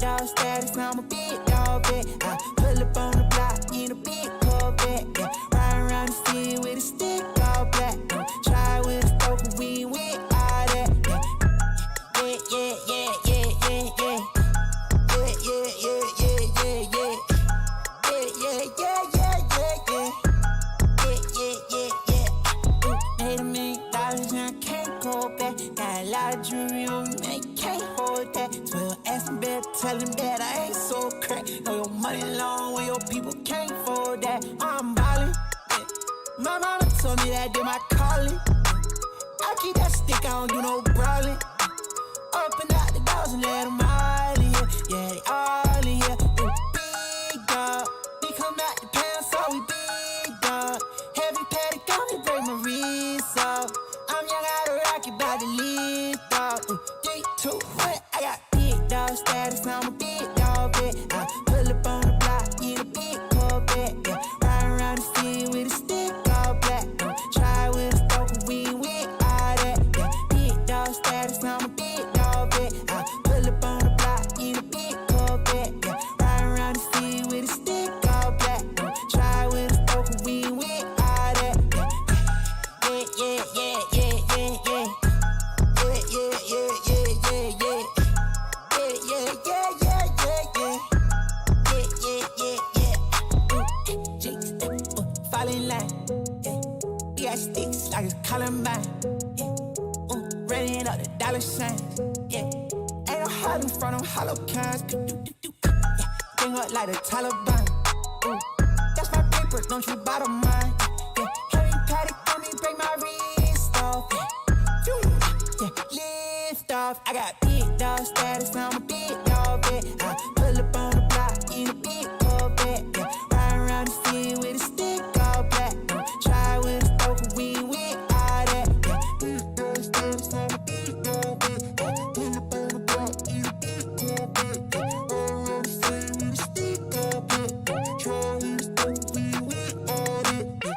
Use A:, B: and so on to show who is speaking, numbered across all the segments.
A: dog status, I'm a big dog vet. I pull up on the block in a big Corvette. Yeah, riding around the city with a stick all black. Try with a stroke, but we ain't with all that. Yeah, yeah, yeah, yeah, yeah, yeah, yeah, yeah, yeah, yeah, yeah, yeah, yeah, yeah, yeah, yeah, yeah, yeah. Made $1 million and I can't go back. Got a lot of jewelry on me, man, you can't hold that. 12 asking better, telling better, I ain't so crack. Know your money long when your people can't afford that. I'm ballin', yeah. My mama told me that did my calling. I keep that stick, I don't do no brawling. Open up the doors and let them all in here. Yeah, they all in here. Ooh, big dog. We come out the pound, so we big dog. Heavy paddock, gonna break my wrist off. I'm young out of rocket, about to live, dog. 3, 2, 1, I got big dog status, I'm a big dog vet. I pull up on the block in a big Corvette. Yeah, riding around the city with a stick all black. Try with a stroke, but we ain't with all that. Yeah, big dog status, I'm a big dog vet. I pull up on the block in a big Corvette. Yeah, riding around the city with a stick all black. Try with a stroke, but we ain't with all that. Yeah, yeah, yeah, yeah, yeah, yeah. Yeah, yeah, yeah, yeah, yeah, yeah. Yeah, yeah, yeah, yeah, yeah, yeah. Yeah, yeah, yeah, yeah. Jinx, fall in line. Yeah, we got sticks like it's Columbine. Yeah, running up the dollar signs. Yeah, ain't no hiding from them hollow kinds. Yeah, bring up like the Taliban. That's my paper, don't you bother mine. Yeah, heavy paddock on me, break my wrist off. Yeah, lift off. I got big dog status, I'm a big dog vet. I pull up on the block in a big Corvette. Yeah, riding around the city with a stick all black. Try with a stroke, but we ain't with all that. Yeah, big dog status, I'm a big dog vet. I pull up on the block in a big Corvette. Yeah, riding around the city with a stick all black. Try with a stroke, but we ain't with all that. Yeah.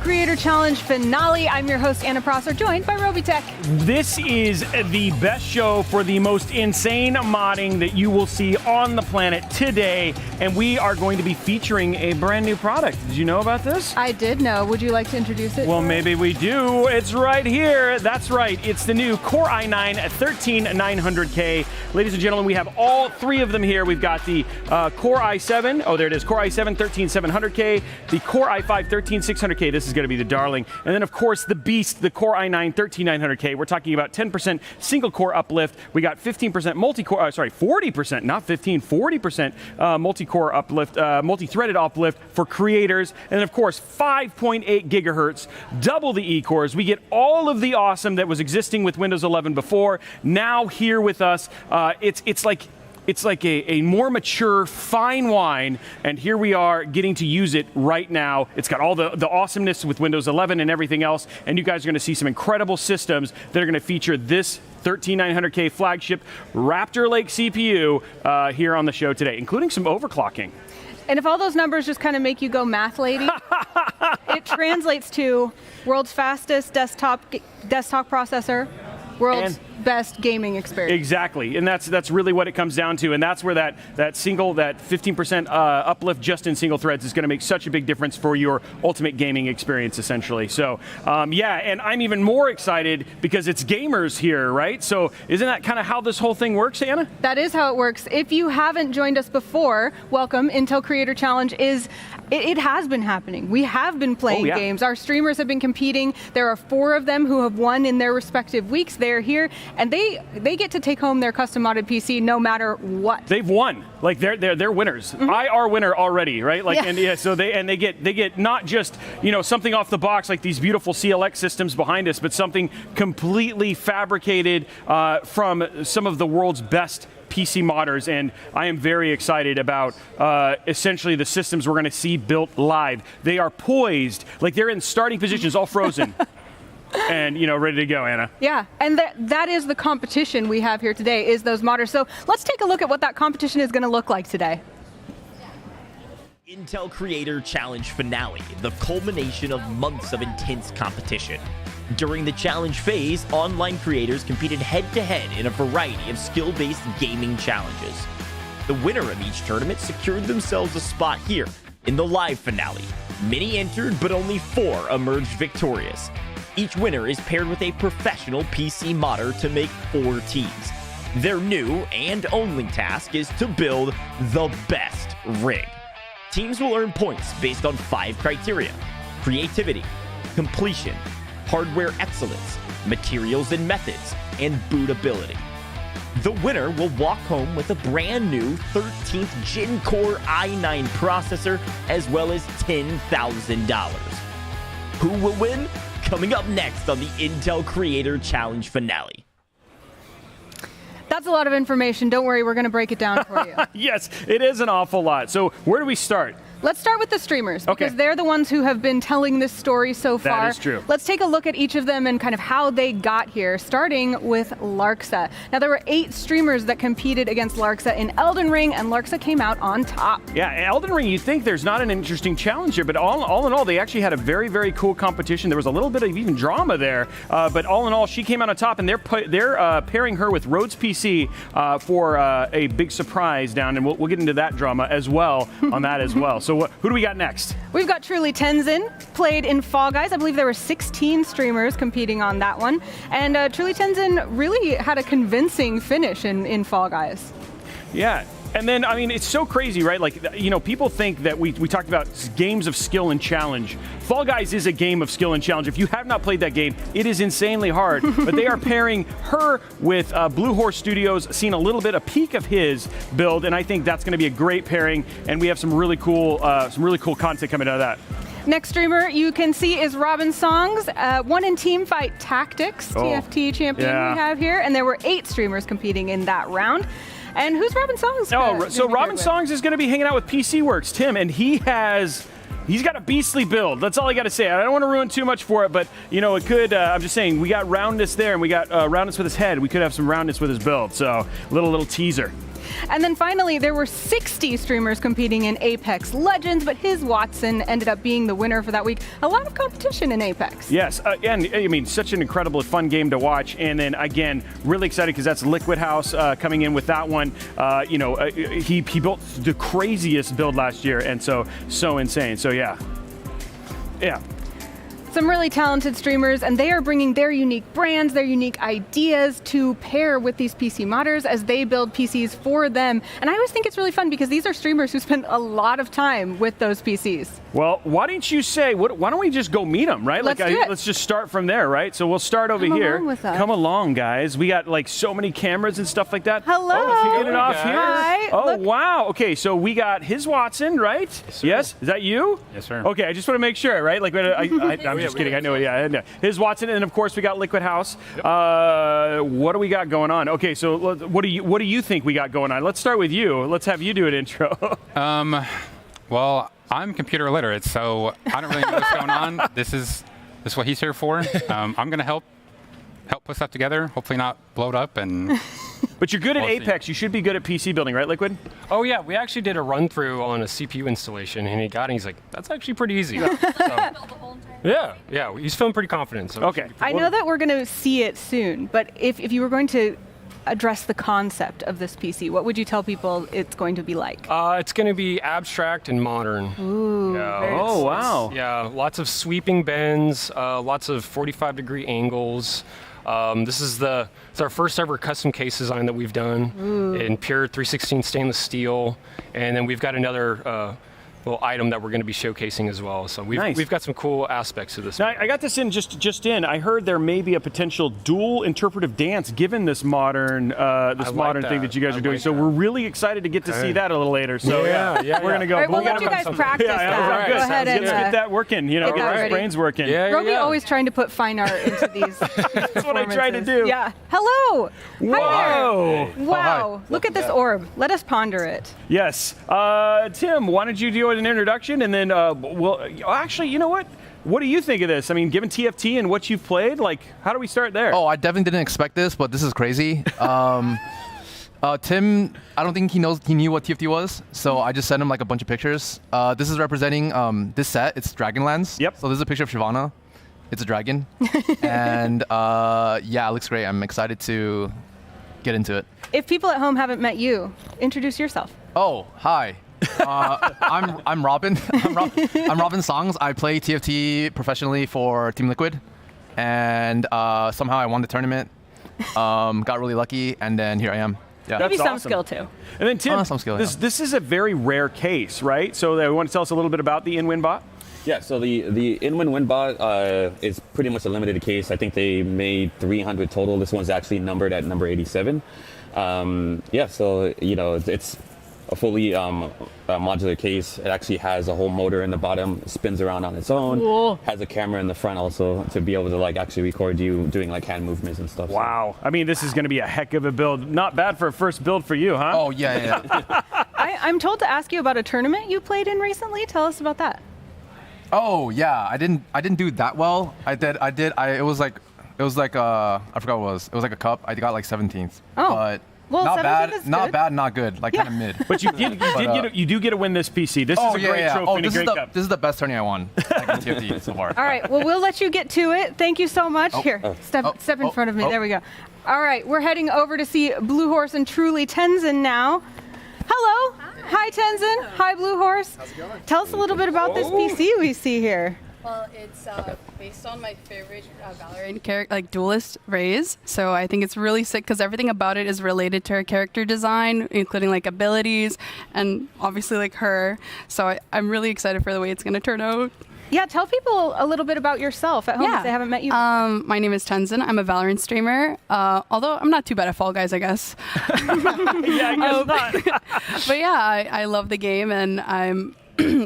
B: Creator Challenge finale. I'm your host, Anna Prosser, joined by Robitech.
C: This is the best show for the most insane modding that you will see on the planet today, and we are going to be featuring a brand new product. Did you know about this?
B: I did know. Would you like to introduce it?
C: Well, maybe we do. It's right here. That's right. It's the new Core i9 13900K. Ladies and gentlemen, we have all three of them here. We've got the Core i7. Oh, there it is. Core i7 13700K. The Core i5 13600K. This is going to be the darling. And then, of course, the beast, the Core i9 13900K. We're talking about 10% single core uplift. We got 15% multi-core, 40%, not 15, 40% multi-core uplift, multi-threaded uplift for creators. And then, of course, 5.8 gigahertz, double the E-cores. We get all of the awesome that was existing with Windows 11 before, now here with us. It's like a more mature, fine wine, and here we are getting to use it right now. It's got all the awesomeness with Windows 11 and everything else, and you guys are going to see some incredible systems that are going to feature this 13900K flagship Raptor Lake CPU here on the show today, including some overclocking.
B: And if all those numbers just kind of make you go math lady, it translates to world's fastest desktop processor, world's best gaming experience.
C: Exactly, and that's really what it comes down to, and that's where that 15% uplift just in single threads is going to make such a big difference for your ultimate gaming experience, essentially. So, yeah, and I'm even more excited because it's gamers here, right? So, isn't that kind of how this whole thing works, Anna?
B: That is how it works. If you haven't joined us before, welcome. Intel Creator Challenge it has been happening. We have been playing games. Our streamers have been competing. There are 4 of them who have won in their respective weeks. They're here, and they get to take home their custom modded PC no matter what.
C: They've won. Like they're winners. Mm-hmm. I are winner already, right? Like so they get not just, something off the box like these beautiful CLX systems behind us, but something completely fabricated from some of the world's best PC modders, and I am very excited about essentially the systems we're going to see built live. They are poised, like they're in starting positions, all frozen. And, ready to go, Anna.
B: Yeah, and that is the competition we have here today, is those modders. So let's take a look at what that competition is going to look like today.
D: Intel Creator Challenge finale, the culmination of months of intense competition. During the challenge phase, online creators competed head-to-head in a variety of skill-based gaming challenges. The winner of each tournament secured themselves a spot here in the live finale. Many entered, but only 4 emerged victorious. Each winner is paired with a professional PC modder to make 4 teams. Their new and only task is to build the best rig. Teams will earn points based on 5 criteria: creativity, completion, hardware excellence, materials and methods, and bootability. The winner will walk home with a brand new 13th Gen Core i9 processor, as well as $10,000. Who will win? Coming up next on the Intel Creator Challenge finale.
B: That's a lot of information. Don't worry, we're going to break it down for you.
C: Yes, it is an awful lot. So where do we start?
B: Let's start with the streamers, because they're the ones who have been telling this story so far.
C: That is true.
B: Let's take a look at each of them and kind of how they got here, starting with Larxa. Now, there were 8 streamers that competed against Larxa in Elden Ring, and Larxa came out on top.
C: Yeah, Elden Ring, you'd think there's not an interesting challenge here, but all in all, they actually had a very, very cool competition. There was a little bit of even drama there, but all in all, she came out on top, and they're pairing her with Rhoadspc for a big surprise down, and we'll get into that drama as well on that as well. So who do we got next?
B: We've got TrulyTenzin, played in Fall Guys. I believe there were 16 streamers competing on that one. And TrulyTenzin really had a convincing finish in Fall Guys.
C: Yeah. And then, I mean, it's so crazy, right? Like, people think that we talked about games of skill and challenge. Fall Guys is a game of skill and challenge. If you have not played that game, it is insanely hard. But they are pairing her with Blue Horse Studios, seen a little bit, a peek of his build, and I think that's going to be a great pairing. And we have some really cool content coming out of that.
B: Next streamer you can see is Robinsongz, won in Teamfight Tactics, TFT champion we have here, and there were 8 streamers competing in that round. And who's Robinsongz?
C: So Robinsongz is going to be hanging out with PC Works, Tim, and he's got a beastly build. That's all I got to say. I don't want to ruin too much for it, but it could. I'm just saying, we got roundness there, and we got roundness with his head. We could have some roundness with his build. So little teaser.
B: And then finally, there were 60 streamers competing in Apex Legends, but HisWattson ended up being the winner for that week. A lot of competition in Apex.
C: Yes, and I mean, such an incredible, fun game to watch. And then again, really excited because that's LiquidHaus coming in with that one. He built the craziest build last year, and so insane. So yeah.
B: Some really talented streamers, and they are bringing their unique brands, their unique ideas to pair with these PC modders as they build PCs for them. And I always think it's really fun because these are streamers who spend a lot of time with those PCs.
C: Well, why don't you say, why don't we just go meet them, right?
B: Let's do it.
C: Let's just start from there, right? So we'll start over here.
B: Along with us.
C: Come along, guys. We got like so many cameras and stuff like that.
B: Hello.
C: Oh, get it off here.
B: Hi.
C: Oh,
B: Look.
C: wow. Okay, so we got HisWattson, right? Yes? Is that you?
E: Yes, sir.
C: Okay, I just want to make sure, right? Like, I'm just kidding. I know, yeah. HisWattson, and of course we got LiquidHaus. Yep. What do we got going on? Okay, so what do you think we got going on? Let's start with you. Let's have you do an intro.
E: Well, I'm computer illiterate, so I don't really know what's going on. This is what he's here for. I'm going to help put stuff together. Hopefully not blow it up and.
C: But you're good at Apex. You should be good at PC building, right, Liquid?
F: Oh yeah, we actually did a run through on a CPU installation, and he got it. And he's like, "That's actually pretty easy." Yeah, he's feeling pretty confident. So
C: okay.
B: I know that we're going to see it soon, but if you were going to address the concept of this PC, what would you tell people it's going to be like?
F: It's going to be abstract and modern.
B: Ooh.
F: Yeah.
C: Oh wow.
F: Yeah, lots of sweeping bends, lots of 45-degree angles. It's our first ever custom case design that we've done in pure 316 stainless steel, and then we've got another little item that we're going to be showcasing as well. So we've got some cool aspects to this.
C: Now, I got this in just in. I heard there may be a potential dual interpretive dance given this modern thing that you guys are doing. So we're really excited to get to see that a little later. So we're going to go.
B: All right, we'll let you guys practice that. Go ahead and
C: let's get that working. Get those brains working.
B: Roby always trying to put fine art into these.
C: That's what I try to do.
B: Yeah. Hello.
C: Whoa.
B: Hi there. Wow. Look at this orb. Let us ponder it.
C: Yes. Tim, why don't you do an introduction, and then actually, you know what? What do you think of this? I mean, given TFT and what you've played, like, how do we start there?
G: Oh, I definitely didn't expect this, but this is crazy. Tim, I don't think he knew what TFT was, so I just sent him like a bunch of pictures. This is representing this set. It's Dragonlands.
C: Yep.
G: So this is a picture of Shyvana. It's a dragon, and yeah, it looks great. I'm excited to get into it.
B: If people at home haven't met you, introduce yourself.
G: Oh, hi. I'm Robin. I'm Robinsongz. I play TFT professionally for Team Liquid, and somehow I won the tournament. Got really lucky, and then here I am. Yeah.
B: Maybe
C: That's
B: some
C: awesome.
B: skill too.
C: And then Tim,
G: some skill,
C: this is a very rare case, right? So you want to tell us a little bit about the in-win bot?
H: Yeah, so the in-win win bot is pretty much a limited case. I think they made 300 total. This one's actually numbered at number 87. Yeah, so it's a fully modular case. It actually has a whole motor in the bottom, spins around on its own.
B: Cool.
H: Has a camera in the front also to be able to like actually record you doing like hand movements and stuff.
C: Wow. I mean, this is going to be a heck of a build. Not bad for a first build for you, huh?
G: Oh yeah.
B: I'm told to ask you about a tournament you played in recently. Tell us about that.
G: Oh yeah, I didn't do that well. It was like I forgot what it was. It was like a cup. I got like 17th.
B: Oh.
G: But
B: well,
G: not
B: 17th
G: bad,
B: is
G: not
B: good.
G: bad, not good. Like kind of mid.
C: But you do get to win this PC. This is a great trophy and a great cup.
G: This is the best tourney I won like, in TFT so far.
B: All right, well, we'll let you get to it. Thank you so much. Here, step in front of me. There we go. All right, we're heading over to see Blue Horse and TrulyTenzin now. Hello. Hi, Tenzin. Hi, Blue Horse.
I: How's it going?
B: Tell us a little bit about this PC we see here.
I: Well, it's based on my favorite Valorant character, like duelist, Raze. So I think it's really sick because everything about it is related to her character design, including like abilities and obviously like her. So I'm really excited for the way it's going to turn out.
B: Yeah, tell people a little bit about yourself at home if they haven't met you before.
I: My name is Tenzin. I'm a Valorant streamer, although I'm not too bad at Fall Guys, I guess.
C: Yeah, I guess not.
I: But yeah, I love the game, and I'm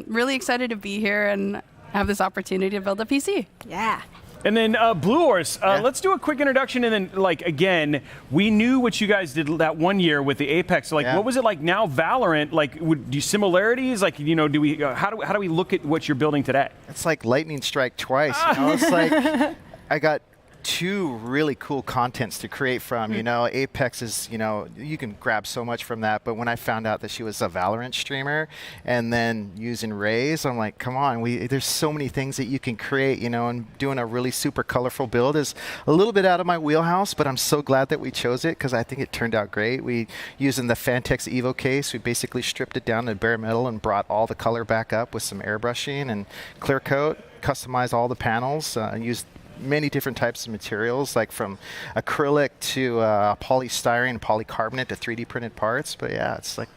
I: really excited to be here and have this opportunity to build a PC.
B: Yeah.
C: And then Blue Horse, let's do a quick introduction, and then like again, we knew what you guys did that one year with the Apex. Like, what was it like now? Valorant, like, do similarities? Like, do we? How do we look at what you're building today?
J: It's like lightning strike twice. It's like I got two really cool contents to create from. You know, Apex is, you know, you can grab so much from that. But when I found out that she was a Valorant streamer and then using rays, I'm like, come on, there's so many things that you can create, you know, and doing a really super colorful build is a little bit out of my wheelhouse, but I'm so glad that we chose it because I think it turned out great. We, using the Fantex Evo case, we basically stripped it down to bare metal and brought all the color back up with some airbrushing and clear coat, customized all the panels, used many different types of materials, like from acrylic to polystyrene, polycarbonate to 3D printed parts. But yeah, it's like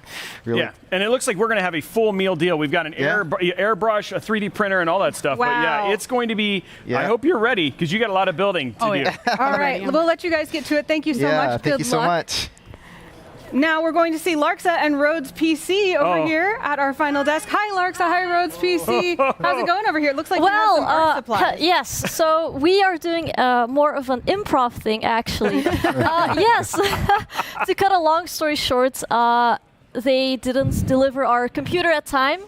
J: really. Yeah,
C: and it looks like we're going to have a full meal deal. We've got an airbrush, a 3D printer, and all that stuff.
B: Wow.
C: But yeah, it's going to be. I hope you're ready because you got a lot of building to do.
B: Yeah. All right, we'll let you guys get to it. Thank you so much.
J: Thank you so much.
B: Now we're going to see Larxa and Rhoadspc over here at our final desk. Hi, Larxa. Hi, Rhoadspc. How's it going over here? It looks like you have some art supplies.
K: Yes. So we are doing more of an improv thing, actually. Yes. To cut a long story short, they didn't deliver our computer at time,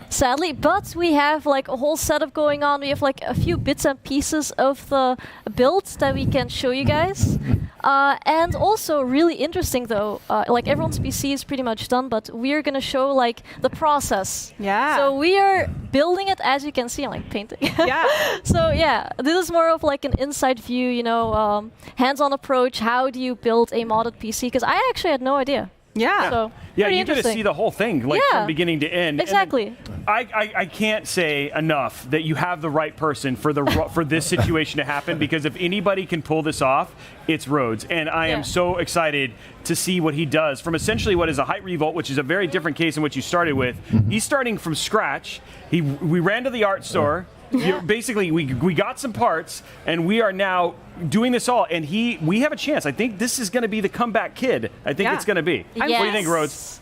K: sadly, but we have like a whole setup going on. We have like a few bits and pieces of the builds that we can show you guys. And also really interesting though, like everyone's PC is pretty much done, but we're gonna show like the process.
B: Yeah.
K: So we are building it, as you can see, I'm like painting.
B: Yeah.
K: So yeah, this is more of like an inside view, you know, hands-on approach. How do you build a modded PC? Because I actually had no idea.
B: Yeah.
K: So
C: yeah, you get to see the whole thing, like from beginning to end.
K: Exactly.
C: I can't say enough that you have the right person for this situation to happen, because if anybody can pull this off, it's Rhoads. And I am so excited to see what he does from essentially what is a height revolt, which is a very different case in what you started with. He's starting from scratch. We ran to the art store. Basically, we got some parts, and we are now doing this all. And we have a chance. I think this is going to be the comeback kid. I think it's going to be.
K: Yes.
C: What do you think, Rhoads?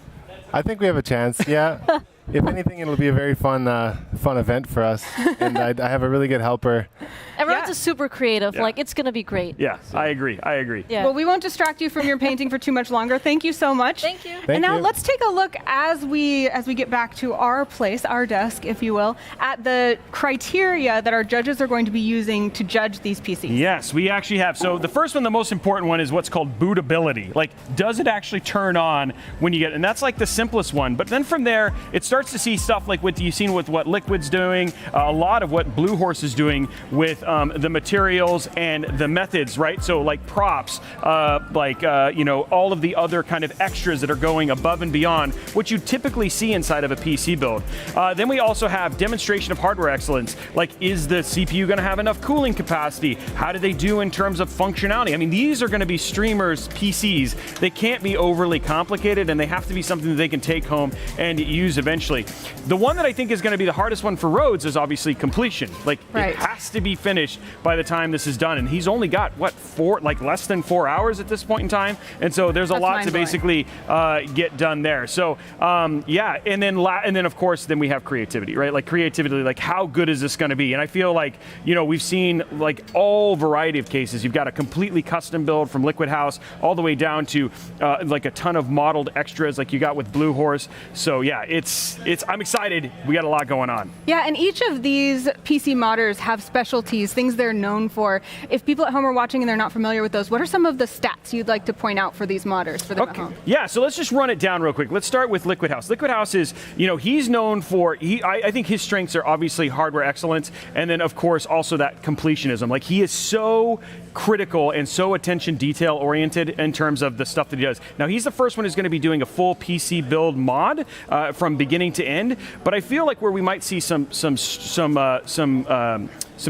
L: I think we have a chance. Yeah. If anything, it'll be a very fun event for us. And I have a really good helper.
K: Everyone's just super creative. Like, it's going to be great.
C: Yeah, I agree.
K: Yeah.
B: Well, we won't distract you from your painting for too much longer. Thank you so much.
K: Thank you.
B: And now let's take a look as we get back to our place, our desk, if you will, at the criteria that our judges are going to be using to judge these PCs.
C: Yes, we actually have. So the first one, the most important one, is what's called bootability. Like, does it actually turn on when you get it? And that's like the simplest one. But then from there, it starts to see stuff like what you've seen with what Liquid's doing, a lot of what Bluehorse is doing with the materials and the methods, right? So like props, you know, all of the other kind of extras that are going above and beyond what you typically see inside of a PC build. Then we also have demonstration of hardware excellence. Like, is the CPU going to have enough cooling capacity? How do they do in terms of functionality? I mean, these are going to be streamers' PCs. They can't be overly complicated, and they have to be something that they can take home and use eventually. The one that I think is going to be the hardest one for Rhoads is obviously completion. Like, it has to be finished by the time this is done. And he's only got, what, less than 4 hours at this point in time? And so there's a lot to basically get done there. So, yeah, and then of course, then we have creativity, right? Like creativity, like how good is this going to be? And I feel like, you know, we've seen like all variety of cases. You've got a completely custom build from LiquidHaus all the way down to like a ton of modeled extras like you got with Bluehorse. So yeah, I'm excited. We got a lot going on.
B: Yeah, and each of these PC modders have specialties, things they're known for. If people at home are watching and they're not familiar with those, what are some of the stats you'd like to point out for these modders for them at home?
C: Yeah, so let's just run it down real quick. Let's start with LiquidHaus. LiquidHaus is, you know, he's known for, I think his strengths are obviously hardware excellence, and then of course also that completionism. Like, he is so critical and so attention detail oriented in terms of the stuff that he does. Now, he's the first one who's going to be doing a full PC build mod from beginning to end, but I feel like where we might see some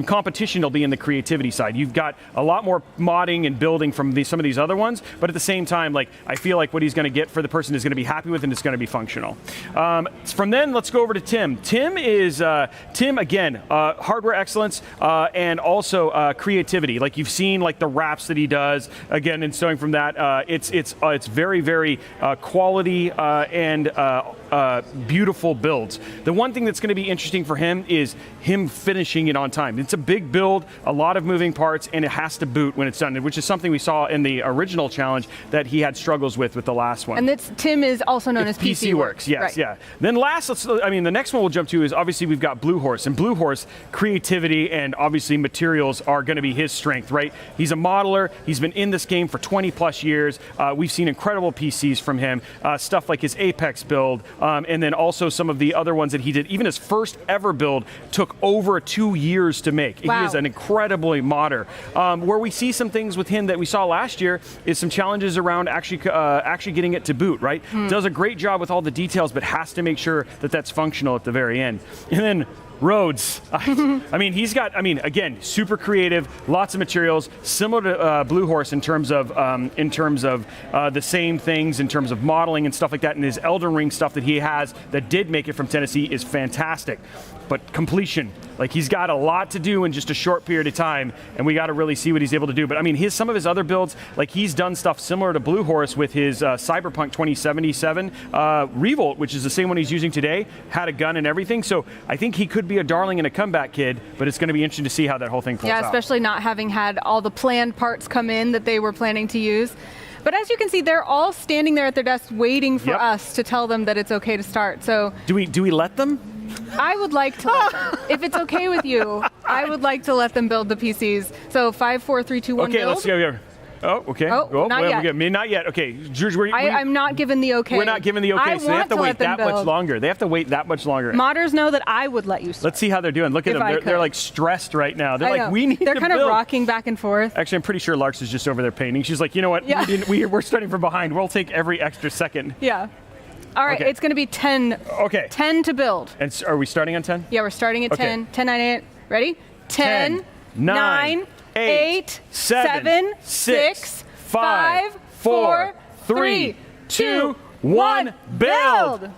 C: competition will be in the creativity side. You've got a lot more modding and building from some of these other ones, but at the same time, like, I feel like what he's going to get for the person is going to be happy with, and it's going to be functional. From then, let's go over to Tim. Tim again, hardware excellence and also creativity. Like, you've seen like the wraps that he does again, and starting from that, it's very, very quality and beautiful builds. The one thing that's going to be interesting for him is him finishing it on time. time. It's a big build, a lot of moving parts, and it has to boot when it's done, which is something we saw in the original challenge that he had struggles with the last one.
B: And Tim is also known as
C: PC Works. Yes,
B: right.
C: yeah. Then last, the next one we'll jump to is obviously we've got Blue Horse, and Blue Horse creativity and obviously materials are going to be his strength, right? He's a modeler. He's been in this game for 20 plus years. We've seen incredible PCs from him, stuff like his Apex build, and then also some of the other ones that he did. Even his first ever build took over 2 years to make.
B: Wow.
C: He is an incredibly modder. Where we see some things with him that we saw last year is some challenges around actually getting it to boot, right? Does a great job with all the details, but has to make sure that that's functional at the very end. And then Rhoads. I mean, he's got, again, super creative, lots of materials, similar to Blue Horse in terms of the same things, in terms of modeling and stuff like that. And his Elden Ring stuff that he has that did make it from Tennessee is fantastic. But completion, like he's got a lot to do in just a short period of time, and we got to really see what he's able to do. But I mean, some of his other builds, like he's done stuff similar to Blue Horse with his Cyberpunk 2077 Revolt, which is the same one he's using today, had a gun and everything. So I think he could be a darling and a comeback kid, but it's going to be interesting to see how that whole thing plays out.
B: Yeah, especially not having had all the planned parts come in that they were planning to use. But as you can see, they're all standing there at their desks waiting for us to tell them that it's okay to start. So
C: do we let them?
B: I would like to let them. If it's okay with you, I would like to let them build the PCs. So 5, 4, 3, 2, 1,
C: okay,
B: build.
C: let's go. Oh, okay.
B: Oh, not yet.
C: Not yet. Okay, George,
B: I'm not giving the okay.
C: We're not giving the okay, so they have to wait that much longer. They have to wait that much longer.
B: Modders know that I would let you start.
C: Let's see how they're doing. Look at them. They're like stressed right now. They're like, we need to build.
B: They're kind of rocking back and forth.
C: Actually, I'm pretty sure Larxa is just over there painting. She's like, you know what?
B: Yeah.
C: We're starting from behind. We'll take every extra second.
B: Yeah. All right, it's going to be 10.
C: Okay.
B: 10 to build.
C: And are we starting on 10?
B: Yeah, we're starting at 10. 10, 9, 8. Ready? 10,
C: 9,
B: 8, 7, 6, 5, 4, 3, 2, 1, build!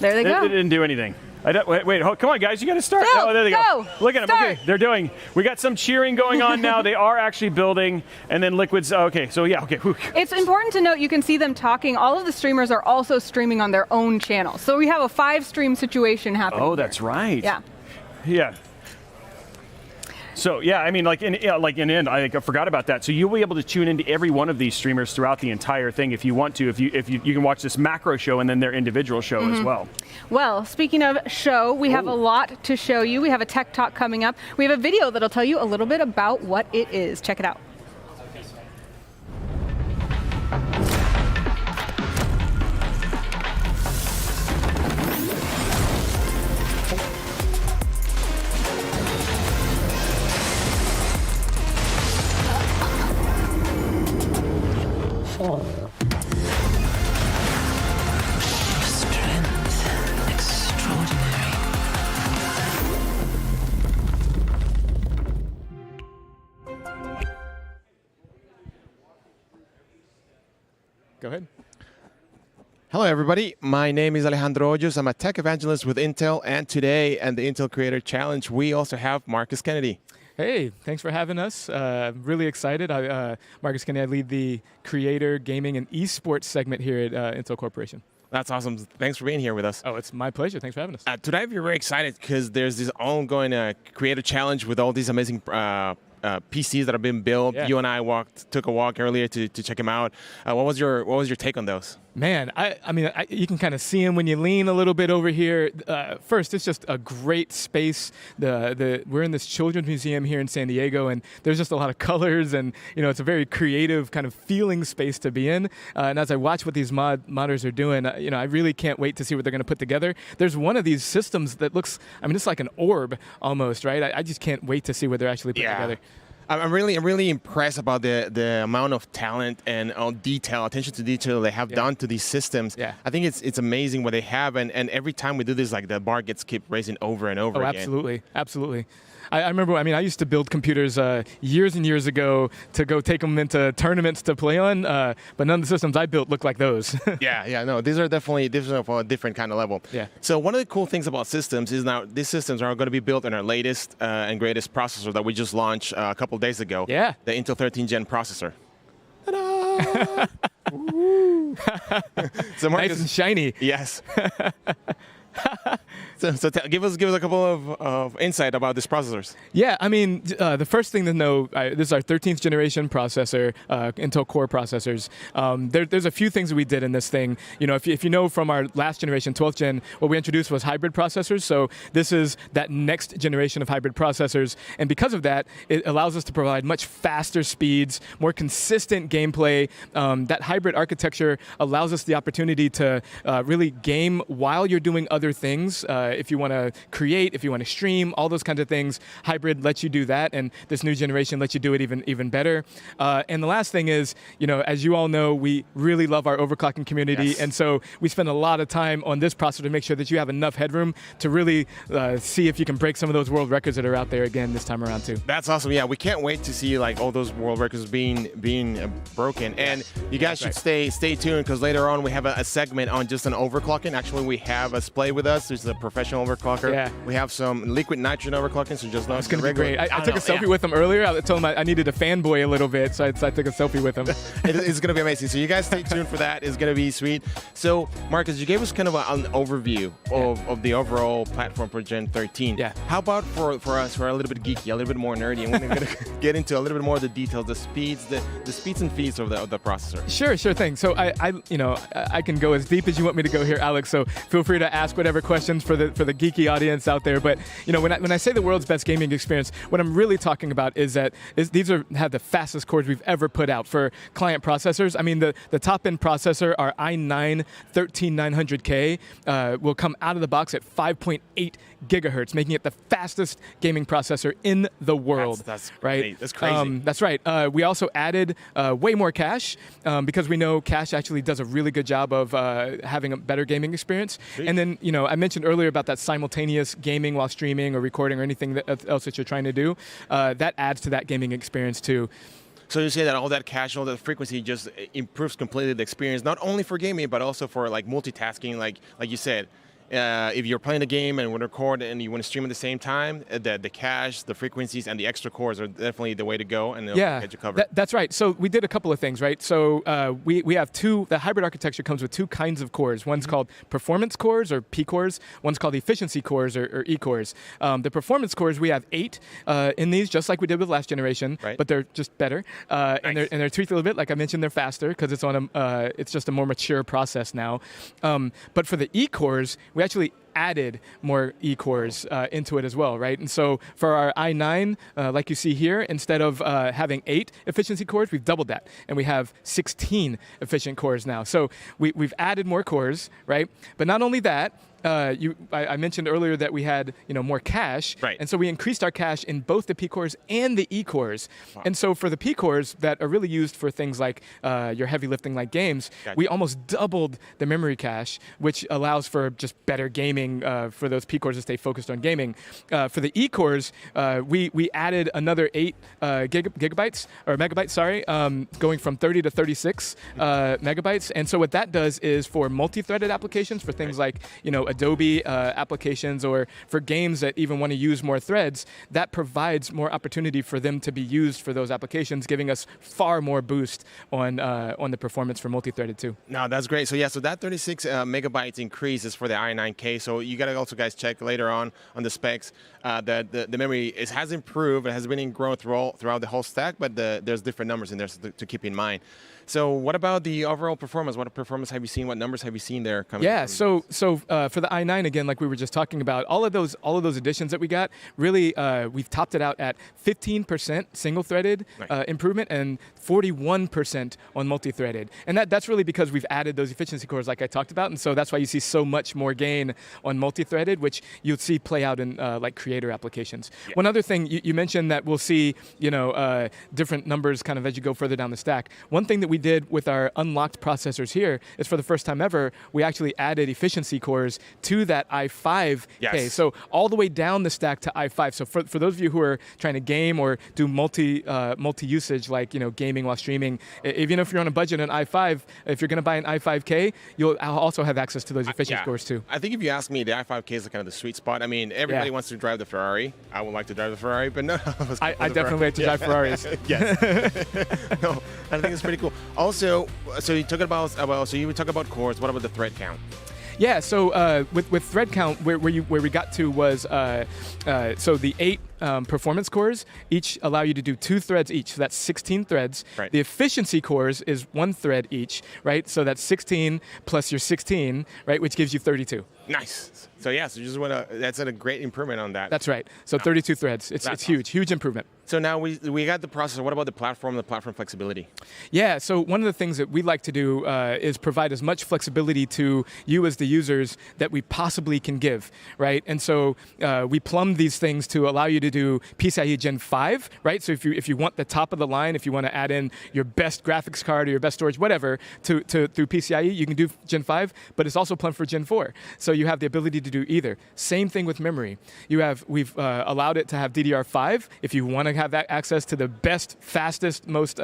B: There they go.
C: They didn't do anything. Wait, come on, guys, you got to start.
B: Build,
C: oh, there they go. Look at them.
B: Start.
C: Okay, they're doing. We got some cheering going on now. They are actually building, and then Liquid's. Okay, so yeah, okay.
B: It's important to note you can see them talking. All of the streamers are also streaming on their own channel, so we have a 5-stream situation happening.
C: Oh, that's right.
B: Yeah.
C: Yeah. So yeah, I mean, I forgot about that. So you'll be able to tune into every one of these streamers throughout the entire thing if you want to. If you can watch this macro show and then their individual show as well.
B: Well, speaking of show, we have a lot to show you. We have a tech talk coming up. We have a video that'll tell you a little bit about what it is. Check it out.
M: Go ahead. Hello, everybody. My name is Alejandro Hoyos. I'm a tech evangelist with Intel, and today at the Intel Creator Challenge, we also have Marcus Kennedy.
N: Hey, thanks for having us. Really excited. Marcus Kennedy, I lead the creator, gaming, and esports segment here at Intel Corporation.
M: That's awesome. Thanks for being here with us.
N: Oh, it's my pleasure. Thanks for having us.
M: Today, we're very excited because there's this ongoing Creator Challenge with all these amazing PCs that have been built. Yeah. You and I took a walk earlier to check them out. What was your take on those?
N: Man, I mean, you can kind of see them when you lean a little bit over here. First, it's just a great space. We're in this children's museum here in San Diego, and there's just a lot of colors, and it's a very creative kind of feeling space to be in. And as I watch what these modders are doing, I really can't wait to see what they're going to put together. There's one of these systems that looks, it's like an orb almost, right? I just can't wait to see what they're actually putting together.
M: I'm really impressed about the amount of talent and attention to detail they have done to these systems.
N: Yeah.
M: I think it's amazing what they have, and every time we do this, like the bar gets keep raising over and over again.
N: Absolutely. I remember, I used to build computers years and years ago to go take them into tournaments to play on, but none of the systems I built look like those.
M: No, these are of a different kind of level.
N: Yeah.
M: So one of the cool things about systems is now these systems are going to be built on our latest and greatest processor that we just launched a couple days ago.
N: Yeah.
M: The Intel 13 Gen processor.
N: So nice and shiny.
M: Yes. So give us a couple of insight about these processors.
N: Yeah, I mean, the first thing to know, this is our 13th generation processor, Intel Core processors. There's a few things that we did in this thing. You know, if you know from our last generation, 12th gen, what we introduced was hybrid processors. So this is that next generation of hybrid processors. And because of that, it allows us to provide much faster speeds, more consistent gameplay. That hybrid architecture allows us the opportunity to really game while you're doing other things. If you want to create, if you want to stream, all those kinds of things, hybrid lets you do that, and this new generation lets you do it even better. And the last thing is, you know, as you all know, we really love our overclocking community, and so we spend a lot of time on this processor to make sure that you have enough headroom to really see if you can break some of those world records that are out there again this time around too.
M: That's awesome. Yeah, we can't wait to see like all those world records being broken. And you guys should stay tuned, because later on we have a segment on just an overclocking. Actually, we have a Splay with us. There's a professional overclocker. Yeah. We have some liquid nitrogen overclocking, so just know
N: it's going to be great. I took a selfie with him earlier. I told him I needed to fanboy a little bit, so I took a selfie with him.
M: It's going to be amazing. So you guys stay tuned for that. It's going to be sweet. So Marcus, you gave us kind of an overview of the overall platform for Gen 13. Yeah. How about for us who are a little bit geeky, a little bit more nerdy, and we're going to get into a little bit more of the details, the speeds and feeds of the processor.
N: Sure thing. So I can go as deep as you want me to go here, Alex. So feel free to ask whatever questions for the geeky audience out there. But you know, when I say the world's best gaming experience, what I'm really talking about is that these have the fastest cores we've ever put out for client processors. I mean, the top end processor, our i9 13900K, will come out of the box at 5.8 gigahertz, making it the fastest gaming processor in the world.
M: That's
N: right.
M: That's crazy.
N: That's right. We also added way more cache because we know cache actually does a really good job of having a better gaming experience. And then, you know, I mentioned earlier about that simultaneous gaming while streaming or recording or anything else that you're trying to do. That adds to that gaming experience too.
M: So you say that all that cache, all that frequency just improves completely the experience, not only for gaming, but also for like multitasking, like you said. If you're playing a game and want to record and you want to stream at the same time, the cache, the frequencies, and the extra cores are definitely the way to go, and they'll get you covered.
N: That's right. So we did a couple of things, right? So we have the hybrid architecture comes with two kinds of cores. One's called performance cores, or P cores. One's called efficiency cores, or E cores. The performance cores, we have 8 in these, just like we did with last generation, but they're just better. Nice. And they're tweaked a little bit. Like I mentioned, they're faster because it's on it's just a more mature process now. But for the E cores, we actually added more E-cores into it as well, right? And so for our i9, like you see here, instead of having 8 efficiency cores, we've doubled that, and we have 16 efficient cores now. So we've added more cores, right? But not only that, I mentioned earlier that we had more cache, and so we increased our cache in both the P cores and the E cores. Wow. And so for the P cores that are really used for things like your heavy lifting like games, we almost doubled the memory cache, which allows for just better gaming for those P cores to stay focused on gaming. For the E cores, we added another 8 megabytes, going from 30 to 36 megabytes. And so what that does is for multi-threaded applications, for things like Adobe applications, or for games that even want to use more threads, that provides more opportunity for them to be used for those applications, giving us far more boost on the performance for multi-threaded too.
M: No, that's great. So so that 36 megabytes increase is for the i9K. So you got to also guys check later on the specs that the memory has improved. It has been growing throughout the whole stack, but there's different numbers in there to keep in mind. So what about the overall performance? What performance have you seen? What numbers have you seen there coming?
N: Yeah, so for the i9, again, like we were just talking about, all of those additions that we got, really we've topped it out at 15% single-threaded improvement and 41% on multi-threaded. And that's really because we've added those efficiency cores like I talked about, and so that's why you see so much more gain on multi-threaded, which you'll see play out in like creator applications. Yeah. One other thing, you mentioned that we'll see different numbers kind of as you go further down the stack. One thing that we did with our unlocked processors here is, for the first time ever, we actually added efficiency cores to that i5K. Yes. So all the way down the stack to i5. So for those of you who are trying to game or do multi-usage, like gaming while streaming, even if you're on a budget on i5, if you're going to buy an i5K, you'll also have access to those efficiency cores too.
M: I think if you ask me, the i5K is kind of the sweet spot. I mean, everybody wants to drive the Ferrari. I would like to drive the Ferrari, but no.
N: I definitely like to drive Ferraris.
M: Yes. No, I think it's pretty cool. Also, so you were talking about cores. What about the thread count?
N: Yeah, so with thread count, where we got to was so the 8 performance cores each allow you to do 2 threads each. So that's 16 threads.
C: Right.
N: The efficiency cores is 1 thread each, right? So that's 16 plus your 16, right, which gives you 32.
M: Nice. So yeah, so you just want to. That's a great improvement on that.
N: That's right. So 32 threads. It's huge improvement.
M: So now we got the processor. What about the platform flexibility?
N: Yeah, so one of the things that we like to do is provide as much flexibility to you as the users that we possibly can give, right? And so we plumbed these things to allow you to do PCIe Gen 5, right? So if you want the top of the line, if you want to add in your best graphics card or your best storage, whatever, through PCIe, you can do Gen 5, but it's also plumbed for Gen 4. So you have the ability to do either. Same thing with memory. We've allowed it to have DDR5 if you want to have that access to the best, fastest, most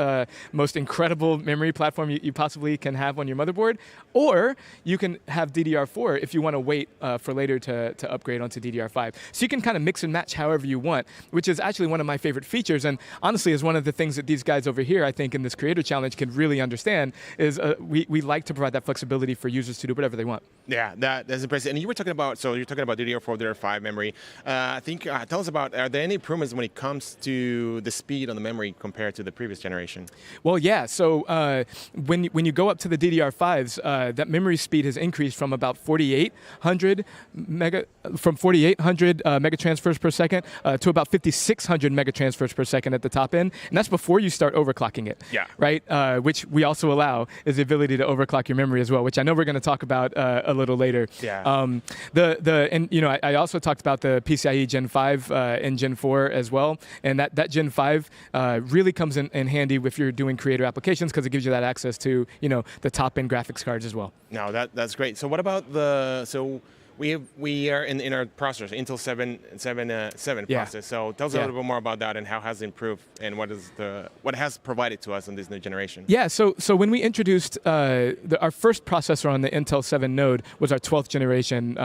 N: incredible memory platform you possibly can have on your motherboard, or you can have DDR4 if you want to wait for later to upgrade onto DDR5. So you can kind of mix and match however you want, which is actually one of my favorite features, and honestly is one of the things that these guys over here, I think, in this Creator Challenge can really understand, is we like to provide that flexibility for users to do whatever they want.
M: Yeah, that's impressive. And you're talking about DDR4, DDR5 memory. I think, tell us about, are there any improvements when it comes to the speed on the memory compared to the previous generation?
N: Well, yeah. So when you go up to the DDR5s, that memory speed has increased from about 4,800 mega transfers per second to about 5,600 mega transfers per second at the top end, and that's before you start overclocking it.
M: Yeah.
N: Right. Which we also allow is the ability to overclock your memory as well, which I know we're going to talk about a little later.
M: Yeah.
N: I also talked about the PCIe Gen 5 and Gen 4 as well, and that Gen 5 really comes in handy if you're doing creator applications, because it gives you that access to the top end graphics cards as well.
M: No, that's great. So what about we are in our processor, Intel 7 process. So tell us a little bit more about that and how has it improved and what has provided to us on this new generation.
N: Yeah, so when we introduced our first processor on the Intel 7 node was our 12th generation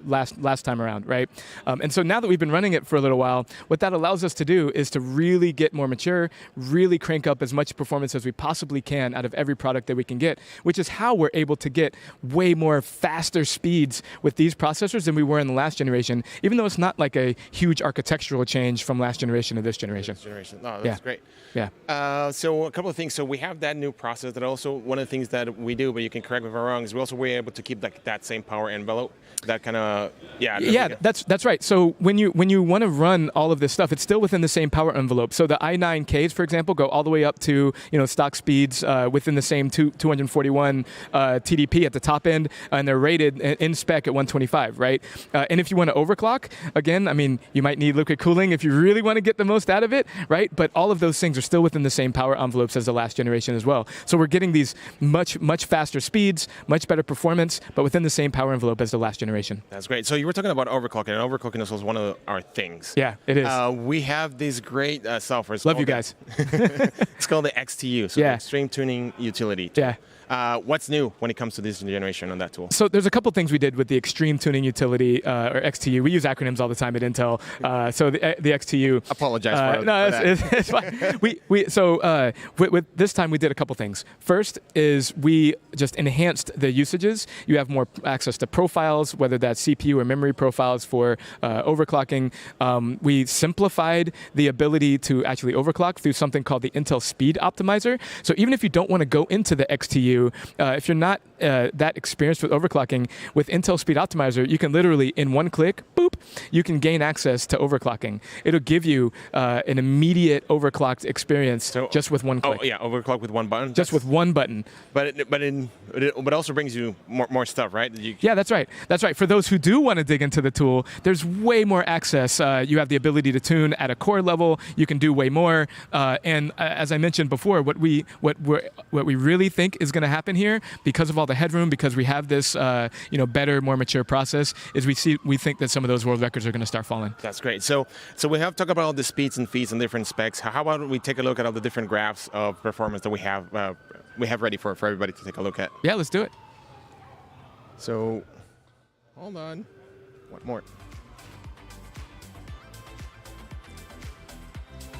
N: last time around, right? And so now that we've been running it for a little while, what that allows us to do is to really get more mature, really crank up as much performance as we possibly can out of every product that we can get, which is how we're able to get way more faster speeds with these processors than we were in the last generation, even though it's not like a huge architectural change from last generation to this generation.
M: No, that's great.
N: Yeah.
M: So a couple of things. So we have that new process that also, one of the things that we do, but you can correct me if I'm wrong, is we also were able to keep that same power envelope. That kind of,
N: that's right. So when you want to run all of this stuff, it's still within the same power envelope. So the i9Ks, for example, go all the way up to stock speeds within the same 241 TDP at the top end, and they're rated in spec at 125, right? And if you want to overclock, again, I mean, you might need liquid cooling if you really want to get the most out of it, right? But all of those things are still within the same power envelopes as the last generation as well. So we're getting these much faster speeds, much better performance, but within the same power envelope as the last generation.
M: That's great. So you were talking about overclocking, and overclocking is one of our things.
N: Yeah, it is.
M: We have this great software.
N: Love you guys.
M: It's called the XTU, so the Extreme Tuning Utility.
N: Yeah.
M: What's new when it comes to this generation on that tool?
N: So there's a couple things we did with the Extreme Tuning Utility, or XTU. We use acronyms all the time at Intel. So the XTU.
M: Apologize for
N: no,
M: that.
N: It's fine. With this time we did a couple things. First is we just enhanced the usages. You have more access to profiles, whether that's CPU or memory profiles for overclocking. We simplified the ability to actually overclock through something called the Intel Speed Optimizer. So even if you don't want to go into the XTU, if you're not that experienced with overclocking, with Intel Speed Optimizer, you can literally, in one click, boop, you can gain access to overclocking. It'll give you an immediate overclocked experience just with one click.
M: Oh yeah, overclock with one button.
N: Just with one button.
M: But it also brings you more stuff, right?
N: Yeah, that's right. That's right. For those who do want to dig into the tool, there's way more access. You have the ability to tune at a core level. You can do way more. And as I mentioned before, what we really think is going to happen here, because of all the headroom, because we have this better, more mature process, is we think that some of those world records are going to start falling.
M: That's great. So we have talked about all the speeds and feeds and different specs. How about we take a look at all the different graphs of performance that we have ready for everybody to take a look at?
N: Yeah, let's do it.
M: So hold on. One more.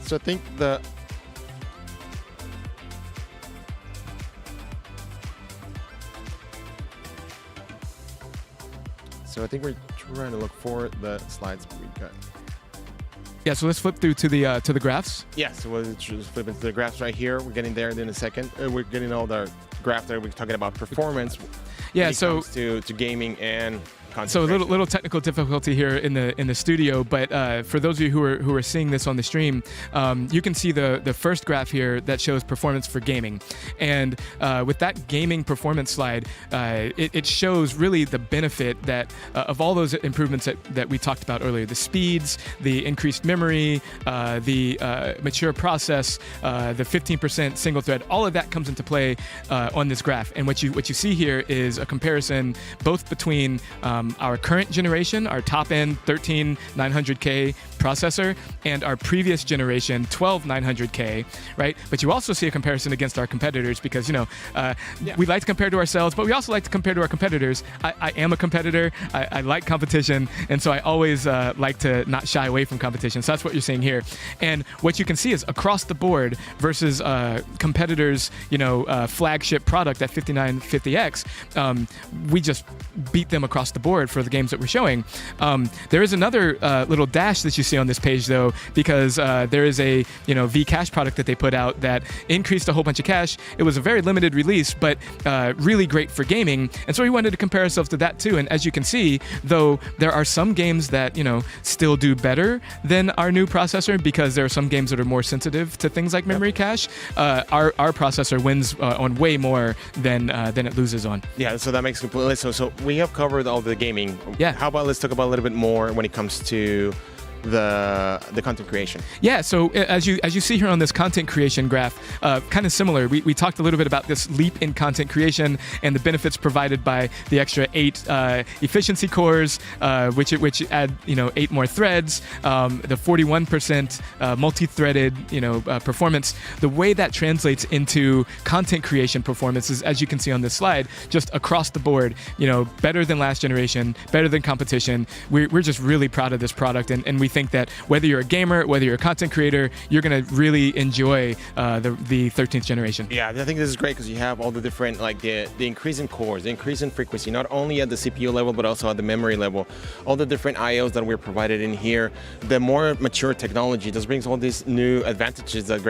M: So I think So I think we're trying to look for the slides we've got.
N: Yeah, so let's flip through to the graphs.
M: Yes, we'll just flip into the graphs right here. We're getting there in a second. We're getting all the graphs that we're talking about performance.
N: Yeah,
M: when it
N: so
M: comes to gaming and content
N: so a
M: creation.
N: little technical difficulty here in the studio, but for those of you who are seeing this on the stream, you can see the first graph here that shows performance for gaming, and with that gaming performance slide, it shows really the benefit that of all those improvements that we talked about earlier: the speeds, the increased memory, the mature process, the 15% single thread. All of that comes into play on this graph, and what you see here is a comparison both between our current generation, our top-end 13900K processor, and our previous generation 12900K, right? But you also see a comparison against our competitors because, we like to compare to ourselves, but we also like to compare to our competitors. I am a competitor. I like competition, and so I always like to not shy away from competition. So that's what you're seeing here. And what you can see is across the board versus competitors, flagship product at 5950X, we just beat them across the board for the games that we're showing. There is another little dash that you see on this page, though, because there is a V-Cache product that they put out that increased a whole bunch of cache. It was a very limited release, but really great for gaming, and so we wanted to compare ourselves to that too. And as you can see, though, there are some games that still do better than our new processor because there are some games that are more sensitive to things like memory cache. Our processor wins on way more than it loses on.
M: Yeah, so that makes complete sense. So we have covered all the gaming.
N: Yeah.
M: How about let's talk about a little bit more when it comes to the content creation.
N: Yeah, so as you see here on this content creation graph, kind of similar. We talked a little bit about this leap in content creation and the benefits provided by the extra 8 efficiency cores, which add 8 more threads, the 41% multi-threaded performance. The way that translates into content creation performance is, as you can see on this slide, just across the board, better than last generation, better than competition. We're just really proud of this product, and we think that whether you're a gamer, whether you're a content creator, you're going to really enjoy the 13th generation.
M: Yeah, I think this is great because you have all the different, the increase in cores, the increase in frequency, not only at the CPU level, but also at the memory level. All the different IOs that we're provided in here, the more mature technology, this brings all these new advantages that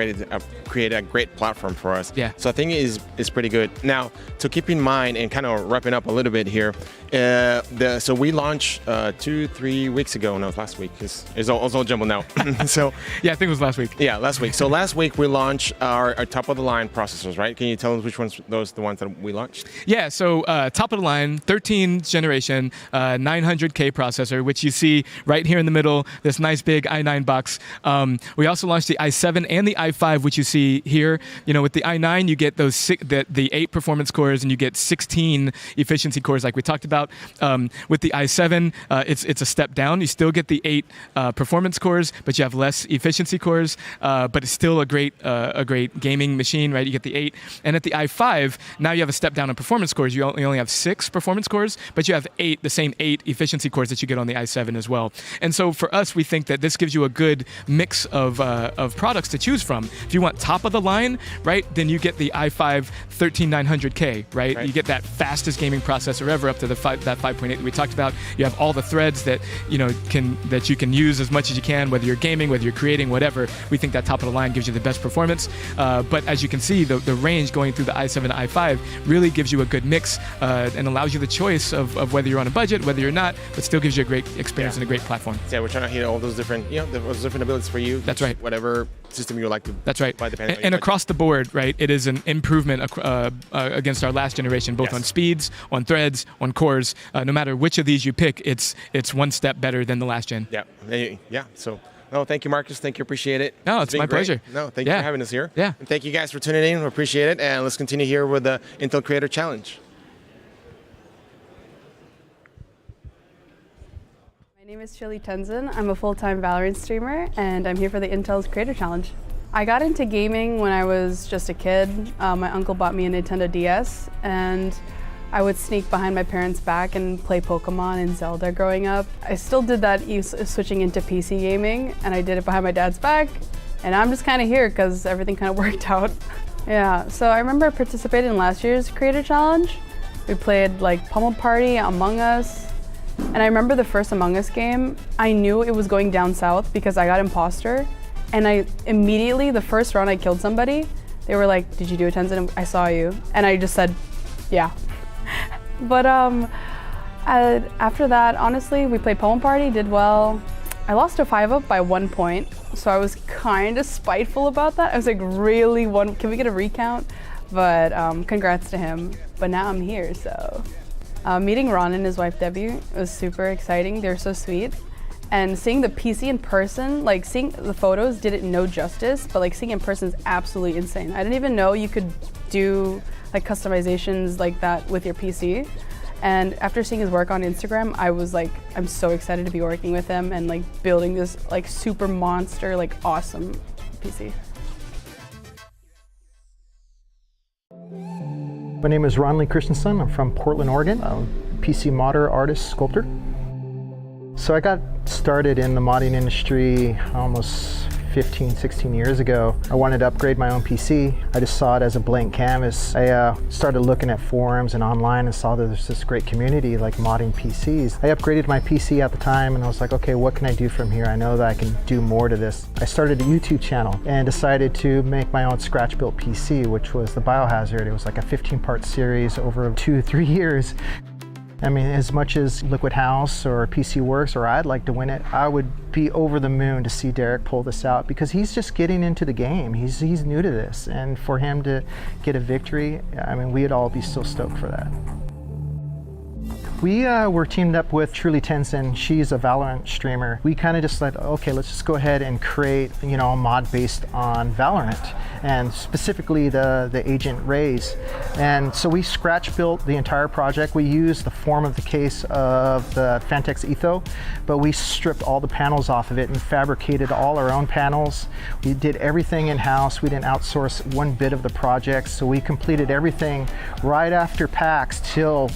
M: create a great platform for us.
N: Yeah.
M: So I think it is pretty good. Now, to keep in mind and kind of wrapping up a little bit here, so we launched 2-3 weeks ago. No, last week. It's all jumbled now. So
N: yeah, I think it was last week.
M: Yeah, last week. So last week we launched our top of the line processors, right? Can you tell us which ones the ones that we launched?
N: Yeah, so top of the line, 13th generation 900K processor, which you see right here in the middle, this nice big i9 box. We also launched the i7 and the i5, which you see here. With the i9, you get those the 8 performance cores, and you get 16 efficiency cores, like we talked about. With the i7, it's a step down. You still get the 8 performance cores, but you have less efficiency cores. But it's still a great gaming machine, right? You get the 8, and at the i5, now you have a step down in performance cores. You only have 6 performance cores, but you have 8, the same 8 efficiency cores that you get on the i7 as well. And so for us, we think that this gives you a good mix of products to choose from. If you want top of the line, right, then you get the i5 13900K, right? You get that fastest gaming processor ever, up to that 5.8 that we talked about. You have all the threads that you can use as much as you can, whether you're gaming, whether you're creating, whatever. We think that top of the line gives you the best performance. But as you can see, the range going through the i7 to i5 really gives you a good mix and allows you the choice of whether you're on a budget, whether you're not, but still gives you a great experience and a great platform.
M: Yeah, we're trying to hit all those different, those different abilities for you.
N: That's right.
M: Whatever system you would like to.
N: That's right.
M: Buy,
N: and across the board, right, it is an improvement against our last generation, both on speeds, on threads, on cores. No matter which of these you pick, it's one step better than the last gen.
M: Yeah. Yeah. So. No, thank you, Marcus. Thank you. Appreciate it.
N: No, it's my pleasure.
M: No, thank you for having us here.
N: Yeah.
M: And thank you guys for tuning in. We appreciate it. And let's continue here with the Intel Creator Challenge.
I: My name is TrulyTenzin. I'm a full-time Valorant streamer, and I'm here for the Intel's Creator Challenge. I got into gaming when I was just a kid. My uncle bought me a Nintendo DS, and I would sneak behind my parents' back and play Pokemon and Zelda growing up. I still did that switching into PC gaming, and I did it behind my dad's back, and I'm just kind of here because everything kind of worked out. Yeah, so I remember participating in last year's Creator Challenge. We played like Pummel Party, Among Us, And I remember the first Among Us game, I knew it was going down south because I got imposter. And I immediately, the first round I killed somebody, they were like, did you do a Tenzin? I saw you. And I just said, yeah. But after that, honestly, we played Poem Party, did well. I lost to 5-up by 1 point, so I was kind of spiteful about that. I was like, really, can we get a recount? But congrats to him. But now I'm here, so. Meeting Ron and his wife Debbie was super exciting. They're so sweet. And seeing the PC in person, like seeing the photos did it no justice, but like seeing in person is absolutely insane. I didn't even know you could do like customizations like that with your PC. And after seeing his work on Instagram, I was like, I'm so excited to be working with him and like building this like super monster, like awesome PC.
O: My name is Lee Christensen. I'm from Portland, Oregon. I'm a PC modder, artist, sculptor. So I got started in the modding industry almost 15, 16 years ago. I wanted to upgrade my own PC. I just saw it as a blank canvas. I started looking at forums and online and saw that there's this great community like modding PCs. I upgraded my PC at the time and I was like, okay, what can I do from here? I know that I can do more to this. I started a YouTube channel and decided to make my own scratch-built PC, which was the Biohazard. It was like a 15-part series over 2-3 years. I mean, as much as LiquidHaus or PC Works or I'd like to win it, I would be over the moon to see Derek pull this out because he's just getting into the game. He's new to this, and for him to get a victory, I mean, we'd all be so stoked for that. We were teamed up with TrulyTenzin. She's a Valorant streamer. We kind of just said, okay, let's just go ahead and create, you know, a mod based on Valorant, and specifically the agent Raze. And so we scratch built the entire project. We used the form of the case of the Fantex Etho, but we stripped all the panels off of it and fabricated all our own panels. We did everything in-house. We didn't outsource one bit of the project. So we completed everything right after PAX till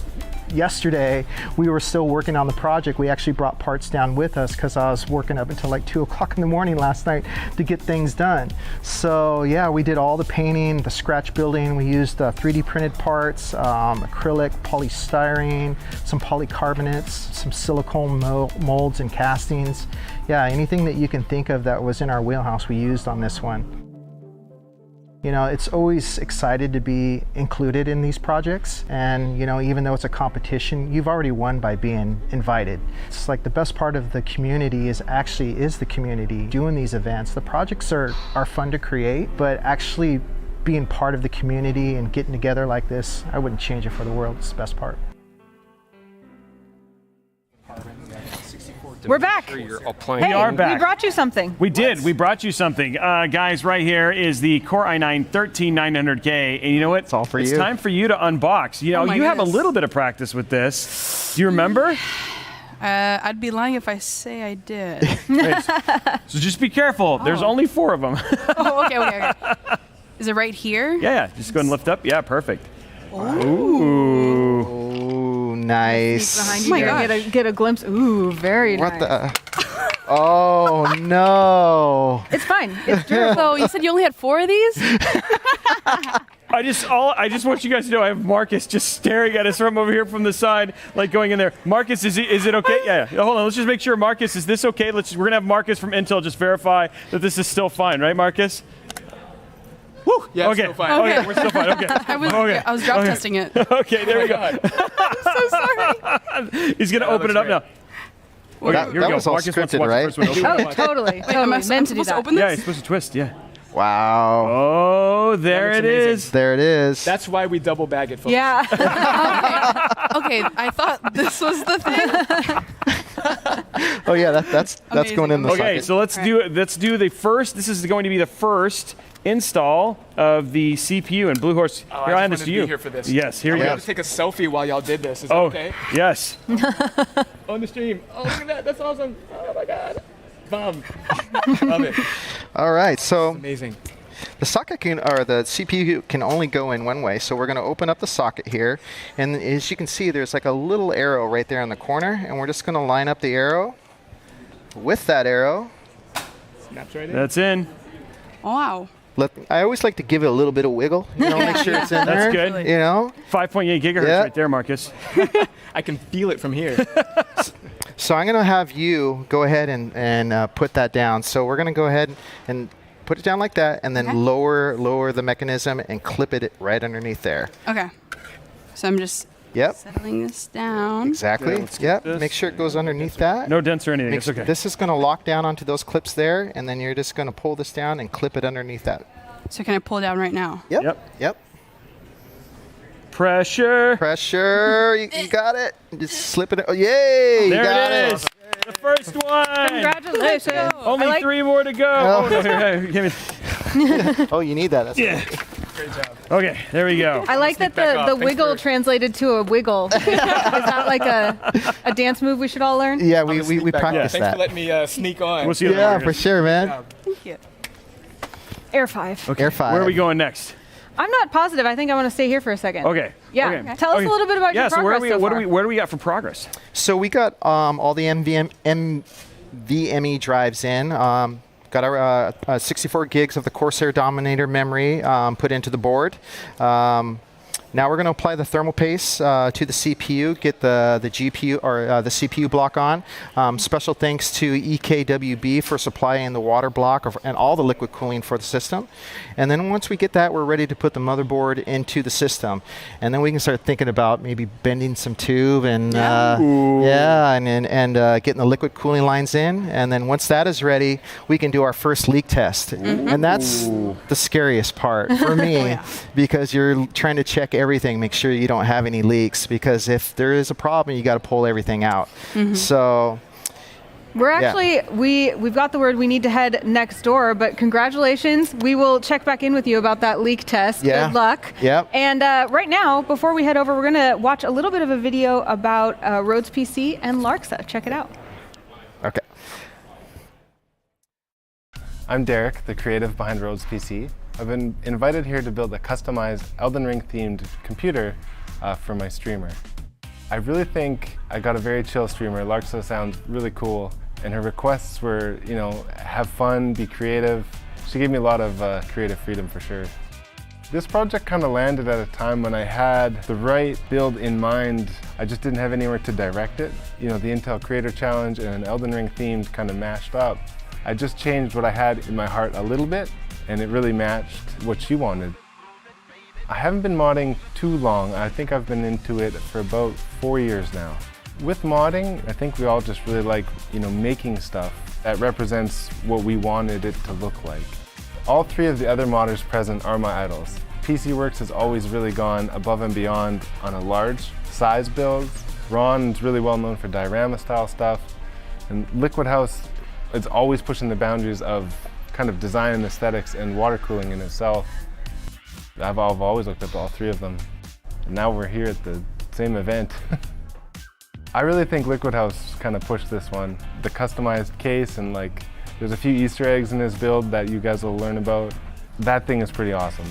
O: yesterday. We were still working on the project. We actually brought parts down with us because I was working up until like 2 o'clock in the morning last night to get things done. So yeah, we did all the painting, the scratch building. We used 3D printed parts, acrylic, polystyrene, some polycarbonates, some silicone molds and castings. Yeah, anything that you can think of that was in our wheelhouse we used on this one. You know, it's always excited to be included in these projects. And, you know, even though it's a competition, you've already won by being invited. It's like the best part of the community is the community doing these events. The projects are fun to create, but actually being part of the community and getting together like this, I wouldn't change it for the world. It's the best part.
B: We're back.
C: We are back.
B: We brought you something.
C: We did. We brought you something. Guys, right here is the Core i9 13900K. And you know what? It's all for you. It's time for you to unbox. You know, you have a little bit of practice with this. Do you remember?
I: I'd be lying if I say I did.
C: So just be careful. There's only 4 of them.
I: Oh, okay. Is it right here?
C: Yeah. Just go and lift up. Yeah, perfect.
J: Ooh, nice.
B: Behind you, oh my God. Get a glimpse. Ooh, very nice.
J: What the? Oh no!
B: It's fine. It's true.
I: So you said you only had 4 of these?
C: I just want you guys to know I have Marcus just staring at us from over here from the side, like going in there. Marcus, is it okay? Yeah. Hold on. Let's just make sure. Marcus, is this okay? We're gonna have Marcus from Intel just verify that this is still fine, right, Marcus? Woo!
N: Yeah,
C: okay.
N: Still fine.
C: Okay, we're still fine. Okay.
I: I was drop testing it.
C: Okay, there we go.
I: I'm so sorry.
C: He's gonna open it up now.
J: Okay, here we go. Was all
C: Marcus
J: scripted,
C: wants the first one.
B: Oh, totally.
I: Wait, am I meant to do that? Open this?
C: Yeah, you're supposed to twist. Yeah.
J: Wow.
C: Oh, there it is.
J: There it is.
N: That's why we double bag it, folks.
B: Yeah.
I: Okay, I thought this was the thing.
J: Oh yeah, that's going in the socket.
C: Okay, so let's do the first. This is going to be the first install of the CPU and Bluehorse.
N: Oh,
C: here,
N: I
C: hand
N: just
C: this to
N: wanted to
C: you.
N: be here for this.
C: Yes, here
N: I
C: you go.
N: wanted to take a selfie while y'all did this. Is that okay?
C: Yes.
N: On the stream. Oh, look at that. That's awesome. Oh my God. Bomb. Love it.
J: All right, so
N: amazing.
J: The socket the CPU can only go in one way, so we're going to open up the socket here, and as you can see, there's like a little arrow right there in the corner, and we're just going to line up the arrow with that arrow.
N: Snaps right in.
C: That's in.
I: Oh, wow.
J: I always like to give it a little bit of wiggle, make sure it's in there.
C: That's good. 5.8 gigahertz right there, Marcus.
N: I can feel it from here.
J: So I'm going to have you go ahead and put that down. So we're going to go ahead and put it down like that, and then lower the mechanism and clip it right underneath there.
I: Okay. So I'm just settling this down.
J: Exactly. Yep. Make sure it goes underneath that.
C: No dents or anything. It's okay.
J: This is going to lock down onto those clips there, and then you're just going to pull this down and clip it underneath that.
I: So can I pull down right now?
J: Yep.
C: Pressure.
J: You got it. Just slip it. Oh, yay!
C: There
J: you got
C: it is. The first one.
B: Congratulations.
C: Only 3 more to go. Oh, no, give me.
J: Oh, you need that. That's
N: Great job.
C: Okay, there we go.
B: I like that the wiggle translated to a wiggle. Is that like a dance move we should all learn?
J: Yeah, we practice
N: Thanks
J: that.
N: for letting me sneak on.
C: We'll see you
J: Yeah, for sure, man.
B: Thank you. Air 5.
C: Okay.
J: Air 5.
C: Where are we going next?
B: I'm not positive. I think I want to stay here for a second.
C: Okay.
B: Yeah.
C: Okay.
B: Tell us a little bit about your progress so far.
C: Where do we got for progress?
J: So we got all the NVMe drives in. Got our 64 gigs of the Corsair Dominator memory put into the board. Now we're going to apply the thermal paste to the CPU, get the GPU or the CPU block on. Special thanks to EKWB for supplying the water block and all the liquid cooling for the system. And then once we get that, we're ready to put the motherboard into the system. And then we can start thinking about maybe bending some tube and getting the liquid cooling lines in. And then once that is ready, we can do our first leak test. And that's the scariest part for me because you're trying to check everything, make sure you don't have any leaks, because if there is a problem, you got to pull everything out. So
B: we're actually we've got the word we need to head next door, but congratulations. We will check back in with you about that leak test. Good luck. And right now, before we head over, we're going to watch a little bit of a video about Rhoadspc and Larxa. Check it out.
J: Okay.
L: I'm Derek, the creative behind Rhoadspc. I've been invited here to build a customized Elden Ring themed computer for my streamer. I really think I got a very chill streamer. Larxa sounds really cool, and her requests were, have fun, be creative. She gave me a lot of creative freedom for sure. This project kind of landed at a time when I had the right build in mind. I just didn't have anywhere to direct it. The Intel Creator Challenge and an Elden Ring themed kind of mashed up. I just changed what I had in my heart a little bit, and it really matched what she wanted. I haven't been modding too long. I think I've been into it for about 4 years now. With modding, I think we all just really like, making stuff that represents what we wanted it to look like. All 3 of the other modders present are my idols. PCWorks has always really gone above and beyond on a large size build. Ron's really well known for diorama style stuff. And LiquidHaus is always pushing the boundaries of kind of design and aesthetics and water cooling in itself. I've always looked up to all 3 of them. And now we're here at the same event. I really think LiquidHaus kind of pushed this one. The customized case and there's a few Easter eggs in this build that you guys will learn about. That thing is pretty awesome.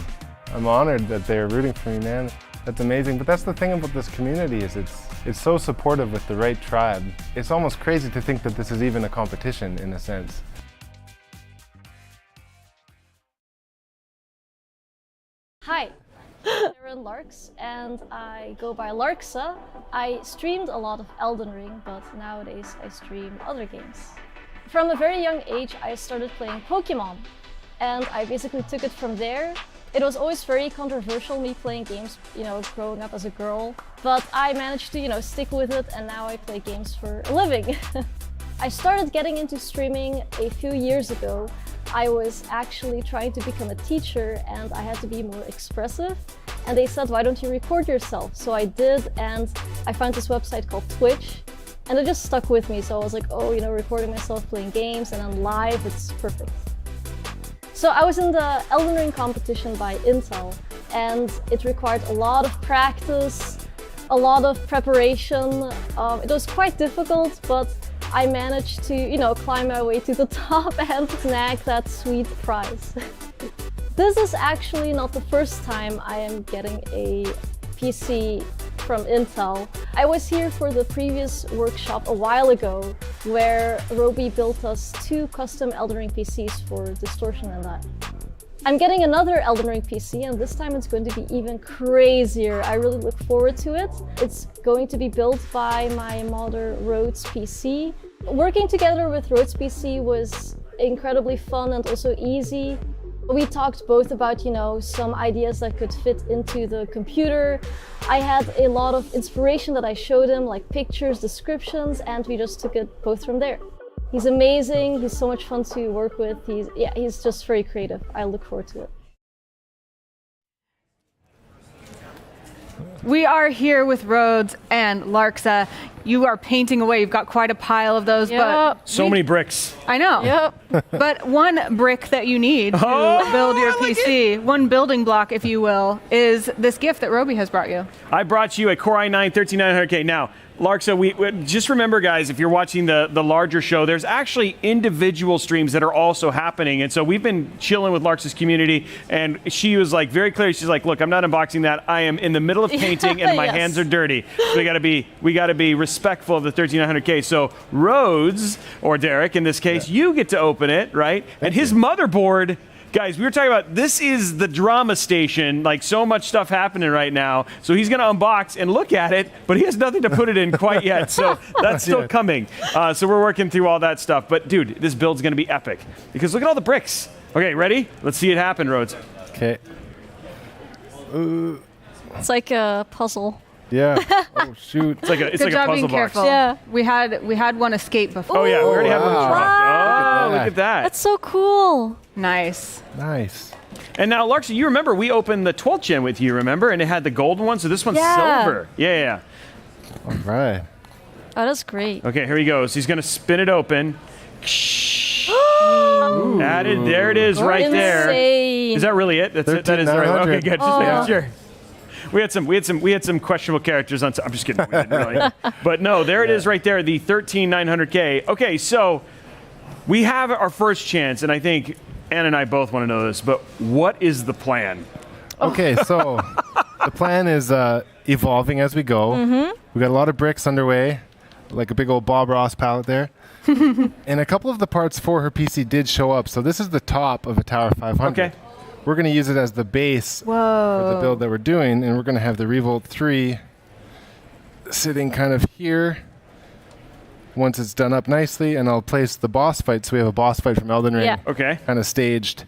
L: I'm honored that they're rooting for me, man. That's amazing. But that's the thing about this community is it's so supportive with the right tribe. It's almost crazy to think that this is even a competition in a sense.
K: Hi, I'm Larx, and I go by Larxa. I streamed a lot of Elden Ring, but nowadays I stream other games. From a very young age, I started playing Pokemon, and I basically took it from there. It was always very controversial, me playing games, growing up as a girl, but I managed to, stick with it, and now I play games for a living. I started getting into streaming a few years ago. I was actually trying to become a teacher and I had to be more expressive. And they said, why don't you record yourself? So I did, and I found this website called Twitch. And it just stuck with me. So I was like, oh, recording myself playing games and then live, it's perfect. So I was in the Elden Ring competition by Intel, and it required a lot of practice, a lot of preparation. It was quite difficult, but I managed to, climb my way to the top and snag that sweet prize. This is actually not the first time I am getting a PC from Intel. I was here for the previous workshop a while ago, where Roby built us 2 custom Elden Ring PCs for Distortion and that. I'm getting another Elden Ring PC, and this time it's going to be even crazier. I really look forward to it. It's going to be built by my modder Rhoadspc. Working together with Rhoadspc was incredibly fun and also easy. We talked both about, some ideas that could fit into the computer. I had a lot of inspiration that I showed him, like pictures, descriptions, and we just took it both from there. He's amazing. He's so much fun to work with. He's just very creative. I look forward to it.
B: We are here with Rhoads and Larxa. You are painting away. You've got quite a pile of those, but
C: so many bricks.
B: I know.
K: Yep.
B: But one brick that you need to build your PC, one building block, if you will, is this gift that Roby has brought you.
C: I brought you a Core i9 13900K. Now, Larxa, we just remember, guys, if you're watching the larger show, there's actually individual streams that are also happening. And so we've been chilling with Larxa's community, and she was like very clear. She's like, look, I'm not unboxing that. I am in the middle of painting, and my hands are dirty. So we gotta be respectful of the 13900K. So Rhoads, or Derek in this case, you get to open it, right? And his motherboard. Guys, we were talking about, this is the drama station, like so much stuff happening right now. So he's gonna unbox and look at it, but he has nothing to put it in quite yet. So that's still coming. So we're working through all that stuff. But dude, this build's gonna be epic because look at all the bricks. Okay, ready? Let's see it happen, Rhoads.
L: Okay.
K: It's like a puzzle.
L: Yeah. Oh shoot.
C: It's like a
B: Good job
C: puzzle
B: being careful.
C: box.
B: Yeah. We had one escape before.
C: Oh yeah, we already have one.
K: Wow.
C: Oh, look at that.
K: That's so cool.
B: Nice.
L: Nice.
C: And now, Larxa, you remember we opened the 12th gen with you, remember? And it had the golden one, so this one's silver. Yeah.
L: All right.
K: Oh, that's great.
C: Okay, here he goes. He's gonna spin it open. Added. There it is, right there.
K: Insane.
C: Is that really it? That's it. That is the right one. Okay, good. Just making sure. We had some questionable characters on. I'm just kidding. We didn't really. But no, there it is, right there. The 13900K. Okay, so we have our first chance, and I think Ann and I both want to know this. But what is the plan?
L: Okay, so the plan is evolving as we go. We got a lot of bricks underway, like a big old Bob Ross palette there. And a couple of the parts for her PC did show up. So this is the top of a Tower 500.
C: Okay.
L: We're going to use it as the base for the build that we're doing, and we're going to have the Revolt 3 sitting kind of here once it's done up nicely, and I'll place the boss fight. So we have a boss fight from Elden Ring kind of staged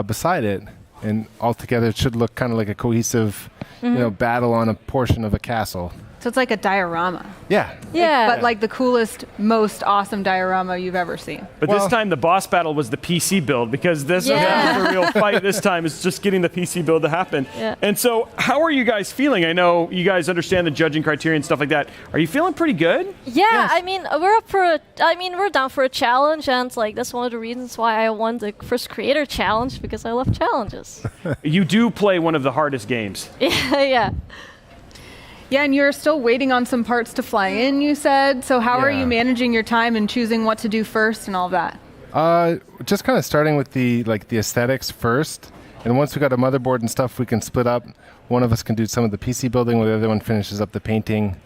L: beside it, and altogether it should look kind of like a cohesive battle on a portion of a castle.
B: So it's like a diorama.
L: Yeah.
B: But like the coolest, most awesome diorama you've ever seen.
C: But this time the boss battle was the PC build, because this is the real fight this time, is just getting the PC build to happen.
K: Yeah.
C: And so how are you guys feeling? I know you guys understand the judging criteria and stuff like that. Are you feeling pretty good?
K: Yeah, I mean, we're down for a challenge, and like that's one of the reasons why I won the first creator challenge, because I love challenges.
C: You do play one of the hardest games.
K: Yeah.
B: Yeah, and you're still waiting on some parts to fly in, you said. So how are you managing your time and choosing what to do first and all that?
L: Just kind of starting with the aesthetics first. And once we got a motherboard and stuff, we can split up. One of us can do some of the PC building while the other one finishes up the painting,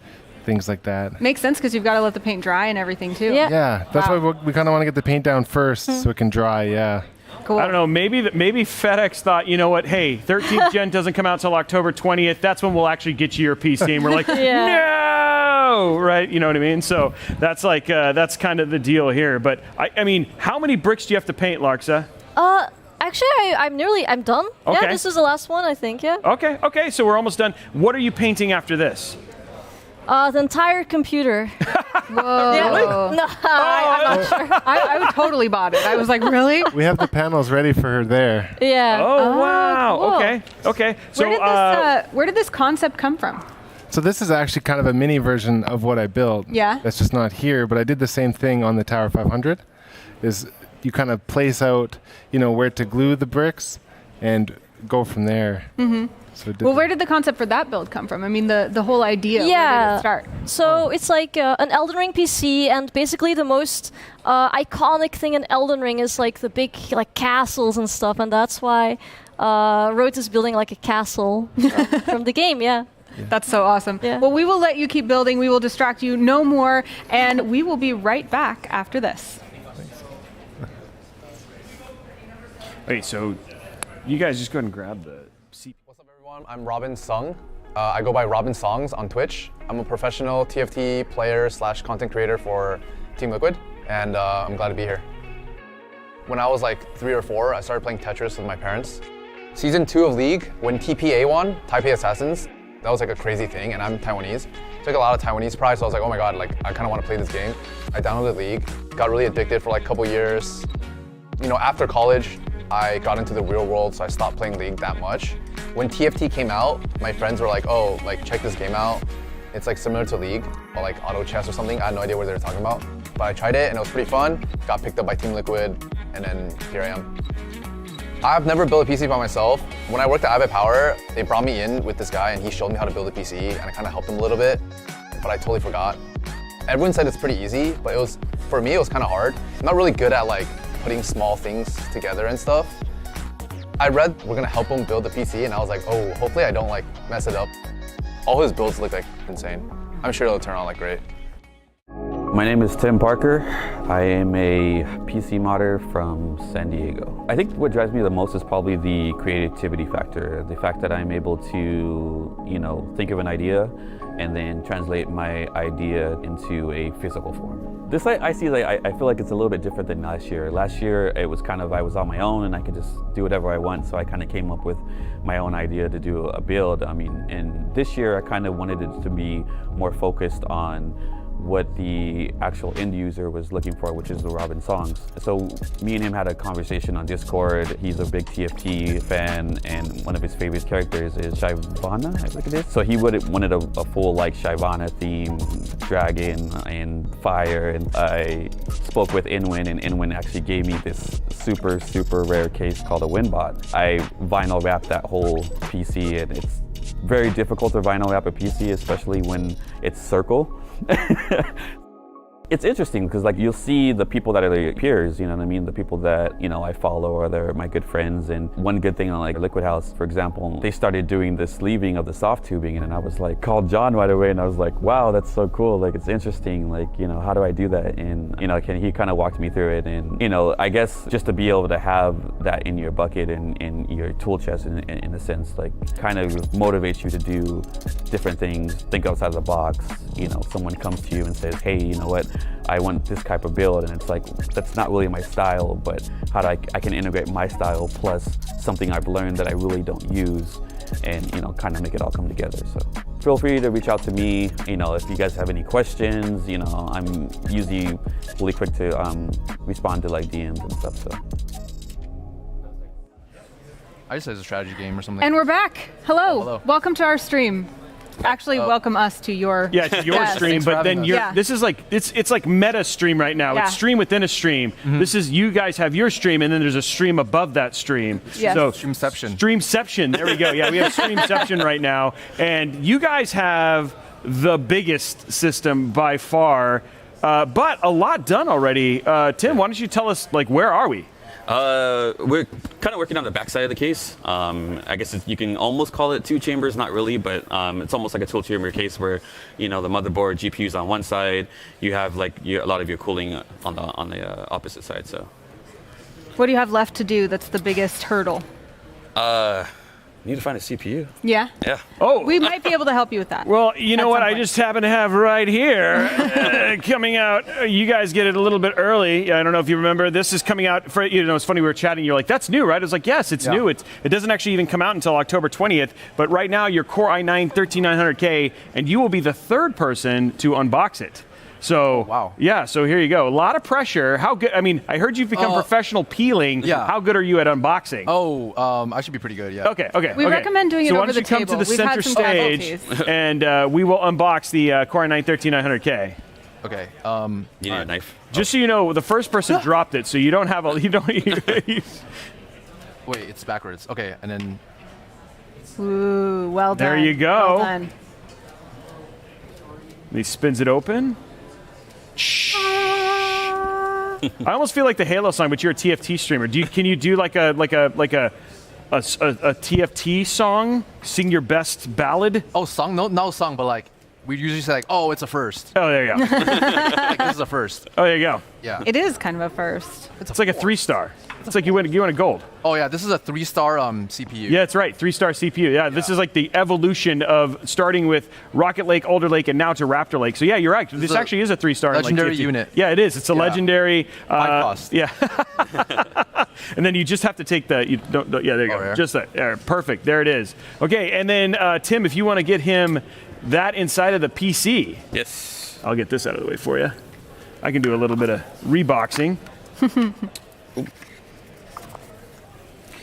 L: things like that.
B: Makes sense, because you've got to let the paint dry and everything, too.
L: Yeah, that's why we kind of want to get the paint down first so it can dry,
B: Cool.
C: I don't know, maybe FedEx thought, you know what, hey, 13th gen doesn't come out until October 20th. That's when we'll actually get you your PC. And we're like, no, right? You know what I mean? So that's like, that's kind of the deal here. But I mean, how many bricks do you have to paint, Larxa?
K: Actually, I'm done.
C: Okay.
K: Yeah, this is the last one, I think, yeah.
C: Okay, so we're almost done. What are you painting after this?
K: The entire computer.
B: Whoa.
C: Really?
K: No, I'm not sure.
B: I would totally bought it. I was like, really?
L: We have the panels ready for her there.
K: Yeah.
C: Oh, wow.
B: Cool.
C: Okay. So
B: Where did this concept come from?
L: So this is actually kind of a mini version of what I built.
B: Yeah.
L: That's just not here, but I did the same thing on the Tower 500. Is you kind of place out, where to glue the bricks and go from there.
B: Mm-hmm.
L: So
B: well, where did the concept for that build come from? I mean, the whole idea. Where did it start?
K: So it's like an Elden Ring PC, and basically the most iconic thing in Elden Ring is like the big castles and stuff, and that's why Rhoads is building like a castle from the game. Yeah.
B: That's so awesome. Yeah. Well, we will let you keep building. We will distract you no more, and we will be right back after this.
C: Wait, so you guys just go ahead and grab the CPU.
G: What's up, everyone? I'm Robinsongz. I go by Robinsongz on Twitch. I'm a professional TFT player / content creator for Team Liquid, and I'm glad to be here. When I was like 3 or 4, I started playing Tetris with my parents. Season 2 of League, when TPA won, Taipei Assassins, that was like a crazy thing, and I'm Taiwanese. Took a lot of Taiwanese pride, so I was like, oh my god, like I kind of want to play this game. I downloaded League, got really addicted for like a couple years. You know, after college, I got into the real world, so I stopped playing League that much. When TFT came out, my friends were like, oh, like check this game out. It's like similar to League, or like auto chess or something. I had no idea what they were talking about. But I tried it and it was pretty fun. Got picked up by Team Liquid, and then here I am. I've never built a PC by myself. When I worked at iPower, they brought me in with this guy and he showed me how to build a PC, and I kind of helped him a little bit, but I totally forgot. Everyone said it's pretty easy, but it was, for me, it was kind of hard. I'm not really good at like putting small things together and stuff. I read we're gonna help him build the PC, and I was like, oh, hopefully I don't like mess it up. All his builds look like insane. I'm sure it'll turn out like great.
H: My name is Tim Parker. I am a PC modder from San Diego. I think what drives me the most is probably the creativity factor. The fact that I'm able to, you know, think of an idea and then translate my idea into a physical form. This I see, like, I feel like it's a little bit different than last year. Last year, it was kind of, I was on my own and I could just do whatever I want, so I kind of came up with my own idea to do a build. I mean, and this year, I kind of wanted it to be more focused on what the actual end user was looking for, which is the Robinsongz. So me and him had a conversation on Discord. He's a big TFT fan, and one of his favorite characters is Shyvana, I think it is. So he wanted a full like Shyvana theme, dragon and fire. And I spoke with Inwin, and Inwin actually gave me this super, super rare case called a Winbot. I vinyl wrapped that whole PC, and it's very difficult to vinyl wrap a PC, especially when it's circle. It's interesting because like you'll see the people that are your peers, you know what I mean? The people that, you know, I follow or they're my good friends. And one good thing on like LiquidHaus, for example, they started doing the sleeving of the soft tubing, and I was like, called John right away, and I was like, wow, that's so cool. Like, it's interesting. Like, you know, how do I do that? And, you know, he kind of walked me through it. And, you know, I guess just to be able to have that in your bucket and in your tool chest in a sense, like kind of motivates you to do different things, think outside the box. You know, someone comes to you and says, hey, you know what? I want this type of build, and it's like, that's not really my style, but how do I can integrate my style plus something I've learned that I really don't use, and, you know, kind of make it all come together. So feel free to reach out to me, you know, if you guys have any questions. You know, I'm usually really quick to respond to like DMs and stuff, so.
G: I just said it's a strategy game or something.
B: And we're back. Hello.
G: Oh, hello.
B: Welcome to our stream. Actually, welcome us to your
C: to your stream, but then this is like it's like meta stream right now.
B: Yeah.
C: It's stream within a stream. This is, you guys have your stream, and then there's a stream above that stream.
B: Yes.
C: So
G: Streamception.
C: There we go. Yeah, we have Streamception right now, and you guys have the biggest system by far, but a lot done already. Tim, why don't you tell us, like, where are we?
H: We're kind of working on the backside of the case. I guess you can almost call it 2 chambers, not really, but it's almost like a 2-chamber case where, you know, the motherboard, GPUs on one side, you have like a lot of your cooling on the opposite side. So,
B: what do you have left to do? That's the biggest hurdle.
H: Need to find a CPU.
B: Yeah.
H: Yeah.
C: Oh,
B: we might be able to help you with that.
C: Well, you know what? I just happen to have right here coming out. You guys get it a little bit early. I don't know if you remember. This is coming out for, you know, it's funny, we were chatting. You're like, that's new, right? I was like, yes, it's new. It doesn't actually even come out until October 20th. But right now, your Core i9 13900K, and you will be the 3rd person to unbox it. So, wow. Yeah, so here you go. A lot of pressure. How good? I mean, I heard you've become professional peeling.
G: Yeah.
C: How good are you at unboxing?
G: Oh, I should be pretty good, yeah.
C: Okay.
B: We recommend doing it over the table.
C: So why don't you come to the center stage, and we will unbox the Core i9 13900K.
G: Okay.
H: You need a knife.
C: Just so you know, the first person dropped it, so you don't have a. Wait,
G: it's backwards. Okay, and then.
B: Ooh, well done.
C: There you go.
B: Well done.
C: He spins it open. I almost feel like the Halo song, but you're a TFT streamer. Can you do like a TFT song? Sing your best ballad?
G: Oh, song? No song, but like we usually say like, oh, it's a first.
C: Oh, there you go.
G: Like this is a first.
C: Oh, there you go.
G: Yeah.
B: It is kind of a first.
C: It's like a 3-star. It's like you win a gold.
G: Oh yeah, this is a 3-star CPU.
C: Yeah, that's right. 3-star CPU. Yeah, this is like the evolution of starting with Rocket Lake, Alder Lake, and now to Raptor Lake. So yeah, you're right. This actually is a 3-star.
G: Legendary
C: like
G: unit.
C: Yeah, it is. It's a legendary.
G: High cost.
C: Yeah. And then you just have to take the. Yeah, there you go.
G: yeah.
C: Just that. There, perfect. There it is. Okay, and then Tim, if you want to get him that inside of the PC.
H: Yes.
C: I'll get this out of the way for you. I can do a little bit of reboxing.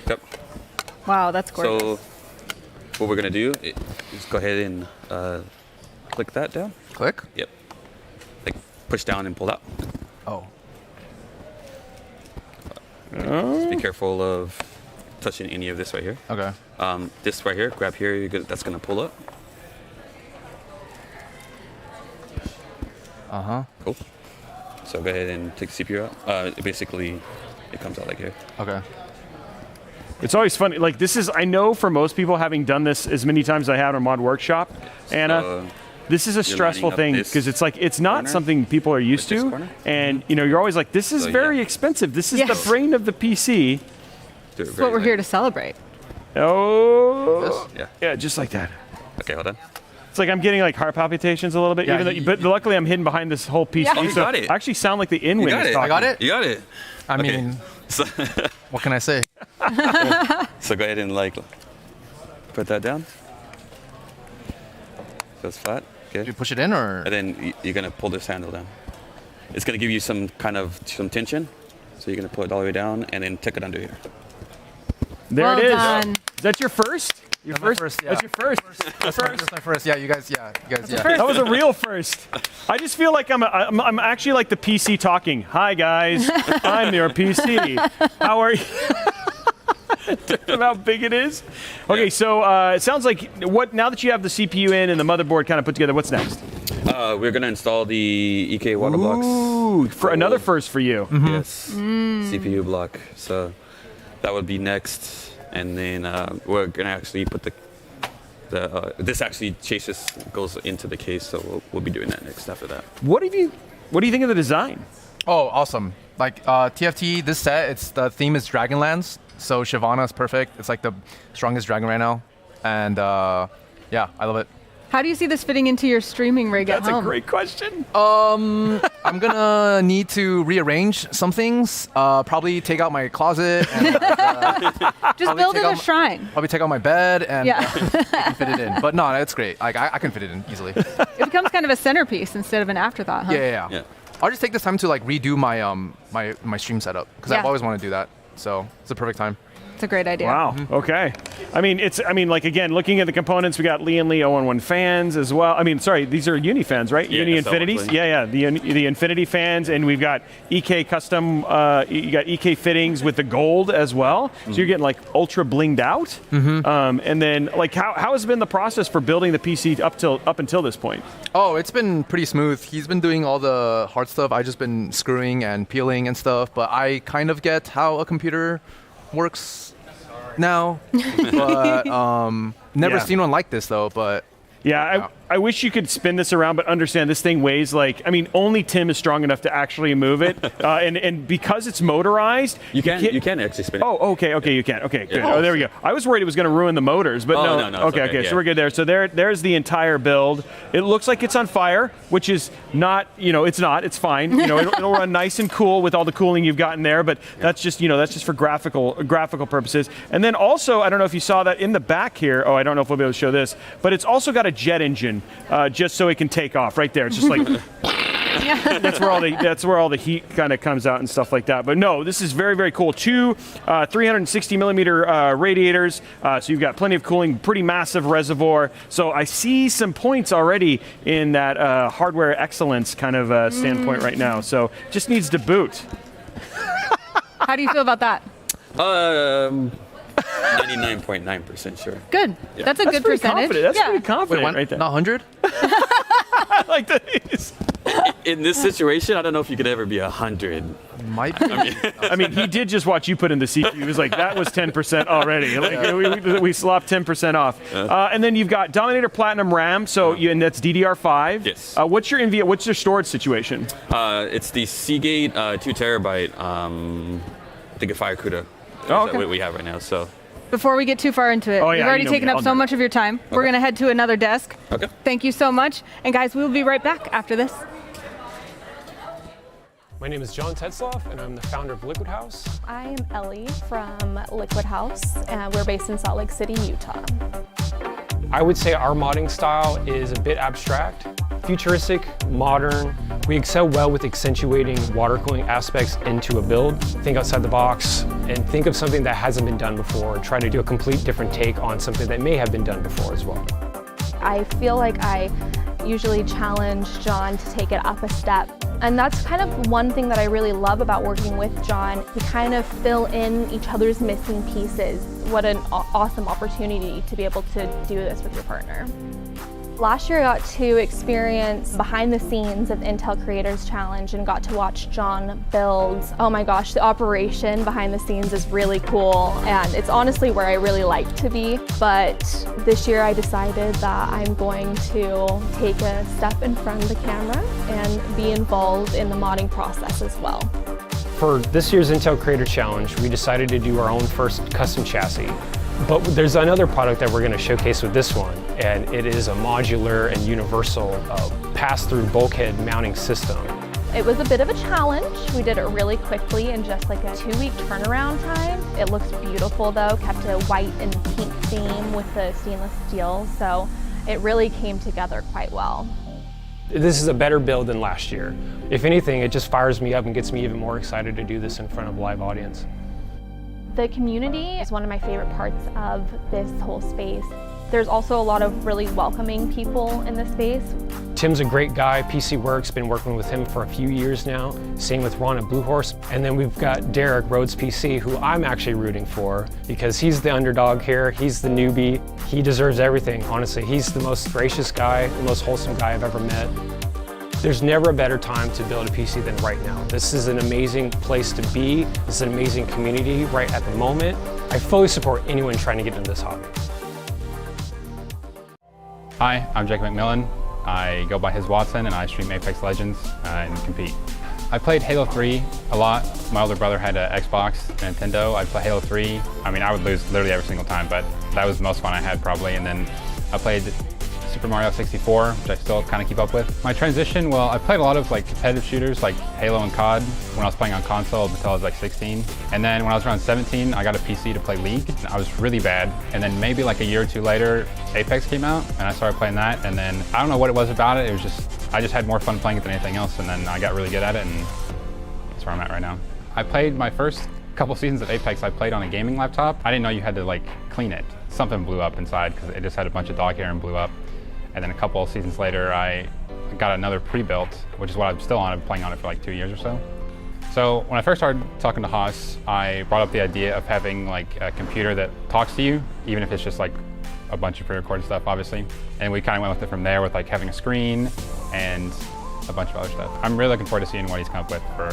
H: Yep.
B: Wow, that's gorgeous.
H: So what we're gonna do is go ahead and click that down.
G: Click?
H: Yep. Like push down and pull out.
G: Oh.
H: Just be careful of touching any of this right here.
G: Okay.
H: This right here, grab here. That's gonna pull up. Cool. So go ahead and take the CPU out. Basically, it comes out like here.
G: Okay.
C: It's always funny. Like this is, I know for most people, having done this as many times as I have in Mod Workshop, Anna, this is a stressful thing because it's like it's not something people are used to, and you're always like, this is very expensive. This is the brain of the PC.
B: That's what we're here to celebrate.
C: Oh, yeah, just like that.
H: Okay, hold on.
C: It's like I'm getting like heart palpitations a little bit, but luckily I'm hidden behind this whole PC.
H: Oh, you
C: so
H: got it.
C: I actually sound like the in-wing is talking.
G: I got it?
H: You got it.
G: I mean, what can I say?
H: So go ahead and like put that down. So it's flat. Okay.
G: Do you push it in or?
H: And then you're gonna pull this handle down. It's gonna give you some tension. So you're gonna pull it all the way down and then tuck it under here.
C: There it is.
B: Done.
C: Is that your first? Your first?
G: Yeah.
C: That's your first.
G: That's my first. Yeah, you guys. Yeah.
C: That was a real first. I just feel like I'm actually like the PC talking. Hi guys, I'm your PC. How are you? How big it is. Okay, so it sounds like now that you have the CPU in and the motherboard kind of put together, what's next?
H: We're gonna install the Ek Wonderbox.
C: Ooh, for another first for you.
H: Yes. CPU block. So that would be next. And then we're gonna actually put this actually goes into the case, so we'll be doing that next after that.
C: What do you think of the design?
G: Oh, awesome! Like TFT, this set, the theme is Dragonlands, so Shyvana is perfect. It's like the strongest dragon right now, and yeah, I love it.
B: How do you see this fitting into your streaming rig at home?
C: That's a great question.
G: I'm gonna need to rearrange some things. Probably take out my closet. And,
B: just build it a shrine.
G: Probably take out my bed and fit it in. But no, it's great. Like I can fit it in easily.
B: It becomes kind of a centerpiece instead of an afterthought, huh?
G: Yeah. I'll just take this time to like redo my my stream setup because I've always wanted to do that. So it's the perfect time.
B: It's a great idea.
C: Wow. Okay. I mean, like again, looking at the components, we got Lee and Lee 011 fans as well. I mean, sorry, these are Uni fans, right?
H: Yeah,
C: Uni Infinities. Yeah. The Infinity fans, and we've got EK custom. You got EK fittings with the gold as well. So you're getting like ultra blinged out. And then like how has been the process for building the PC up until this point?
G: Oh, it's been pretty smooth. He's been doing all the hard stuff. I just been screwing and peeling and stuff. But I kind of get how a computer works now, but never seen one like this though. But
C: I wish you could spin this around, but understand this thing weighs like, I mean, only Tim is strong enough to actually move it, and because it's motorized,
H: you can actually spin it.
C: Oh, okay, you can. Okay, good. Oh, there we go. I was worried it was going to ruin the motors, but no. Okay, so we're good there. So there's the entire build. It looks like it's on fire, which is not, it's not. It's fine. It'll run nice and cool with all the cooling you've got in there, but that's just, that's just for graphical purposes. And then also, I don't know if you saw that in the back here. Oh, I don't know if we'll be able to show this, but it's also got a jet engine. Just so it can take off right there. It's just like that's where all the heat kind of comes out and stuff like that. But no, this is very, very cool. Two 360 millimeter radiators, so you've got plenty of cooling, pretty massive reservoir. So I see some points already in that hardware excellence kind of standpoint right now. So just needs to boot.
B: How do you feel about that?
H: 99.9% sure.
B: Good.
C: Yeah.
B: That's a good percentage.
C: Confident. That's pretty confident.
G: Wait,
C: right there.
G: Not 100?
C: like this.
P: In this situation, I don't know if you could ever be 100.
G: Might be.
C: I mean, he did just watch you put in the CPU. He was like, that was 10% already. Like, we slopped 10% off. And then you've got Dominator Platinum RAM, and that's DDR5.
P: Yes.
C: What's your storage situation?
P: It's the Seagate 2 terabyte. I think a FireCuda.
C: Oh, okay.
P: What we have right now. So.
B: Before we get too far into it,
C: Oh, yeah,
B: we've already
C: you know
B: taken
C: me.
B: up
C: I'll
B: so
C: do it.
B: much of your time. We're going to head to another desk.
P: Okay.
B: Thank you so much. And guys, we will be right back after this.
F: My name is John Tetzloff, and I'm the founder of LiquidHaus.
Q: I am Ellie from LiquidHaus, and we're based in Salt Lake City, Utah.
F: I would say our modding style is a bit abstract, futuristic, modern. We excel well with accentuating water cooling aspects into a build. Think outside the box and think of something that hasn't been done before. Try to do a complete different take on something that may have been done before as well.
Q: I feel like I usually challenge John to take it up a step. And that's kind of one thing that I really love about working with John. We kind of fill in each other's missing pieces. What an awesome opportunity to be able to do this with your partner. Last year I got to experience behind the scenes of Intel Creators Challenge and got to watch John build. Oh my gosh, the operation behind the scenes is really cool, and it's honestly where I really like to be. But this year I decided that I'm going to take a step in front of the camera and be involved in the modding process as well.
F: For this year's Intel Creator Challenge, we decided to do our own first custom chassis. But there's another product that we're going to showcase with this one, and it is a modular and universal pass-through bulkhead mounting system.
Q: It was a bit of a challenge. We did it really quickly in just like a 2-week turnaround time. It looks beautiful though, kept a white and pink theme with the stainless steel, so it really came together quite well.
F: This is a better build than last year. If anything, it just fires me up and gets me even more excited to do this in front of a live audience.
Q: The community is one of my favorite parts of this whole space. There's also a lot of really welcoming people in this space.
F: Tim's a great guy. PC Werkz, been working with him for a few years now. Same with Ron at Bluehorse. And then we've got Derek, Rhoadspc, who I'm actually rooting for because he's the underdog here. He's the newbie. He deserves everything, honestly. He's the most gracious guy, the most wholesome guy I've ever met. There's never a better time to build a PC than right now. This is an amazing place to be. This is an amazing community right at the moment. I fully support anyone trying to get into this hobby.
E: Hi, I'm Jacob Mcmillan. I go by HisWattson and I stream Apex Legends and compete. I played Halo 3 a lot. My older brother had an Xbox, a Nintendo. I'd play Halo 3. I mean, I would lose literally every single time, but that was the most fun I had probably. And then I played Super Mario 64, which I still kind of keep up with. My transition, well, I played a lot of like competitive shooters like Halo and COD when I was playing on console until I was like 16. And then when I was around 17, I got a PC to play League. I was really bad. And then maybe like a year or two later, Apex came out and I started playing that. And then I don't know what it was about it. It was just, I just had more fun playing it than anything else. And then I got really good at it, and that's where I'm at right now. I played my first couple seasons of Apex, I played on a gaming laptop. I didn't know you had to like clean it. Something blew up inside because it just had a bunch of dog hair and blew up. And then a couple of seasons later, I got another pre-built, which is what I'm still on. I've been playing on it for like 2 years or so. So when I first started talking to Haas, I brought up the idea of having like a computer that talks to you, even if it's just like a bunch of pre-recorded stuff, obviously. And we kind of went with it from there with like having a screen and a bunch of other stuff. I'm really looking forward to seeing what he's come up with for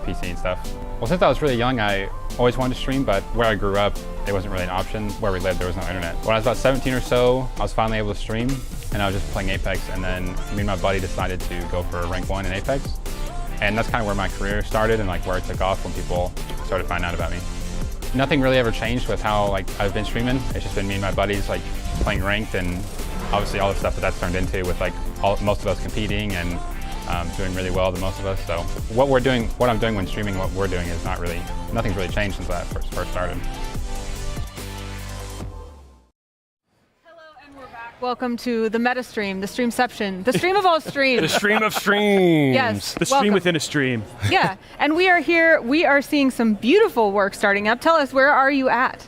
E: PC and stuff. Well, since I was really young, I always wanted to stream, but where I grew up, it wasn't really an option. Where we lived, there was no internet. When I was about 17 or so, I was finally able to stream, and I was just playing Apex, and then me and my buddy decided to go for rank 1 in Apex. And that's kind of where my career started and like where it took off when people started finding out about me. Nothing really ever changed with how like I've been streaming. It's just been me and my buddies like playing ranked, and obviously all the stuff that's turned into with like most of us competing and doing really well than most of us. So what I'm doing when streaming, what we're doing is nothing's really changed since that first started.
B: Welcome to the meta stream, the streamception, the stream of all streams.
C: The stream of streams.
B: Yes.
C: The stream
B: welcome.
C: within a stream.
B: Yeah, and we are here, we are seeing some beautiful work starting up. Tell us, where are you at?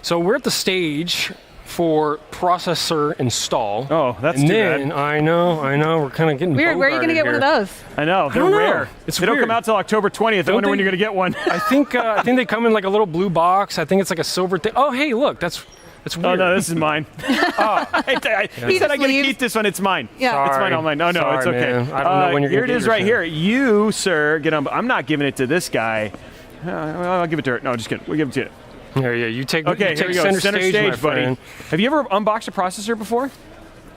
F: So we're at the stage for processor install.
C: Oh, that's
F: and
C: too
F: then,
C: bad.
F: I know, we're kind of getting
B: Weird, where are you going to get one of those?
C: I know, they're rare. They don't come out till October 20th. I wonder when you're going to get one.
F: I think they come in like a little blue box. I think it's like a silver thing. Oh, hey, look, that's It's weird.
C: Oh no, this is mine. I said I gotta keep this one. It's mine.
B: Yeah.
C: It's mine. All mine. No,
F: Sorry,
C: it's okay.
F: man. I don't know when you're
C: here
F: gonna
C: it
F: get
C: is
F: yours
C: right
F: in.
C: here. You, sir, get on. I'm not giving it to this guy. I'll give it to her. No, just kidding. We'll give it to you.
F: Here, yeah, you take.
C: Okay,
F: you
C: here
F: take
C: we go.
F: Center
C: Stage,
F: my
C: buddy.
F: friend.
C: Have you ever unboxed a processor before?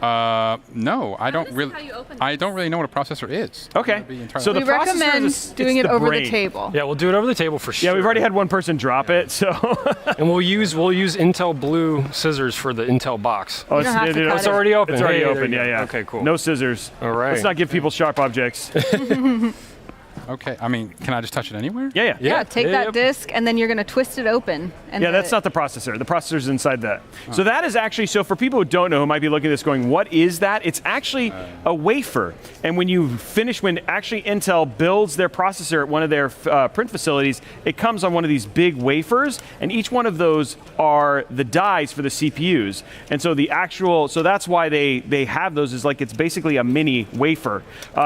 E: No, I don't really. I don't really know what a processor is.
C: Okay.
B: So we recommend doing it over the table.
F: Yeah, we'll do it over the table for sure.
C: Yeah, we've already had one person drop it, so.
F: And we'll use Intel blue scissors for the Intel box.
C: Oh, it's
F: already open.
C: It's already
F: Hey,
C: open.
F: there you
C: Yeah,
F: go.
C: yeah.
F: Okay, cool.
C: No scissors.
F: All right.
C: Let's not give people sharp objects.
E: Okay, I mean, can I just touch it anywhere?
C: Yeah.
B: Yeah, take that disc and then you're going to twist it open. And
C: Yeah, that's not the processor. The processor's inside that. So that is actually, so for people who don't know, who might be looking at this going, what is that? It's actually a wafer. And when actually Intel builds their processor at one of their print facilities, it comes on one of these big wafers, and each one of those are the dies for the CPUs. And so so that's why they have those, is like it's basically a mini wafer.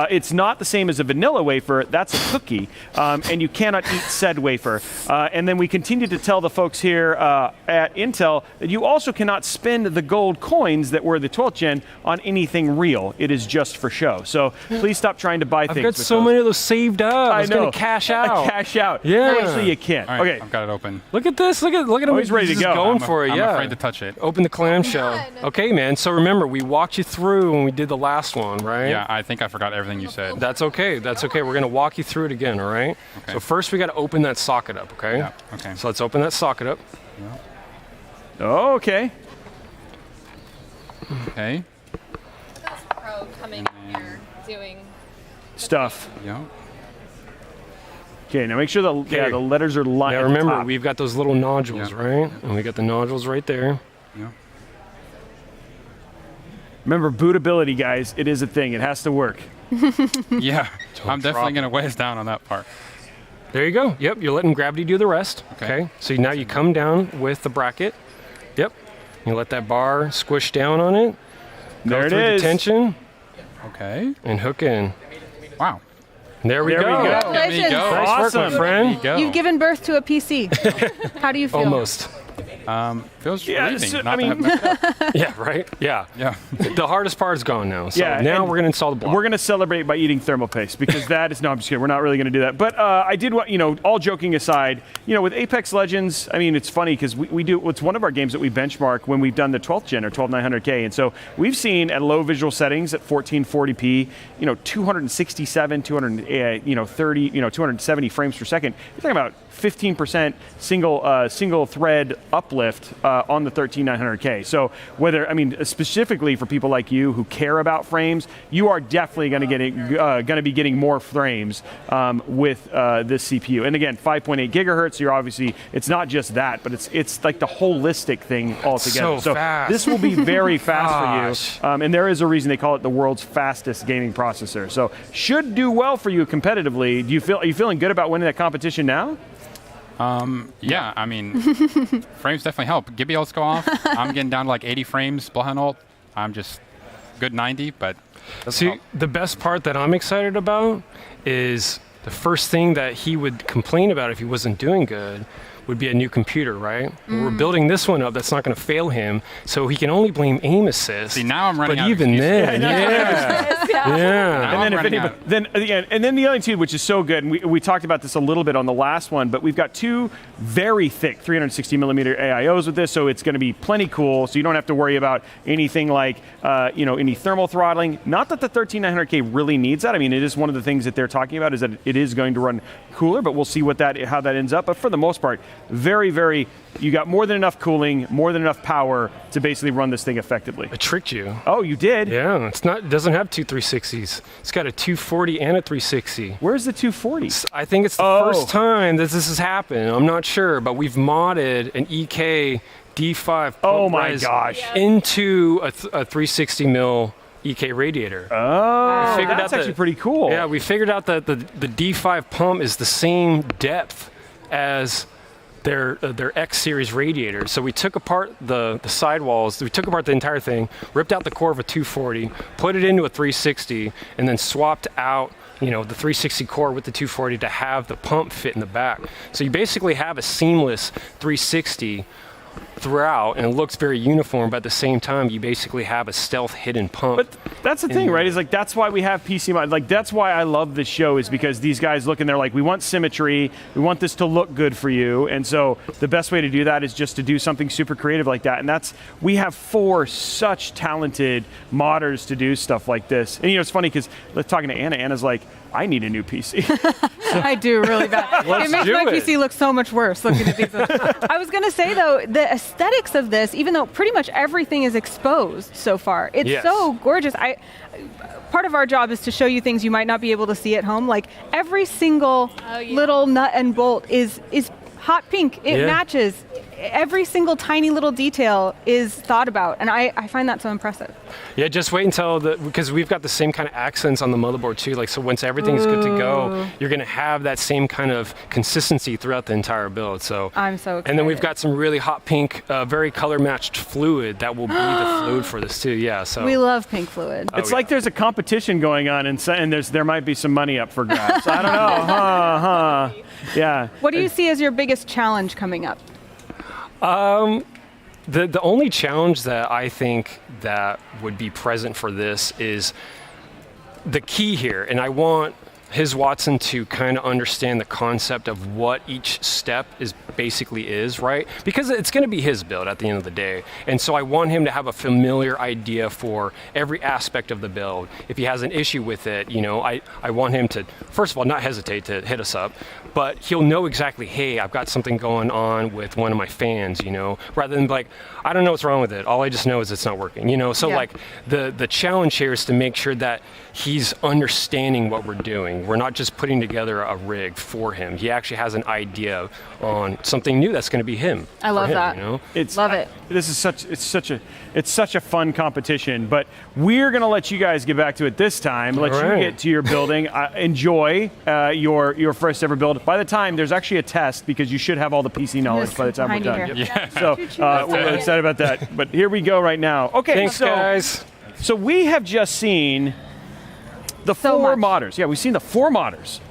C: It's not the same as a vanilla wafer, that's a cookie, and you cannot eat said wafer. And then we continue to tell the folks here at Intel that you also cannot spend the gold coins that were the 12th gen on anything real. It is just for show. So please stop trying to buy things.
F: I've got so many of those saved up. I was
C: know.
F: going to cash out.
C: Cash out.
F: Yeah.
C: Actually, you can't.
E: All right,
C: Okay.
E: I've got it open.
F: Look at this. Look at him.
C: Oh, he's ready to
F: just
C: go.
F: Going for it.
E: I'm
F: Yeah.
E: afraid to touch it.
F: Open the clamshell. Okay, man. So remember, we walked you through when we did the last one, right?
E: Yeah, I think I forgot everything you said.
F: That's okay. That's okay. We're going to walk you through it again, all right?
E: Okay.
F: So first we got to open that socket up, okay?
E: Yeah, okay.
F: So let's open that socket up.
E: Yeah.
C: Oh, okay.
E: Okay.
R: Pro coming here doing
C: Stuff.
E: Yeah.
C: Okay, now make sure the letters are lined.
F: Yeah, remember, we've got those little nodules, right? And we got the nodules right there.
E: Yeah.
C: Remember, bootability, guys. It is a thing. It has to work.
E: Yeah, I'm definitely going to weigh us down on that part.
F: There you go. Yep, you're letting gravity do the rest. Okay. So now you come down with the bracket. Yep. You let that bar squish down on it.
C: There it
F: through
C: is.
F: The tension.
E: Okay.
F: And hook in.
E: Wow.
F: There we go.
B: Congratulations.
F: Nice work, my friend.
B: You've given birth to a PC. How do you feel?
F: Almost.
E: Feels
C: Yeah,
E: relieving.
C: so,
E: not
C: I
E: to
C: mean-
E: have messed up.
F: Yeah, right? Yeah.
E: Yeah.
F: The hardest part is gone now. So
C: Yeah,
F: now
C: and
F: we're going to install the block.
C: We're going to celebrate by eating thermal paste because that is, no, I'm just kidding. We're not really going to do that. But I did want, all joking aside, with Apex Legends, I mean, it's funny because we do, it's one of our games that we benchmark when we've done the 12th gen or 12900K. And so we've seen at low visual settings at 1440p, 267, 230, 270 frames per second. You're talking about 15% single thread uplift on the 13900K. So specifically for people like you who care about frames, you are definitely going to be getting more frames with this CPU. And again, 5.8 gigahertz. You're obviously, it's not just that, but it's like the holistic thing altogether.
F: So fast.
C: This will be very fast for you. And there is a reason they call it the world's fastest gaming processor. So should do well for you competitively. Are you feeling good about winning that competition now?
E: Yeah, I mean, frames definitely help. Gibby ults go off. I'm getting down to like 80 frames. Bloodhound ult, I'm just good 90, but
F: see, the best part that I'm excited about is the first thing that he would complain about if he wasn't doing good would be a new computer, right? We're building this one up that's not going to fail him, so he can only blame aim assist.
E: See, now I'm running
F: but
E: out
F: even
E: of
F: then,
E: Now
C: And
E: I'm running out.
C: then the other two, which is so good, and we talked about this a little bit on the last one, but we've got two very thick 360 millimeter AIOs with this, so it's going to be plenty cool. So you don't have to worry about anything like any thermal throttling. Not that the 13900K really needs that. I mean, it is one of the things that they're talking about is that it is going to run cooler, but we'll see how that ends up. But for the most part, very, very, you got more than enough cooling, more than enough power to basically run this thing effectively.
F: I tricked you.
C: Oh, you did?
F: Yeah, it doesn't have two 360s. It's got a 240 and a 360.
C: Where's the 240?
F: I think it's the first time that this has happened. I'm not sure, but we've modded an EK D5
C: Oh my
F: res
C: gosh.
F: into a 360 mil EK radiator.
C: Oh,
F: figured
C: that's
F: out
C: actually pretty cool.
F: Yeah, we figured out that the D5 pump is the same depth as their X series radiator. So we took apart the sidewalls, we took apart the entire thing, ripped out the core of a 240, put it into a 360, and then swapped out the 360 core with the 240 to have the pump fit in the back. So you basically have a seamless 360 throughout, and it looks very uniform, but at the same time, you basically have a stealth hidden pump.
C: But that's the thing, right? Is like that's why we have PC mod. Like that's why I love this show, is because these guys look and they're like, we want symmetry, we want this to look good for you, and so the best way to do that is just to do something super creative like that. And we have 4 such talented modders to do stuff like this. And it's funny because talking to Anna's like, I need a new PC.
B: I do really bad. It makes my PC look so much worse looking at these. I was going to say, though, the aesthetics of this, even though pretty much everything is exposed so far, it's so gorgeous. Part of our job is to show you things you might not be able to see at home. Like every single little nut and bolt is hot pink. It matches. Every single tiny little detail is thought about, and I find that so impressive.
F: Yeah, just wait until because we've got the same kind of accents on the motherboard too. Like, so once everything's good to go, you're going to have that same kind of consistency throughout the entire build. So
B: I'm so excited.
F: And then we've got some really hot pink, very color matched fluid that will be the fluid for this too. Yeah, so
B: we love pink fluid.
C: It's like there's a competition going on, and there might be some money up for grabs. I don't know. Yeah.
B: What do you see as your biggest challenge coming up?
F: The only challenge that I think that would be present for this is the key here, and I want HisWattson to kind of understand the concept of what each step basically is, right? Because it's going to be his build at the end of the day. And so I want him to have a familiar idea for every aspect of the build. If he has an issue with it, I want him to, first of all, not hesitate to hit us up, but he'll know exactly, hey, I've got something going on with one of my fans, rather than like, I don't know what's wrong with it. All I just know is it's not working, So like the challenge here is to make sure that he's understanding what we're doing. We're not just putting together a rig for him. He actually has an idea on something new that's going to be him.
B: I love that. Love it.
C: This is such a fun competition, but we're going to let you guys get back to it this time. Let you get to your building. Enjoy your first ever build. By the time, there's actually a test because you should have all the PC knowledge by the time we're done.
F: Yeah.
C: So we're excited about that. But here we go right now. Okay,
F: thanks, guys.
C: So we have just seen the 4 modders. Yeah, we've seen the 4 modders.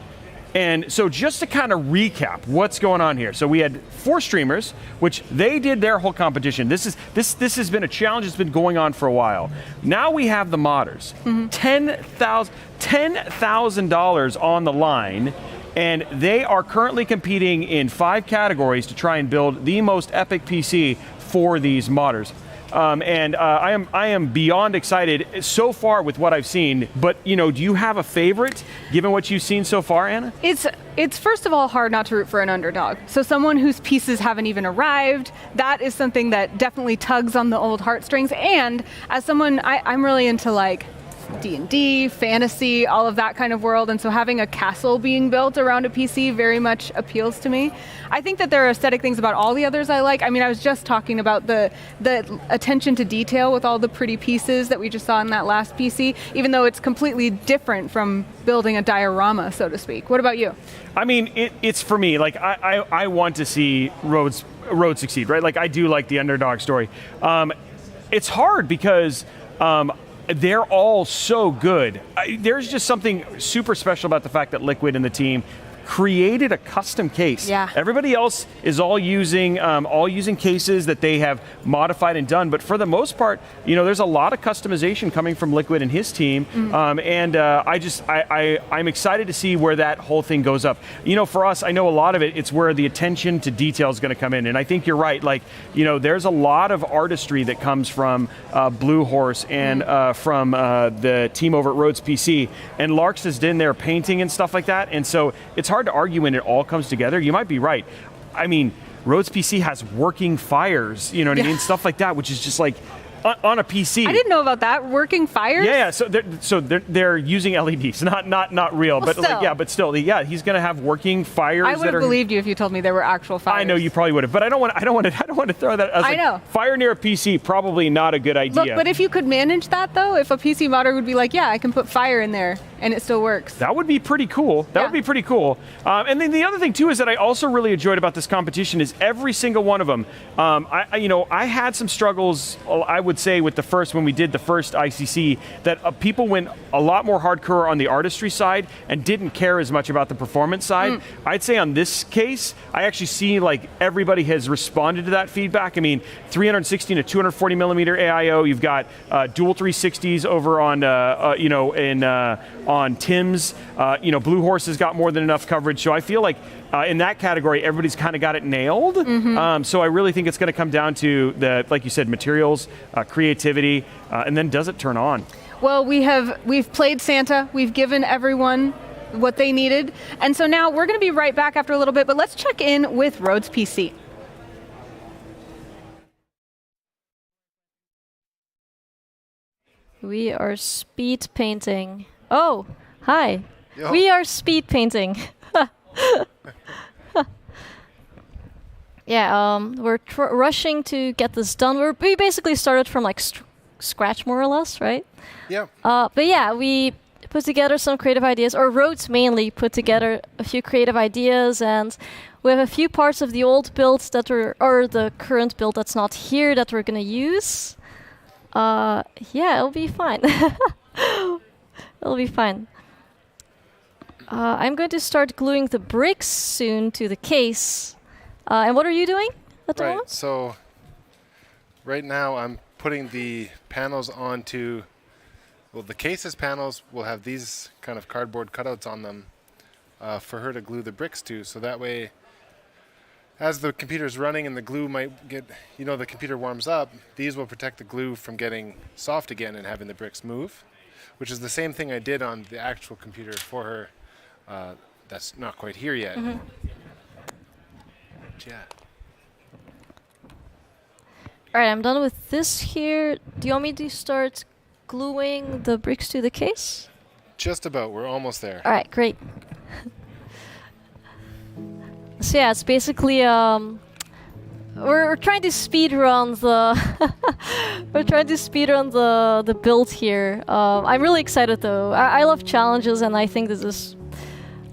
C: And so just to kind of recap what's going on here. So we had 4 streamers, which they did their whole competition. This has been a challenge that's been going on for a while. Now we have the modders. $10,000 on the line. And they are currently competing in 5 categories to try and build the most epic PC for these modders. I am beyond excited so far with what I've seen. But do you have a favorite given what you've seen so far, Anna?
B: It's first of all hard not to root for an underdog. So someone whose pieces haven't even arrived, that is something that definitely tugs on the old heartstrings. And as someone, I'm really into like D&D, fantasy, all of that kind of world, and so having a castle being built around a PC very much appeals to me. I think that there are aesthetic things about all the others I like. I mean, I was just talking about the attention to detail with all the pretty pieces that we just saw in that last PC, even though it's completely different from building a diorama, so to speak. What about you?
C: I mean, it's for me, like I want to see Rhodes succeed, right? Like I do like the underdog story. It's hard because they're all so good. There's just something super special about the fact that Liquid and the team created a custom case.
B: Yeah.
C: Everybody else is all using cases that they have modified and done, but for the most part, there's a lot of customization coming from Liquid and his team, I'm excited to see where that whole thing goes up. For us, I know a lot of it's where the attention to detail is going to come in, and I think you're right. Like, there's a lot of artistry that comes from Blue Horse and from the team over at Rhoadspc, and Larxa's in there painting and stuff like that, and so it's hard to argue when it all comes together. You might be right. I mean, Rhoadspc has working fires, you know what I mean? Stuff like that, which is just like on a PC.
B: I didn't know about that. Working fires?
C: Yeah. So they're using LEDs, not real,
B: well,
C: but still, he's going to have working fires.
B: I would have believed you if you told me there were actual fires.
C: I know you probably would have, but I don't want to throw that. I know. Fire near a PC, probably not a good idea.
B: Look, but if you could manage that though, if a PC modder would be like, yeah, I can put fire in there. and it still works.
C: That would be pretty cool. That would be pretty cool. And then the other thing too is that I also really enjoyed about this competition is every single one of them. I had some struggles, I would say, with the first when we did the first ICC that people went a lot more hardcore on the artistry side and didn't care as much about the performance side. I'd say on this case, I actually see like everybody has responded to that feedback. I mean, 316 to 240 millimeter AIO. You've got dual 360s over on on Tim's. Blue Horse has got more than enough coverage. So I feel like in that category, everybody's kind of got it nailed. So I really think it's going to come down to like you said, materials, creativity, and then does it turn on?
B: Well, we've played Santa. We've given everyone what they needed. And so now we're going to be right back after a little bit, but let's check in with Rhoadspc.
K: We are speed painting. Oh, hi.
L: Yo.
K: We are speed painting. Yeah, we're rushing to get this done. We basically started from like scratch more or less, right?
L: Yeah.
K: But yeah, we put together some creative ideas, or Rhoads mainly put together a few creative ideas, and we have a few parts of the old builds that or the current build that's not here that we're gonna use. Yeah, it'll be fine. It'll be fine. I'm going to start gluing the bricks soon to the case. And what are you doing at the moment?
L: So right now I'm putting the panels onto, well, the case's panels will have these kind of cardboard cutouts on them for her to glue the bricks to. So that way, as the computer's running and the glue might get, the computer warms up, these will protect the glue from getting soft again and having the bricks move, which is the same thing I did on the actual computer for her. That's not quite here yet. Yeah.
K: All right, I'm done with this here. Do you want me to start gluing the bricks to the case?
L: Just about. We're almost there.
K: All right, great. So yeah, it's basically we're trying to speed run the the build here. I'm really excited though. I love challenges, and I think this is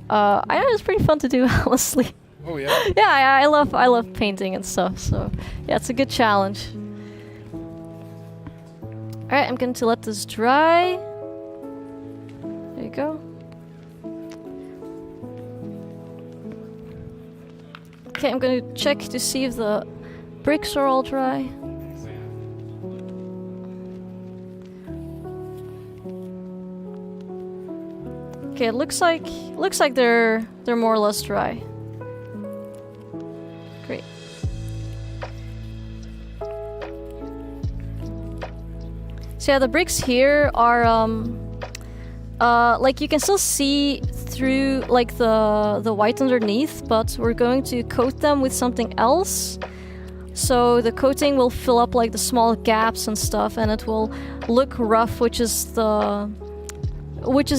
K: I know it's pretty fun to do, honestly.
L: Oh yeah.
K: Yeah, I love painting and stuff. So yeah, it's a good challenge. All right, I'm going to let this dry. There you go. Okay, I'm going to check to see if the bricks are all dry. Okay, it looks like they're more or less dry. Great. So yeah, the bricks here are like you can still see through like the white underneath, but we're going to coat them with something else. So the coating will fill up like the small gaps and stuff, and it will look rough, which is the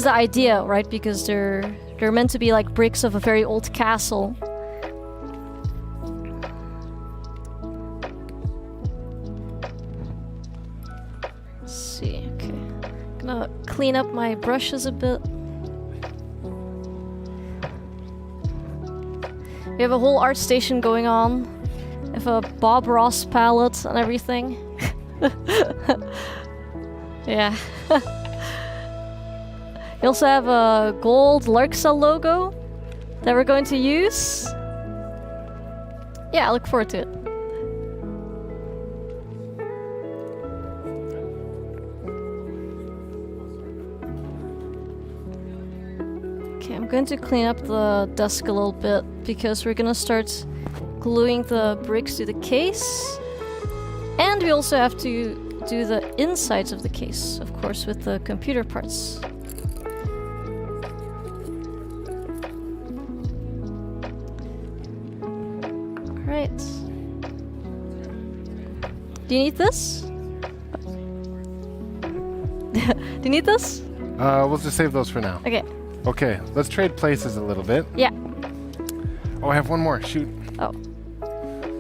K: idea, right? Because they're meant to be like bricks of a very old castle. Let's see. Okay, gonna clean up my brushes a bit. We have a whole art station going on. We have a Bob Ross palette and everything. Yeah. We also have a gold Larxa logo that we're going to use. Yeah, I look forward to it. Okay, I'm going to clean up the desk a little bit because we're gonna start gluing the bricks to the case. And we also have to do the insides of the case, of course, with the computer parts. Alright. Do you need this? Do you need this?
L: We'll just save those for now.
K: Okay.
L: Okay, let's trade places a little bit.
K: Yeah.
L: Oh, I have one more. Shoot.
K: Oh.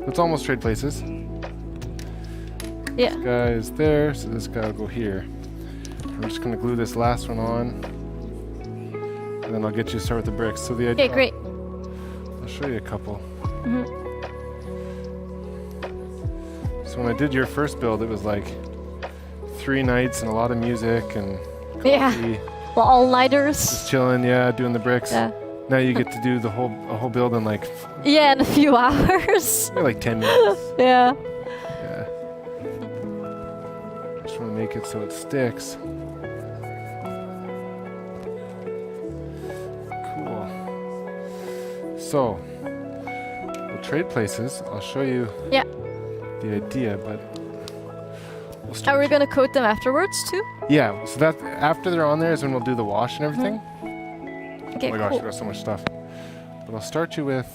L: Let's almost trade places.
K: Yeah.
L: This guy is there, so this guy will go here. I'm just gonna glue this last one on. and then I'll get you to start with the bricks. So the idea.
K: Okay, great.
L: I'll show you a couple.
K: Mhm.
L: So when I did your first build, it was like 3 nights and a lot of music and coffee.
K: Yeah. Well, all-nighters.
L: Just chilling, yeah, doing the bricks.
K: Yeah.
L: Now you get to do a whole build in like
K: Yeah, in a few hours.
L: like 10 minutes.
K: Yeah.
L: Yeah. Just want to make it so it sticks. Cool. So we'll trade places. I'll show you
K: Yeah.
L: the idea, but
K: Are we gonna coat them afterwards too?
L: yeah. So that after they're on there is when we'll do the wash and everything.
K: Okay,
L: Oh my gosh,
K: cool.
L: I got so much stuff. But I'll start you with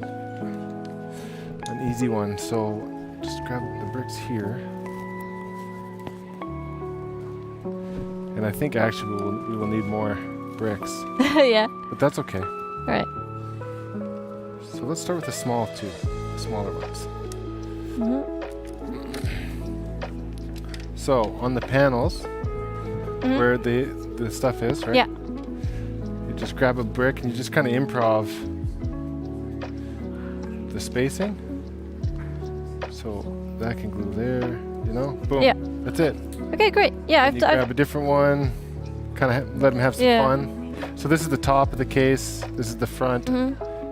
L: an easy one. So just grab the bricks here. And I think actually we will need more bricks.
K: Yeah.
L: But that's okay.
K: All right.
L: So let's start with the small two, the smaller ones.
K: Mhm.
L: So on the panels, where the stuff is, right?
K: Yeah.
L: You just grab a brick and you just kind of improv the spacing. So that can glue there, you know? Boom.
K: Yeah.
L: That's it.
K: Okay, great. Yeah,
L: And you grab a different one, kind of let them have some
K: Yeah.
L: fun. So this is the top of the case, this is the front,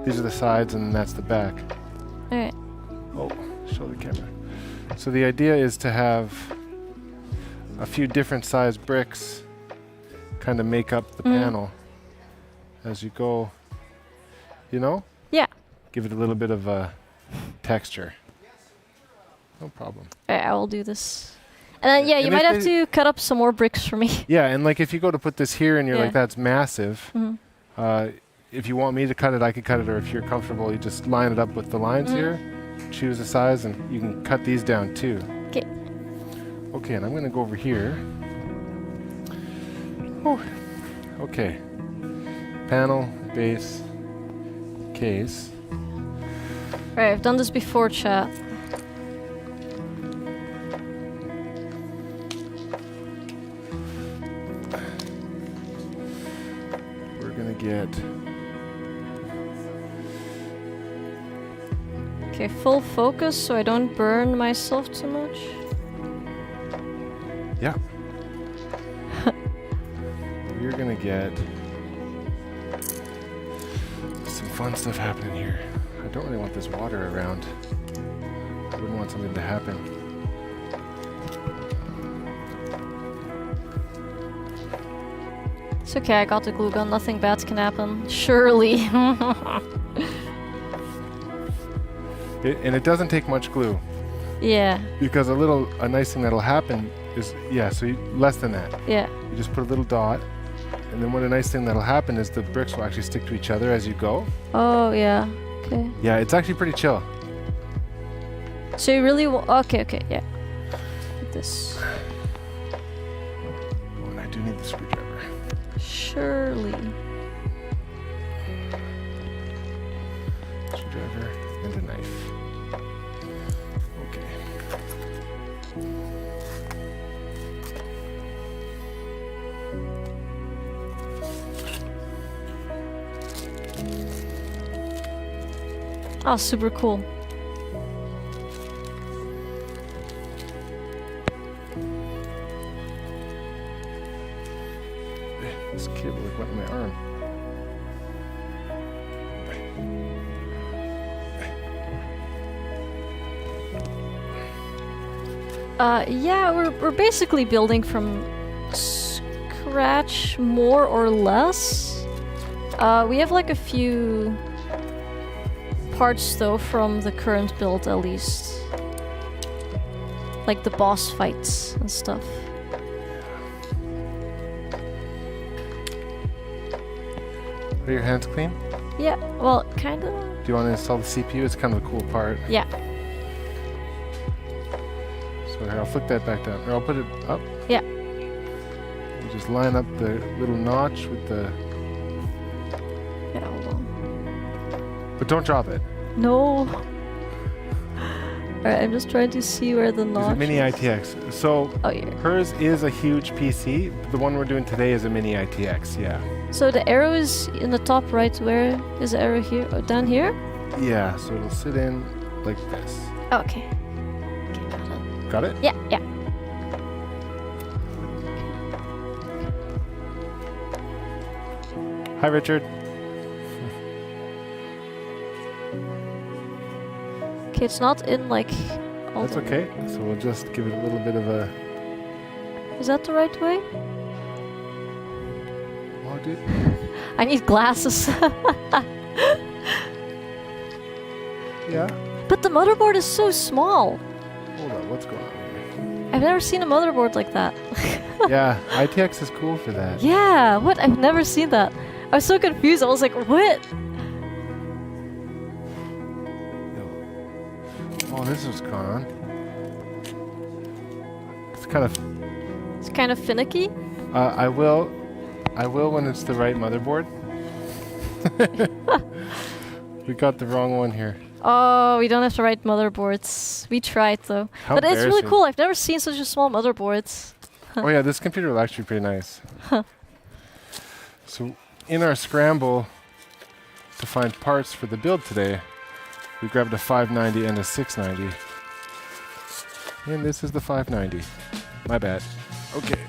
L: these are the sides, and that's the back.
K: All right.
L: Oh, show the camera. So the idea is to have a few different size bricks kind of make up the panel as you go, you know?
K: Yeah.
L: Give it a little bit of a texture. No problem.
K: All right, I will do this. And then, yeah, you
L: And
K: might
L: if
K: have to cut up some more bricks for me.
L: Yeah, and like if you go to put this here and you're
K: Yeah.
L: like, that's massive,
K: Mhm.
L: if you want me to cut it, I could cut it, or if you're comfortable, you just line it up with the lines here, choose a size, and you can cut these down too.
K: Okay.
L: Okay, and I'm going to go over here. Whew. Okay. Panel, base, case.
K: All right, I've done this before, chat.
L: We're going to get...
K: Okay, full focus so I don't burn myself too much.
L: Yeah. We're going to get some fun stuff happening here. I don't really want this water around. I wouldn't want something to happen.
K: It's okay, I got the glue gun. Nothing bad can happen. Surely.
L: And it doesn't take much glue.
K: Yeah.
L: Because a nice thing that'll happen is, so less than that.
K: Yeah.
L: You just put a little dot, and then a nice thing that'll happen is the bricks will actually stick to each other as you go.
K: Oh, yeah. Okay.
L: Yeah, it's actually pretty chill.
K: So you really okay, yeah. Like this.
L: Oh, and I do need the screwdriver.
K: Surely.
L: Screwdriver and a knife. Okay.
K: Oh, super cool.
L: This cable like went in my arm.
K: Yeah, we're basically building from scratch, more or less. We have like a few parts though from the current build at least. Like the boss fights and stuff.
L: Are your hands clean?
K: Yeah, well, kinda.
L: Do you want to install the CPU? It's kind of a cool part.
K: Yeah.
L: So here, I'll flick that back down. Or I'll put it up.
K: Yeah.
L: You just line up the little notch with the...
K: Yeah, hold on.
L: But don't drop it.
K: No. Alright, I'm just trying to see where the
L: It's
K: notch
L: a mini
K: is.
L: ITX. So
K: Oh, yeah.
L: hers is a huge PC. The one we're doing today is a mini ITX, yeah.
K: So the arrow is in the top right. Where is the arrow here? Oh, down here?
L: Yeah, so it'll sit in like this.
K: Okay.
L: Got it?
K: Yeah, yeah.
L: Hi, Richard.
K: Okay, it's not in like all
L: That's okay. So we'll just give it a little bit of a...
K: Is that the right way?
L: Oh, dude.
K: I need glasses.
L: Yeah?
K: But the motherboard is so small.
L: Hold on, what's going on here?
K: I've never seen a motherboard like that.
L: Yeah, ITX is cool for that.
K: Yeah, what? I've never seen that. I was so confused. I was like, what?
L: Oh, this is going on. It's kind of...
K: It's kind of finicky.
L: I will when it's the right motherboard. We got the wrong one here.
K: Oh, we don't have the right motherboards. We tried though.
L: How
K: But it's really
L: embarrassing.
K: cool. I've never seen such a small motherboards.
L: Oh yeah, this computer will actually be pretty nice.
K: Huh.
L: So in our scramble to find parts for the build today, we grabbed a 590 and a 690. And this is the 590. My bad. Okay.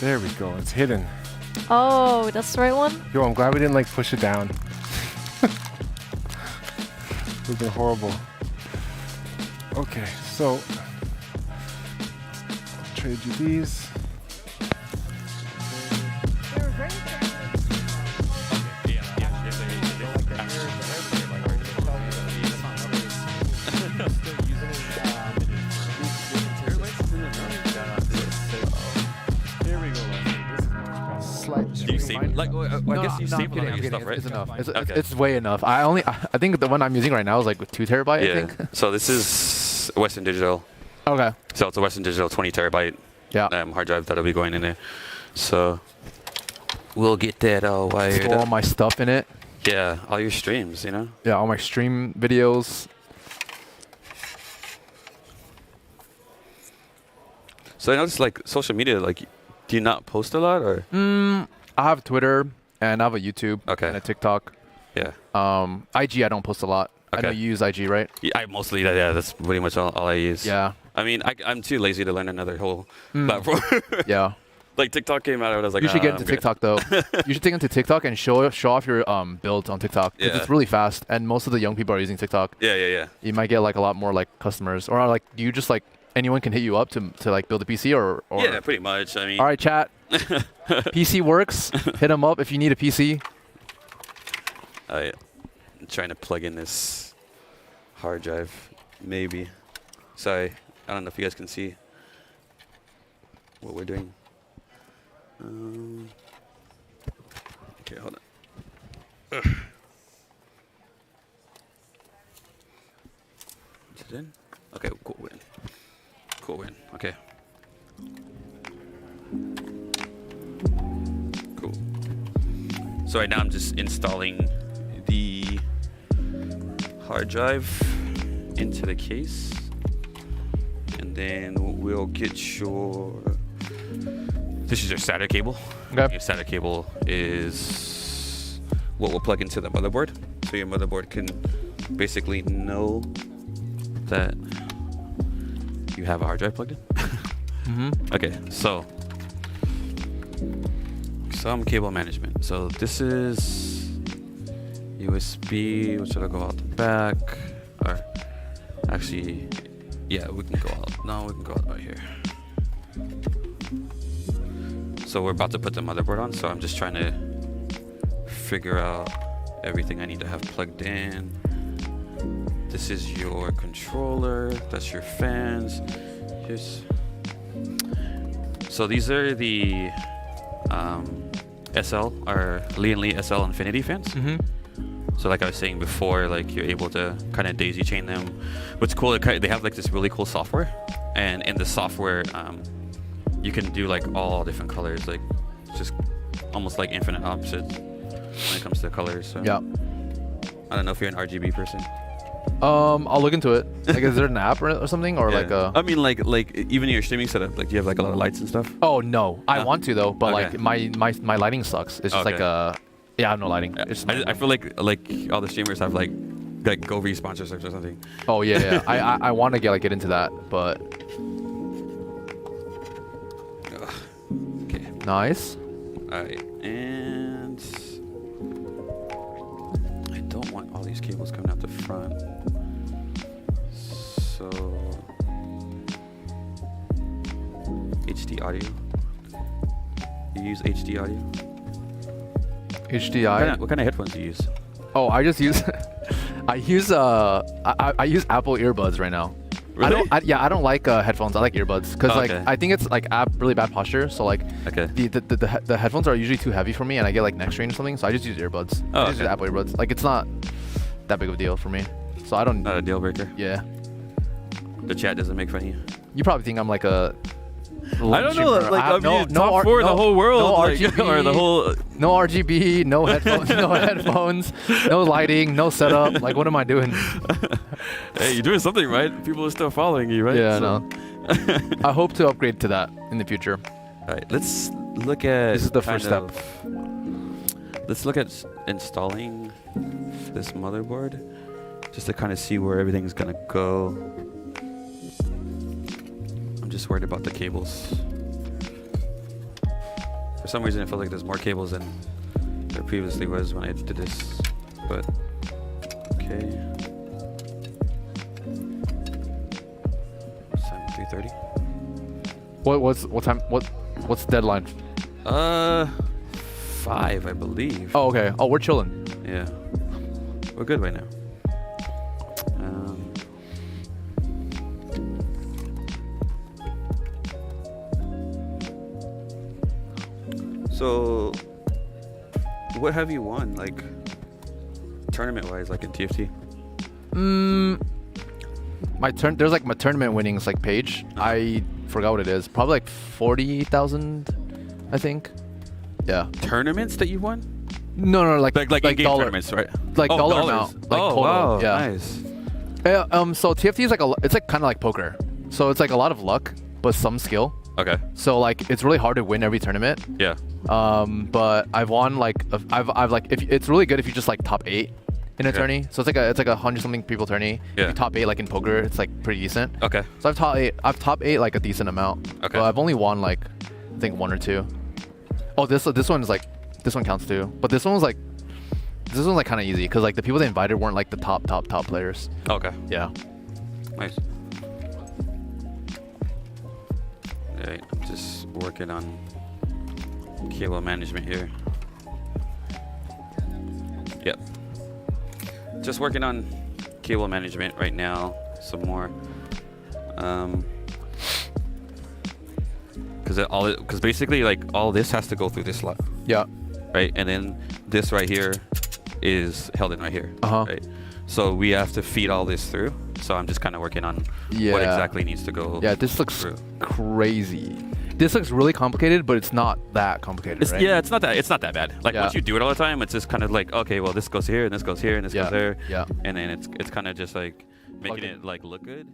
L: There we go. It's hidden.
K: Oh, that's the right one?
L: Yo, I'm glad we didn't like push it down. It would have been horrible. Okay, so I'll trade you these.
P: Do you save it? Like, I guess you save all your stuff, right?
G: It's enough.
P: Okay.
G: It's way enough. I think the one I'm using right now is like 2 terabyte.
P: Yeah.
G: I think.
P: So this is Western Digital.
G: Okay.
P: So it's a Western Digital 20 terabyte hard drive that'll be going in there. So we'll get that all wired
G: Store all
P: up.
G: my stuff in it.
P: Yeah, all your streams, you know?
G: Yeah, all my stream videos.
P: So I noticed, like, social media, like, do you not post a lot, or?
G: I have Twitter and I have a YouTube and a TikTok.
P: Yeah.
G: IG I don't post a lot. I know you use IG, right?
P: Yeah, I mostly, that's pretty much all I use.
G: Yeah.
P: I mean, I'm too lazy to learn another whole platform.
G: Yeah.
P: Like, TikTok came out, and I was like,
G: You should get
P: I'm
G: into
P: good.
G: TikTok though. You should take into TikTok and show off your builds on TikTok because
P: Yeah.
G: it's really fast and most of the young people are using TikTok.
P: Yeah.
G: You might get like a lot more like customers or like do you just like anyone can hit you up to like build a PC or
P: Yeah, pretty much. I mean.
G: All right, chat. PC works. Hit them up if you need a PC.
P: I'm trying to plug in this hard drive, maybe. Sorry, I don't know if you guys can see what we're doing. Okay, hold on. Is it in? Okay, cool, we're in. Cool, we're in. Okay. Cool. So right now I'm just installing the hard drive into the case, and then we'll get your. This is your SATA cable.
G: Okay.
P: Your SATA cable is what we'll plug into the motherboard, so your motherboard can basically know that you have a hard drive plugged in. Okay, so some cable management. So this is USB, which will go out the back. Or actually, yeah, we can go out. No, we can go out right here. So we're about to put the motherboard on. So I'm just trying to figure out everything I need to have plugged in. This is your controller. That's your fans. So these are the SL or Lee & Lee SL Infinity fans. So like I was saying before, like you're able to kind of daisy chain them. What's cool, they have like this really cool software, and in the software, you can do like all different colors, like just almost like infinite options when it comes to colors. So
G: yeah.
P: I don't know if you're an RGB person.
G: I'll look into it. Like, is there an app or something, or like a?
P: I mean, like even in your streaming setup, like, do you have like a lot of lights and stuff?
G: Oh no, I want to though, but like my lighting sucks. It's just like I have no lighting.
P: I feel like all the streamers have like Go V sponsorships or something.
G: Oh yeah. I want to get into that, but.
P: Okay.
G: Nice.
P: All right, and I don't want all these cables coming out the front. So HD audio. You use HD audio?
G: HDI.
P: What kind of headphones do you use?
G: Oh, I just use I use Apple earbuds right now.
P: Really?
G: I don't like headphones. I like earbuds because I think it's like really bad posture. So like the headphones are usually too heavy for me, and I get like neck strain or something. So I just use earbuds. I just use Apple earbuds. Like it's not that big of a deal for me. So I don't.
P: Not a deal breaker.
G: Yeah.
P: The chat doesn't make fun of you.
G: You probably think I'm like a.
P: I don't know. Like I mean, top four in the whole world.
G: No
P: like,
G: RGB,
P: or the whole.
G: No RGB, no headphones, no lighting, no setup. Like what am I doing?
P: Hey, you're doing something right. People are still following you, right?
G: Yeah, no. I hope to upgrade to that in the future.
P: All right, let's look at.
G: This is the first step.
P: Let's look at installing this motherboard, just to kind of see where everything's gonna go. I'm just worried about the cables. For some reason, I feel like there's more cables than there previously was when I did this. But okay. It's time 3:30.
G: What's the deadline?
P: 5, I believe.
G: Oh, okay. Oh, we're chilling.
P: Yeah, we're good right now. So, what have you won, like, tournament-wise, like in TFT?
G: There's like my tournament winnings like page. I forgot what it is. Probably like 40,000, I think. Yeah.
P: Tournaments that you won?
G: No, like
P: in-game
G: dollar
P: tournaments, right?
G: Like dollar
P: dollars.
G: amount. Like
P: oh,
G: total.
P: wow,
G: Yeah.
P: nice.
G: So TFT is like it's like kind of like poker. So it's like a lot of luck, but some skill.
P: Okay.
G: So like it's really hard to win every tournament.
P: Yeah.
G: But I've won like I've like if it's really good if you just like top 8 in a tourney. So it's like a 100-something people tourney.
P: Yeah.
G: If you top 8 like in poker, it's like pretty decent.
P: Okay.
G: So I've top 8 like a decent amount.
P: Okay.
G: But I've only won like I think 1 or 2. Oh, this one is like this one counts too. But this one's like kind of easy because like the people they invited weren't like the top players.
P: Okay.
G: Yeah.
P: Nice. Alright, I'm just working on cable management here. Yep. Just working on cable management right now. Some more. Because basically like all this has to go through this slot.
G: Yeah.
P: Right, and then this right here is held in right here. Right. So we have to feed all this through. So I'm just kind of working on what exactly needs to go.
G: Yeah, this looks
P: through.
G: Crazy. This looks really complicated, but it's not that complicated, right?
P: Yeah, it's not that bad. Like once you do it all the time, it's just kind of like, okay, well this goes here and this goes here and this goes there.
G: Yeah.
P: And then it's kind of just like making it like look good.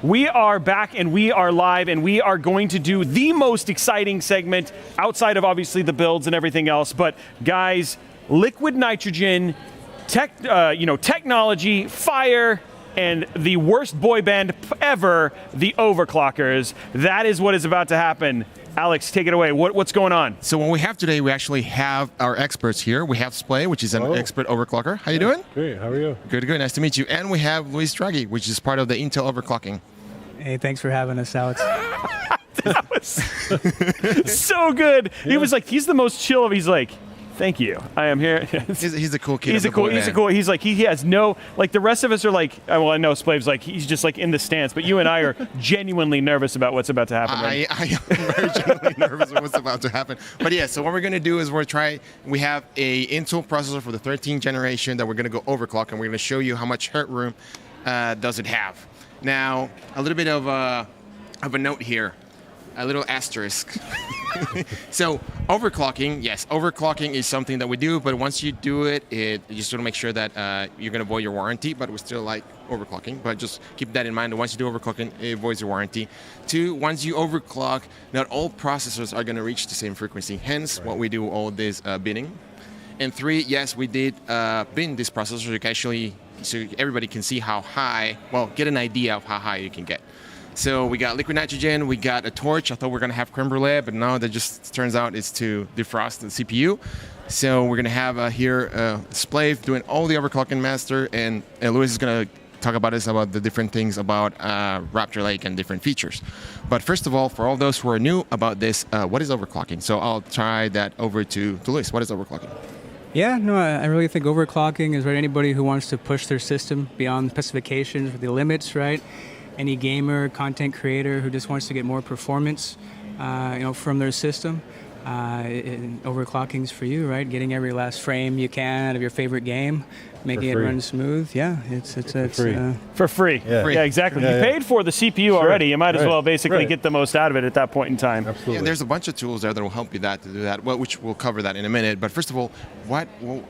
C: We are back and we are live and we are going to do the most exciting segment outside of obviously the builds and everything else. But guys, liquid nitrogen, technology, fire, and the worst boy band ever, the Overclockers. That is what is about to happen. Alex, take it away. What's going on?
M: So what we have today, we actually have our experts here. We have Splay, which is an expert overclocker. How you doing?
S: Great. How are you?
M: Good. Nice to meet you. And we have Luis Draghi, which is part of the Intel overclocking.
S: Hey, thanks for having us, Alex.
C: That was so good. He was like, he's the most chill of. He's like, Thank you. I am here.
M: He's a cool kid.
C: He's He's like, he has no, like the rest of us are like, well, I know Splav's like, he's just like in the stance, but you and I are genuinely nervous about what's about to happen.
M: I am very genuinely nervous about what's about to happen. But yeah, so what we're going to do is we have a Intel processor for the 13th generation that we're going to go overclock, and we're going to show you how much headroom does it have. Now, a little bit of a note here. A little asterisk. So overclocking, yes, overclocking is something that we do, but once you do it, you just want to make sure that you're going to void your warranty, but we still like overclocking, but just keep that in mind. Once you do overclocking, it voids your warranty. 2, once you overclock, not all processors are going to reach the same frequency, hence what we do all this binning. And 3, yes, we did bin this processor so everybody can see how high, well, get an idea of how high you can get. So we got liquid nitrogen, we got a torch. I thought we were going to have creme brulee, but no, that just turns out it's to defrost the CPU. So we're going to have here Splav doing all the overclocking master, and Luis is going to talk about the different things about Raptor Lake and different features. But first of all, for all those who are new about this, what is overclocking? So I'll try that over to Luis. What is overclocking?
S: Yeah, no, I really think overclocking is right. Anybody who wants to push their system beyond specifications, the limits, right? Any gamer, content creator who just wants to get more performance, from their system. Overclocking's for you, right? Getting every last frame you can out of your favorite game, making it run smooth. Yeah, it's
C: free. For free. Yeah, exactly.
S: Yeah,
C: you paid for the CPU already. You might as well basically
M: Right.
C: get the most out of it at that point in time.
M: Yeah, there's a bunch of tools there that will help you to do that, which we'll cover that in a minute. But first of all,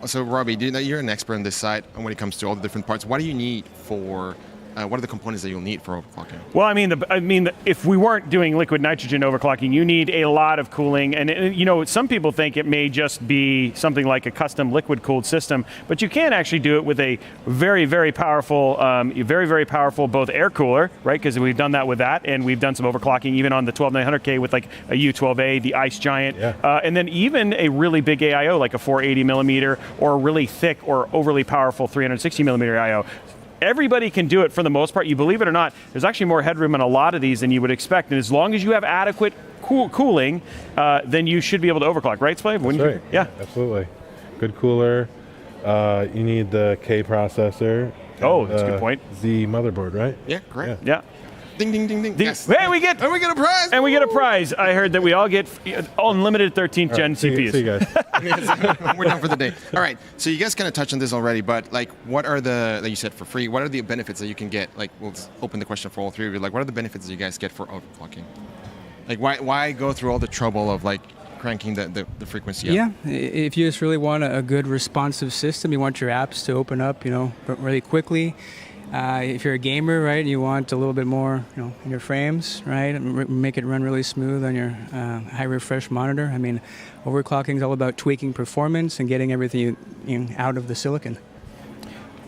M: so Robbie, you're an expert on this side when it comes to all the different parts. What do you need for what are the components that you'll need for overclocking?
C: Well, I mean, if we weren't doing liquid nitrogen overclocking, you need a lot of cooling, and some people think it may just be something like a custom liquid-cooled system, but you can actually do it with a very, very powerful, both air cooler, right? Because we've done that with that, and we've done some overclocking even on the 12900K with like a U12A, the Ice Giant, and then even a really big AIO like a 480 millimeter or a really thick or overly powerful 360 millimeter AIO. Everybody can do it for the most part. You believe it or not, there's actually more headroom in a lot of these than you would expect. And as long as you have adequate cooling, then you should be able to overclock, right, Splav?
L: That's right.
C: Yeah,
L: absolutely. Good cooler. You need the K processor.
C: Oh, that's a good point.
L: The motherboard, right?
M: Yeah, correct.
C: Yeah.
M: Ding, ding, ding, ding. Yes.
C: Hey, we get
M: a prize.
C: And we get a prize. I heard that we all get unlimited 13th gen CPUs.
L: See you guys.
M: We're done for the day. All right. So you guys kind of touched on this already, but like, what are like you said, for free? What are the benefits that you can get? Like, we'll open the question for all three of you. Like, what are the benefits that you guys get for overclocking? Like, why go through all the trouble of like cranking the frequency up?
S: Yeah, if you just really want a good responsive system, you want your apps to open up, really quickly. If you're a gamer, right, you want a little bit more, in your frames, right, make it run really smooth on your high refresh monitor. I mean, overclocking is all about tweaking performance and getting everything out of the silicon.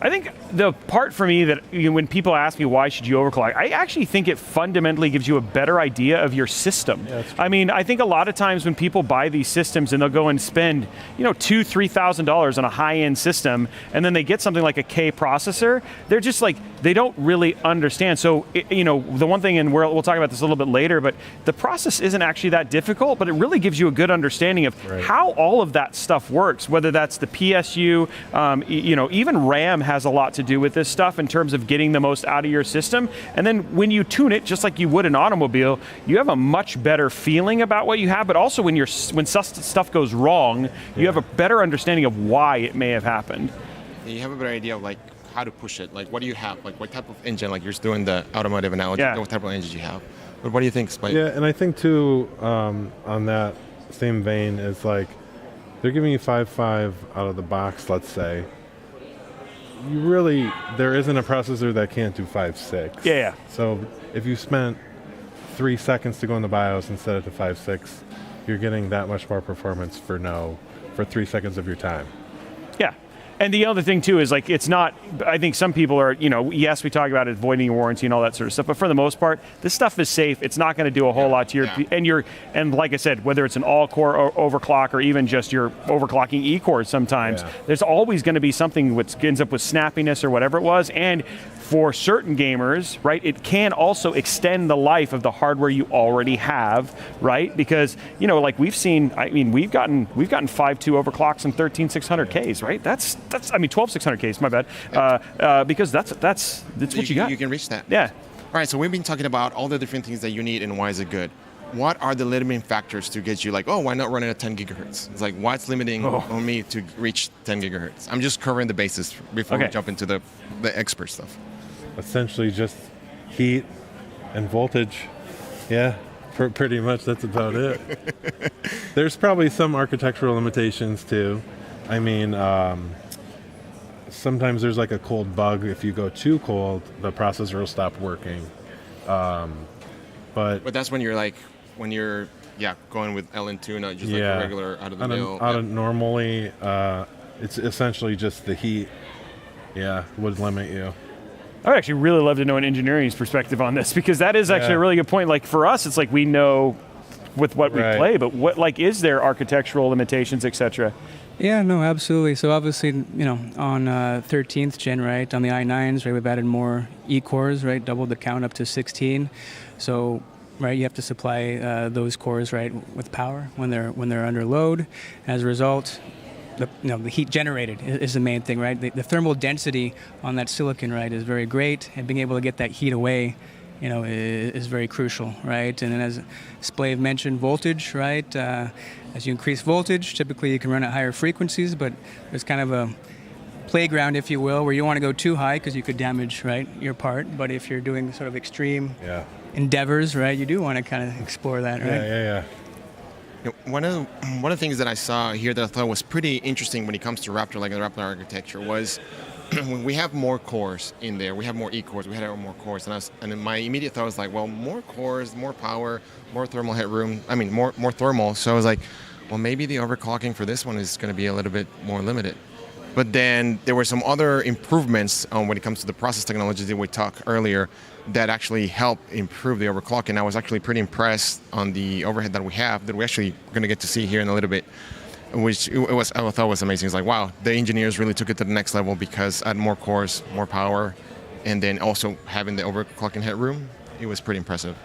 C: I think the part for me that when people ask me why should you overclock, I actually think it fundamentally gives you a better idea of your system. Yeah, I mean, I think a lot of times when people buy these systems and they'll go and spend, $2,000-$3,000 on a high-end system, and then they get something like a K processor, they're just like, they don't really understand. So, the one thing, and we'll talk about this a little bit later, but the process isn't actually that difficult, but it really gives you a good understanding of how all of that stuff works, whether that's the PSU, even RAM has a lot to do with this stuff in terms of getting the most out of your system. And then when you tune it, just like you would an automobile, you have a much better feeling about what you have, but also when stuff goes wrong, you have a better understanding of why it may have happened.
M: You have a better idea of like how to push it. Like, what do you have? Like, what type of engine? Like, you're just doing the automotive analogy.
C: Yeah.
M: What type of engines you have? But what do you think, Spike?
L: Yeah, and I think too, on that same vein, is like they're giving you 5.5 out of the box, let's say. There isn't a processor that can't do 5.6.
C: Yeah.
L: So if you spent 3 seconds to go in the BIOS instead of the 5.6, you're getting that much more performance for 3 seconds of your time.
C: Yeah. And the other thing too is like, it's not, I think some people are, yes, we talk about avoiding your warranty and all that sort of stuff, but for the most part, this stuff is safe. It's not going to do a whole lot to your, and like I said, whether it's an all-core overclock or even just your overclocking E-cores sometimes, there's always going to be something which ends up with snappiness or whatever it was. And for certain gamers, right, it can also extend the life of the hardware you already have, right? Because, you know, like we've seen, I mean, we've gotten 5.2 overclocks and 13600Ks, right? That's 12600Ks, my bad. Because that's what you got.
M: You can reach that.
C: Yeah.
M: All right, so we've been talking about all the different things that you need and why is it good. What are the limiting factors to get you like, oh, why not run it at 10 gigahertz? It's like, what's limiting on me to reach 10 gigahertz? I'm just covering the bases before we jump into the expert stuff.
T: Essentially just heat and voltage. Yeah, pretty much that's about it. There's probably some architectural limitations too. I mean, sometimes there's like a cold bug. If you go too cold, the processor will stop working. But
M: that's when you're going with LN2, not just like a regular out of the mill.
T: Normally, it's essentially just the heat. Yeah, would limit you.
C: I would actually really love to know an engineering's perspective on this, because that is actually a really good point. Like for us, it's like we know with what we play, but what, like, is there architectural limitations, etc.?
S: Yeah, no, absolutely. So obviously, you know, on 13th gen, right, on the i9s, right, we've added more E-cores, right, doubled the count up to 16. So, right, you have to supply those cores, right, with power when they're under load. As a result, the heat generated is the main thing, right? The thermal density on that silicon, right, is very great, and being able to get that heat away, you know, is very crucial, right? And then as Splave mentioned, voltage, right? As you increase voltage, typically you can run at higher frequencies, but there's kind of a playground, if you will, where you don't want to go too high because you could damage, right, your part. But if you're doing sort of extreme endeavors, right, you do want to kind of explore that, right?
T: Yeah.
M: You know, one of the things that I saw here that I thought was pretty interesting when it comes to Raptor, like the Raptor architecture, was when we have more cores in there, we have more E-cores, we had more cores, and my immediate thought was like, well, more cores, more power, more thermal headroom, I mean, more thermal. So I was like, well, maybe the overclocking for this one is going to be a little bit more limited. But then there were some other improvements when it comes to the process technologies that we talked earlier that actually help improve the overclocking. I was actually pretty impressed on the overhead that we have, that we actually going to get to see here in a little bit, which I thought was amazing. It's like, wow, the engineers really took it to the next level, because add more cores, more power, and then also having the overclocking headroom, it was pretty impressive.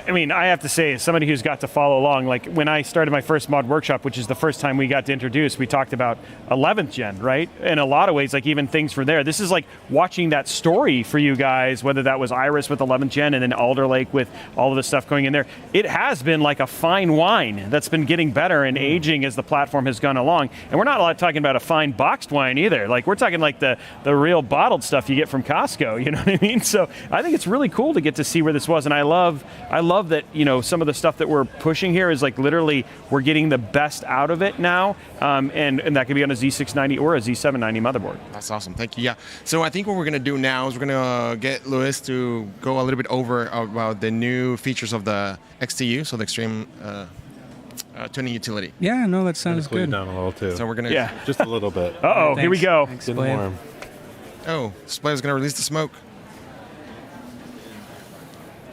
C: I mean, I have to say, as somebody who's got to follow along, like when I started my first mod workshop, which is the first time we got to introduce, we talked about 11th gen, right? In a lot of ways, like even things for there. This is like watching that story for you guys, whether that was Iris with 11th gen and then Alder Lake with all of the stuff going in there. It has been like a fine wine that's been getting better and aging as the platform has gone along. And we're not talking about a fine boxed wine either. Like we're talking like the real bottled stuff you get from Costco, you know what I mean? So I think it's really cool to get to see where this was. And I love that, you know, some of the stuff that we're pushing here is like literally we're getting the best out of it now, and that could be on a Z690 or a Z790 motherboard.
M: That's awesome. Thank you. Yeah. So I think what we're going to do now is we're going to get Luis to go a little bit over about the new features of the XTU, so the Extreme Tuning Utility.
S: Yeah, no, that sounds good.
T: Down a little too.
M: So we're going to...
T: Just a little bit.
C: Uh-oh, here we go.
S: Thanks,
T: Getting warm.
M: Oh, Splave is going to release the smoke.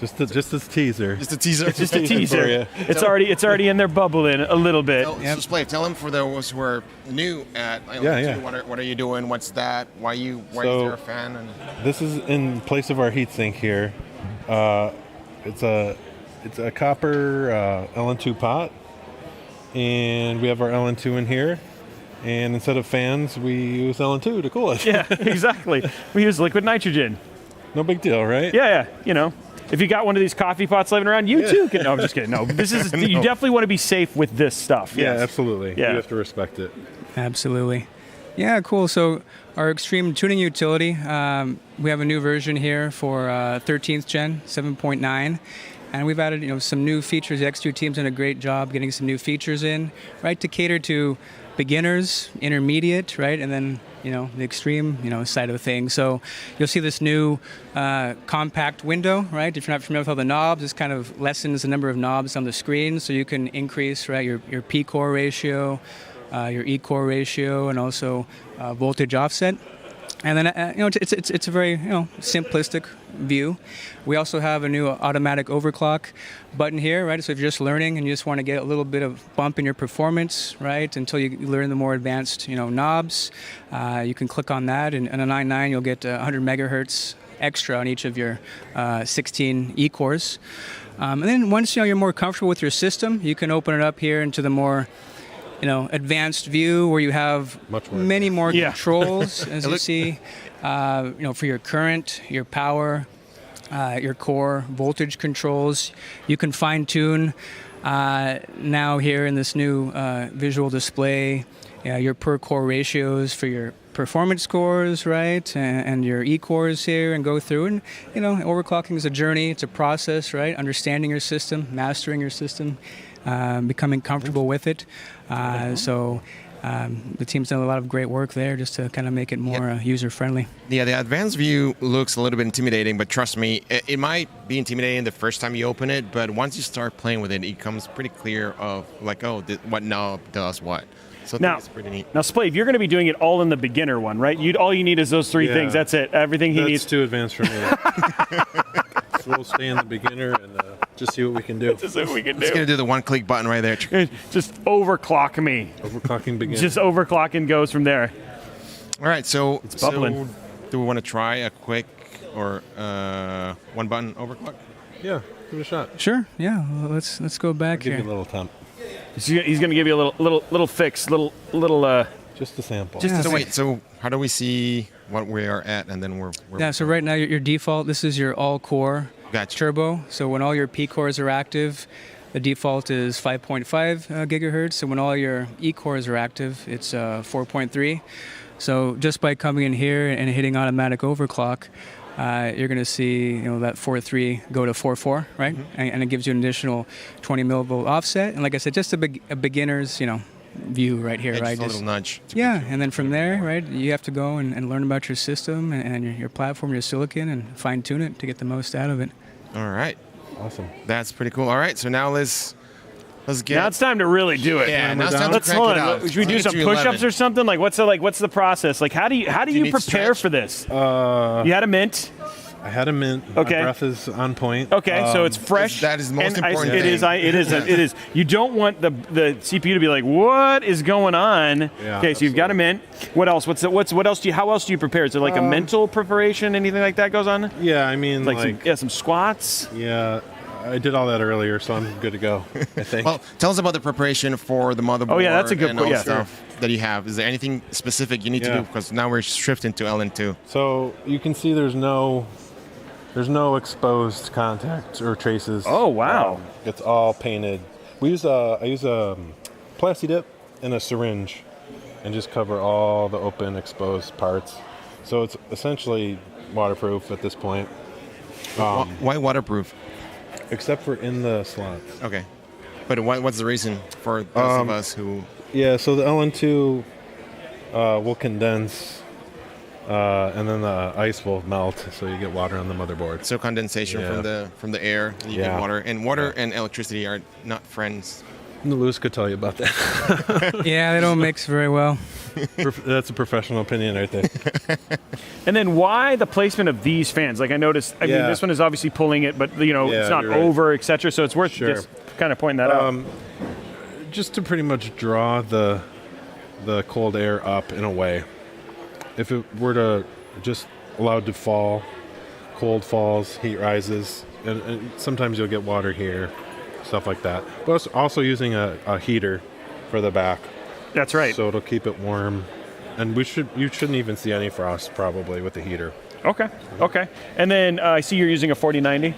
T: Just a teaser.
M: Just a teaser.
C: It's just a teaser. It's already in there bubbling a little bit.
M: So Splave, tell them for those who are new at LN2, what are you doing? What's that? Why is there a fan? And
T: this is in place of our heatsink here. It's a copper LN2 pot, and we have our LN2 in here. And instead of fans, we use LN2 to cool it.
C: Yeah, exactly. We use liquid nitrogen.
T: No big deal, right?
C: Yeah. You know. If you got one of these coffee pots living around, you too can. No, I'm just kidding. No, this is you definitely want to be safe with this stuff.
T: Yeah,
C: yes.
T: Absolutely.
C: Yeah.
T: You have to respect it.
S: Absolutely. Yeah, cool. So our Extreme Tuning Utility, we have a new version here for 13th Gen 7.9. And we've added, some new features. The X2 team's done a great job getting some new features in, right, to cater to beginners, intermediate, right, and then the extreme, side of things. So you'll see this new compact window, right? If you're not familiar with all the knobs, this kind of lessens the number of knobs on the screen, so you can increase, right, your P-core ratio, your E-core ratio, and also voltage offset. And then it's a very simplistic view. We also have a new automatic overclock button here, right? So if you're just learning and you just want to get a little bit of bump in your performance, right, until you learn the more advanced knobs, you can click on that, and on a 9.9 you'll get 100 megahertz extra on each of your 16 E-cores. And then once you're more comfortable with your system, you can open it up here into the more advanced view where you have many more controls, as you see, for your current, your power, your core voltage controls. You can fine tune now here in this new visual display your per core ratios for your performance cores, right, and your E-cores here, and go through. And overclocking is a journey, it's a process, right? Understanding your system, mastering your system, becoming comfortable with it. So the team's done a lot of great work there just to kind of make it more user-friendly.
M: Yeah, the advanced view looks a little bit intimidating, but trust me, it might be intimidating the first time you open it, but once you start playing with it, it becomes pretty clear of like, oh, what knob does what. So I think it's pretty neat.
C: Now, Splave, you're going to be doing it all in the beginner one, right? All you need is those three things. That's it. Everything he needs.
T: That's too advanced for me. So we'll stay in the beginner and just see what we can do.
C: Just see what we can do.
M: It's going to do the one-click button right there.
C: Just overclock me.
T: Overclocking begins.
C: Just overclocking goes from there.
M: All right, so
C: it's bubbling.
M: So do we want to try a quick or one-button overclock?
T: Yeah, give it a shot.
S: Sure. Yeah. Well, let's go back here.
T: Give you a little temp.
C: He's going to give you a little fix,
T: just a sample.
M: So how do we see what we are at, and then we're
S: so right now your default, this is your all-core turbo. So when all your P cores are active, the default is 5.5 gigahertz. So when all your E cores are active, it's 4.3. So just by coming in here and hitting automatic overclock, you're going to see that 4.3 go to 4.4, right? Mm-hmm. And it gives you an additional 20 millivolt offset. And like I said, just a beginner's view right here, right?
M: Just a little nudge.
S: Yeah, and then from there, right, you have to go and learn about your system and your platform, your silicon, and fine tune it to get the most out of it.
M: All right.
T: Awesome.
M: That's pretty cool. All right, so now let's get.
C: Now it's time to really do it.
M: Yeah, now it's time to crank it out.
C: Should we do some push-ups or something? Like, what's the process? Like, how do you prepare for this? You had a mint.
T: I had a mint.
C: Okay.
T: My breath is on point.
C: Okay, so it's fresh.
M: That is the most important
C: thing. It is. You don't want the CPU to be like, what is going on?
T: Yeah,
C: okay, so you've got a mint. What else? What else how else do you prepare? Is it like a mental preparation? Anything like that goes on?
T: Yeah, I mean,
C: some squats.
T: Yeah. I did all that earlier, so I'm good to go, I think.
M: Well, tell us about the preparation for the motherboard.
C: Oh, yeah, that's a good
M: point. Stuff that you have. Is there anything specific you need to do? Because now we're shifting to LN2.
T: So you can see there's no exposed contact or traces.
C: Oh, wow.
T: It's all painted. I use a Plasti Dip and a syringe and just cover all the open exposed parts. So it's essentially waterproof at this point.
M: Why waterproof?
T: Except for in the slots.
M: Okay. But what's the reason for those of us who...
T: Yeah, so the LN2 will condense, and then the ice will melt, so you get water on the motherboard.
M: So condensation from the air, you get water. And water and electricity are not friends.
T: Lewis could tell you about that.
S: Yeah, they don't mix very well.
T: That's a professional opinion right there.
C: And then why the placement of these fans? Like I noticed, I mean, this one is obviously pulling it, but it's not over, etc. So it's worth just kind of pointing that out.
T: Just to pretty much draw the cold air up in a way. If it were to just allowed to fall, cold falls, heat rises, and sometimes you'll get water here, stuff like that. But also using a heater for the back.
C: That's right.
T: So it'll keep it warm. And you shouldn't even see any frost probably with the heater.
C: Okay. And then I see you're using a 4090.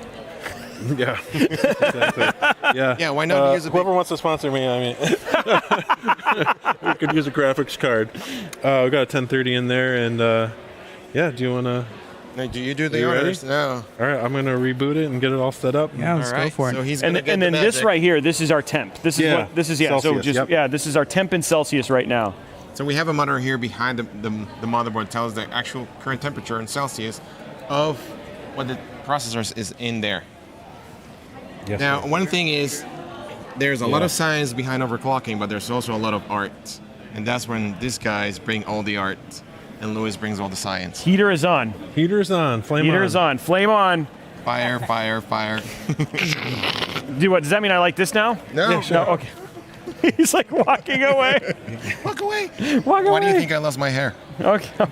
T: Yeah, exactly.
M: Yeah, why not use
T: whoever wants to sponsor me, I mean, we could use a graphics card. We got a 1030 in there, and do you want to...
M: Do you do the honors? No.
T: All right, I'm going to reboot it and get it all set up.
S: Yeah, let's go for it.
M: So he's
C: and then this right here, this is our temp. This is
T: Celsius,
C: so just this is our temp in Celsius right now.
M: So we have a monitor here behind the motherboard tells us the actual current temperature in Celsius of what the processor is in there.
T: Yes,
M: now, one thing is there's a lot of science behind overclocking, but there's also a lot of art. And that's when these guys bring all the art. and Louis brings all the science.
C: Heater is on.
T: Heater's on. Flame
C: Heater
T: on.
C: is on. Flame on.
M: Fire, fire, fire.
C: Do what? Does that mean I like this now?
M: No.
C: Yeah, sure. No. Okay. He's like walking away.
M: Walk away.
C: Walk away.
M: Why do you think I lost my hair?
C: Okay.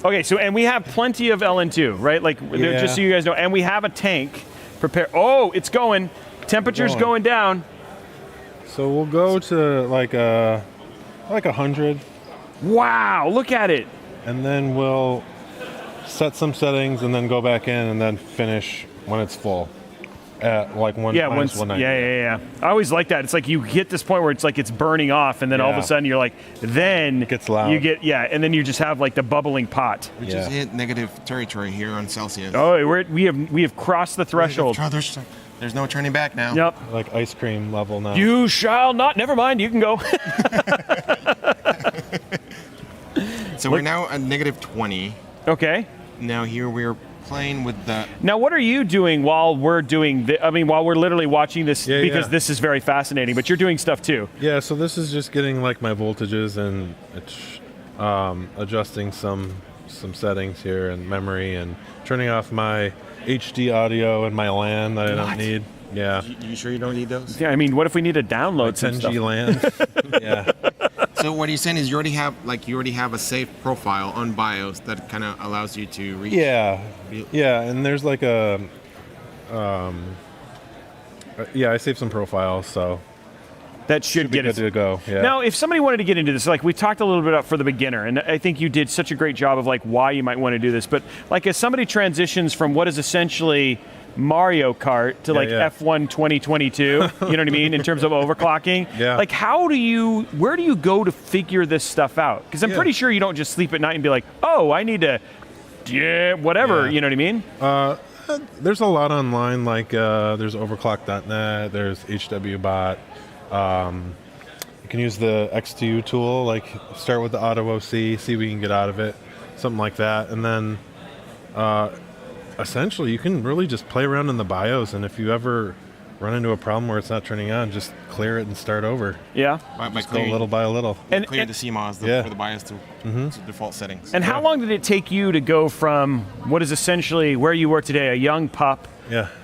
C: Okay. So, and we have plenty of LN2, right? Like, just so you guys know, and we have a tank prepared. Oh, it's going. Temperature's going down.
T: So we'll go to like 100.
C: Wow! Look at it.
T: And then we'll set some settings, and then go back in, and then finish when it's full. At like minus 190.
C: Yeah. I always like that. It's like you hit this point where it's like it's burning off, and then all of a sudden you're like, then
T: it gets loud.
C: You get and then you just have like the bubbling pot.
M: We just hit negative territory here on Celsius.
C: Oh, we have crossed the threshold.
M: There's no turning back now.
C: Yep.
T: Like ice cream level now.
C: You shall not. Never mind. You can go.
M: So we're now at negative 20.
C: Okay.
M: Now here we're playing with the.
C: Now, what are you doing while we're doing? While we're literally watching this, because this is very fascinating. But you're doing stuff too.
T: Yeah. So this is just getting like my voltages and it's adjusting some settings here and memory and turning off my HD audio and my LAN that I don't need. Yeah.
M: You sure you don't need those?
C: Yeah. I mean, what if we need to download some
T: 10G LAN? Yeah.
M: So what you're saying is you already have a safe profile on BIOS that kind of allows you to reach.
T: Yeah, and there's like I saved some profiles, so
C: that should get
T: good to go. Yeah.
C: Now, if somebody wanted to get into this, like we talked a little bit about for the beginner, and I think you did such a great job of like why you might want to do this, but like as somebody transitions from what is essentially Mario Kart to F1 2022, you know what I mean, in terms of overclocking.
T: Yeah.
C: Like where do you go to figure this stuff out? Because I'm pretty sure you don't just sleep at night and be like, oh, I need to, whatever, you know what I mean?
T: There's a lot online, like there's overclock.net, there's HWBot. You can use the X2U tool, like start with the auto OC, see what you can get out of it, something like that. And then essentially you can really just play around in the BIOS, and if you ever run into a problem where it's not turning on, just clear it and start over.
C: Yeah.
T: Just go little by little.
M: And clear the CMOS for the BIOS to default settings.
C: And how long did it take you to go from what is essentially where you were today, a young pup,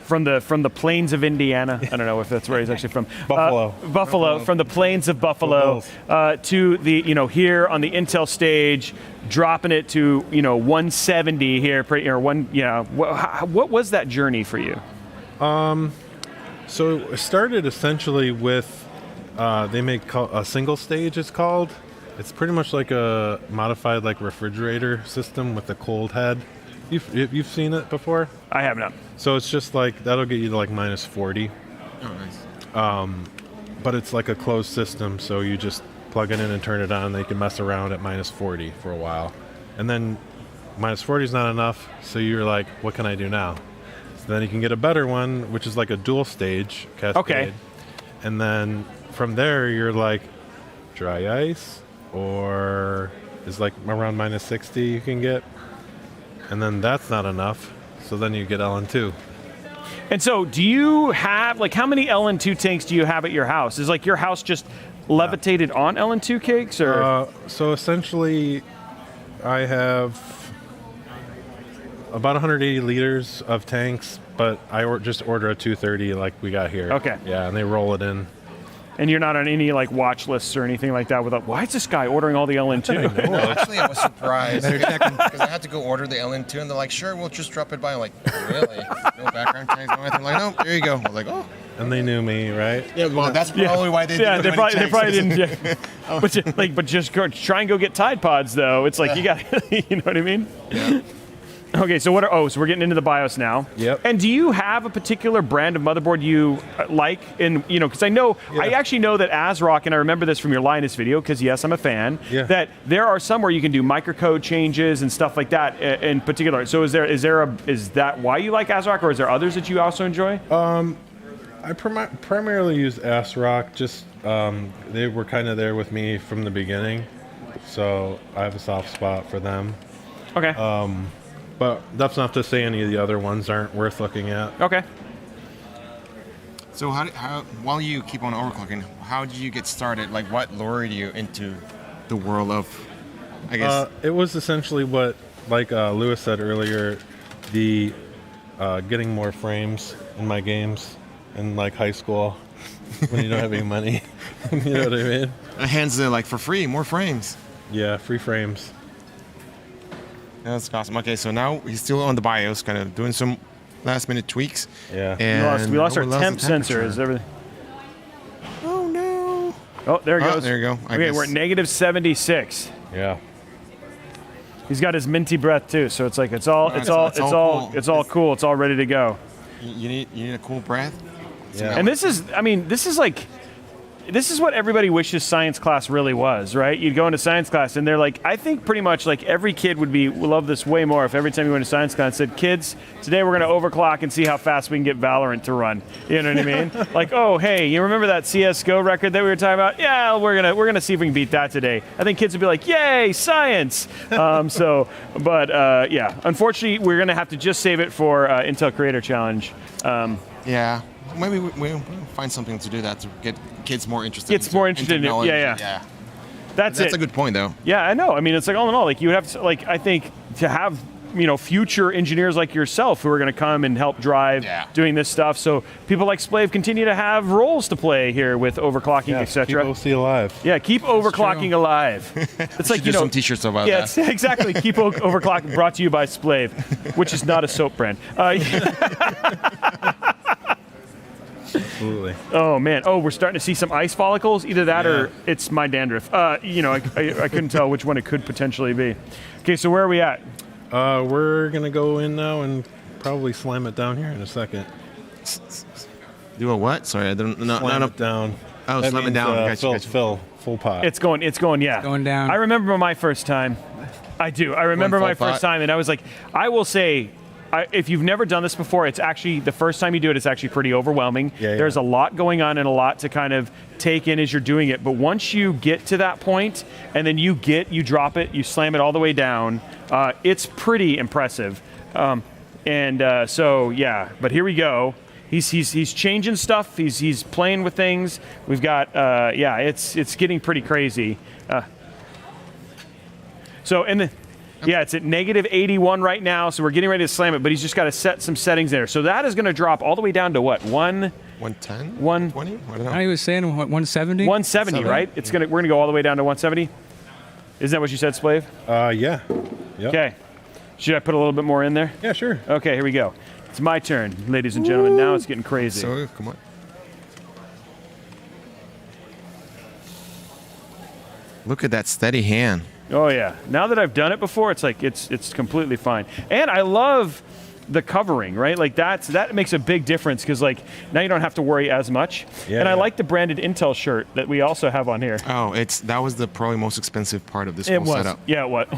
C: from the plains of Indiana? I don't know if that's where he's actually from. Buffalo, from the plains of Buffalo to the here on the Intel stage, dropping it to 170 here, or one. What was that journey for you?
T: So it started essentially with they make a single stage. It's called. It's pretty much like a modified like refrigerator system with a cold head. You've seen it before?
C: I have not.
T: So it's just like that'll get you to like minus 40.
M: Oh, nice.
T: But it's like a closed system, so you just plug it in and turn it on. And you can mess around at minus 40 for a while, and then minus 40 is not enough. So you're like, what can I do now? So then you can get a better one, which is like a dual stage cascade.
C: Okay.
T: And then from there, you're like dry ice, or is like around minus 60 you can get. And then that's not enough, so then you get LN2.
C: And so do you have, like, how many LN2 tanks do you have at your house? Is like your house just levitated on LN2 cakes, or?
T: So essentially, I have about 180 liters of tanks, but I just order a 230 like we got here.
C: Okay.
T: Yeah, and they roll it in.
C: And you're not on any like watch lists or anything like that. Why is this guy ordering all the LN2?
M: No, actually, I was surprised because I had to go order the LN2, and they're like, "Sure, we'll just drop it by." I'm like, "Really? No background checks, no anything?" Like, "No, there you go." I'm like, "Oh."
T: And they knew me, right?
M: Yeah, well, that's probably why they.
C: Yeah,
M: didn't
C: they probably didn't. But just go, try and go get Tide Pods though. It's like you got, you know what I mean?
M: Yeah.
C: Okay, so so we're getting into the BIOS now.
T: Yep.
C: And do you have a particular brand of motherboard you like? And because I actually know that ASRock, and I remember this from your Linus video, because yes, I'm a fan.
T: Yeah.
C: That there are some where you can do microcode changes and stuff like that in particular. So is that why you like ASRock, or is there others that you also enjoy?
T: I primarily use ASRock. Just they were kind of there with me from the beginning, so I have a soft spot for them.
C: Okay.
T: But that's not to say any of the other ones aren't worth looking at.
C: Okay.
M: So how while you keep on overclocking, how did you get started? Like, what lured you into the world of, I guess?
T: It was essentially what, like Lewis said earlier, the getting more frames in my games in like high school when you don't have any money. You know what I mean?
M: Hands like for free, more frames.
T: Yeah, free frames.
M: That's awesome. Okay, so now he's still on the BIOS, kind of doing some last minute tweaks.
T: Yeah.
M: And
C: we lost our
M: the
C: temp sensor. Is everything?
M: Oh no.
C: Oh, there it goes.
M: There you go.
C: Okay, we're at negative 76.
T: Yeah.
C: He's got his minty breath too, so it's like it's all
M: cool.
C: cool. It's all ready to go.
M: You need a cool breath.
T: Yeah.
C: And this is what everybody wishes science class really was, right? You'd go into science class and they're like, I think pretty much like every kid would love this way more if every time you went to science class and said, kids, today we're going to overclock and see how fast we can get Valorant to run. You know what I mean? Like, oh, hey, you remember that CSGO record that we were talking about? Yeah, we're gonna see if we can beat that today. I think kids would be like, yay, science. Yeah, unfortunately, we're going to have to just save it for Intel Creator Challenge.
M: Yeah. Maybe we'll find something to do that to get kids more interested.
C: It's more interested in it. Yeah. That's
M: a good point, though.
C: Yeah, I know. I mean, it's like all in all, like you would have to, like I think to have future engineers like yourself who are going to come and help drive doing this stuff. So people like Splave continue to have roles to play here with overclocking, etc.
T: Keep OC alive.
C: Yeah, keep overclocking alive. It's like
M: do some T-shirts about that.
C: Yeah, exactly. Keep overclocking. Brought to you by Splave, which is not a soap brand.
T: Absolutely.
C: Oh man. Oh, we're starting to see some ice follicles. Either that or it's my dandruff. I couldn't tell which one it could potentially be. Okay, so where are we at?
T: We're gonna go in now and probably slam it down here in a second.
M: Do a what? Sorry, I don't.
T: Slam it down.
M: Oh,
T: that
M: slam it
T: means,
M: down.
T: Fill full pot.
C: It's going. Yeah.
S: Going down.
C: I remember my first time. I do. I remember my first time, and I was like, I will say. If you've never done this before, it's actually, the first time you do it, it's actually pretty overwhelming.
T: Yeah.
C: There's a lot going on and a lot to kind of take in as you're doing it. But once you get to that point, and then you drop it, you slam it all the way down, it's pretty impressive. But here we go. He's changing stuff. He's playing with things. We've got, it's getting pretty crazy. It's at negative 81 right now, so we're getting ready to slam it, but he's just got to set some settings there. So that is going to drop all the way down to what?
M: 110? 120? I don't know.
S: I was saying 170.
C: 170, right? We're going to go all the way down to 170. Isn't that what you said, Splave?
T: Yeah. Yep.
C: Okay. Should I put a little bit more in there?
T: Yeah, sure.
C: Okay, here we go. It's my turn, ladies and gentlemen. Now it's getting crazy.
M: So, come on. Look at that steady hand.
C: Oh yeah. Now that I've done it before, it's like it's completely fine. And I love the covering, right? Like that makes a big difference because like now you don't have to worry as much.
T: Yeah,
C: and I like the branded Intel shirt that we also have on here.
M: Oh, that was the probably most expensive part of this whole setup.
C: Yeah, what?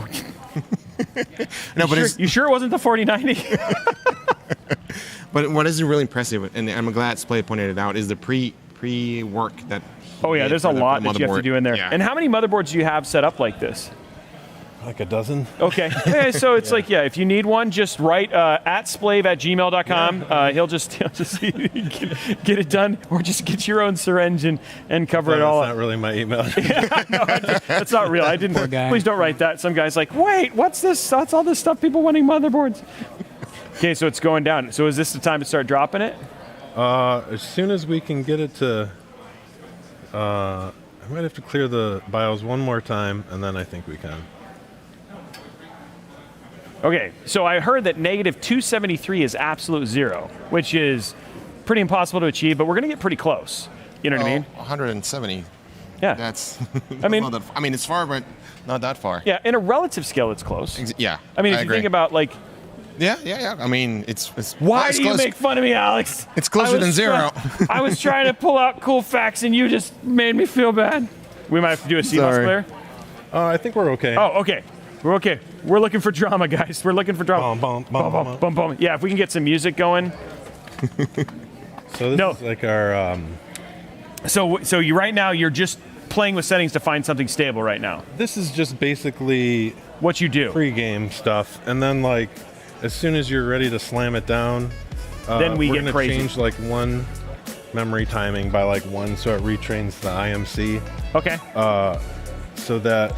M: No, but
C: you sure it wasn't the 4090?
M: But what is really impressive, and I'm glad Splay pointed it out, is the pre-work that.
C: Oh yeah, there's a lot that you have to do in there.
M: Yeah.
C: And how many motherboards do you have set up like this?
T: Like a dozen.
C: Okay. So it's if you need one, just write at splave@gmail.com. He'll just get it done, or just get your own syringe and cover it all up.
T: That's not really my email.
C: That's not real. I didn't. Please don't write that. Some guy's like, wait, what's this? That's all this stuff people wanting motherboards. Okay, so it's going down. So is this the time to start dropping it?
T: As soon as we can get it to. I might have to clear the BIOS one more time, and then I think we can.
C: Okay, so I heard that negative 273 is absolute zero, which is pretty impossible to achieve, but we're going to get pretty close. You know what I mean?
M: 170.
C: Yeah.
M: That's
C: I mean,
M: it's far, but not that far.
C: Yeah, in a relative scale, it's close.
M: Yeah.
C: I mean, if you think about like.
M: Yeah. I mean, it's
C: why do you make fun of me, Alex?
M: It's closer than zero.
C: I was trying to pull out cool facts, and you just made me feel bad. We might have to do a CMOS player.
T: I think we're okay.
C: Oh, okay. We're okay. We're looking for drama, guys. We're looking for drama.
T: Bum.
C: Yeah, if we can get some music going.
T: So this is like our.
C: So you right now you're just playing with settings to find something stable right now.
T: This is just basically
C: what you do.
T: Pre-game stuff, and then like as soon as you're ready to slam it down,
C: then we're
T: gonna change like one memory timing by like 1, so it retrains the IMC.
C: Okay.
T: so that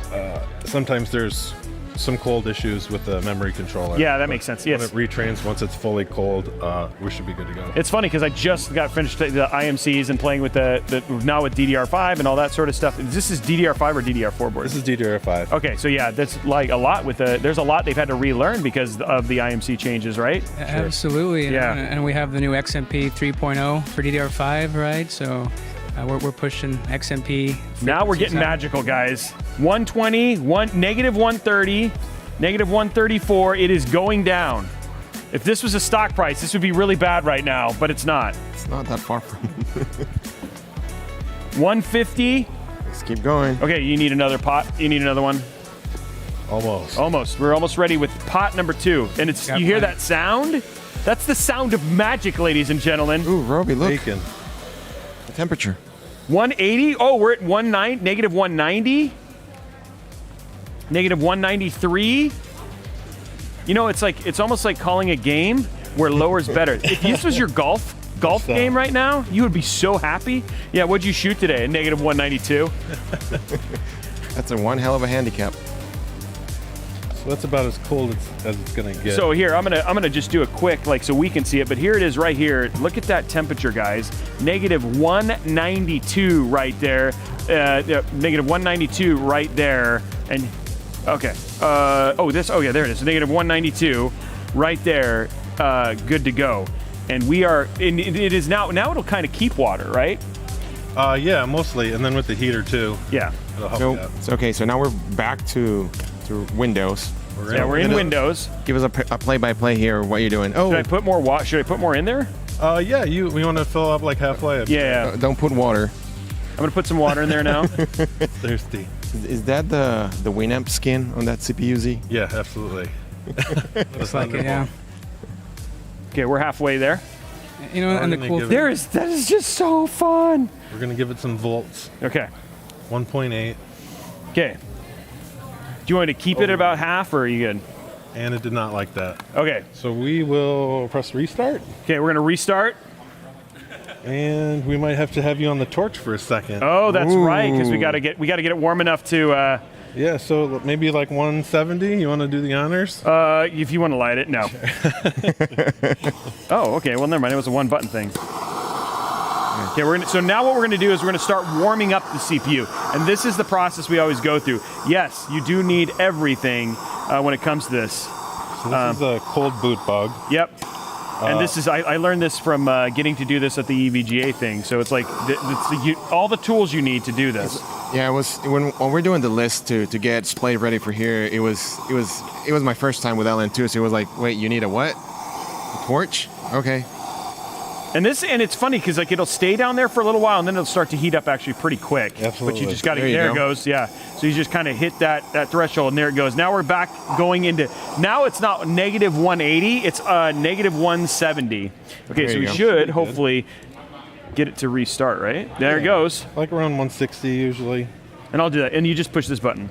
T: sometimes there's some cold issues with the memory controller.
C: Yeah, that makes sense. Yes.
T: When it retrains, once it's fully cold, we should be good to go.
C: It's funny because I just got finished the IMCs and playing with now with DDR5 and all that sort of stuff. This is DDR5 or DDR4 board?
T: This is DDR5.
C: Okay, so yeah, that's like a lot with there's a lot they've had to relearn because of the IMC changes, right?
S: Absolutely.
C: Yeah.
S: And we have the new XMP 3.0 for DDR5, right? So we're pushing XMP.
C: Now we're getting magical, guys. 120, negative 130, negative 134. It is going down. If this was a stock price, this would be really bad right now, but it's not.
M: It's not that far from
C: 150.
M: Let's keep going.
C: Okay, you need another pot. You need another one.
T: Almost.
C: Almost. We're almost ready with pot number 2. And it's you hear that sound? That's the sound of magic, ladies and gentlemen.
M: Ooh, Roby, look.
T: Bacon.
M: The temperature.
C: 180. Oh, we're at negative 190. Negative 193. You know, it's almost like calling a game where lower's better. If this was your golf game right now, you would be so happy. Yeah, what'd you shoot today? A negative 192.
M: That's a one hell of a handicap.
T: So that's about as cold as it's gonna get.
C: So here, I'm gonna just do a quick, so we can see it. But here it is right here. Look at that temperature, guys. Negative 192 right there. Negative 192 right there. And okay. There it is. Negative 192 right there. Good to go. And we are. And it is now. Now it'll kind of keep water, right?
T: Yeah, mostly, and then with the heater too.
C: Yeah.
T: It'll help out.
M: Okay, so now we're back to Windows.
C: We're in Windows.
M: Give us a play-by-play here of what you're doing. Oh,
C: should I put more Should I put more in there?
T: Yeah. We want to fill up like halfway.
C: Yeah.
M: Don't put water.
C: I'm gonna put some water in there now.
T: Thirsty.
M: Is that the Winamp skin on that CPU Z?
T: Yeah, absolutely.
S: Looks like it, yeah.
C: Okay, we're halfway there.
S: You know, and the cool thing
C: that is just so fun.
T: We're gonna give it some volts.
C: Okay.
T: 1.8.
C: Okay. Do you want me to keep it about half, or are you good?
T: And it did not like that.
C: Okay.
T: So we will press restart.
C: Okay, we're gonna restart.
T: And we might have to have you on the torch for a second.
C: Oh, that's right, because we gotta get it warm enough to.
T: Yeah, so maybe like 170. You want to do the honors?
C: If you want to light it, no. Oh, okay. Well, never mind. It was a one-button thing. Okay, so now what we're going to do is we're going to start warming up the CPU, and this is the process we always go through. Yes, you do need everything when it comes to this.
T: So this is a cold boot bug.
C: Yep. And this is I learned this from getting to do this at the EVGA thing. So it's like all the tools you need to do this.
M: Yeah, it was when we're doing the list to get Splay ready for here. It was my first time with LN2, so it was like, wait, you need a what? A torch? Okay.
C: And it's funny because it'll stay down there for a little while and then it'll start to heat up actually pretty quick.
T: Absolutely.
C: But you just got to there it goes. Yeah. So you just kind of hit that threshold and there it goes. Now we're back going into it's not negative 180, it's negative 170. Okay, so we should hopefully get it to restart, right? There it goes.
T: Like around 160 usually.
C: And I'll do that. And you just push this button.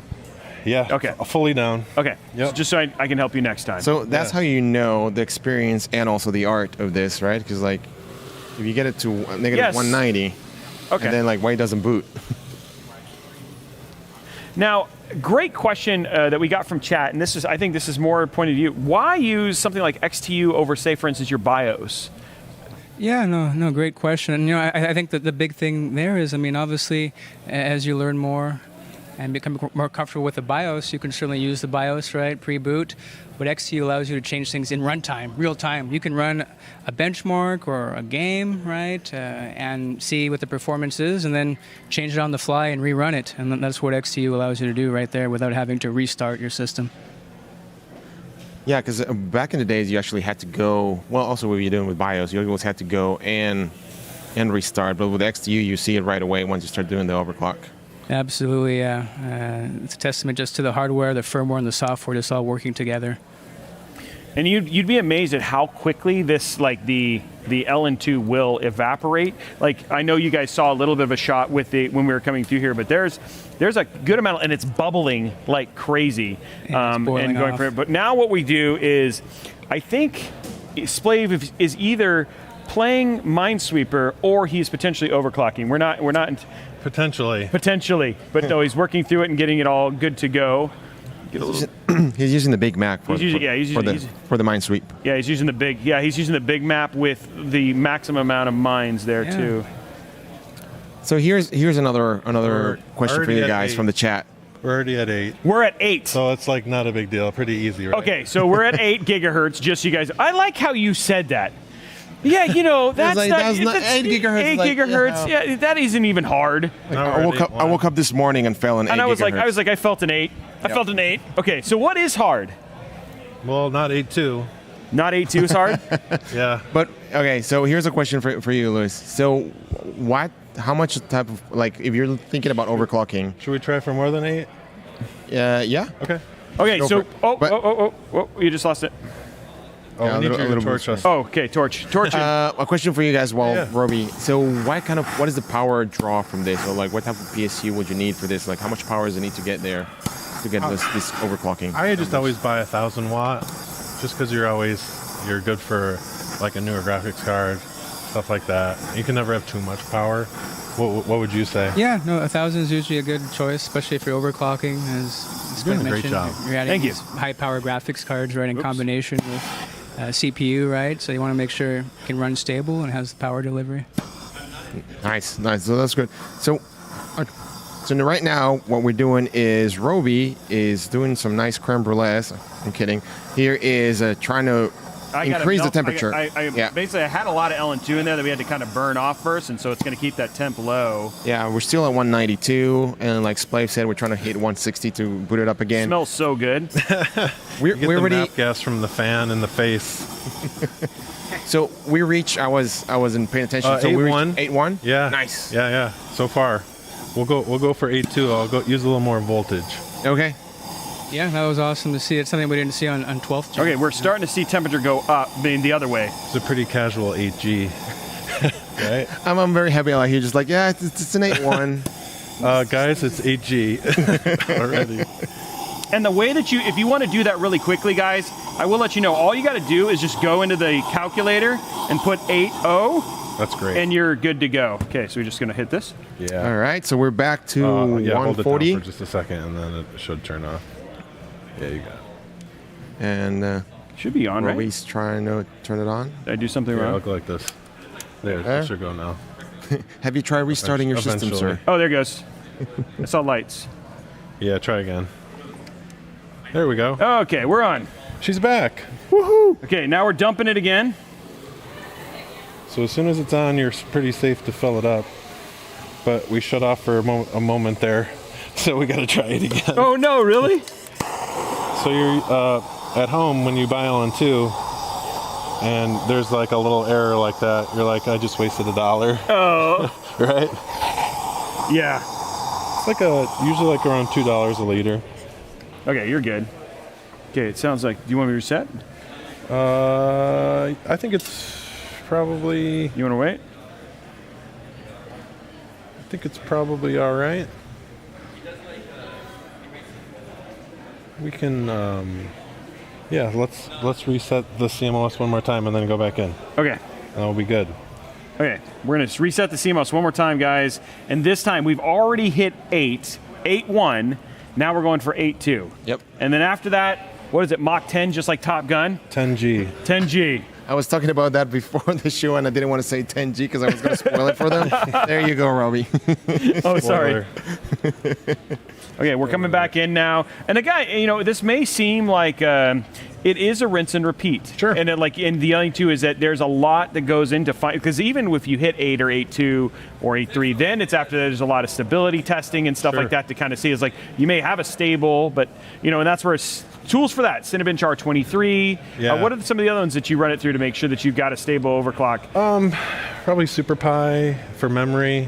T: Yeah.
C: Okay.
T: Fully down.
C: Okay.
T: Yep.
C: So just so I can help you next time.
M: So that's how you know the experience and also the art of this, right? Because if you get it to negative 190,
C: okay,
M: and then why it doesn't boot?
C: Now, great question that we got from chat, and I think this is more pointed to you. Why use something like XTU over, say, for instance, your BIOS?
S: Yeah, no, great question. And, I think that the big thing there is, obviously, as you learn more and become more comfortable with the BIOS, you can certainly use the BIOS, right, pre-boot. But XTU allows you to change things in runtime, real time. You can run a benchmark or a game, right, and see what the performance is, and then change it on the fly and rerun it. And that's what XTU allows you to do right there without having to restart your system.
M: Yeah, because back in the days, you actually had to go. Well, also what you're doing with BIOS, you always had to go and restart. But with XTU, you see it right away once you start doing the overclock.
S: Absolutely, yeah. It's a testament just to the hardware, the firmware, and the software just all working together.
C: And you'd be amazed at how quickly this, the LN2 will evaporate. I know you guys saw a little bit of a shot with when we were coming through here, but there's a good amount, and it's bubbling like crazy.
S: Yeah, it's boiling off.
C: But now what we do is, I think Splave is either playing Minesweeper or he's potentially overclocking. We're not
T: Potentially.
C: Potentially, but no, he's working through it and getting it all good to go.
M: He's using the Big Mac for,
C: He's using-
M: for the Minesweep.
C: Yeah, he's using the big. Yeah, he's using the big map with the maximum amount of mines there
M: Yeah.
C: too.
M: So here's another question for
T: already
M: you
T: at
M: guys
T: 8.
M: from the chat.
T: We're already at 8.
C: We're at 8.
T: So it's like not a big deal. Pretty easy, right?
C: Okay, so we're at 8 gigahertz. Just so you guys, I like how you said that. Yeah, you know that's
M: like-
C: not,
M: that's not- 8 gigahertz,
C: 8
M: like,
C: gigahertz. Yeah, that isn't even hard.
M: I woke up this morning and fell in 8
C: And I was
M: gigahertz.
C: like, I felt an 8. I felt an 8. Okay, so what is hard?
T: Well, not 8.2.
C: Not 8.2 is hard?
T: Yeah.
M: But okay, so here's a question for you, Luis. So how much type of, like, if you're thinking about overclocking?
T: Should we try for more than 8?
M: Yeah.
T: Okay.
C: Okay,
M: Go
C: so
M: for it.
C: oh, you just lost it.
T: Oh,
M: Yeah,
T: we need
M: a
T: you
M: little
T: to torch
M: bit.
T: us.
C: Oh, okay, torch it.
M: A question for you guys, Roby. So what is the power draw from this? Or like, what type of PSU would you need for this? Like, how much power does it need to get there to get this overclocking?
T: I just always buy 1,000 watt, just because you're good for like a newer graphics card, stuff like that. You can never have too much power. What would you say?
S: Yeah, no, 1,000 is usually a good choice, especially if you're overclocking. As
T: You're doing
S: Quinn
T: a great
S: mentioned,
T: job.
S: You're adding
C: Thank you.
S: these high-power graphics cards, right, in combination with CPU, right? So you want to make sure it can run stable and has power delivery.
M: Nice. So that's good. So right now, what we're doing is Roby is doing some nice creme brulees. I'm kidding. Here is trying to increase the temperature.
C: Basically, I had a lot of LN2 in there that we had to kind of burn off first, and so it's going to keep that temp low.
M: Yeah, we're still at 192, and like Splave said, we're trying to hit 160 to boot it up again.
C: Smells so good.
T: We're already nap gas from the fan in the face.
M: So we reached. I wasn't paying attention. So we reached 8.1.
T: Yeah.
M: Nice.
T: Yeah. So far, we'll go for 8.2. I'll go use a little more voltage.
M: Okay.
S: Yeah, that was awesome to see. It's something we didn't see on 12th gen.
C: Okay, we're starting to see temperature go up, being the other way.
T: It's a pretty casual 8G. Right?
M: I'm very happy out here. Just like, yeah, it's an 8.1.
T: Guys, it's 8G already.
C: And the way that if you want to do that really quickly, guys, I will let you know, all you got to do is just go into the calculator and put 8.0.
T: That's great.
C: And you're good to go. Okay, so we're just going to hit this.
T: Yeah.
M: All right, so we're back to
T: Hold it
M: 140.
T: down for just a second, and then it should turn off. Yeah, you got it.
M: And
C: should be on, right?
M: Roby's trying to turn it on.
C: Did I do something wrong?
T: Look like this. There, it should go now.
M: Have you tried restarting your system, sir?
C: Oh, there it goes. I saw lights.
T: Yeah, try again. There we go.
C: Okay, we're on.
T: She's back.
C: Woohoo! Okay, now we're dumping it again.
T: So as soon as it's on, you're pretty safe to fill it up. But we shut off for a moment there, so we got to try it again.
C: Oh no, really?
T: So you're at home when you buy LN2, and there's like a little error like that. You're like, I just wasted $1.
C: Oh.
T: Right?
C: Yeah.
T: It's like usually like around $2 a liter.
C: Okay, you're good. Okay, it sounds like. Do you want me to reset?
T: I think it's probably.
C: You want to wait?
T: I think it's probably all right. We can, yeah. Let's reset the CMOS one more time and then go back in.
C: Okay.
T: That'll be good.
C: Okay, we're gonna reset the CMOS one more time, guys, and this time we've already hit 8.1. Now we're going for 8.2.
M: Yep.
C: And then after that, what is it? Mach 10, just like Top Gun.
T: 10G.
C: 10G.
M: I was talking about that before the show, and I didn't want to say 10G because I was going to spoil it for them. There you go, Roby.
C: Oh, sorry. Okay, we're coming back in now. And again, this may seem like it is a rinse and repeat.
T: Sure.
C: And the other thing too is that there's a lot that goes into because even if you hit 8 or 8.2 or 8.3, then it's after there's a lot of stability testing and stuff like that to kind of see. It's like you may have a stable, but and that's where tools for that. Cinnabon Char 23.
T: Yeah.
C: What are some of the other ones that you run it through to make sure that you've got a stable overclock?
T: Probably SuperPi for memory.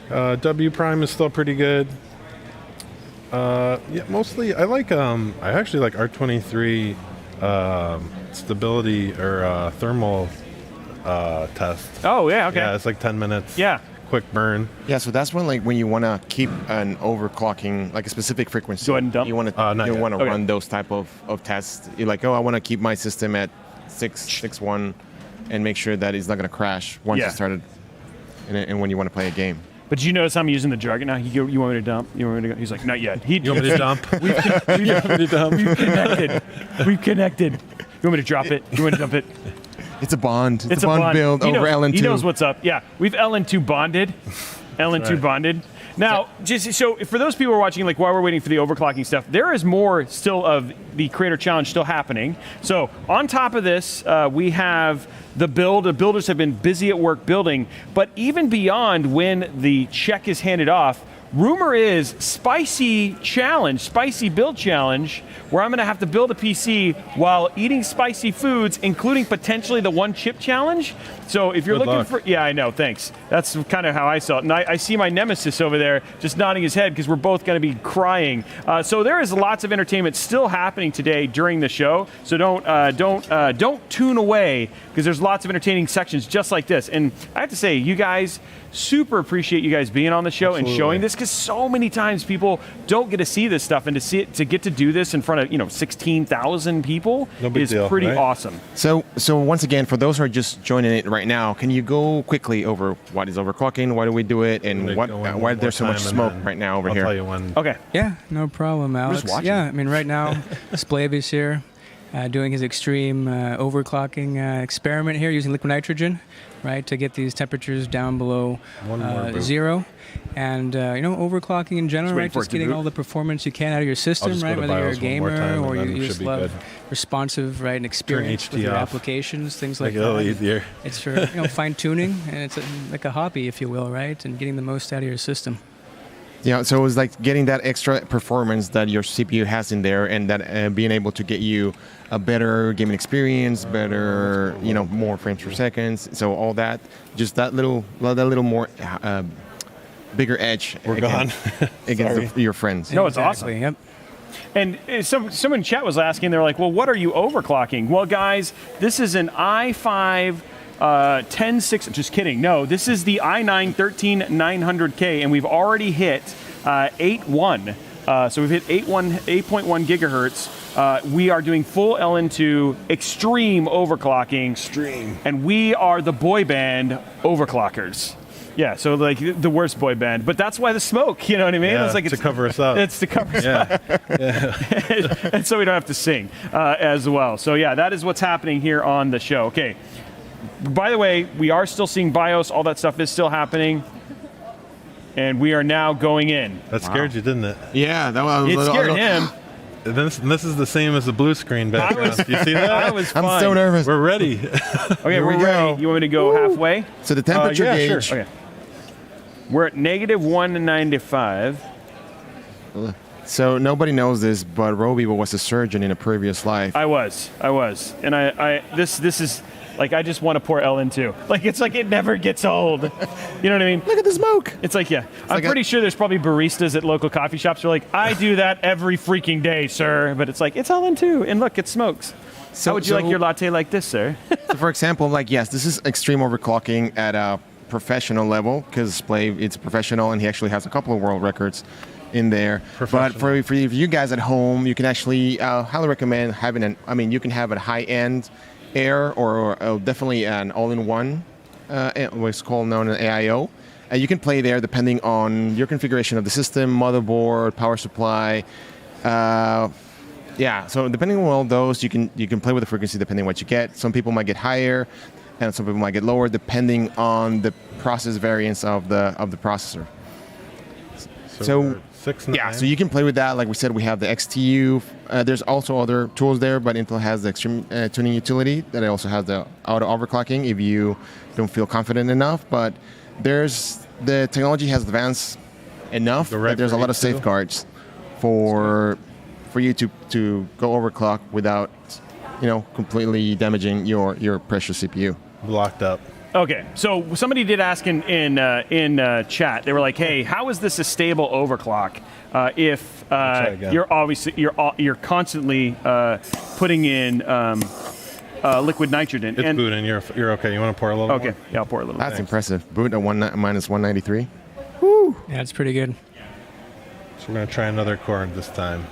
T: W Prime is still pretty good. Yeah, mostly I like. I actually like R23 stability or thermal test.
C: Oh yeah, okay.
T: Yeah, it's like 10 minutes.
C: Yeah.
T: Quick burn.
M: Yeah, so that's when you want to keep an overclocking, like a specific frequency.
C: Go ahead and dump.
M: You want to
C: Okay.
M: run those type of tests. You're like, I want to keep my system at 6.1 and make sure that it's not going to crash once
C: Yeah.
M: it started. and when you want to play a game.
C: But did you notice I'm using the jargon now? You want me to dump? You want me to go? He's like, not yet.
T: You want me to dump?
C: We've connected. We've connected. You want me to drop it? You want to dump it?
M: It's a bond. It's a bond build over LN2.
C: He knows what's up. Yeah, we've LN2 bonded. LN2 bonded. Now, just so for those people who are watching, like while we're waiting for the overclocking stuff, there is more still of the Creator Challenge still happening. So on top of this, we have the build. The builders have been busy at work building, but even beyond when the check is handed off, rumor is spicy build challenge, where I'm going to have to build a PC while eating spicy foods, including potentially the one chip challenge. So if you're looking for, yeah, I know, thanks. That's kind of how I saw it. And I see my nemesis over there just nodding his head because we're both going to be crying. So there is lots of entertainment still happening today during the show. So don't tune away, because there's lots of entertaining sections just like this. And I have to say, you guys, super appreciate you guys being on the show and showing this, because so many times people don't get to see this stuff, and to get to do this in front of 16,000 people is pretty awesome.
M: So once again, for those who are just joining it right now, can you go quickly over what is overclocking, why do we do it, and why there's so much smoke right now over here?
T: I'll tell you when.
C: Okay.
S: Yeah, no problem, Alex. Yeah, I mean, right now, Splav is here doing his extreme overclocking experiment here using liquid nitrogen, right, to get these temperatures down below 0. And overclocking in general, right? Just getting all the performance you can out of your system, right? Whether you're a gamer or you just love responsive, right, and experience with your applications, things like that.
T: Make it a little easier.
S: It's for fine tuning, and it's like a hobby, if you will, right? And getting the most out of your system.
M: Yeah, so it was like getting that extra performance that your CPU has in there, and that being able to get you a better gaming experience, better, more frames per second. So all that, just that little more bigger edge against your friends.
C: No, it's awesome. Yep. And someone in chat was asking, they're like, well, what are you overclocking? Well, guys, this is an i5 106, just kidding. No, this is the i9 13900K, and we've already hit 8.1. So we've hit 8.1 gigahertz. We are doing full LN2 extreme overclocking. And we are the boy band overclockers. Yeah, so like the worst boy band, but that's why the smoke, you know what I mean?
T: Yeah,
C: it's like
T: to cover us up.
C: It's to cover us up. And so we don't have to sing as well. So yeah, that is what's happening here on the show. Okay. By the way, we are still seeing BIOS. All that stuff is still happening. And we are now going in.
T: That scared you, didn't it?
M: Yeah, that was.
C: It scared him.
T: This is the same as the blue screen background. You see that?
C: I was fine.
M: I'm so nervous.
T: We're ready.
C: Okay, we're ready. You want me to go halfway?
M: So the temperature gauge.
C: Sure. Okay. We're at -195.
M: So nobody knows this, but Roby was a surgeon in a previous life.
C: I was. And this is, like, I just want to pour LN2. Like, it's like it never gets old. You know what I mean?
M: Look at the smoke.
C: It's like, yeah. I'm pretty sure there's probably baristas at local coffee shops who are like, I do that every freaking day, sir. But it's like, it's LN2, and look, it smokes. So, how would you like your latte like this, sir?
M: So for example, like, yes, this is extreme overclocking at a professional level, because Splav, it's professional, and he actually has a couple of world records in there. But for you guys at home, you can actually highly recommend having you can have a high-end Air or definitely an all-in-one, what's called known as AIO. You can play there depending on your configuration of the system, motherboard, power supply. Yeah, so depending on all those, you can play with the frequency depending on what you get. Some people might get higher, and some people might get lower depending on the process variance of the processor. So
T: 6.9.
M: Yeah, so you can play with that. Like we said, we have the XTU. There's also other tools there, but Intel has the extreme tuning utility that also has the auto overclocking if you don't feel confident enough. But the technology has advanced enough that there's a lot of safeguards for you to go overclock without completely damaging your precious CPU.
T: Locked up.
C: Okay, so somebody did ask in chat. They were like, "Hey, how is this a stable overclock if you're constantly putting in liquid nitrogen?"
T: It's boot, and you're okay. You want to pour a little?
C: Okay,
T: more?
C: Yeah, I'll pour a little.
M: That's impressive. Boot at -193.
S: Woo! Yeah, that's pretty good.
T: So we're gonna try another core this time.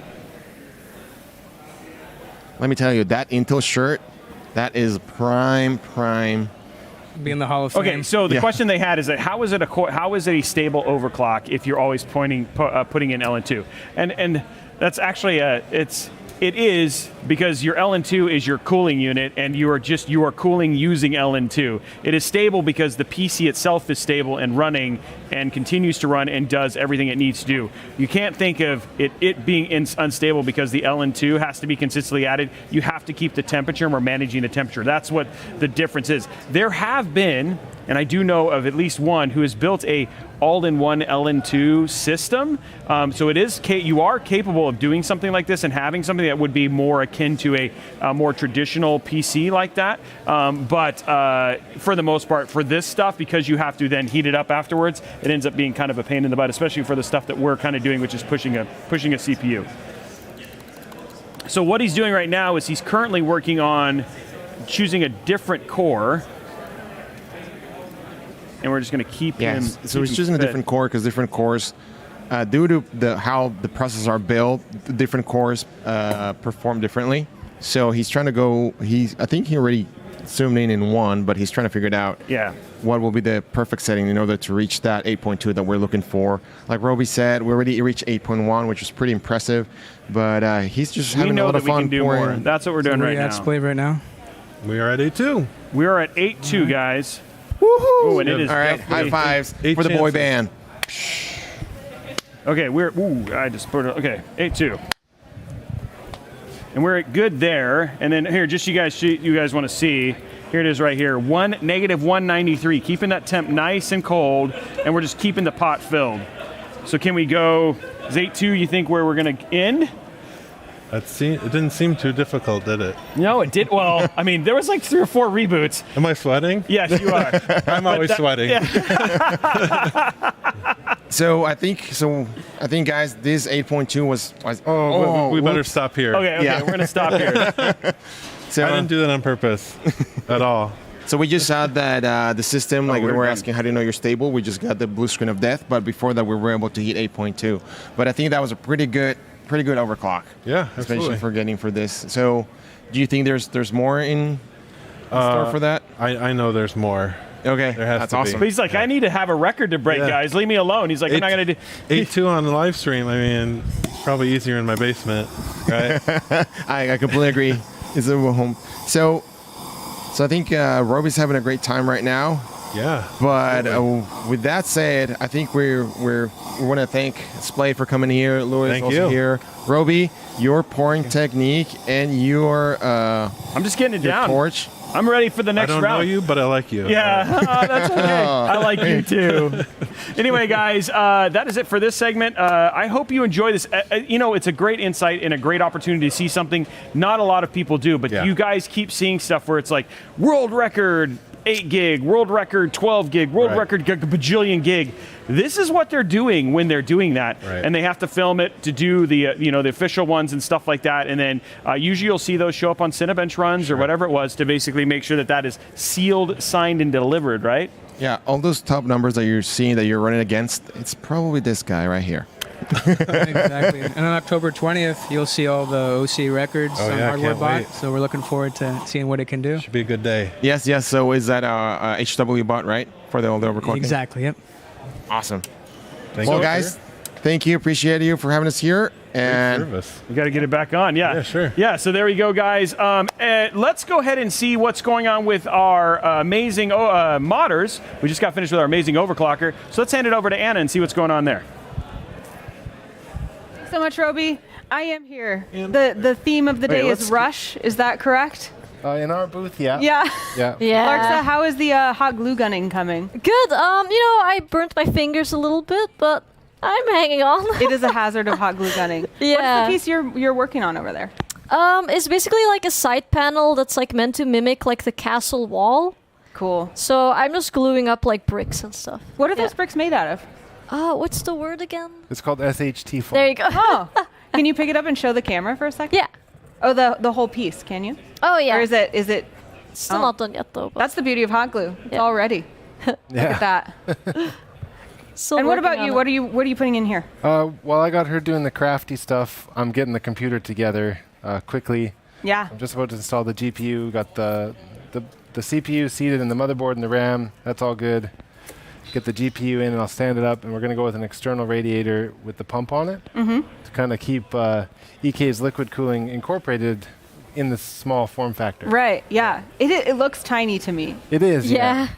M: Let me tell you, that Intel shirt, that is prime
S: Be in the Hall of Fame.
C: Okay, so the question they had is that how is it a stable overclock if you're always putting in LN2? And that's actually it is because your LN2 is your cooling unit, and you are cooling using LN2. It is stable because the PC itself is stable and running and continues to run and does everything it needs to do. You can't think of it being unstable because the LN2 has to be consistently added. You have to keep the temperature, and we're managing the temperature. That's what the difference is. There have been, and I do know of at least one who has built a all-in-one LN2 system. So you are capable of doing something like this and having something that would be more akin to a more traditional PC like that. But for the most part, for this stuff, because you have to then heat it up afterwards, it ends up being kind of a pain in the butt, especially for the stuff that we're kind of doing, which is pushing a CPU. So what he's doing right now is he's currently working on choosing a different core. And we're just going to keep him.
M: So he's choosing a different core because different cores, due to how the processors are built, different cores perform differently. So he's trying to go. I think he already zoomed in one, but he's trying to figure it out.
C: Yeah.
M: What will be the perfect setting in order to reach that 8.2 that we're looking for? Like Roby said, we already reached 8.1, which is pretty impressive. But he's just having a lot of fun.
C: We can do more. That's what we're doing right now.
S: Split right now.
T: We are at 8.2.
C: We are at 8.2, guys.
M: Woohoo!
C: And it is
M: all right, high fives for the boy band.
C: Okay, I just put it. Okay, 8.2. And we're good there. And then here, just you guys want to see, here it is right here, negative 193, keeping that temp nice and cold, and we're just keeping the pot filled. So can we go, is 8.2 you think where we're going to end?
T: It didn't seem too difficult, did it?
C: No, it did. Well, I mean, there was like 3 or 4 reboots.
T: Am I sweating?
C: Yes, you are.
T: I'm always sweating.
C: Yeah.
M: So I think, guys, this 8.2 was.
T: We better stop here.
C: Okay, we're going to stop here.
M: So,
T: I didn't do that on purpose at all.
M: So we just had that the system, like we were asking, how do you know you're stable? We just got the blue screen of death, but before that we were able to hit 8.2. But I think that was a pretty good overclock.
T: Yeah,
M: especially for getting for this. So, do you think there's more in store for that?
T: I know there's more.
M: Okay,
T: that's
M: awesome.
C: But he's like, I need to have a record to break, guys. Leave me alone. He's like, I'm not going to do
T: 8.2 on the live stream. I mean, it's probably easier in my basement, right?
M: I completely agree. It's a home. So I think Roby's having a great time right now.
T: Yeah.
M: But with that said, I think we want to thank Splay for coming here. Louis also here. Roby, your pouring technique and your
C: I'm just getting it down.
M: Torch.
C: I'm ready for the next round.
T: I don't know you, but I like you.
C: Yeah, that's okay. I like you too. Anyway, guys, that is it for this segment. I hope you enjoy this. It's a great insight and a great opportunity to see something not a lot of people do, but you guys keep seeing stuff where it's like world record 8 gig, world record 12 gig, world record bajillion gig. This is what they're doing when they're doing that, and they have to film it to do the the official ones and stuff like that. And then usually you'll see those show up on Cinebench runs or whatever it was to basically make sure that is sealed, signed, and delivered, right?
M: Yeah, all those top numbers that you're seeing that you're running against, it's probably this guy right here.
S: Exactly. And on October 20th, you'll see all the OC records on Hardware Bot. So we're looking forward to seeing what it can do.
T: Should be a good day.
M: Yes. So is that HW bot, right? For the overclocking?
S: Exactly, yep.
M: Awesome.
T: Thank
M: you, guys. Thank you. Appreciate you for having us here. And
C: we got to get it back on. Yeah,
T: sure.
C: Yeah, so there we go, guys. Let's go ahead and see what's going on with our amazing modders. We just got finished with our amazing overclocker. So let's hand it over to Anna and see what's going on there.
B: So much, Roby. I am here. The theme of the day is Rush. Is that correct?
L: In our booth, yeah.
B: Yeah.
L: Yeah.
B: Larxa, how is the hot glue gunning coming?
K: Good. I burnt my fingers a little bit, but I'm hanging on.
B: It is a hazard of hot glue gunning.
K: Yeah.
B: What's the piece you're working on over there?
K: It's basically like a side panel that's like meant to mimic like the castle wall.
B: Cool.
K: So I'm just gluing up like bricks and stuff.
B: What are those bricks made out of?
K: What's the word again?
L: It's called SHT foam.
K: There you go.
B: Oh, can you pick it up and show the camera for a second?
K: Yeah.
B: Oh, the whole piece, can you?
K: Oh, yeah.
B: Or is it?
K: Still not done yet, though. But
B: that's the beauty of hot glue. It's all ready. Look at that. And what about you? What are you putting in here?
L: While I got her doing the crafty stuff, I'm getting the computer together quickly.
B: Yeah.
L: I'm just about to install the GPU. Got the the CPU seated in the motherboard and the RAM. That's all good. Get the GPU in, and I'll stand it up, and we're going to go with an external radiator with the pump on it to kind of keep EK's liquid cooling incorporated in the small form factor.
B: Right, yeah. It looks tiny to me.
L: It is,
K: Yeah.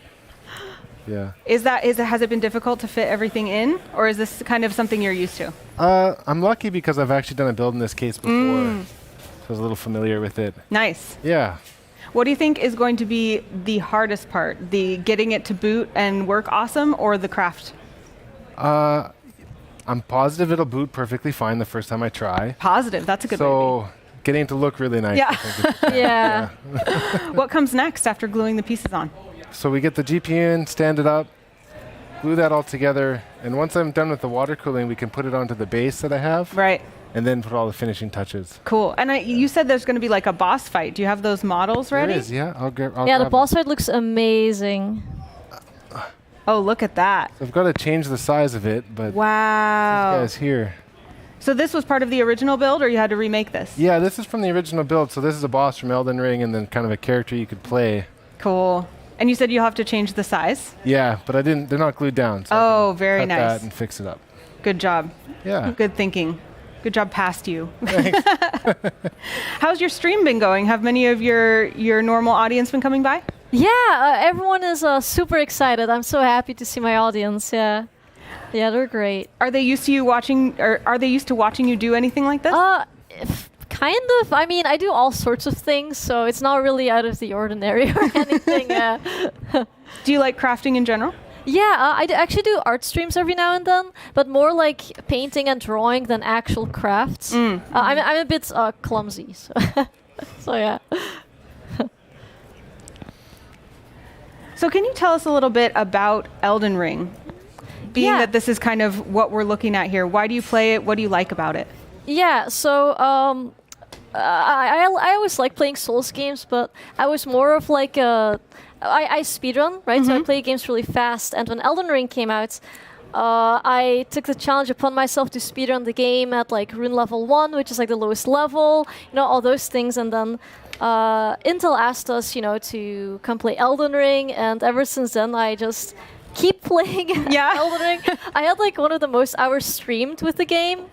L: Yeah.
B: Has it been difficult to fit everything in, or is this kind of something you're used to?
L: I'm lucky because I've actually done a build in this case before, so I was a little familiar with it.
B: Nice.
L: Yeah.
B: What do you think is going to be the hardest part? The getting it to boot and work awesome, or the craft?
L: I'm positive it'll boot perfectly fine the first time I try.
B: Positive, that's a good
L: So getting it to look really nice.
B: Yeah.
L: I think is-
B: Yeah. What comes next after gluing the pieces on?
L: So we get the GPU in, stand it up, glue that all together, and once I'm done with the water cooling, we can put it onto the base that I have.
B: Right.
L: And then put all the finishing touches.
B: Cool. And you said there's going to be like a boss fight. Do you have those models ready?
L: There is, yeah. I'll
K: Yeah, the
L: grab
K: boss fight looks amazing.
B: Oh, look at that.
L: So I've got to change the size of it, but
B: wow.
L: these guys here.
B: So this was part of the original build, or you had to remake this?
L: Yeah, this is from the original build. So this is a boss from Elden Ring, and then kind of a character you could play.
B: Cool. And you said you'll have to change the size?
L: Yeah, but I didn't. They're not glued down. So
B: Oh, very
L: cut
B: nice.
L: that and fix it up.
B: Good job.
L: Yeah.
B: Good thinking. Good job past you. How's your stream been going? Have many of your normal audience been coming by?
K: Yeah, everyone is super excited. I'm so happy to see my audience. Yeah, yeah, they're great.
B: Are they used to you watching, or are they used to watching you do anything like this?
K: Kind of. I mean, I do all sorts of things, so it's not really out of the ordinary or anything.
B: Do you like crafting in general?
K: Yeah, I actually do art streams every now and then, but more like painting and drawing than actual crafts. I'm a bit clumsy, so, so yeah.
B: So can you tell us a little bit about Elden Ring? Being that this is kind of what we're looking at here, why do you play it? What do you like about it?
K: Yeah, so I always like playing Souls games, but I was more of like I speedrun, right? So I play games really fast, and when Elden Ring came out, I took the challenge upon myself to speedrun the game at like rune level 1, which is like the lowest level, you know, all those things, and then Intel asked us, you know, to come play Elden Ring, and ever since then I just keep playing Elden Ring. I had like one of the most hours streamed with the game.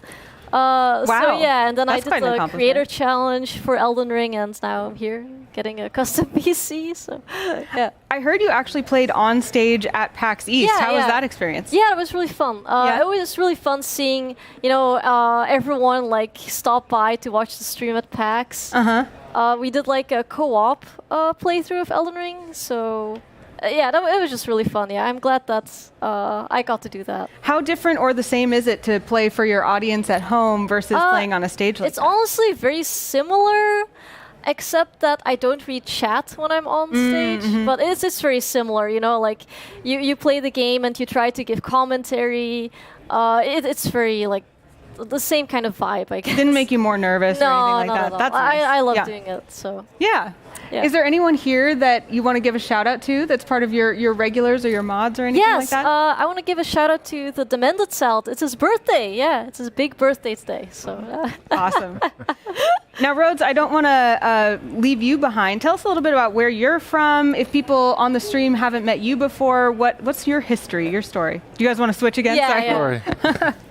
B: Wow.
K: So yeah, and then
B: That's
K: I
B: quite
K: did
B: an
K: the
B: accomplishment.
K: creator challenge for Elden Ring, and now I'm here getting a custom PC. So yeah.
B: I heard you actually played on stage at PAX East. How was that experience?
K: Yeah, it was really fun. It was really fun seeing, you know, everyone like stop by to watch the stream at PAX. We did like a co-op playthrough of Elden Ring, so. Yeah, it was just really fun. Yeah, I'm glad that I got to do that.
B: How different or the same is it to play for your audience at home versus playing on a stage like
K: It's honestly very similar, except that I don't read chat when I'm on stage. But it's very similar, you know, like you play the game and you try to give commentary. It's very like the same kind of vibe, I guess.
B: Didn't make you more nervous or anything like that?
K: No.
B: That's nice.
K: I love doing it, so.
B: Yeah. Is there anyone here that you want to give a shout out to that's part of your regulars or your mods or anything like that?
K: Yes, I want to give a shout out to the Demented Celt. It's his birthday. Yeah, it's his big birthday today. So
B: awesome. Now, Rhodes, I don't want to leave you behind. Tell us a little bit about where you're from. If people on the stream haven't met you before, what's your history, your story? Do you guys want to switch again?
K: Yeah,
B: Sorry.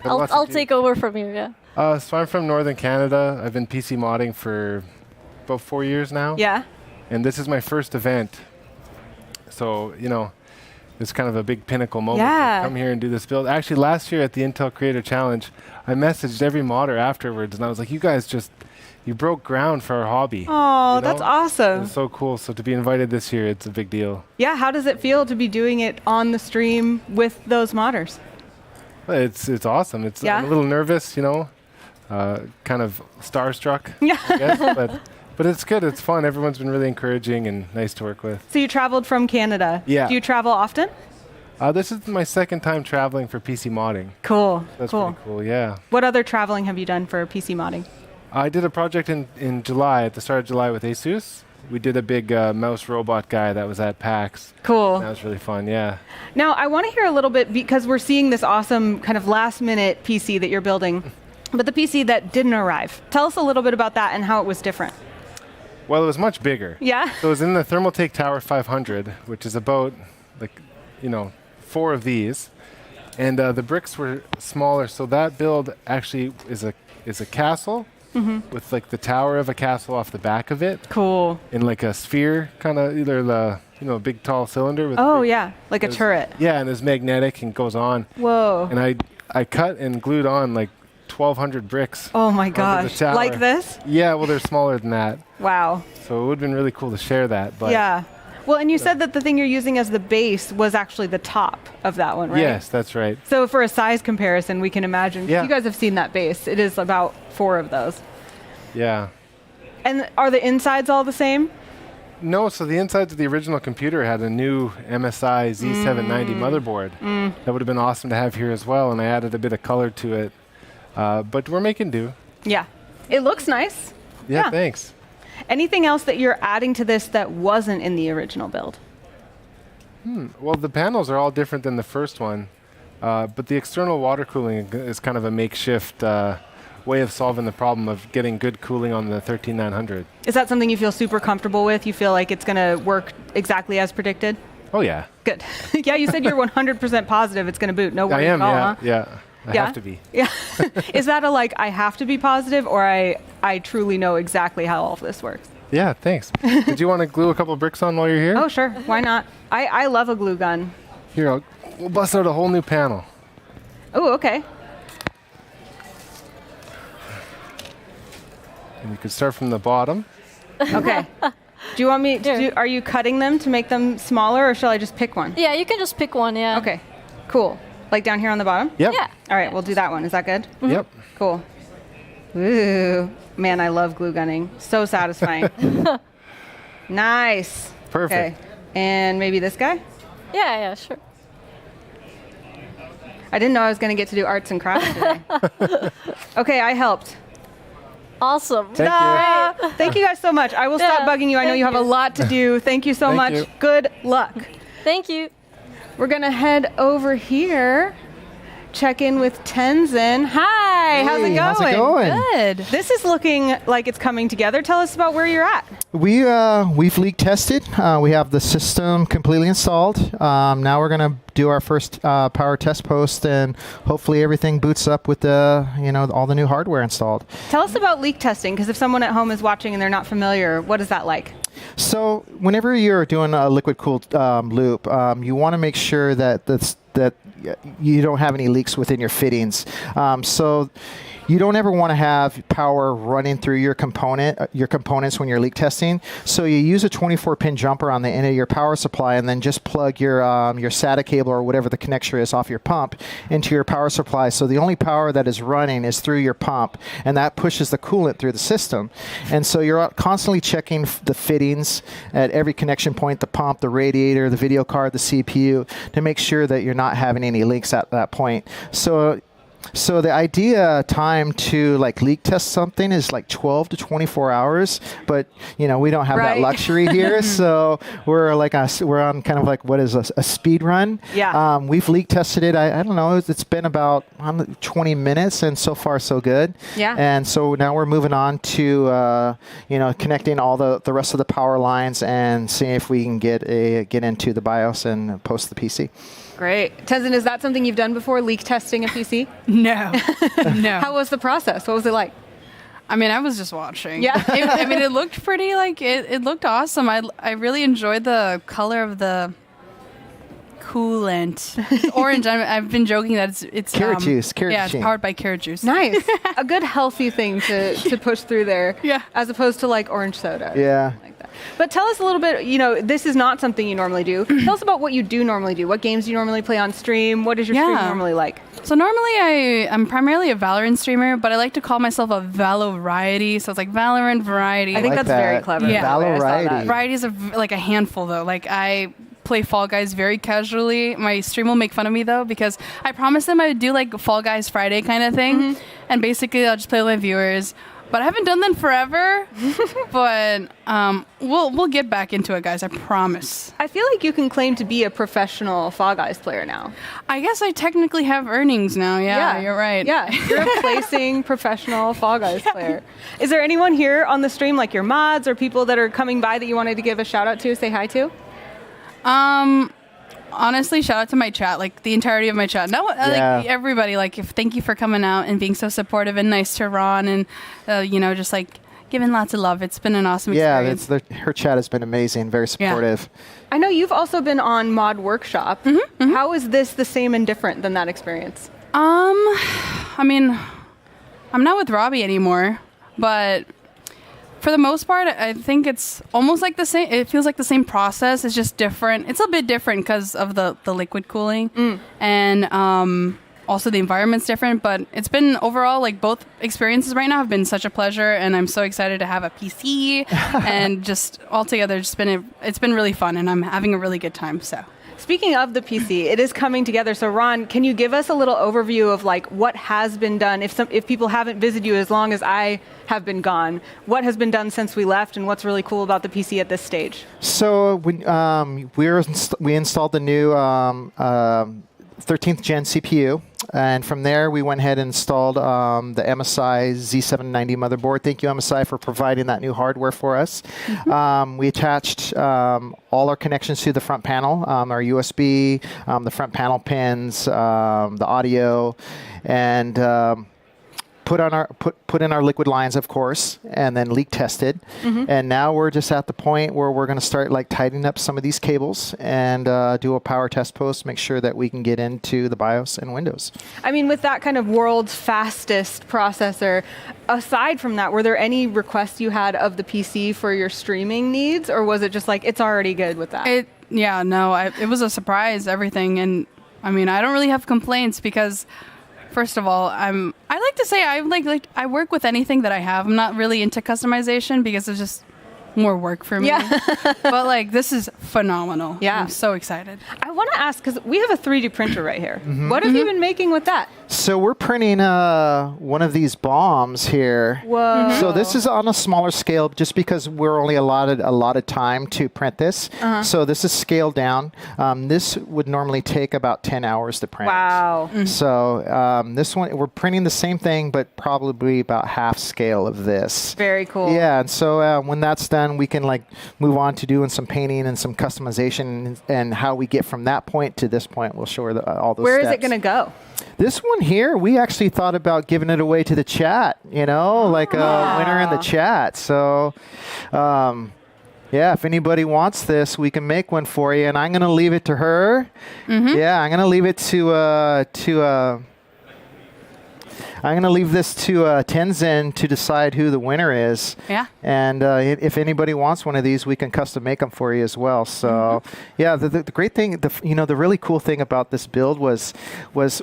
K: I'll take over from you. Yeah.
L: So I'm from Northern Canada. I've been PC modding for about 4 years now.
B: Yeah.
L: And this is my first event. So, you know, it's kind of a big pinnacle moment to come here and do this build. Actually, last year at the Intel Creator Challenge, I messaged every modder afterwards, and I was like, you guys you broke ground for our hobby.
B: Oh,
L: you know?
B: that's awesome.
L: It's so cool. So to be invited this year, it's a big deal.
B: Yeah, how does it feel to be doing it on the stream with those modders?
L: Well, it's awesome. I'm a little nervous, you know, kind of starstruck, I guess, but it's good. It's fun. Everyone's been really encouraging and nice to work with.
B: So you traveled from Canada.
L: Yeah.
B: Do you travel often?
L: This is my second time traveling for PC modding.
B: Cool.
L: That's pretty cool, yeah.
B: What other traveling have you done for PC modding?
L: I did a project in July, at the start of July with Asus. We did a big mouse robot guy that was at PAX.
B: Cool.
L: That was really fun, yeah.
B: Now, I want to hear a little bit, because we're seeing this awesome kind of last-minute PC that you're building, but the PC that didn't arrive. Tell us a little bit about that and how it was different.
L: Well, it was much bigger.
B: Yeah?
L: So it was in the Thermaltake Tower 500, which is about, 4 of these. And the bricks were smaller, so that build actually is a castle with like the tower of a castle off the back of it.
B: Cool.
L: In like a sphere, kind of either the a big tall cylinder. With
B: like a turret.
L: Yeah, and it's magnetic and goes on.
B: Whoa.
L: And I cut and glued on like 1,200 bricks.
B: Oh my
L: onto the
B: gosh!
L: tower.
B: Like this?
L: Yeah, well they're smaller than that.
B: Wow.
L: So it would have been really cool to share that. But
B: yeah. Well, and you said that the thing you're using as the base was actually the top of that one, right?
L: Yes, that's right.
B: So for a size comparison, we can imagine.
L: Yeah.
B: You guys have seen that base. It is about 4 of those.
L: Yeah.
B: And are the insides all the same?
L: No, so the insides of the original computer had a new MSI Z790 motherboard. That would have been awesome to have here as well, and I added a bit of color to it. But we're making do.
B: Yeah. It looks nice.
L: Yeah, thanks.
B: Anything else that you're adding to this that wasn't in the original build?
L: Well, the panels are all different than the first one, but the external water cooling is kind of a makeshift way of solving the problem of getting good cooling on the 13900.
B: Is that something you feel super comfortable with? You feel like it's going to work exactly as predicted?
L: Oh, yeah.
B: Good. Yeah, you said you're 100% positive it's going to boot. No worries
L: I am,
B: at all,
L: yeah,
B: huh?
L: yeah. I have to be.
B: Yeah. Is that I have to be positive, or I truly know exactly how all of this works?
L: Yeah, thanks. Did you want to glue a couple of bricks on while you're here?
B: Oh, sure. Why not? I love a glue gun.
L: Here, we'll bust out a whole new panel.
B: Oh, okay.
L: And you can start from the bottom.
B: Okay. Do you want me to are you cutting them to make them smaller, or shall I just pick one?
K: Yeah, you can just pick one, yeah.
B: Okay, cool. Like down here on the bottom?
L: Yep.
K: Yeah.
B: All right, we'll do that one. Is that good?
L: Yep.
B: Cool. Ooh, man, I love glue gunning. So satisfying. Nice.
L: Perfect.
B: Okay. And maybe this guy?
K: Yeah, sure.
B: I didn't know I was going to get to do arts and crafts today. Okay, I helped.
K: Awesome.
B: Thank you guys so much. I will stop bugging you. I know you have a lot to do. Thank you so much. Good luck.
K: Thank you.
B: We're going to head over here, check in with Tenzin. Hi, how's it going?
O: How's it going?
B: Good. This is looking like it's coming together. Tell us about where you're at.
O: We've leak tested. We have the system completely installed. Now we're going to do our first power test post, and hopefully everything boots up with the all the new hardware installed.
B: Tell us about leak testing, because if someone at home is watching and they're not familiar, what is that like?
O: So whenever you're doing a liquid-cooled loop, you want to make sure that you don't have any leaks within your fittings. So you don't ever want to have power running through your components when you're leak testing. So you use a 24-pin jumper on the end of your power supply, and then just plug your SATA cable or whatever the connector is off your pump into your power supply. So the only power that is running is through your pump, and that pushes the coolant through the system. And so you're constantly checking the fittings at every connection point, the pump, the radiator, the video card, the CPU, to make sure that you're not having any leaks at that point. So the idea time to leak test something is 12 to 24 hours, but we don't have that luxury here. So we're on kind of what is a speed run.
B: Yeah.
O: We've leak tested it. I don't know. It's been about 20 minutes, and so far so good.
B: Yeah.
O: And so now we're moving on to connecting all the rest of the power lines and seeing if we can get into the BIOS and post the PC.
B: Great. Tenzin, is that something you've done before, leak testing a PC?
I: No. No.
B: How was the process? What was it like?
I: I mean, I was just watching.
B: Yeah.
I: It looked pretty, it looked awesome. I really enjoyed the color of the coolant. It's orange. I've been joking that it's
O: carrot juice.
I: Yeah, it's powered by carrot juice.
B: Nice. A good healthy thing to push through there.
I: Yeah.
B: As opposed to orange soda.
O: Yeah.
B: But tell us a little bit, this is not something you normally do. Tell us about what you do normally do. What games do you normally play on stream? What is your stream normally like?
I: So normally I'm primarily a Valorant streamer, but I like to call myself a Valo-variety. So it's Valorant variety.
B: I think that's very clever.
I: Yeah.
O: Valo-variety.
I: Variety is a handful though. I play Fall Guys very casually. My stream will make fun of me though, because I promised them I would do Fall Guys Friday kind of thing. And basically I'll just play with my viewers. but I haven't done that in forever. But we'll get back into it, guys. I promise.
B: I feel like you can claim to be a professional Fall Guys player now.
I: I guess I technically have earnings now. Yeah, you're right.
B: Yeah, you're a placing professional Fall Guys player. Is there anyone here on the stream, like your mods or people that are coming by, that you wanted to give a shout out to, say hi to?
I: Honestly, shout out to my chat, like the entirety of my chat. No, like everybody. Like, thank you for coming out and being so supportive and nice to Ron, and just like giving lots of love. It's been an awesome experience.
O: Her chat has been amazing, very supportive.
B: I know you've also been on Mod Workshop. How is this the same and different than that experience?
I: I mean, I'm not with Robbie anymore, but for the most part, I think it's almost like the same. It feels like the same process. It's just different. It's a bit different because of the liquid cooling, and also the environment's different. But it's been overall, like, both experiences right now have been such a pleasure, and I'm so excited to have a PC and just altogether, it's been really fun, and I'm having a really good time. So.
B: Speaking of the PC, it is coming together. So Ron, can you give us a little overview of like what has been done? If people haven't visited you as long as I have been gone, what has been done since we left, and what's really cool about the PC at this stage?
O: So we installed the new 13th gen CPU, and from there we went ahead and installed the MSI Z790 motherboard. Thank you, MSI, for providing that new hardware for us. We attached all our connections to the front panel, our USB, the front panel pins, the audio, and put in our liquid lines, of course, and then leak tested. And now we're just at the point where we're going to start like tightening up some of these cables and do a power test post, make sure that we can get into the BIOS and Windows.
B: I mean, with that kind of world's fastest processor, aside from that, were there any requests you had of the PC for your streaming needs, or was it just like it's already good with that?
I: It was a surprise, everything, and I mean, I don't really have complaints because, first of all, I like to say I work with anything that I have. I'm not really into customization because it's just more work for me.
B: Yeah.
I: But like, this is phenomenal.
B: Yeah.
I: I'm so excited.
B: I want to ask, because we have a 3D printer right here. What have you been making with that?
O: So we're printing one of these bombs here.
B: Whoa.
O: So this is on a smaller scale just because we're only allotted a lot of time to print this. So this is scaled down. This would normally take about 10 hours to print.
B: Wow.
O: So this one, we're printing the same thing, but probably about half scale of this.
B: Very cool.
O: Yeah, and so when that's done, we can like move on to doing some painting and some customization, and how we get from that point to this point. We'll show her all those
B: Where
O: steps.
B: is it going to go?
O: This one here, we actually thought about giving it away to the chat, like a winner in the chat. So, yeah, if anybody wants this, we can make one for you. And I'm going to leave it to her. Yeah, I'm going to leave it I'm going to leave this to Tenzin to decide who the winner is.
I: Yeah.
O: And if anybody wants one of these, we can custom make them for you as well. So, yeah, the great thing, the really cool thing about this build was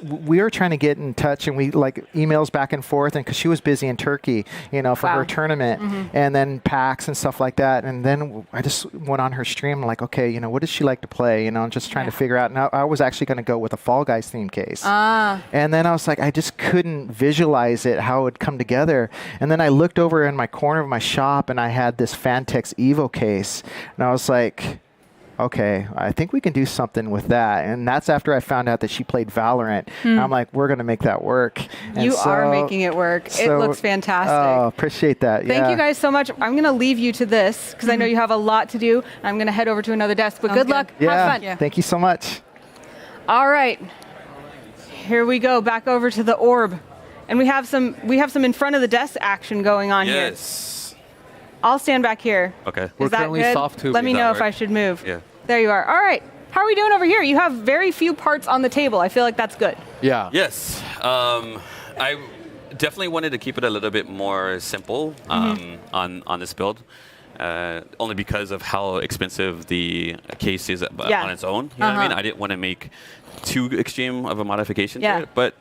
O: we were trying to get in touch, and we like emails back and forth, and because she was busy in Turkey, for her tournament, and then PAX and stuff like that. And then I just went on her stream, like, okay, what does she like to play? And just trying to figure out. And I was actually going to go with a Fall Guys theme case. And then I was like, I just couldn't visualize it, how it would come together. And then I looked over in my corner of my shop, and I had this Fantex Evo case, and I was like, okay, I think we can do something with that. And that's after I found out that she played Valorant. I'm like, we're going to make that work. And
B: you are making it work. It looks fantastic.
O: Oh, appreciate that.
B: Thank you guys so much. I'm going to leave you to this because I know you have a lot to do. I'm going to head over to another desk, but good luck.
O: Yeah.
B: Have fun.
O: Yeah. Thank you so much.
B: All right. Here we go, back over to the orb. And we have some in front of the desk action going on here.
P: Yes.
B: I'll stand back here.
P: Okay.
B: Is that good? Let me know if I should move.
P: Yeah.
B: There you are. All right. How are we doing over here? You have very few parts on the table. I feel like that's good.
G: Yeah.
P: Yes. I definitely wanted to keep it a little bit more simple on this build. Only because of how expensive the case is on its own. You know what I mean? I didn't want to make too extreme of a modification to it, but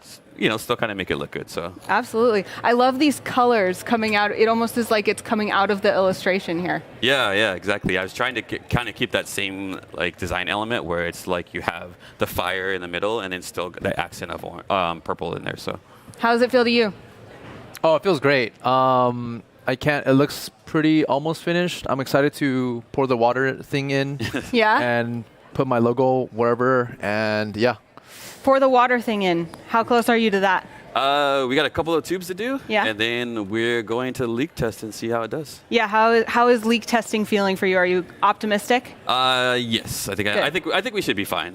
P: still kind of make it look good. So
B: absolutely, I love these colors coming out. It almost is like it's coming out of the illustration here.
P: Yeah, exactly. I was trying to kind of keep that same like design element where it's like you have the fire in the middle and then still the accent of purple in there. So
B: how does it feel to you?
G: Oh, it feels great. I can't. It looks pretty almost finished. I'm excited to pour the water thing in.
B: Yeah.
G: And put my logo wherever, and yeah.
B: Pour the water thing in. How close are you to that?
P: We got a couple of tubes to do.
B: Yeah.
P: And then we're going to leak test and see how it does.
B: Yeah. How is leak testing feeling for you? Are you optimistic?
P: Yes. I think we should be fine.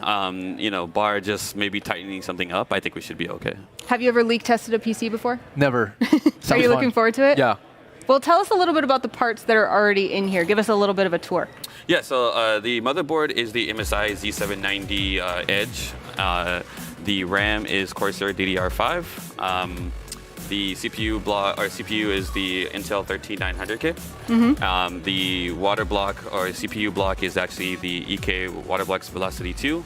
P: Bar just maybe tightening something up. I think we should be okay.
B: Have you ever leak tested a PC before?
G: Never.
B: Are you looking forward to it?
G: Yeah.
B: Well, tell us a little bit about the parts that are already in here. Give us a little bit of a tour.
P: Yeah, so the motherboard is the MSI Z790 Edge. The RAM is Corsair DDR5. The CPU is the Intel 13900K.
B: Mm-hmm.
P: The water block or CPU block is actually the Ek Wonderbox Velocity 2.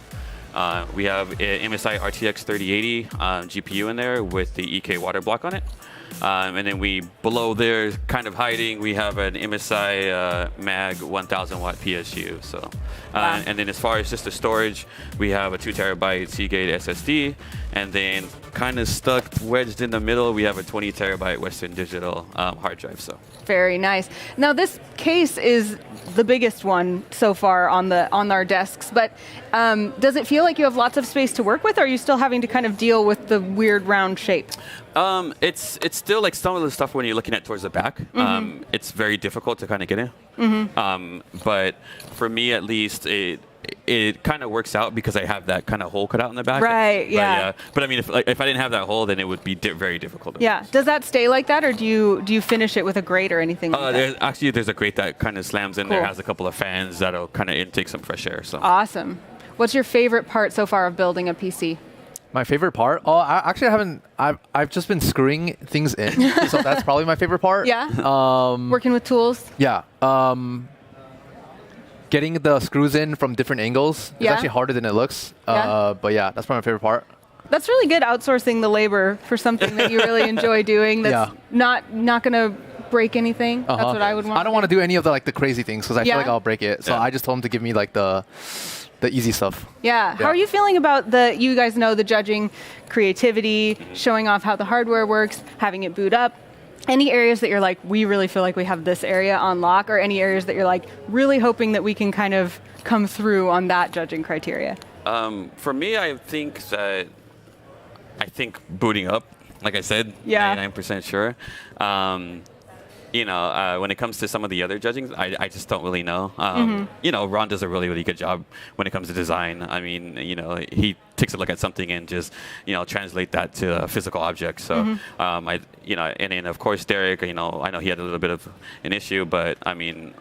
P: We have an MSI RTX 3080 GPU in there with the Ek water block on it. And then below there, kind of hiding, we have an MSI Mag 1000 watt PSU. So, and then as far as just the storage, we have a 2 terabyte Seagate SSD, and then kind of stuck wedged in the middle, we have a 20 terabyte Western Digital hard drive. So.
B: Very nice. Now this case is the biggest one so far on our desks, but does it feel like you have lots of space to work with, or are you still having to kind of deal with the weird round shape?
P: It's still like some of the stuff when you're looking at towards the back.
B: Mm-hmm.
P: It's very difficult to kind of get in.
B: Mm-hmm.
P: But for me at least, it kind of works out because I have that kind of hole cut out in the back.
B: Right. Yeah.
P: But I mean, if I didn't have that hole, then it would be very difficult.
B: Yeah. Does that stay like that, or do you finish it with a grate or anything like that?
P: There's a grate that kind of slams in
B: Cool.
P: there, has a couple of fans that'll kind of intake some fresh air. So.
B: Awesome. What's your favorite part so far of building a PC?
G: My favorite part? Oh, I've just been screwing things in, so that's probably my favorite part.
B: Yeah. Working with tools.
G: Yeah. Getting the screws in from different angles is actually harder than it looks. But yeah, that's probably my favorite part.
B: That's really good, outsourcing the labor for something that you really enjoy doing. That's not going to break anything. That's what I would want.
G: I don't want to do any of the crazy things because I feel like I'll break it. So I just told him to give me like the easy stuff.
B: Yeah. How are you feeling about you guys know the judging creativity, showing off how the hardware works, having it boot up? Any areas that you're like, we really feel like we have this area on lock, or any areas that you're like really hoping that we can kind of come through on that judging criteria?
P: For me, I think booting up, like I said, 99% sure. When it comes to some of the other judging, I just don't really know. Ron does a really, really good job when it comes to design. I mean, he takes a look at something and just, translate that to a physical object. So, and then of course Derek, I know he had a little bit of an issue, but I mean,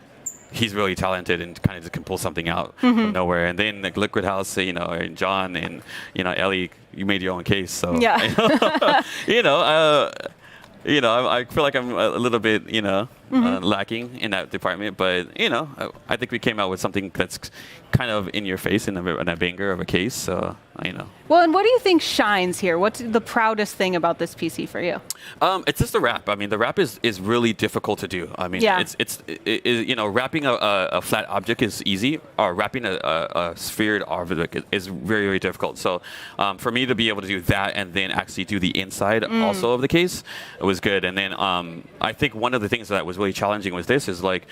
P: he's really talented and kind of just can pull something out from nowhere. And then like LiquidHaus, and John and Ellie, you made your own case. So I feel like I'm a little bit, lacking in that department. But, I think we came out with something that's kind of in your face and a banger of a case. So,
B: Well, and what do you think shines here? What's the proudest thing about this PC for you?
P: It's just the wrap. I mean, the wrap is really difficult to do. I mean, it's wrapping a flat object is easy, or wrapping a sphered object is very, very difficult. So for me to be able to do that and then actually do the inside also of the case, it was good. And then I think one of the things that was really challenging was this is like,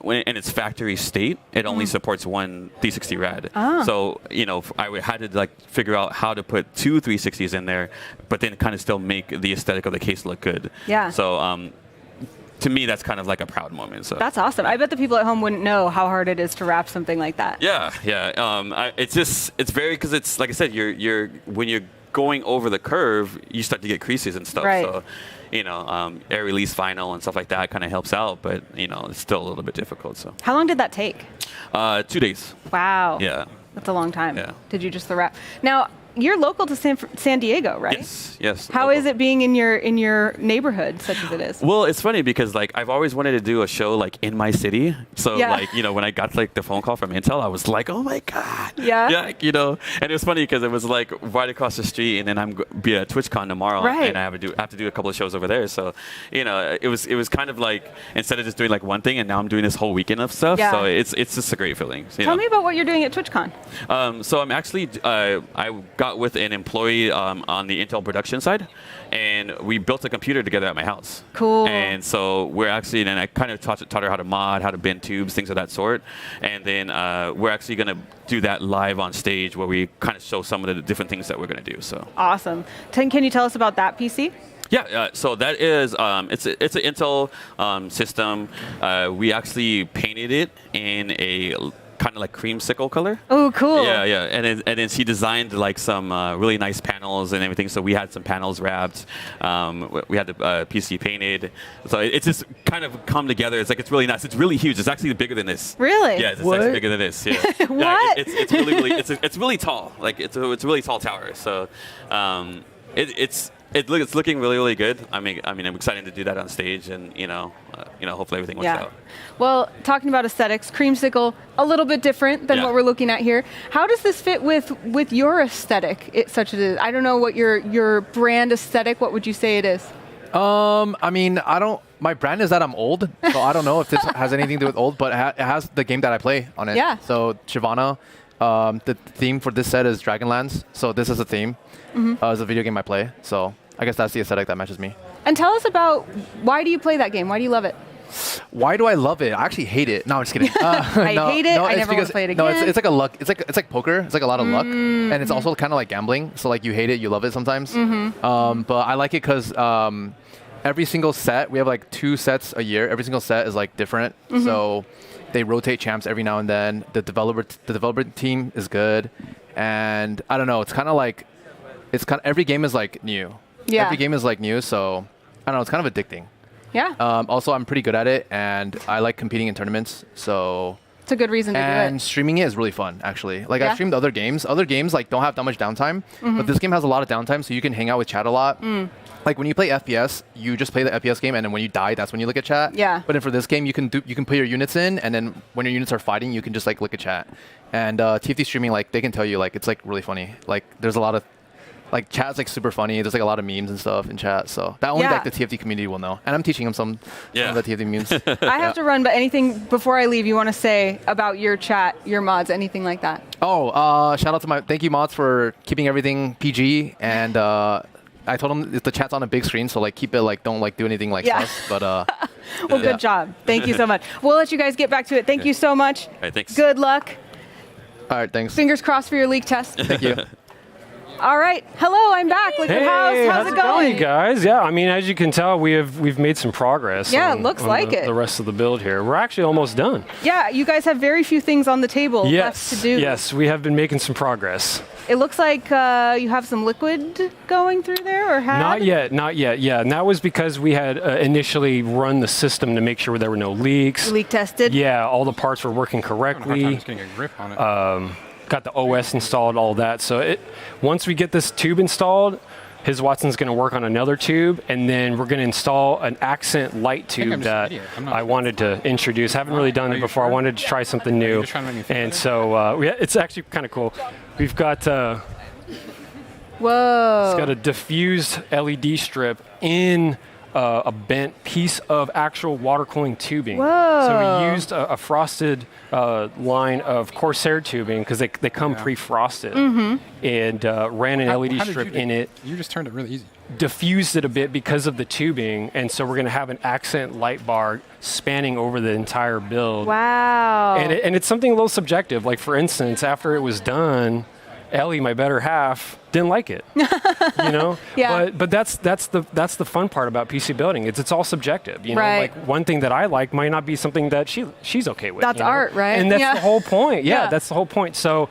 P: when in its factory state, it only supports one 360 rad. So, I had to figure out how to put two 360s in there, but then kind of still make the aesthetic of the case look good.
B: Yeah.
P: So, to me, that's kind of like a proud moment. So.
B: That's awesome. I bet the people at home wouldn't know how hard it is to wrap something like that.
P: Yeah. It's very, because it's, like I said, when you're going over the curve, you start to get creases and stuff.
B: Right.
P: So, air release vinyl and stuff like that kind of helps out, but it's still a little bit difficult. So.
B: How long did that take?
P: 2 days.
B: Wow.
P: Yeah.
B: That's a long time.
P: Yeah.
B: Did you just the wrap? Now, you're local to San Diego, right?
P: Yes.
B: How is it being in your neighborhood, such as it is?
P: Well, it's funny because I've always wanted to do a show in my city. So when I got the phone call from Intel, I was like, oh my god.
B: Yeah.
P: And it was funny because it was right across the street, and then I'm be at TwitchCon tomorrow, and I have to do a couple of shows over there. So it was kind of like, instead of just doing one thing, and now I'm doing this whole weekend of stuff.
B: Yeah.
P: So it's just a great feeling.
B: Tell me about what you're doing at TwitchCon.
P: So I'm actually I got with an employee on the Intel production side, and we built a computer together at my house.
B: Cool.
P: And so we're actually, and I kind of taught her how to mod, how to bend tubes, things of that sort. And then we're actually going to do that live on stage where we kind of show some of the different things that we're going to do. So
B: awesome. Can you tell us about that PC?
P: Yeah, so that is it's an Intel system. We actually painted it in a kind of like creamsicle color.
B: Oh, cool.
P: Yeah, yeah. And then she designed like some really nice panels and everything. So we had some panels wrapped. We had the PC painted. So it's just kind of come together. It's like it's really nice. It's really huge. It's actually bigger than this.
B: Really?
P: Yeah, it's actually bigger than this. Yeah.
B: What?
P: Yeah, it's really it's really tall. Like it's a really tall tower. So it's looking really, really good. I mean, I'm excited to do that on stage, and hopefully everything works out.
B: Well, talking about aesthetics, creamsicle, a little bit different than what we're looking at here. How does this fit with your aesthetic, such as it is? I don't know what your brand aesthetic. What would you say it is?
G: I mean, my brand is that I'm old, so I don't know if this has anything to do with old, but it has the game that I play on it.
B: Yeah.
G: So Shyvana, the theme for this set is Dragonlands. So this is a theme. It's a video game I play. So I guess that's the aesthetic that matches me.
B: And tell us about why do you play that game? Why do you love it?
G: Why do I love it? I actually hate it. No, I'm just kidding.
B: Hate it. I never want to play it again.
G: No, it's like a luck. It's like poker. It's like a lot of luck, and it's also kind of like gambling. So like you hate it, you love it sometimes. But I like it because every single set, we have like 2 sets a year. Every single set is like different. So they rotate champs every now and then. The developer team is good, and I don't know. It's kind of like every game is like new.
B: Yeah.
G: Every game is like new. So I don't know. It's kind of addicting.
B: Yeah.
G: Also, I'm pretty good at it, and I like competing in tournaments. So
B: it's a good reason to do it.
G: And streaming it is really fun, actually. Like
B: Yeah.
G: I streamed other games. Other games like don't have that much downtime, but this game has a lot of downtime, so you can hang out with chat a lot. Like when you play FPS, you just play the FPS game, and then when you die, that's when you look at chat.
B: Yeah.
G: But then for this game, you can put your units in, and then when your units are fighting, you can just like look at chat. And TFT streaming, like they can tell you, like it's like really funny. Like there's a lot of like chat's like super funny. There's like a lot of memes and stuff in chat. So that only like the TFT community will know. And I'm teaching them some of the TFT memes.
B: I have to run, but anything before I leave you want to say about your chat, your mods, anything like that?
G: Oh, shout out to thank you mods for keeping everything PG. And I told them the chat's on a big screen, so like keep it like don't like do anything like sus. But
B: well, good job. Thank you so much. We'll let you guys get back to it. Thank you so much.
P: All right, thanks.
B: Good luck.
G: All right, thanks.
B: Fingers crossed for your leak test.
G: Thank you.
B: All right. Hello, I'm back. LiquidHaus. How's it going?
F: Guys? Yeah, I mean, as you can tell, we've made some progress.
B: Yeah, it looks like it.
F: The rest of the build here, we're actually almost done.
B: Yeah, you guys have very few things on the table left to do.
F: Yes, we have been making some progress.
B: It looks like you have some liquid going through there, or had?
F: Not yet. Yeah, and that was because we had initially run the system to make sure there were no leaks.
B: Leak tested.
F: Yeah, all the parts were working correctly.
E: I'm just getting a grip on it.
F: Got the OS installed, all that. So once we get this tube installed, HisWattson's going to work on another tube, and then we're going to install an accent light tube that I wanted to introduce. Haven't really done it before. I wanted to try something new, and so it's actually kind of cool. We've got
B: whoa!
F: It's got a diffused LED strip in a bent piece of actual water cooling tubing.
B: Whoa.
F: So we used a frosted line of Corsair tubing because they come pre-frosted, and ran an LED strip in it.
E: You just turned it really easy.
F: Diffused it a bit because of the tubing, and so we're going to have an accent light bar spanning over the entire build.
B: Wow.
F: And it's something a little subjective. Like for instance, after it was done, Ellie, my better half, didn't like it.
B: Yeah.
F: But that's the fun part about PC building. It's all subjective.
B: Right.
F: Like one thing that I like might not be something that she's okay with.
B: That's art, right?
F: And that's the whole point. Yeah, that's the whole point. So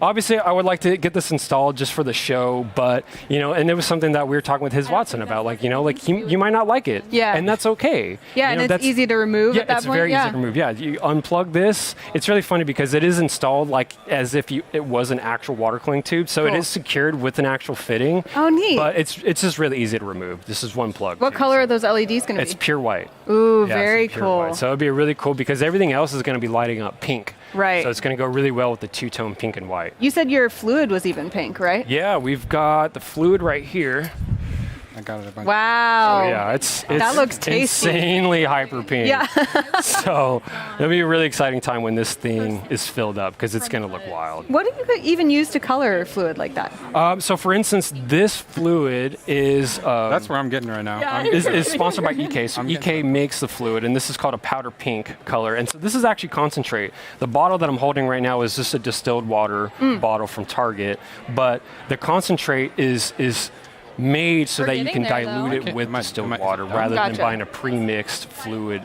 F: obviously, I would like to get this installed just for the show, but and it was something that we were talking with HisWattson about, like you might not like it, and that's okay.
B: Yeah, and it's easy to remove at that
F: it's
B: point.
F: very easy to remove. Yeah, you unplug this. It's really funny because it is installed like as if it was an actual water cooling tube, so it is secured with an actual fitting.
B: Oh, neat.
F: But it's just really easy to remove. This is one plug.
B: What color are those LEDs going to be?
F: It's pure white.
B: Ooh, very cool.
F: White. So it'd be really cool because everything else is going to be lighting up pink.
B: Right.
F: So it's going to go really well with the two-tone pink and white.
B: You said your fluid was even pink, right?
F: Yeah, we've got the fluid right here.
E: I got it a bunch.
B: Wow.
C: So yeah, it's
B: that looks tasty.
C: Insanely hyper pink.
B: Yeah.
C: So it'll be a really exciting time when this thing is filled up because it's going to look wild.
B: What do you even use to color fluid like that?
C: So for instance, this fluid is
E: that's where I'm getting right now.
C: is sponsored by EK. So EK makes the fluid, and this is called a powder pink color. And so this is actually concentrate. The bottle that I'm holding right now is just a distilled water bottle from Target, but the concentrate is made so that you can dilute it with distilled water rather than buying a pre-mixed fluid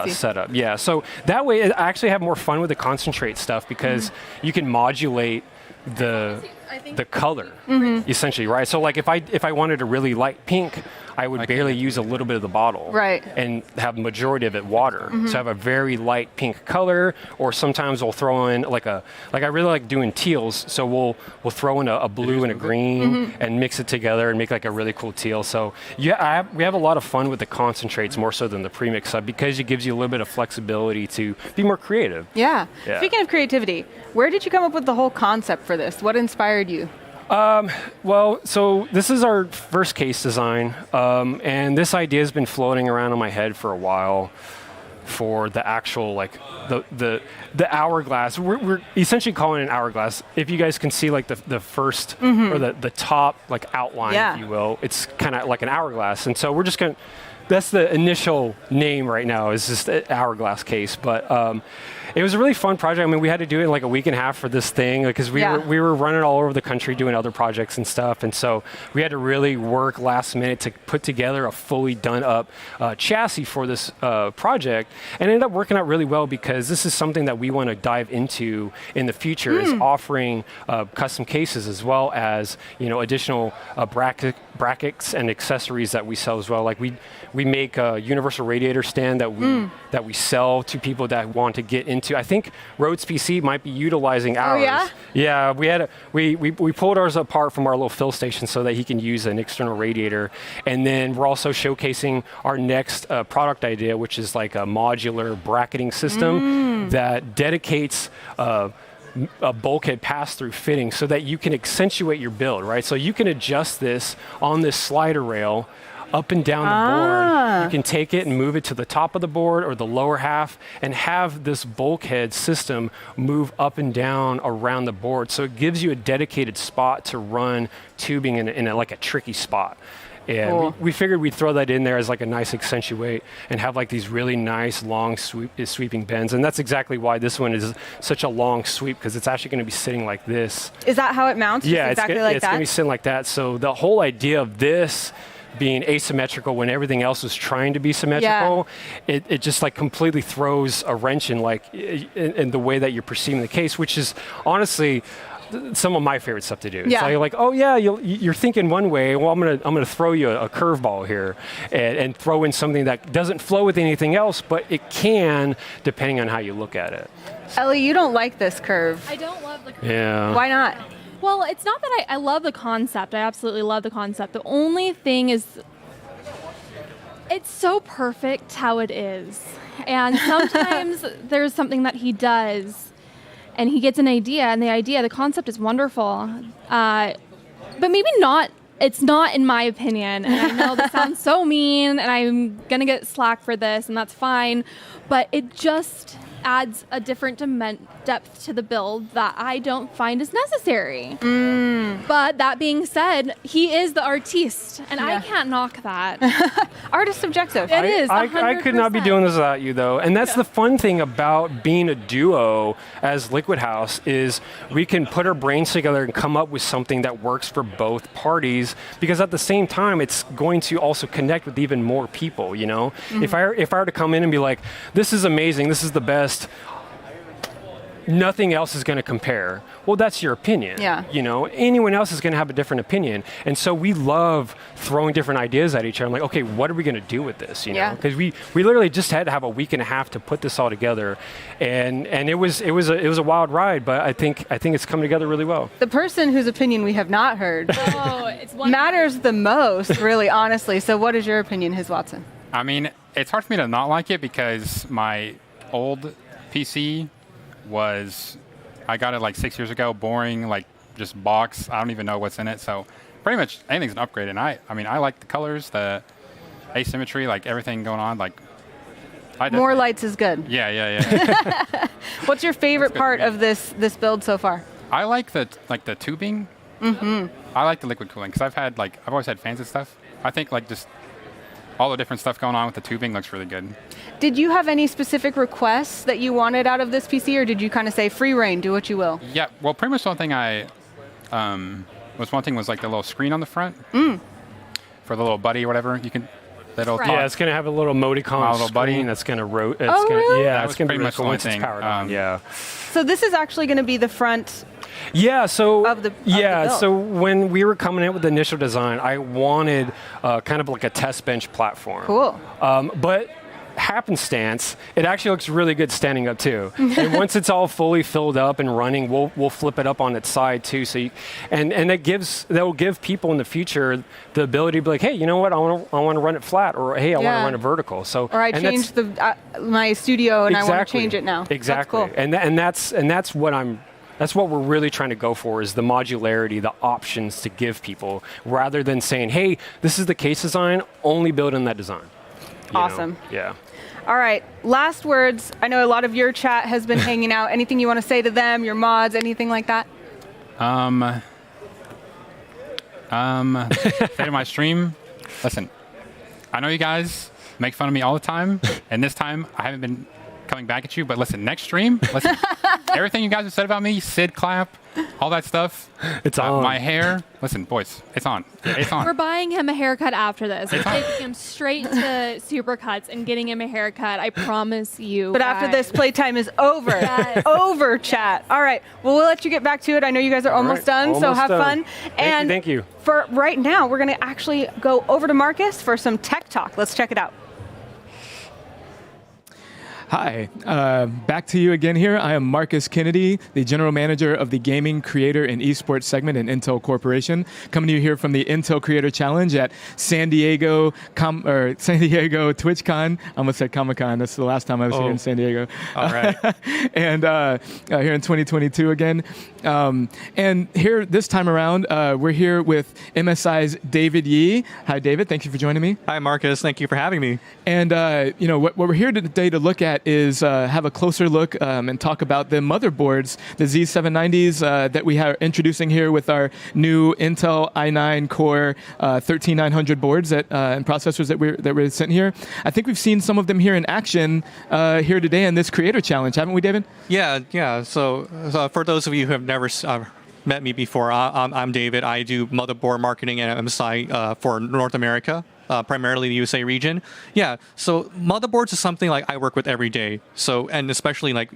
C: setup. Yeah, so that way I actually have more fun with the concentrate stuff because you can modulate the color essentially, right? So like if I wanted a really light pink, I would barely use a little bit of the bottle,
B: right,
C: and have the majority of it water. So I have a very light pink color, or sometimes we'll throw in like I really like doing teals, so we'll throw in a blue and a green and mix it together and make like a really cool teal. So yeah, we have a lot of fun with the concentrates more so than the premix side because it gives you a little bit of flexibility to be more creative.
B: Yeah. Speaking of creativity, where did you come up with the whole concept for this? What inspired you?
C: Well, so this is our first case design, and this idea has been floating around in my head for a while for the actual, like, the hourglass. We're essentially calling it an hourglass. If you guys can see, like, the first, or the top, like, outline, if you will, it's kind of like an hourglass. And so we're just going to, that's the initial name right now, is just an hourglass case. But it was a really fun project. I mean, we had to do it in like a week and a half for this thing because we were running all over the country doing other projects and stuff. And so we had to really work last minute to put together a fully done up chassis for this project. And it ended up working out really well because this is something that we want to dive into in the future is offering custom cases as well as, you know, additional brackets and accessories that we sell as well. Like we make a universal radiator stand that we sell to people that want to get into. I think Rhoadspc might be utilizing ours.
B: Oh, yeah?
C: Yeah, we pulled ours apart from our little fill station so that he can use an external radiator. And then we're also showcasing our next product idea, which is like a modular bracketing system that dedicates a bulkhead pass-through fitting so that you can accentuate your build, right? So you can adjust this on this slider rail up and down the board. You can take it and move it to the top of the board or the lower half and have this bulkhead system move up and down around the board. So it gives you a dedicated spot to run tubing in like a tricky spot. And we figured we'd throw that in there as like a nice accentuate and have like these really nice long sweeping bends. And that's exactly why this one is such a long sweep, because it's actually going to be sitting like this.
B: Is that how it mounts?
C: Yeah,
B: it's
C: going to be sitting like that. So the whole idea of this being asymmetrical when everything else is trying to be symmetrical, it just like completely throws a wrench in like in the way that you're perceiving the case, which is honestly some of my favorite stuff to do. It's like, oh yeah, you're thinking one way. Well, I'm gonna throw you a curveball here, and throw in something that doesn't flow with anything else, but it can, depending on how you look at it.
B: Ellie, you don't like this curve.
R: I don't love the curve.
C: Yeah.
B: Why not?
R: Well, it's not that I love the concept. I absolutely love the concept. The only thing is, it's so perfect how it is. And sometimes there's something that he does, and he gets an idea, and the concept is wonderful. But maybe not, it's not in my opinion. And I know that sounds so mean, and I'm going to get slack for this, and that's fine. But it just adds a different depth to the build that I don't find is necessary. But that being said, he is the artiste, and I can't knock that.
B: Art is subjective.
R: It is.
C: I could not be doing this without you, though. And that's the fun thing about being a duo as LiquidHaus is we can put our brains together and come up with something that works for both parties, because at the same time, it's going to also connect with even more people, you know? If I were to come in and be like, this is amazing, this is the best, nothing else is going to compare. Well, that's your opinion.
B: Yeah.
C: You know, anyone else is going to have a different opinion. And so we love throwing different ideas at each other. I'm like, okay, what are we going to do with this? You know, because we literally just had to have a week and a half to put this all together, and it was a wild ride, but I think it's come together really well.
B: The person whose opinion we have not heard matters the most, really, honestly. So what is your opinion, HisWattson?
E: I mean, it's hard for me to not like it because my old PC I got it like 6 years ago, boring, like just box. I don't even know what's in it. So pretty much anything's an upgrade. And I mean, I like the colors, the asymmetry, like everything going on. Like
B: more lights is good.
E: Yeah.
B: What's your favorite part of this build so far?
E: I like the tubing.
B: Mm-hmm.
E: I like the liquid cooling because I've always had fans and stuff. I think like just all the different stuff going on with the tubing looks really good.
B: Did you have any specific requests that you wanted out of this PC, or did you kind of say free reign, do what you will?
E: Yeah, well, pretty much the only thing I was wanting was like the little screen on the front for the little buddy or whatever. You can.
C: Yeah, it's going to have a little emoticon
E: little buddy
C: that's going to rotate.
B: Really?
C: Yeah,
E: that's
C: it's going to be
E: pretty much the
C: once it's
E: thing.
C: powered on. Yeah.
B: So this is actually going to be the front.
C: Yeah, so
B: of the build.
C: So when we were coming in with the initial design, I wanted kind of like a test bench platform.
B: Cool.
C: But happenstance, it actually looks really good standing up too. And once it's all fully filled up and running, we'll flip it up on its side too. So that'll give people in the future the ability to be like, hey, you know what? I want to run it flat, or hey, I want to run it vertical. So
B: or I changed my studio and I want to change it now.
C: Exactly.
B: That's cool.
C: That's what we're really trying to go for, is the modularity, the options to give people, rather than saying, hey, this is the case design, only build in that design.
B: Awesome.
C: Yeah.
B: All right, last words. I know a lot of your chat has been hanging out. Anything you want to say to them, your mods, anything like that?
E: Say to my stream, listen, I know you guys make fun of me all the time, and this time I haven't been coming back at you, but listen, next stream, listen, everything you guys have said about me, Sid clap, all that stuff,
C: it's on.
E: My hair, listen, boys, it's on. It's on.
R: We're buying him a haircut after this. We're taking him straight to Supercuts and getting him a haircut. I promise you.
B: But after this, playtime is over.
R: Yes.
B: Over, chat. All right. Well, we'll let you get back to it. I know you guys are almost done, so have fun. And
C: thank you.
B: For right now, we're going to actually go over to Marcus for some tech talk. Let's check it out.
N: Hi, back to you again here. I am Marcus Kennedy, the General Manager of the Gaming, Creator, and Esports segment in Intel Corporation, coming to you here from the Intel Creator Challenge at San Diego TwitchCon. I almost said Comic-Con. That's the last time I was here in San Diego.
C: All right.
N: And here in 2022 again. And here this time around, we're here with MSI's David Yee. Hi, David. Thank you for joining me.
U: Hi, Marcus. Thank you for having me.
N: And what we're here today to look at is have a closer look and talk about the motherboards, the Z790s that we are introducing here with our new Intel i9 Core 13900 boards and processors that we're sent here. I think we've seen some of them here in action here today in this Creator Challenge, haven't we, David?
U: Yeah. So for those of you who have never met me before, I'm David. I do motherboard marketing at MSI for North America. Primarily the USA region. Yeah, so motherboards is something like I work with every day. So, and especially like,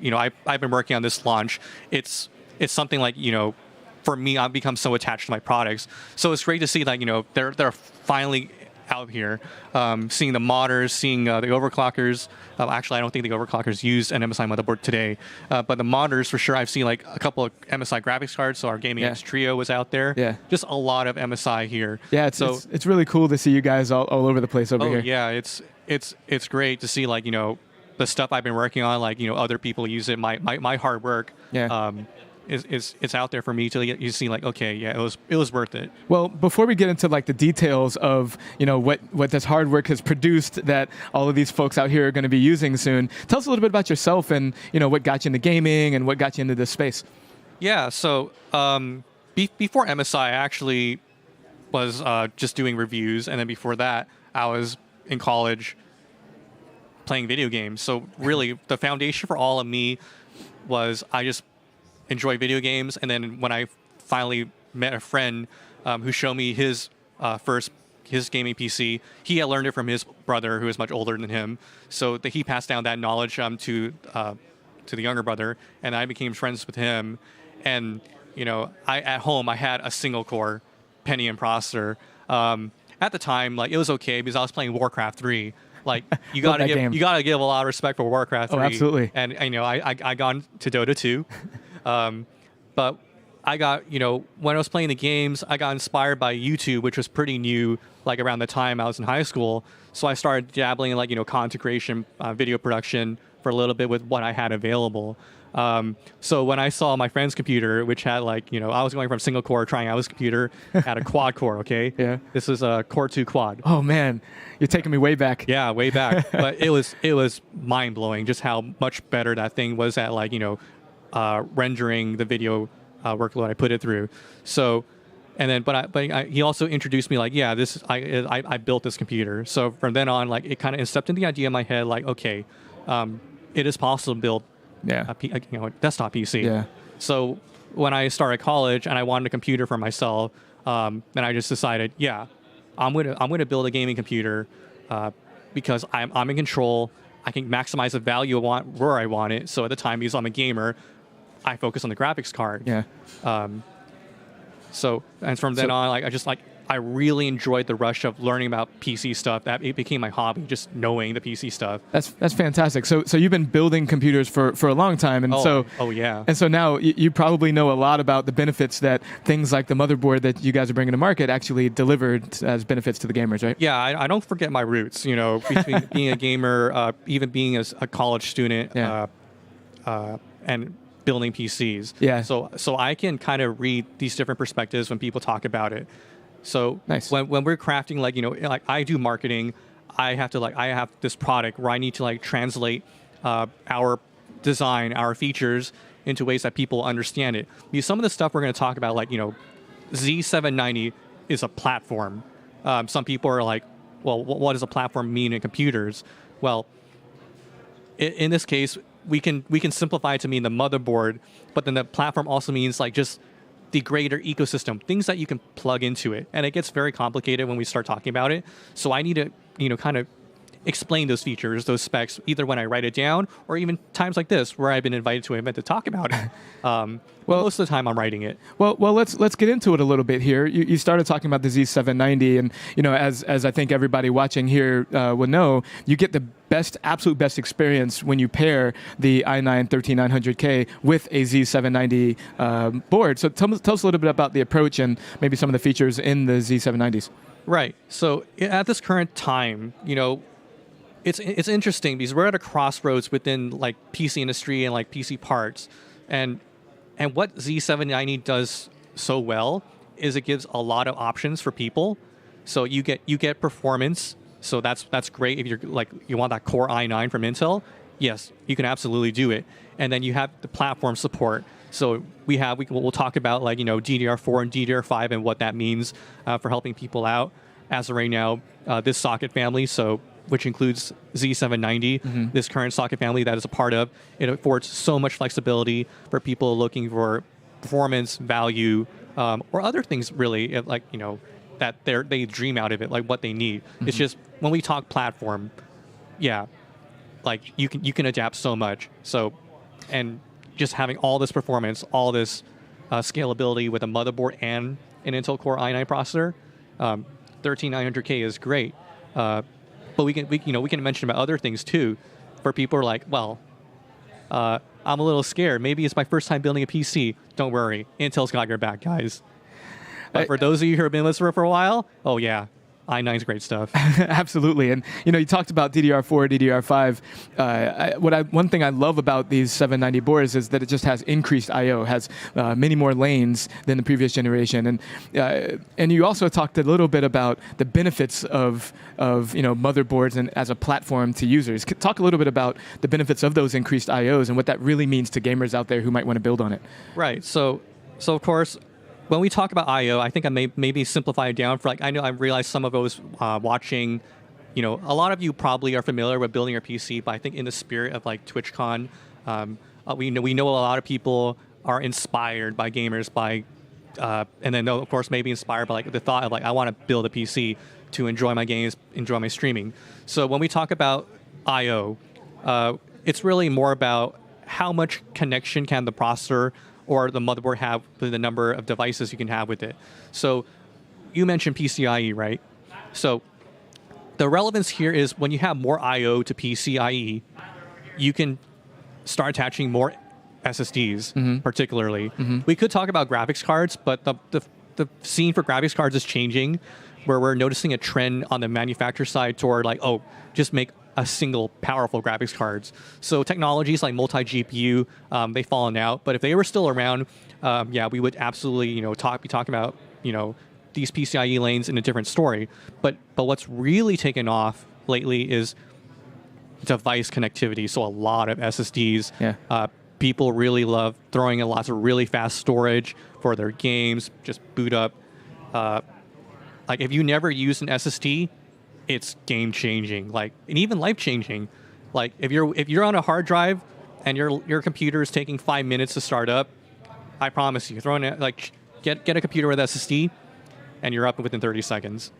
U: I've been working on this launch. It's something like, for me, I've become so attached to my products. So it's great to see that, they're finally out here, seeing the modders, seeing the overclockers. Actually, I don't think the overclockers use an MSI motherboard today, but the modders for sure. I've seen like a couple of MSI graphics cards. So our Gaming X Trio was out there.
N: Yeah,
U: just a lot of MSI here.
N: Yeah, it's really cool to see you guys all over the place over here.
U: Yeah, it's great to see like the stuff I've been working on, like other people use it. My hard work.
N: Yeah.
U: It's out there for me to get you see like, okay, yeah, it was worth it.
N: Well, before we get into like the details of what this hard work has produced that all of these folks out here are going to be using soon, tell us a little bit about yourself and what got you into gaming and what got you into this space.
U: Yeah, so before MSI, I actually was just doing reviews, and then before that, I was in college playing video games. So really, the foundation for all of me was I just enjoy video games, and then when I finally met a friend who showed me his gaming PC, he had learned it from his brother, who is much older than him. So he passed down that knowledge to the younger brother, and I became friends with him. And at home I had a single core Pentium processor. At the time, like it was okay because I was playing Warcraft 3. Like you gotta give a lot of respect for Warcraft 3.
N: Oh, absolutely.
U: And I got into Dota 2. But I got, when I was playing the games, I got inspired by YouTube, which was pretty new, like around the time I was in high school. So I started dabbling in like, content creation, video production for a little bit with what I had available. So when I saw my friend's computer, which had like, I was going from single core, trying out his computer, had a quad core, okay?
N: Yeah.
U: This is a Core 2 quad.
N: Oh man, you're taking me way back.
U: Yeah, way back. But it was mind blowing just how much better that thing was at like, rendering the video workload I put it through. So, and then, he also introduced me like, yeah, I built this computer. So from then on, like it kind of incepted the idea in my head, like, okay, it is possible to build a desktop PC.
N: Yeah.
U: So when I started college and I wanted a computer for myself, then I just decided, yeah, I'm gonna build a gaming computer because I'm in control. I can maximize the value I want where I want it. So at the time, because I'm a gamer, I focus on the graphics card.
N: Yeah.
U: So from then on, I really enjoyed the rush of learning about PC stuff. That it became my hobby, just knowing the PC stuff.
N: That's fantastic. So you've been building computers for a long time, and
U: yeah.
N: And so now you probably know a lot about the benefits that things like the motherboard that you guys are bringing to market actually delivered as benefits to the gamers, right?
U: Yeah, I don't forget my roots. Between being a gamer, even being a college student, and building PCs.
N: Yeah.
U: So I can kind of read these different perspectives when people talk about it. So
N: nice.
U: when we're crafting, like I do marketing, I have this product where I need to translate our design, our features into ways that people understand it. Because some of the stuff we're going to talk about, Z790 is a platform. Some people are like, well, what does a platform mean in computers? Well, in this case, we can simplify it to mean the motherboard, but then the platform also means just the greater ecosystem, things that you can plug into it. And it gets very complicated when we start talking about it. So I need to, kind of explain those features, those specs, either when I write it down or even times like this where I've been invited to an event to talk about it. Well, most of the time I'm writing it.
N: Well, let's get into it a little bit here. You started talking about the Z790, and as I think everybody watching here would know, you get the absolute best experience when you pair the i9 13900K with a Z790 board. So tell us a little bit about the approach and maybe some of the features in the Z790s.
U: Right. So at this current time, it's interesting because we're at a crossroads within PC industry and PC parts, and what Z790 does so well is it gives a lot of options for people. So you get performance. So that's great if you want that Core i9 from Intel. Yes, you can absolutely do it. And then you have the platform support. So we'll talk about DDR4 and DDR5 and what that means for helping people out. As of right now, this socket family, which includes Z790, this current socket family that is a part of, it affords so much flexibility for people looking for performance, value, or other things really, that they dream out of it, what they need. It's just when we talk platform, you can adapt so much. So, and just having all this performance, all this scalability with a motherboard and an Intel Core i9 processor, 13900K is great. But we can mention about other things too, for people who are like, well, I'm a little scared. Maybe it's my first time building a PC. Don't worry, Intel's got your back, guys. But for those of you who have been listening for a while, oh yeah, i9's great stuff.
N: Absolutely. And you talked about DDR4, DDR5. One thing I love about these 790 boards is that it just has increased I/O, has many more lanes than the previous generation. And you also talked a little bit about the benefits of motherboards and as a platform to users. Talk a little bit about the benefits of those increased I/Os and what that really means to gamers out there who might want to build on it.
U: Right. So of course, when we talk about I/O, I think I may maybe simplify it down for I know I realize some of those watching, a lot of you probably are familiar with building your PC, but I think in the spirit of TwitchCon, we know a lot of people are inspired by gamers and then of course maybe inspired by the thought of I want to build a PC to enjoy my games, enjoy my streaming. So when we talk about I/O, it's really more about how much connection can the processor or the motherboard have with the number of devices you can have with it. So you mentioned PCIe, right? So the relevance here is when you have more I/O to PCIe, you can start attaching more SSDs, particularly. We could talk about graphics cards, but the scene for graphics cards is changing, where we're noticing a trend on the manufacturer side toward just make a single powerful graphics cards. So technologies like multi-GPU, they've fallen out. But if they were still around, yeah, we would absolutely, be talking about, these PCIe lanes in a different story. But what's really taken off lately is device connectivity. So a lot of SSDs.
N: Yeah.
U: People really love throwing in lots of really fast storage for their games. Just boot up. Like if you never use an SSD, it's game changing. Like, and even life changing. Like if you're on a hard drive and your computer is taking 5 minutes to start up, I promise you, throw in get a computer with SSD, and you're up within 30 seconds.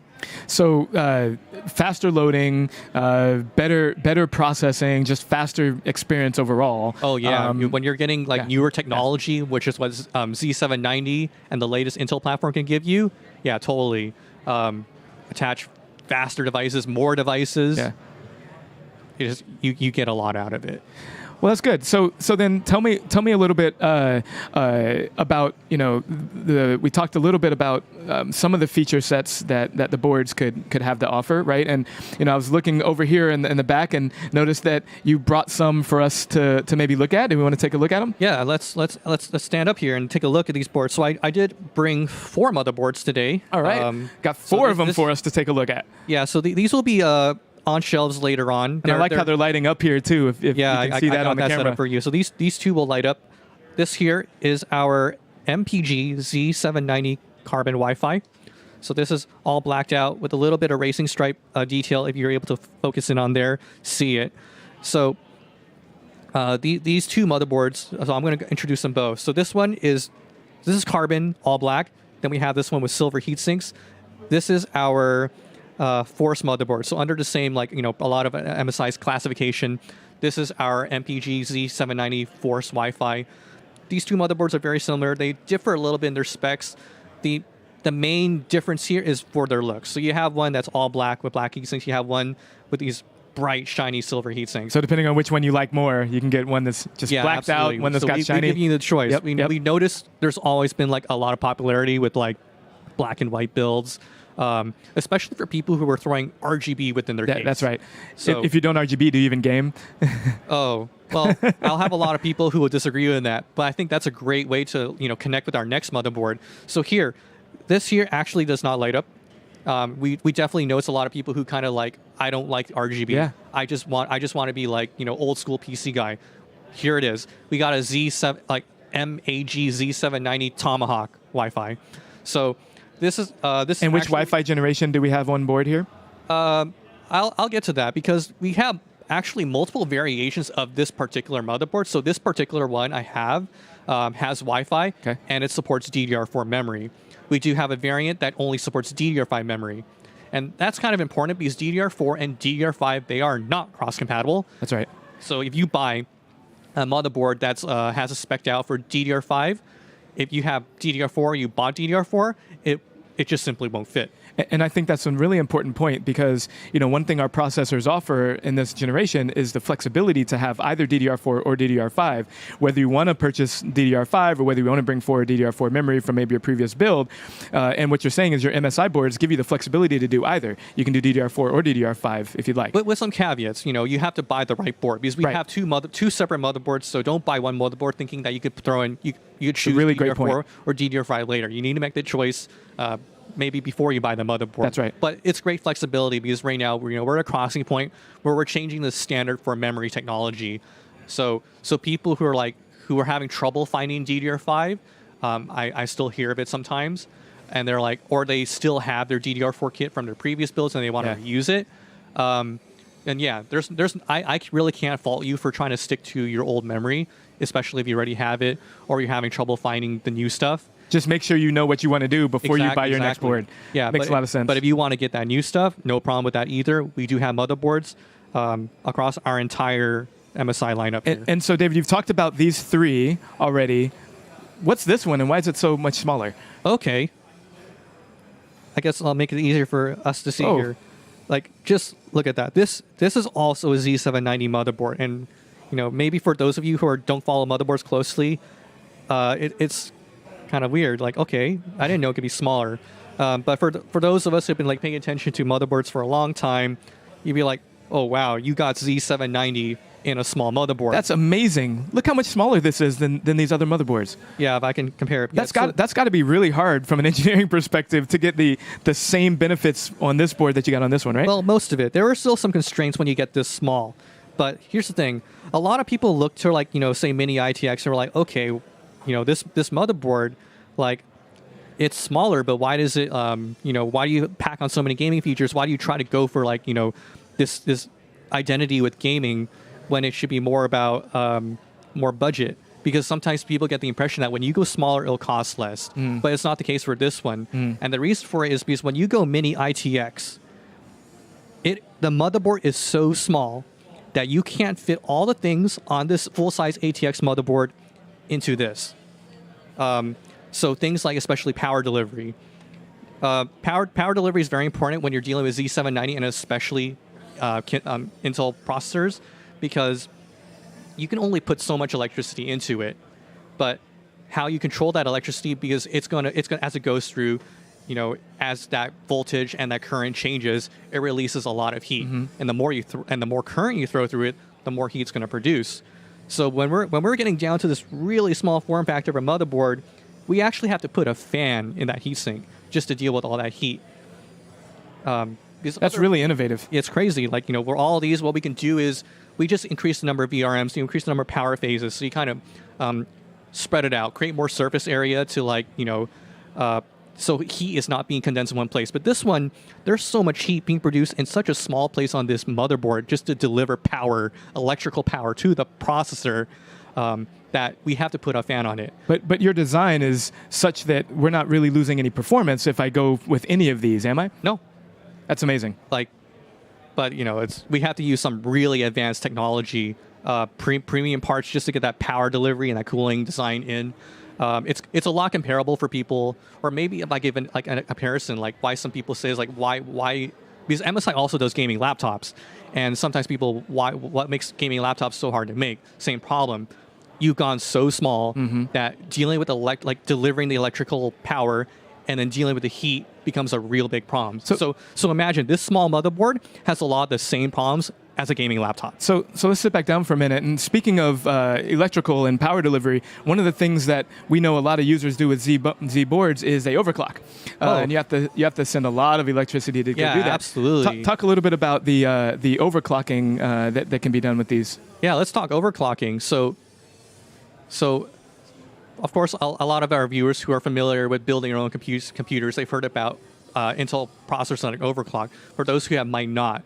N: So faster loading, better processing, just faster experience overall.
U: Oh yeah, when you're getting newer technology, which is what Z790 and the latest Intel platform can give you, yeah, totally. Attach faster devices, more devices. Yeah. You get a lot out of it.
N: Well, that's good. So then tell me a little bit about we talked a little bit about some of the feature sets that the boards could have to offer, right? And I was looking over here in the back and noticed that you brought some for us to maybe look at. Do we want to take a look at them?
U: Yeah, let's stand up here and take a look at these boards. So I did bring 4 motherboards today.
N: All right, got 4 of them for us to take a look at.
U: Yeah, so these will be on shelves later on.
N: And I like how they're lighting up here too. If you can see that on the camera.
U: Set up for you. So these 2 will light up. This here is our MPG Z790 carbon Wi-Fi. So this is all blacked out with a little bit of racing stripe detail. If you're able to focus in on there, see it. So these 2 motherboards. So I'm going to introduce them both. So this is carbon, all black. Then we have this one with silver heat sinks. This is our Force motherboard. So under the same, a lot of MSI's classification, this is our MPG Z790 Force Wi-Fi. These 2 motherboards are very similar. They differ a little bit in their specs. The main difference here is for their looks. So you have one that's all black with black heatsinks. You have one with these bright, shiny silver heatsinks.
N: So depending on which one you like more, you can get one that's just blacked out, one that's got shiny.
U: We give you the choice.
N: Yep,
U: we noticed there's always been a lot of popularity with black and white builds. Especially for people who are throwing RGB within their case.
N: That's right.
U: So,
N: if you don't RGB, do you even game?
U: Oh, well, I'll have a lot of people who will disagree with that, but I think that's a great way to connect with our next motherboard. So this here actually does not light up. We definitely notice a lot of people who kind of I don't like RGB.
N: Yeah.
U: I just want to be old school PC guy. Here it is. We got a MAG Z790 Tomahawk Wi-Fi. So this is
N: And which Wi-Fi generation do we have on board here?
U: I'll get to that because we have actually multiple variations of this particular motherboard. So this particular one I have has Wi-Fi and it supports DDR4 memory. We do have a variant that only supports DDR5 memory. And that's kind of important because DDR4 and DDR5, they are not cross-compatible.
N: That's right.
U: So if you buy a motherboard that has a spec out for DDR5, if you have DDR4, you bought DDR4, it just simply won't fit.
N: And I think that's a really important point because, one thing our processors offer in this generation is the flexibility to have either DDR4 or DDR5. Whether you want to purchase DDR5 or whether you want to bring forward DDR4 memory from maybe your previous build. And what you're saying is your MSI boards give you the flexibility to do either. You can do DDR4 or DDR5 if you'd like.
U: But with some caveats, you have to buy the right board because we have two separate motherboards. So don't buy one motherboard thinking that you could throw in, you could choose
N: really
U: DDR4 or DDR5 later. You need to make the choice maybe before you buy the motherboard.
N: That's right.
U: But it's great flexibility because right now we're at a crossing point where we're changing the standard for memory technology. So people who are having trouble finding DDR5, I still hear of it sometimes, and they're or they still have their DDR4 kit from their previous builds and they want to use it. And yeah, I really can't fault you for trying to stick to your old memory, especially if you already have it or you're having trouble finding the new stuff.
N: Just make sure you know what you want to do before you buy your next board.
U: Yeah,
N: makes a lot of sense.
U: But if you want to get that new stuff, no problem with that either. We do have motherboards across our entire MSI lineup here.
N: And so, David, you've talked about these 3 already. What's this one, and why is it so much smaller?
U: Okay. I guess I'll make it easier for us to see here. Just look at that. This is also a Z790 motherboard, and maybe for those of you who don't follow motherboards closely, it's kind of weird. Okay, I didn't know it could be smaller. But for those of us who've been paying attention to motherboards for a long time, you'd be oh wow, you got Z790 in a small motherboard.
N: That's amazing. Look how much smaller this is than these other motherboards.
U: Yeah, if I can compare it.
N: That's got to be really hard from an engineering perspective to get the same benefits on this board that you got on this one, right?
U: Well, most of it. There are still some constraints when you get this small. But here's the thing. A lot of people look to like, say Mini ITX and are like, okay, this motherboard, like, it's smaller, but why does it, why do you pack on so many gaming features? Why do you try to go for like, this identity with gaming when it should be more about more budget? Because sometimes people get the impression that when you go smaller, it'll cost less. But it's not the case for this one. And the reason for it is because when you go Mini ITX, the motherboard is so small that you can't fit all the things on this full-size ATX motherboard into this. So things like especially power delivery. Power delivery is very important when you're dealing with Z790 and especially Intel processors, because you can only put so much electricity into it. But how you control that electricity, because it's gonna as it goes through, as that voltage and that current changes, it releases a lot of heat. And the more current you throw through it, the more heat it's going to produce. So when we're getting down to this really small form factor of a motherboard, we actually have to put a fan in that heatsink just to deal with all that heat.
N: That's really innovative.
U: It's crazy. Like, for all of these, what we can do is we just increase the number of VRMs, you increase the number of power phases, so you kind of spread it out, create more surface area to like, so heat is not being condensed in one place. But this one, there's so much heat being produced in such a small place on this motherboard just to deliver power, electrical power to the processor, that we have to put a fan on it.
N: But your design is such that we're not really losing any performance if I go with any of these, am I?
U: No.
N: That's amazing.
U: But we have to use some really advanced technology, premium parts just to get that power delivery and that cooling design in. It's a lot comparable for people, or maybe if I give a comparison, like why some people say is like why because MSI also does gaming laptops, and sometimes people what makes gaming laptops so hard to make? Same problem. You've gone so small that dealing with delivering the electrical power and then dealing with the heat becomes a real big problem. So imagine this small motherboard has a lot of the same problems as a gaming laptop.
N: So let's sit back down for a minute. And speaking of electrical and power delivery, one of the things that we know a lot of users do with Z boards is they overclock, and you have to send a lot of electricity to do that.
U: Yeah, absolutely.
N: Talk a little bit about the overclocking that can be done with these.
U: Yeah, let's talk overclocking. So, of course, a lot of our viewers who are familiar with building their own computers, they've heard about Intel processors like overclock. For those who might not,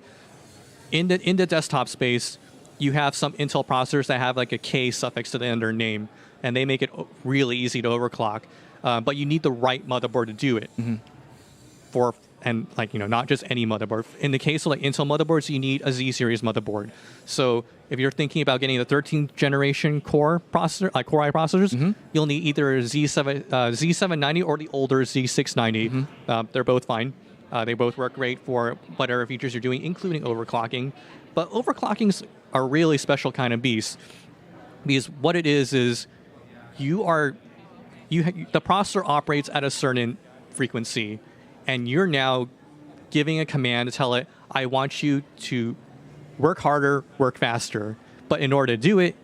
U: in the desktop space, you have some Intel processors that have like a K suffix to the end of their name, and they make it really easy to overclock. But you need the right motherboard to do it. Not just any motherboard. In the case of like Intel motherboards, you need a Z series motherboard. So if you're thinking about getting the 13th generation Core processor, Core i processors, you'll need either a Z790 or the older Z690. They're both fine. They both work great for whatever features you're doing, including overclocking. But overclocking's a really special kind of beast, because what it is the processor operates at a certain frequency, and you're now giving a command to tell it, I want you to work harder, work faster. But in order to do it,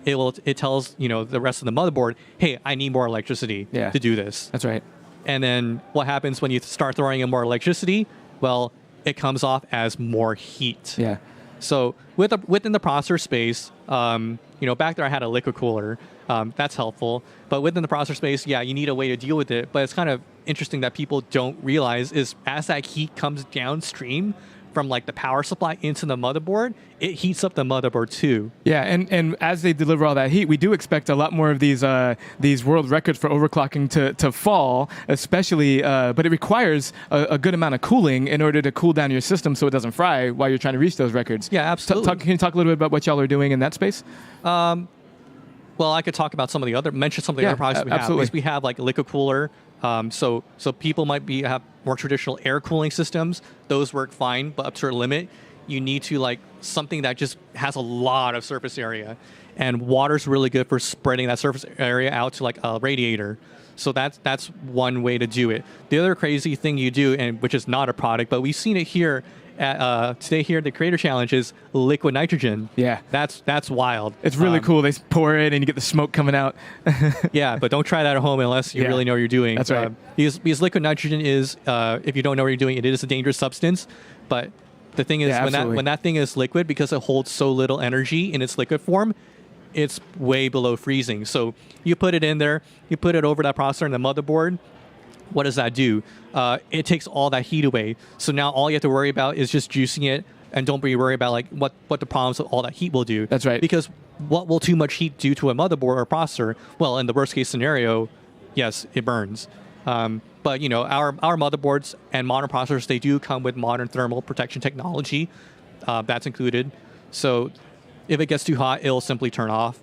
U: it tells the rest of the motherboard, hey, I need more electricity to do this.
N: That's right.
U: And then what happens when you start throwing in more electricity? Well, it comes off as more heat.
N: Yeah.
U: So within the processor space, back there I had a liquid cooler. That's helpful. But within the processor space, you need a way to deal with it. But it's kind of interesting that people don't realize is as that heat comes downstream from like the power supply into the motherboard, it heats up the motherboard too.
N: Yeah, and as they deliver all that heat, we do expect a lot more of these world records for overclocking to fall, especially, but it requires a good amount of cooling in order to cool down your system so it doesn't fry while you're trying to reach those records.
U: Yeah, absolutely.
N: Can you talk a little bit about what y'all are doing in that space?
U: Well, I could talk about mention some of the other products we have.
N: Absolutely.
U: We have like a liquid cooler. So people might have more traditional air cooling systems. Those work fine, but up to a limit. You need to like something that just has a lot of surface area, and water's really good for spreading that surface area out to like a radiator. So that's one way to do it. The other crazy thing you do, and which is not a product, but we've seen it here, today here at the Creator Challenge is liquid nitrogen.
N: Yeah.
U: That's wild.
N: It's really cool. They pour it and you get the smoke coming out.
U: Yeah, but don't try that at home unless you really know what you're doing.
N: That's right.
U: Because liquid nitrogen is, if you don't know what you're doing, it is a dangerous substance. But the thing is, when that thing is liquid, because it holds so little energy in its liquid form, it's way below freezing. So you put it in there, you put it over that processor and the motherboard. What does that do? It takes all that heat away. So now all you have to worry about is just juicing it, and don't be worried about like what the problems with all that heat will do.
N: That's right.
U: Because what will too much heat do to a motherboard or processor? Well, in the worst case scenario, yes, it burns. But you know, our motherboards and modern processors, they do come with modern thermal protection technology. That's included. So if it gets too hot, it'll simply turn off.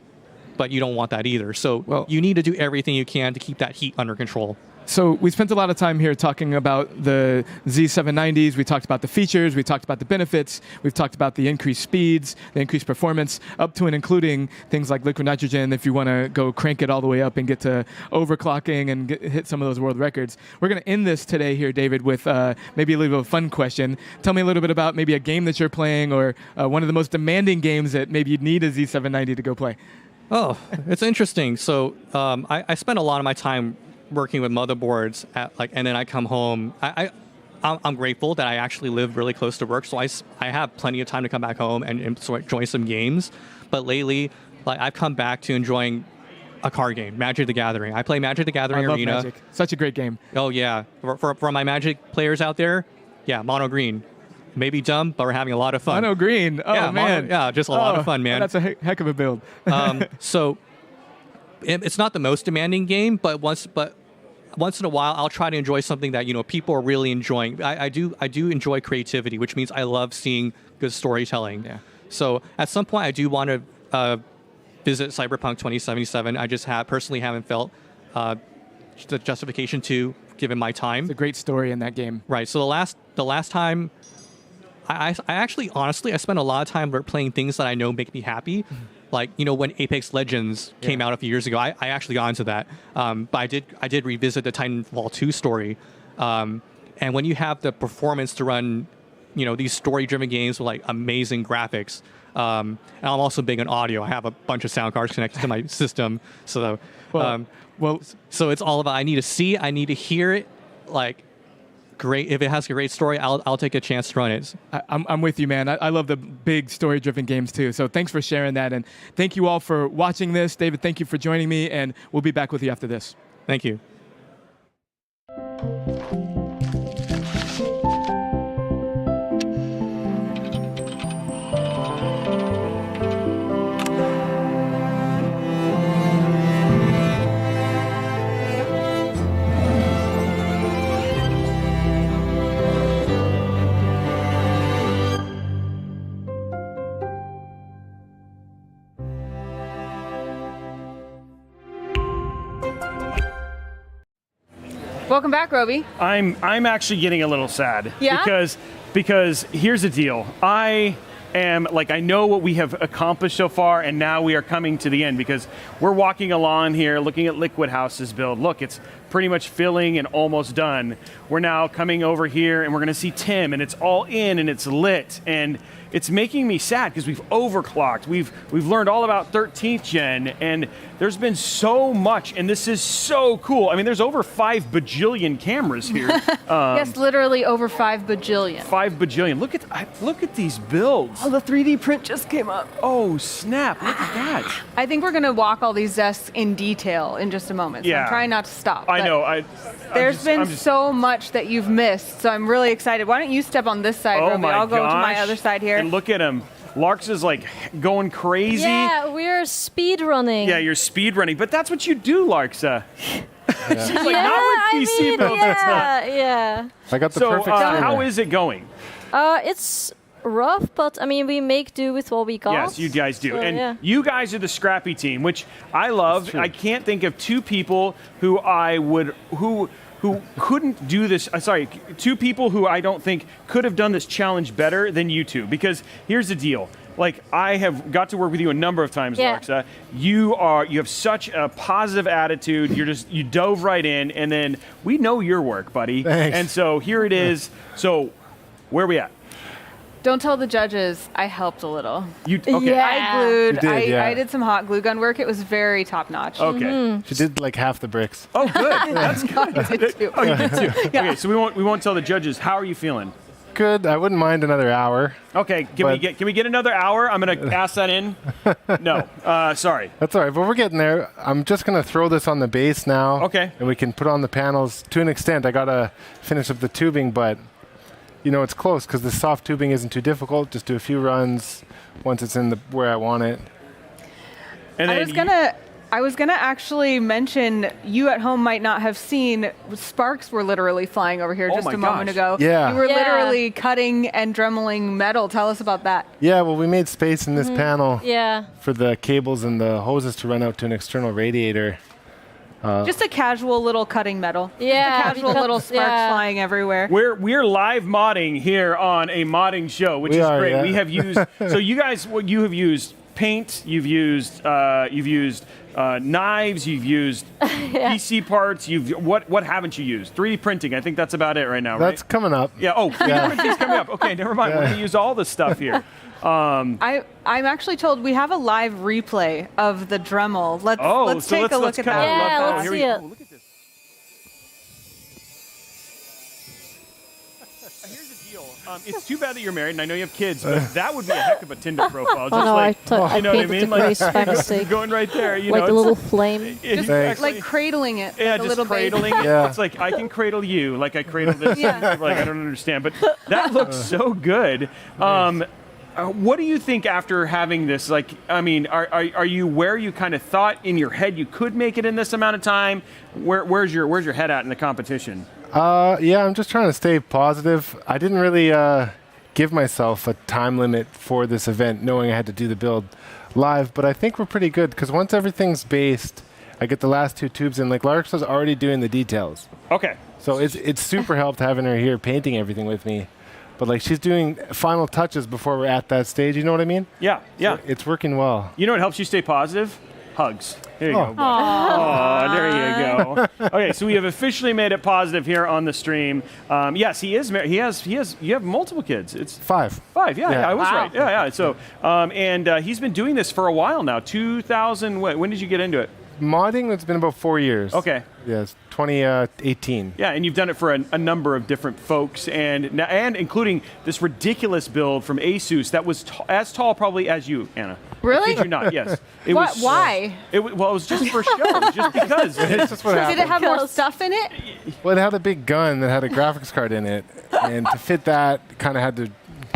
U: But you don't want that either. So you need to do everything you can to keep that heat under control.
N: So we spent a lot of time here talking about the Z790s. We talked about the features. We talked about the benefits. We've talked about the increased speeds, the increased performance, up to and including things like liquid nitrogen if you want to go crank it all the way up and get to overclocking and hit some of those world records. We're going to end this today here, David, with maybe a little fun question. Tell me a little bit about maybe a game that you're playing or one of the most demanding games that maybe you'd need a Z790 to go play.
U: Oh, it's interesting. So I spend a lot of my time working with motherboards and then I come home. I'm grateful that I actually live really close to work, so I have plenty of time to come back home and enjoy some games. But lately, like I've come back to enjoying a card game, Magic the Gathering. I play Magic the Gathering Arena.
N: I love Magic. Such a great game.
U: Oh yeah, for my Magic players out there, yeah, mono green. Maybe dumb, but we're having a lot of fun.
N: Mono green. Oh
U: yeah,
N: man.
U: Just a lot of fun, man.
N: That's a heck of a build.
U: So it's not the most demanding game, but once in a while, I'll try to enjoy something that people are really enjoying. I do enjoy creativity, which means I love seeing good storytelling.
N: Yeah.
U: So at some point, I do want to visit Cyberpunk 2077. I just personally haven't felt the justification to, given my time.
N: It's a great story in that game.
U: Right. So the last time, I actually honestly I spent a lot of time playing things that I know make me happy. Like, when Apex Legends came out a few years ago, I actually got into that. But I did revisit the Titanfall 2 story. And when you have the performance to run, these story-driven games with like amazing graphics, and I'm also big on audio. I have a bunch of sound cards connected to my system. So, so it's all about I need to hear it, like. Great. If it has a great story, I'll take a chance to run it.
N: I'm with you, man. I love the big story-driven games too. So thanks for sharing that, and thank you all for watching this. David, thank you for joining me, and we'll be back with you after this.
U: Thank you.
B: Welcome back, Roby.
C: I'm actually getting a little sad.
B: Yeah?
C: Because here's the deal. I know what we have accomplished so far, and now we are coming to the end because we're walking along here looking at LiquidHaus's build. Look, it's pretty much filling and almost done. We're now coming over here and we're gonna see Tim, and it's all in and it's lit, and it's making me sad because we've overclocked. We've learned all about 13th gen, and there's been so much, and this is so cool. I mean, there's over 5 bajillion cameras here.
B: Yes, literally over 5 bajillion.
C: 5 bajillion. Look at these builds.
B: Oh, the 3D print just came up.
C: Oh, snap. Look at that.
B: I think we're going to walk all these desks in detail in just a moment. So
C: Yeah.
B: I'm trying not to stop.
C: I know.
B: There's been so much that you've missed, so I'm really excited. Why don't you step on this side,
C: Oh
B: Roby?
C: my
B: I'll go to my
C: gosh.
B: other side here.
C: And look at him. Larxa's like going crazy.
K: Yeah, we're speed running.
C: Yeah, you're speed running, but that's what you do, Larxa. She's like,
K: Yeah,
C: not with
K: I
C: PC
K: mean,
C: builds. It's not.
K: yeah.
L: I got the
C: So,
L: perfect streamer.
C: how is it going?
K: It's rough, but I mean, we make do with what we got.
C: Yes, you guys do.
K: So,
C: And
K: yeah.
C: you guys are the scrappy team, which I love. I can't think of two people who couldn't do this. Two people who I don't think could have done this challenge better than you two. Because here's the deal. Like, I have got to work with you a number of times,
K: Yeah.
C: Larxa. You have such a positive attitude. You dove right in, and then we know your work, buddy.
L: Thanks.
C: And so here it is. So where are we at?
B: Don't tell the judges. I helped a little.
C: You okay?
K: Yeah.
B: I glued.
L: You did, yeah.
B: I did some hot glue gun work. It was very top notch.
C: Okay.
L: She did like half the bricks.
C: Oh, good. That's good.
B: I did too.
C: Oh, you did too. Okay, so we won't tell the judges. How are you feeling?
L: Good. I wouldn't mind another hour.
C: Okay, can we get another hour? I'm gonna ask that in. No, sorry.
L: That's all right, but we're getting there. I'm just gonna throw this on the base now.
C: Okay.
L: And we can put on the panels to an extent. I gotta finish up the tubing, but you know it's close because the soft tubing isn't too difficult. Just do a few runs once it's in the where I want it.
C: And
B: I was gonna actually mention, you at home might not have seen, sparks were literally flying over here just a moment ago.
L: Yeah.
B: You were literally cutting and dremeling metal. Tell us about that.
L: Yeah, well, we made space in this panel
K: Yeah.
L: for the cables and the hoses to run out to an external radiator.
B: Just a casual little cutting metal.
K: Yeah,
B: Just a casual little sparks flying everywhere.
C: We're live modding here on a modding show, which is great.
L: Yeah.
C: We have used so you guys you have used paint, you've used knives, you've used PC parts. What haven't you used? 3D printing. I think that's about it right now.
L: That's
C: right?
L: coming up.
C: Yeah. Oh, 3D printing's coming up. Okay, never mind. We're gonna use all this stuff here.
B: I'm actually told we have a live replay of the Dremel. Let's take a look at that.
K: Yeah, let's see it.
C: Look at this. Here's the deal. It's too bad that you're married, and I know you have kids, but that would be a heck of a Tinder profile. Just
K: I
C: you know what I
K: painted
C: mean?
K: the grace by mistake.
C: Going right there. You
K: Like
C: know,
K: a little flame.
B: Just like cradling it.
C: Yeah,
B: like
C: just
B: a little
C: cradling
B: baby.
C: it.
L: Yeah.
C: It's like I can cradle you, like I cradle this.
B: Yeah.
C: Like I don't understand, but that looks so good. What do you think after having this? Like, I mean, are you where you kind of thought in your head you could make it in this amount of time? Where's your head at in the competition?
L: Yeah, I'm just trying to stay positive. I didn't really give myself a time limit for this event, knowing I had to do the build live, but I think we're pretty good because once everything's based, I get the last 2 tubes in. Like Larxa's already doing the details.
C: Okay.
L: So it's super helped having her here painting everything with me. But like she's doing final touches before we're at that stage. You know what I mean?
C: Yeah, yeah.
L: So it's working well.
C: You know what helps you stay positive? Hugs. Here you go. Oh, there you go. Okay, so we have officially made it positive here on the stream. Yes, he is married. He has. You have multiple kids. It's
L: 5.
C: 5. Yeah, I was
B: Wow.
C: right. Yeah. So, and he's been doing this for a while now. 2000. When did you get into it?
L: Modding, it's been about 4 years.
C: Okay.
L: Yes, 2018.
C: Yeah, and you've done it for a number of different folks, and including this ridiculous build from Asus that was as tall probably as you, Anna.
B: Really?
C: I kid you not? Yes. It
B: What?
C: was,
B: Why?
C: It was just for show, just because.
L: It's just what
B: Did
L: happened.
B: it have more stuff in it?
L: Well, it had a big gun that had a graphics card in it, and to fit that, kind of had to.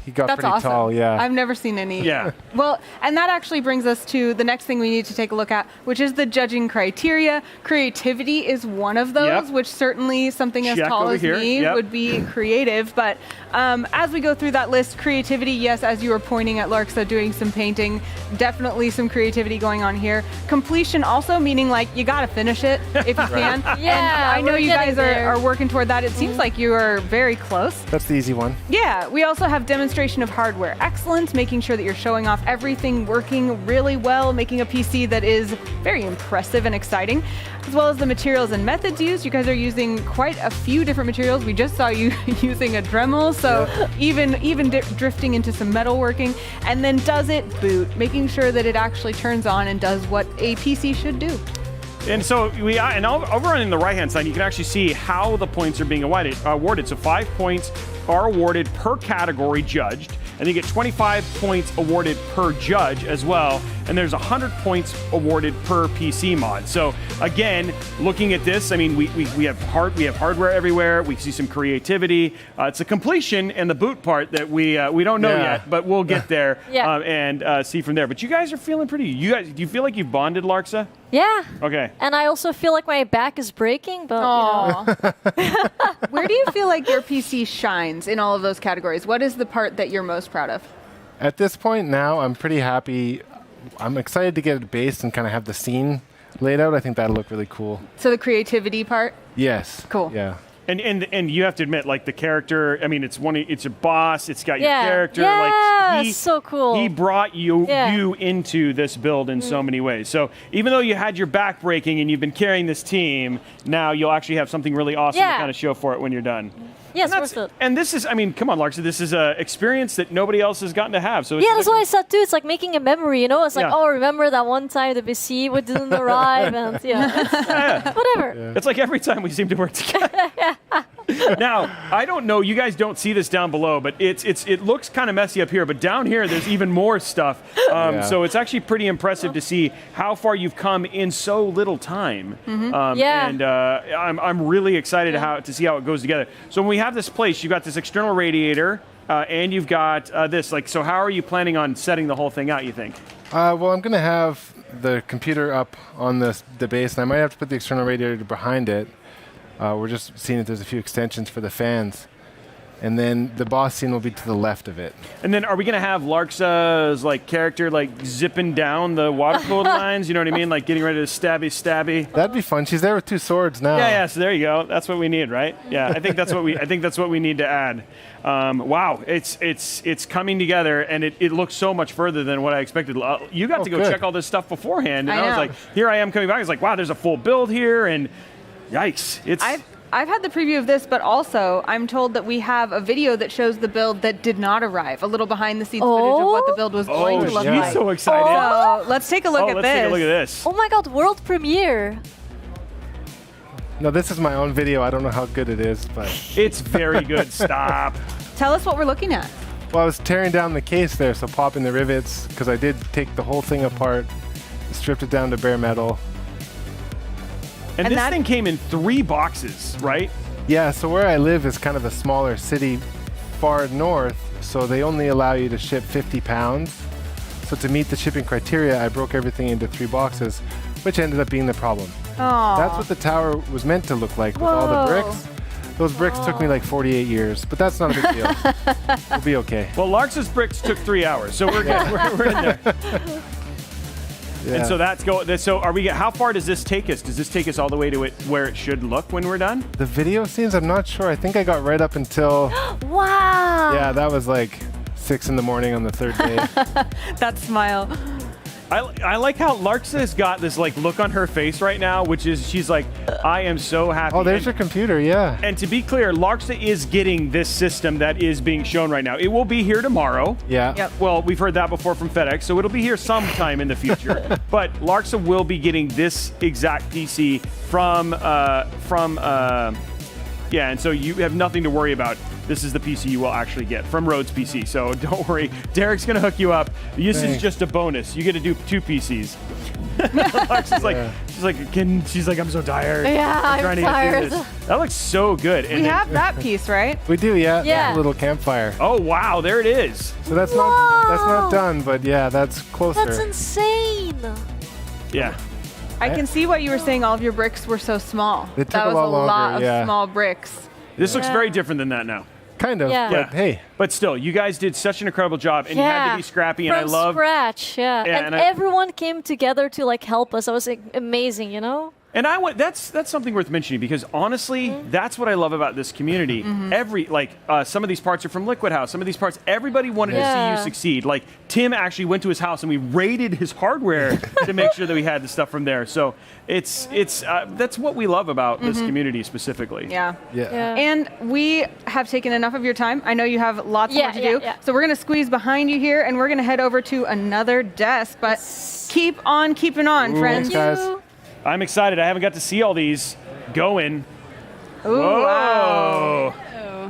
L: He got
B: That's
L: pretty
B: awesome.
L: tall. Yeah.
B: I've never seen any.
C: Yeah.
B: Well, and that actually brings us to the next thing we need to take a look at, which is the judging criteria. Creativity is one of those,
C: Yep.
B: which certainly something as
C: Check
B: tall
C: over
B: as
C: here.
B: me
C: Yep.
B: would be creative. But as we go through that list, creativity, yes, as you were pointing at Larxa doing some painting, definitely some creativity going on here. Completion also, meaning like you got to finish it if you can.
K: Yeah,
B: and I know
K: we're
B: you
K: getting
B: guys
K: there.
B: are working toward that. It seems like you are very close.
L: That's the easy one.
B: Yeah, we also have demonstration of hardware excellence, making sure that you're showing off everything working really well, making a PC that is very impressive and exciting, as well as the materials and methods used. You guys are using quite a few different materials. We just saw you using a Dremel, so even drifting into some metalworking. And then does it boot, making sure that it actually turns on and does what a PC should do.
C: And so over on the right-hand side, you can actually see how the points are being awarded. So 5 points are awarded per category judged, and you get 25 points awarded per judge as well. And there's 100 points awarded per PC mod. So again, looking at this, I mean, we have hardware everywhere. We see some creativity. It's the completion and the boot part that we don't know yet, but we'll get there and see from there. But you guys are feeling pretty. You guys, do you feel like you've bonded, Larxa?
K: Yeah.
C: Okay.
K: And I also feel like my back is breaking, but
B: Where do you feel like your PC shines in all of those categories? What is the part that you're most proud of?
L: At this point now, I'm pretty happy. I'm excited to get it based and kind of have the scene laid out. I think that'll look really cool.
B: So the creativity part?
L: Yes.
B: Cool.
L: Yeah.
C: And you have to admit, like the character. I mean, it's a boss. It's got your
K: Yeah.
C: character.
K: Yeah,
C: Like
K: so cool.
C: He brought you
K: Yeah.
C: into this build in so many ways. So even though you had your back breaking and you've been carrying this team, now you'll actually have something really awesome to
K: Yeah.
C: kind of show for it when you're done.
K: Yes,
C: and,
K: worth it.
C: and this is, I mean, come on, Larxa. This is an experience that nobody else has gotten to have. So
K: Yeah, that's what I said too. It's like making a memory, you know? It's like,
C: Yeah.
K: oh, remember that one time the VC didn't arrive, and whatever.
C: It's like every time we seem to work together. Now, I don't know, you guys don't see this down below, but it looks kind of messy up here, but down here there's even more stuff. So it's actually pretty impressive to see how far you've come in so little time.
K: Yeah.
C: And I'm really excited to see how it goes together. So when we have this place, you've got this external radiator, and you've got this. Like, so how are you planning on setting the whole thing out, you think?
L: Well, I'm going to have the computer up on the base, and I might have to put the external radiator behind it. We're just seeing if there's a few extensions for the fans. And then the boss scene will be to the left of it.
C: And then are we going to have Larxa's like character like zipping down the water-cooled lines? You know what I mean? Like getting ready to stabby.
L: That'd be fun. She's there with 2 swords now.
C: Yeah, so there you go. That's what we need, right? Yeah, I think that's what we need to add. Wow, it's coming together, and it looks so much further than what I expected. You got to go check all this stuff beforehand, and I was like, here I am coming back. I was like, wow, there's a full build here, and yikes,
B: I've had the preview of this, but also I'm told that we have a video that shows the build that did not arrive. A little behind the scenes footage of what the build was going to look like.
C: She's so excited.
B: So let's take a look at
C: let's
B: this.
C: take a look at this.
K: Oh my god, world premiere.
L: No, this is my own video. I don't know how good it is, but
C: it's very good. Stop.
B: Tell us what we're looking at.
L: Well, I was tearing down the case there, so popping the rivets, because I did take the whole thing apart, stripped it down to bare metal.
C: And this thing came in 3 boxes, right?
L: Yeah, so where I live is kind of a smaller city far north, so they only allow you to ship 50 pounds. So to meet the shipping criteria, I broke everything into 3 boxes, which ended up being the problem.
B: Aww.
L: That's what the tower was meant to look like with all the bricks. Those bricks took me like 48 years, but that's not a big deal. We'll be okay.
C: Well, Larxa's bricks took 3 hours, so we're good. We're in there.
L: Yeah.
C: And so that's So are we? How far does this take us? Does this take us all the way to where it should look when we're done?
L: The video scenes, I'm not sure. I think I got right up until.
K: Wow.
L: Yeah, that was like 6 in the morning on the 3rd day.
B: That smile.
C: I like how Larxa has got this like look on her face right now, which is she's like, I am so happy.
L: Oh, there's your computer, yeah.
C: And to be clear, Larxa is getting this system that is being shown right now. It will be here tomorrow.
L: Yeah.
B: Yep.
C: Well, we've heard that before from FedEx, so it'll be here sometime in the future. But Larxa will be getting this exact PC from and so you have nothing to worry about. This is the PC you will actually get from Rhoadspc, so don't worry. Derek's going to hook you up. This is just a bonus. You get to do 2 PCs. Larxa's like, she's like, I'm so tired.
K: Yeah, I'm
C: trying to
K: tired.
C: get through this. That looks so good. And
B: We have that piece, right?
L: We do, yeah.
K: Yeah.
L: That little campfire.
C: Oh wow, there it is.
L: So that's not done, but yeah, that's closer.
K: That's insane.
C: Yeah.
B: I can see what you were saying. All of your bricks were so small.
L: They took
B: that
L: a
B: was
L: lot
B: a lot
L: longer,
B: of
L: yeah.
B: small bricks.
C: This looks very different than that now.
L: Kind of,
K: Yeah.
L: but hey.
C: But still, you guys did such an incredible job, and you had to be scrappy, and I
K: From
C: love.
K: scratch, yeah.
C: Yeah,
K: and
C: and
K: everyone came together to like help us. It was like, amazing, you know?
C: And I want that's something worth mentioning because honestly, that's what I love about this community. Some of these parts are from LiquidHaus. Some of these parts, everybody wanted to see you succeed. Like Tim actually went to his house and we raided his hardware to make sure that we had the stuff from there. So it's that's what we love about this community specifically.
B: Yeah.
L: Yeah.
B: And we have taken enough of your time. I know you have lots more to do. So we're going to squeeze behind you here and we're going to head over to another desk. But keep on keeping on, friends.
L: Thanks, guys.
C: I'm excited. I haven't got to see all these going.
B: Ooh, wow.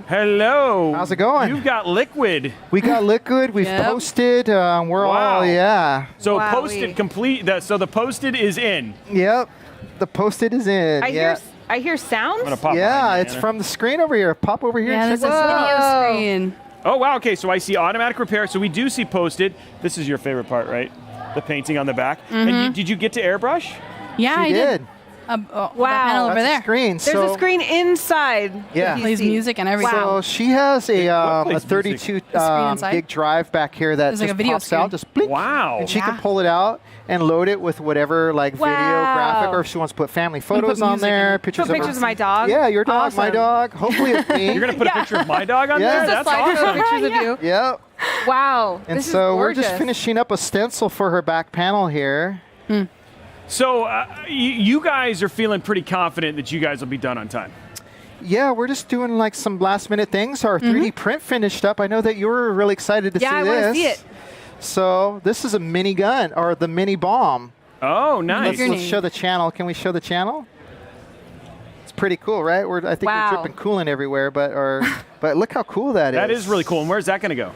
C: Hello.
J: How's it going?
C: You've got Liquid.
J: We got Liquid. We've posted. We're all,
C: So posted complete. So the posted is in.
J: Yep. The posted is in.
B: I hear sounds.
C: I'm gonna pop
J: it's from the screen over here. Pop over here.
I: Yeah,
J: and
I: there's
J: check
I: a
J: this out.
I: video screen.
C: Oh, wow. Okay, so I see automatic repair. So we do see posted. This is your favorite part, right? The painting on the back. And did you get to airbrush?
I: Yeah, I did. Wow.
B: Wow.
I: Over
J: That's a
I: there.
J: screen.
B: There's a screen inside.
J: Yeah.
B: the
I: Plays
B: PC.
I: music and everything.
J: So she has a
C: plays
J: 32
I: inside?
J: gig drive back here that
I: There's
J: just
I: like a video
J: pops
I: screen.
J: out, just blink,
C: Wow.
J: and she can pull it out and load it with whatever like video, graphic, or if she wants to put family photos on there, pictures
B: Put
J: of
B: pictures
J: her.
B: of my dog.
J: Yeah, your dog, my
B: Awesome.
J: dog. Hopefully it's me.
C: You're gonna put a picture of my dog on
J: Yeah.
C: there?
B: Just
C: That's
B: a slideshow of
C: awesome.
B: pictures of you.
J: Yep.
B: Wow.
J: And
B: this
J: so
B: is
J: we're just
B: gorgeous.
J: finishing up a stencil for her back panel here.
C: So you guys are feeling pretty confident that you guys will be done on time.
J: Yeah, we're just doing like some last minute things. Our 3D print finished up. I know that you were really excited to see this.
B: Yeah, I want to see it.
J: So this is a mini gun, or the mini bomb.
C: Oh, nice.
J: Let's show the channel. Can we show the channel? It's pretty cool, right? I think
B: Wow.
J: we're dripping coolant everywhere, but look how cool that is.
C: That is really cool. And where's that going to go?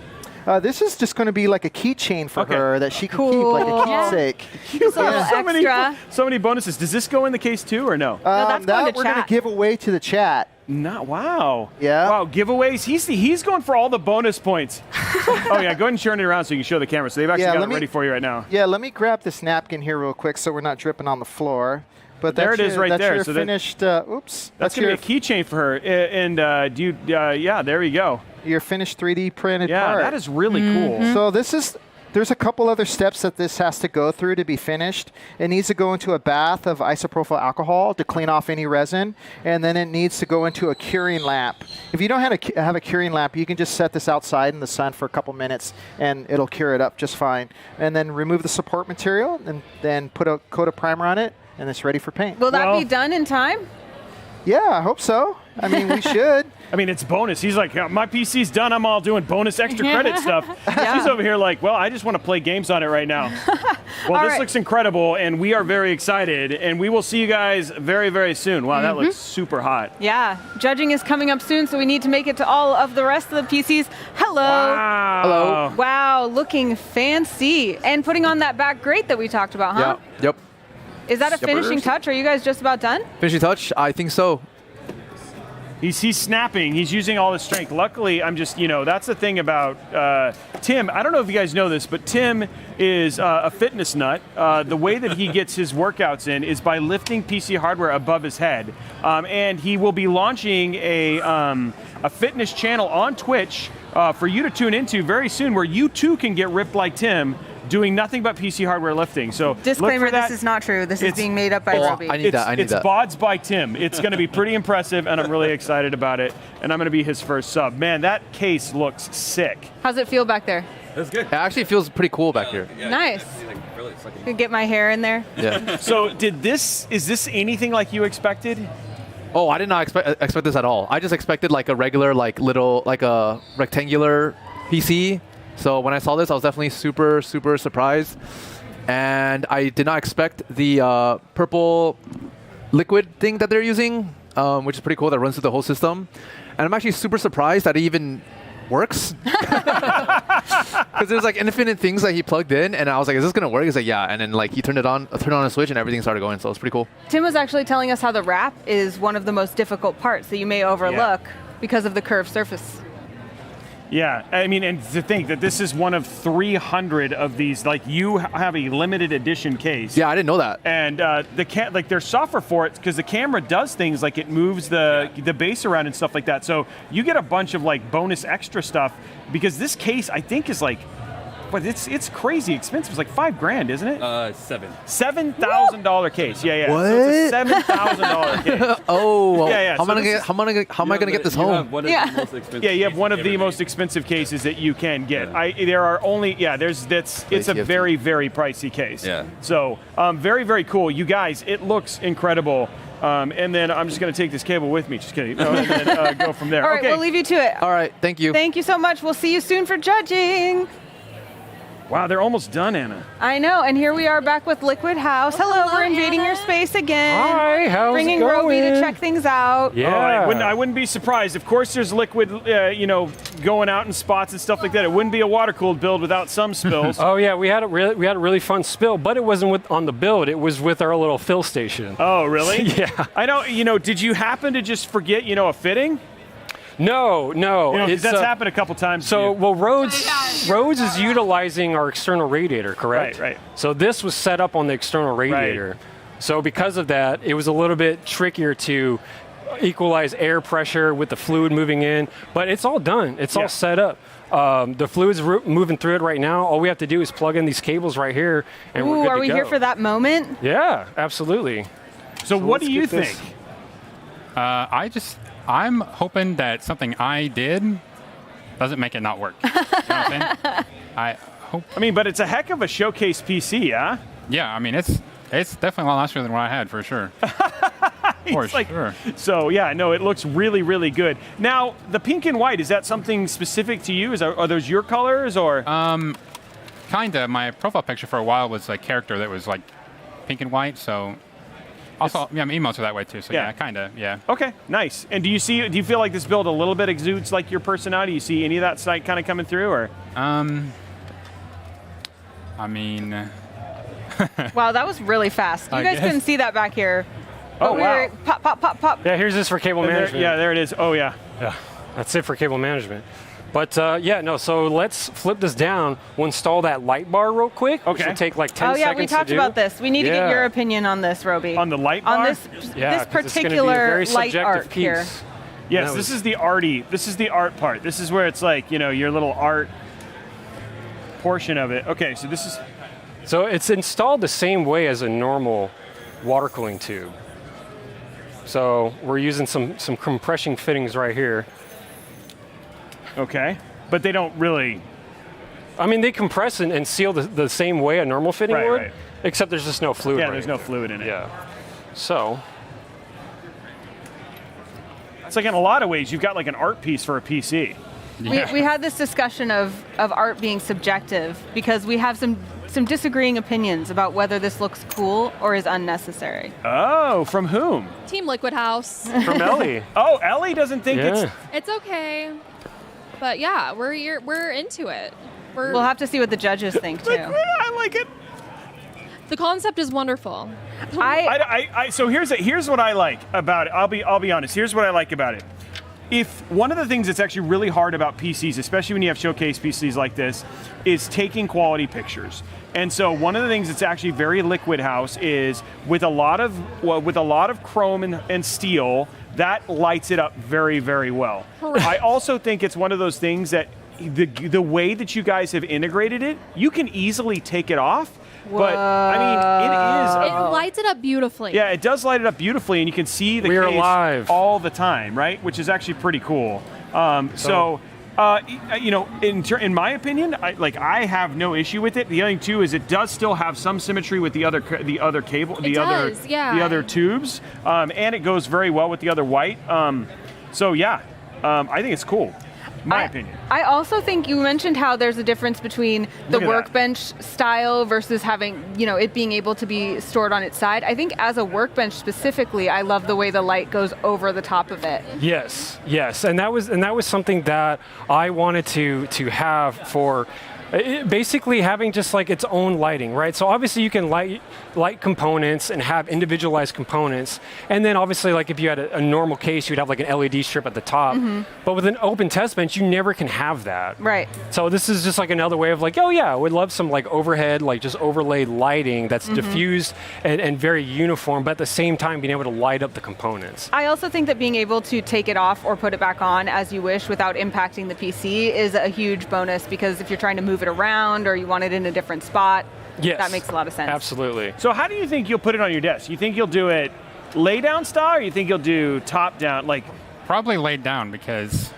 J: This is just going to be like a keychain for
C: Okay.
J: her that she can keep,
B: Cool.
J: like a keepsake.
B: Just a little extra.
C: So many bonuses. Does this go in the case too, or no?
B: that's going to
J: we're going
B: chat.
J: to give away to the chat.
C: Wow.
J: Yeah.
C: Wow, giveaways. He's going for all the bonus points. Oh yeah, go ahead and turn it around so you can show the camera. So they've actually got it ready for you right now.
J: Yeah, let me grab this napkin here real quick so we're not dripping on the floor. But
C: There
J: that's
C: it is right
J: that's
C: there.
J: Your
C: So
J: finished. Oops.
C: That's going to be a keychain for her. And do you? Yeah, there you go.
J: Your finished 3D printed
C: Yeah,
J: part.
C: that is really cool.
J: So there's a couple other steps that this has to go through to be finished. It needs to go into a bath of isopropyl alcohol to clean off any resin, and then it needs to go into a curing lamp. If you don't have a curing lamp, you can just set this outside in the sun for a couple minutes, and it'll cure it up just fine. And then remove the support material, and then put a coat of primer on it, and it's ready for paint.
B: Will that be done in time?
J: Yeah, I hope so. I mean, we should.
C: I mean, it's bonus. He's like, my PC's done. I'm all doing bonus extra credit stuff. She's over here like, well, I just want to play games on it right now. Well, this looks incredible, and we are very excited, and we will see you guys very, very soon. Wow, that looks super hot.
B: Yeah. Judging is coming up soon, so we need to make it to all of the rest of the PCs. Hello.
C: Wow.
J: Hello.
B: Wow, looking fancy. And putting on that back grate that we talked about, huh?
G: Yeah. Yep.
B: Is that a finishing touch? Are you guys just about done?
G: Finishing touch? I think so.
C: He's snapping. He's using all his strength. Luckily, I'm just, that's the thing about Tim. I don't know if you guys know this, but Tim is a fitness nut. The way that he gets his workouts in is by lifting PC hardware above his head. And he will be launching a fitness channel on Twitch for you to tune into very soon, where you too can get ripped like Tim, doing nothing but PC hardware lifting. So
B: Disclaimer,
C: look for that.
B: this is not true. This is being made up by Roby.
G: I need that.
C: It's Bods by Tim. It's going to be pretty impressive, and I'm really excited about it. And I'm going to be his first sub. Man, that case looks sick.
B: How's it feel back there?
P: That's good.
G: It actually feels pretty cool back here.
B: Nice. Could get my hair in there.
G: Yeah.
C: So is this anything like you expected?
G: Oh, I did not expect this at all. I just expected like a regular, like a rectangular PC. So when I saw this, I was definitely super, super surprised. And I did not expect the purple liquid thing that they're using, which is pretty cool, that runs through the whole system. And I'm actually super surprised that it even works. Because there's like infinite things that he plugged in, and I was like, is this going to work? He's like, yeah. And then like he turned on a switch, and everything started going. So it's pretty cool.
B: Tim was actually telling us how the wrap is one of the most difficult parts that you may overlook because of the curved surface.
C: Yeah, I mean, and to think that this is one of 300 of these, like you have a limited edition case.
G: Yeah, I didn't know that.
C: And like there's software for it because the camera does things like it moves the base around and stuff like that. So you get a bunch of like bonus extra stuff because this case I think is like, but it's crazy expensive. It's like $5,000, isn't it? $7,000 case. Yeah.
G: What?
C: So it's a $7,000 case.
G: Oh,
C: yeah.
G: How am I gonna get this home?
C: You have one of the most expensive cases that you can get. It's a very, very pricey case.
P: Yeah.
C: So very, very cool. You guys, it looks incredible. And then I'm just going to take this cable with me. Just kidding. And then go from there.
B: All right,
C: okay.
B: we'll leave you to it.
G: All right, thank you.
B: Thank you so much. We'll see you soon for judging.
C: Wow, they're almost done, Anna.
B: I know, and here we are back with LiquidHaus. Hello, we're invading your space again.
A: Hi, how's
B: Bringing
A: it going?
B: Roby to check things out.
A: Yeah.
C: I wouldn't be surprised. Of course, there's liquid, going out in spots and stuff like that. It wouldn't be a water-cooled build without some spills.
A: Oh yeah, we had a really fun spill, but it wasn't on the build. It was with our little fill station.
C: Oh, really?
A: Yeah.
C: I know. Did you happen to just forget, a fitting?
A: No.
C: That's happened a couple times.
A: So, Rhodes is utilizing our external radiator, correct?
C: Right.
A: So this was set up on the external radiator.
C: Right.
A: So because of that, it was a little bit trickier to equalize air pressure with the fluid moving in, but it's all done. It's all set up. The fluid's moving through it right now. All we have to do is plug in these cables right here, and we're good to go.
B: Are we here for that moment?
A: Yeah, absolutly.
C: So what do you think?
E: I'm hoping that something I did doesn't make it not work. You know what I'm saying? I hope.
C: I mean, but it's a heck of a showcase PC, yeah?
E: Yeah, I mean, it's definitely a lot nicer than what I had, for sure. For sure.
C: So, yeah, no, it looks really, really good. Now, the pink and white, is that something specific to you? Are those your colors, or?
E: Kinda. My profile picture for a while was a character that was, like, pink and white, so... Also, yeah, my emotes are that way too, so yeah, kind of, yeah.
C: Okay, nice. And do you feel like this build a little bit exudes like your personality? Do you see any of that side kind of coming through, or?
E: I mean...
B: Wow, that was really fast. You guys couldn't see that back here.
C: Oh, wow.
B: Pop, pop, pop, pop.
A: Yeah, here's this for cable management.
C: Yeah, there it is. Oh, yeah.
A: Yeah, that's it for cable management. But yeah, no, so let's flip this down. We'll install that light bar real quick. Okay. It should take like 10 seconds.
B: Oh, yeah, we talked about this. We need to get your opinion on this, Roby.
C: On the light bar?
B: On this particular light art
A: piece.
B: here.
C: Yes, this is the art part. This is where it's like, your little art portion of it. Okay, so this is...
A: So it's installed the same way as a normal water cooling tube. So we're using some compression fittings right here.
C: Okay, but they don't really...
A: I mean, they compress and seal the same way a normal fitting would,
C: right.
A: Except there's just no fluid.
C: Yeah, there's no fluid in it.
A: Yeah. So...
C: It's like in a lot of ways, you've got like an art piece for a PC.
B: Yeah. We had this discussion of art being subjective because we have some disagreeing opinions about whether this looks cool or is unnecessary.
C: Oh, from whom?
R: Team LiquidHaus.
A: From Ellie.
C: Oh, Ellie doesn't think
R: It's okay. But yeah, we're into it.
B: We'll have to see what the judges think too.
C: I like it.
R: The concept is wonderful.
C: So here's what I like about it. I'll be honest. Here's what I like about it. If one of the things that's actually really hard about PCs, especially when you have showcase PCs like this, is taking quality pictures. And so one of the things that's actually very LiquidHaus is with a lot of chrome and steel, that lights it up very, very well. I also think it's one of those things that the way that you guys have integrated it, you can easily take it off. But I mean, it
R: lights it up beautifully.
C: Yeah, it does light it up beaually, and you can see the
A: We're
C: case
A: live
C: all the time, right? Which is actually pretty cool. In my opinion, I have no issue with it. The other thing too is it does still have some symmetry with the other cable, the other tubes, and it goes very well with the other white. I think it's cool. My opinion.
B: I also think you mentioned how there's a difference between the workbench style versus having, it being able to be stored on its side. I think as a workbench specifically, I love the way the light goes over the top of it.
A: Yes, and that was something that I wanted to have for basically having just like its own lighting, right? So obviously you can light components and have individualized components, and then obviously like if you had a normal case, you'd have like an LED strip at the top. Mm-hmm. But with an open test bench, you never can have that.
B: Right.
A: So this is just like another way of like, oh yeah, I would love some like overhead, like just overlaid lighting that's diffused and very uniform, but at the same time being able to light up the components.
B: I also think that being able to take it off or put it back on as you wish without impacting the PC is a huge bonus, because if you're trying to move it around or you want it in a different spot, that makes a lot of sense.
A: Absolutely.
C: So how do you think you'll put it on your desk? You think you'll do it lay down style, or you think you'll do top down?
E: Probably laid down, because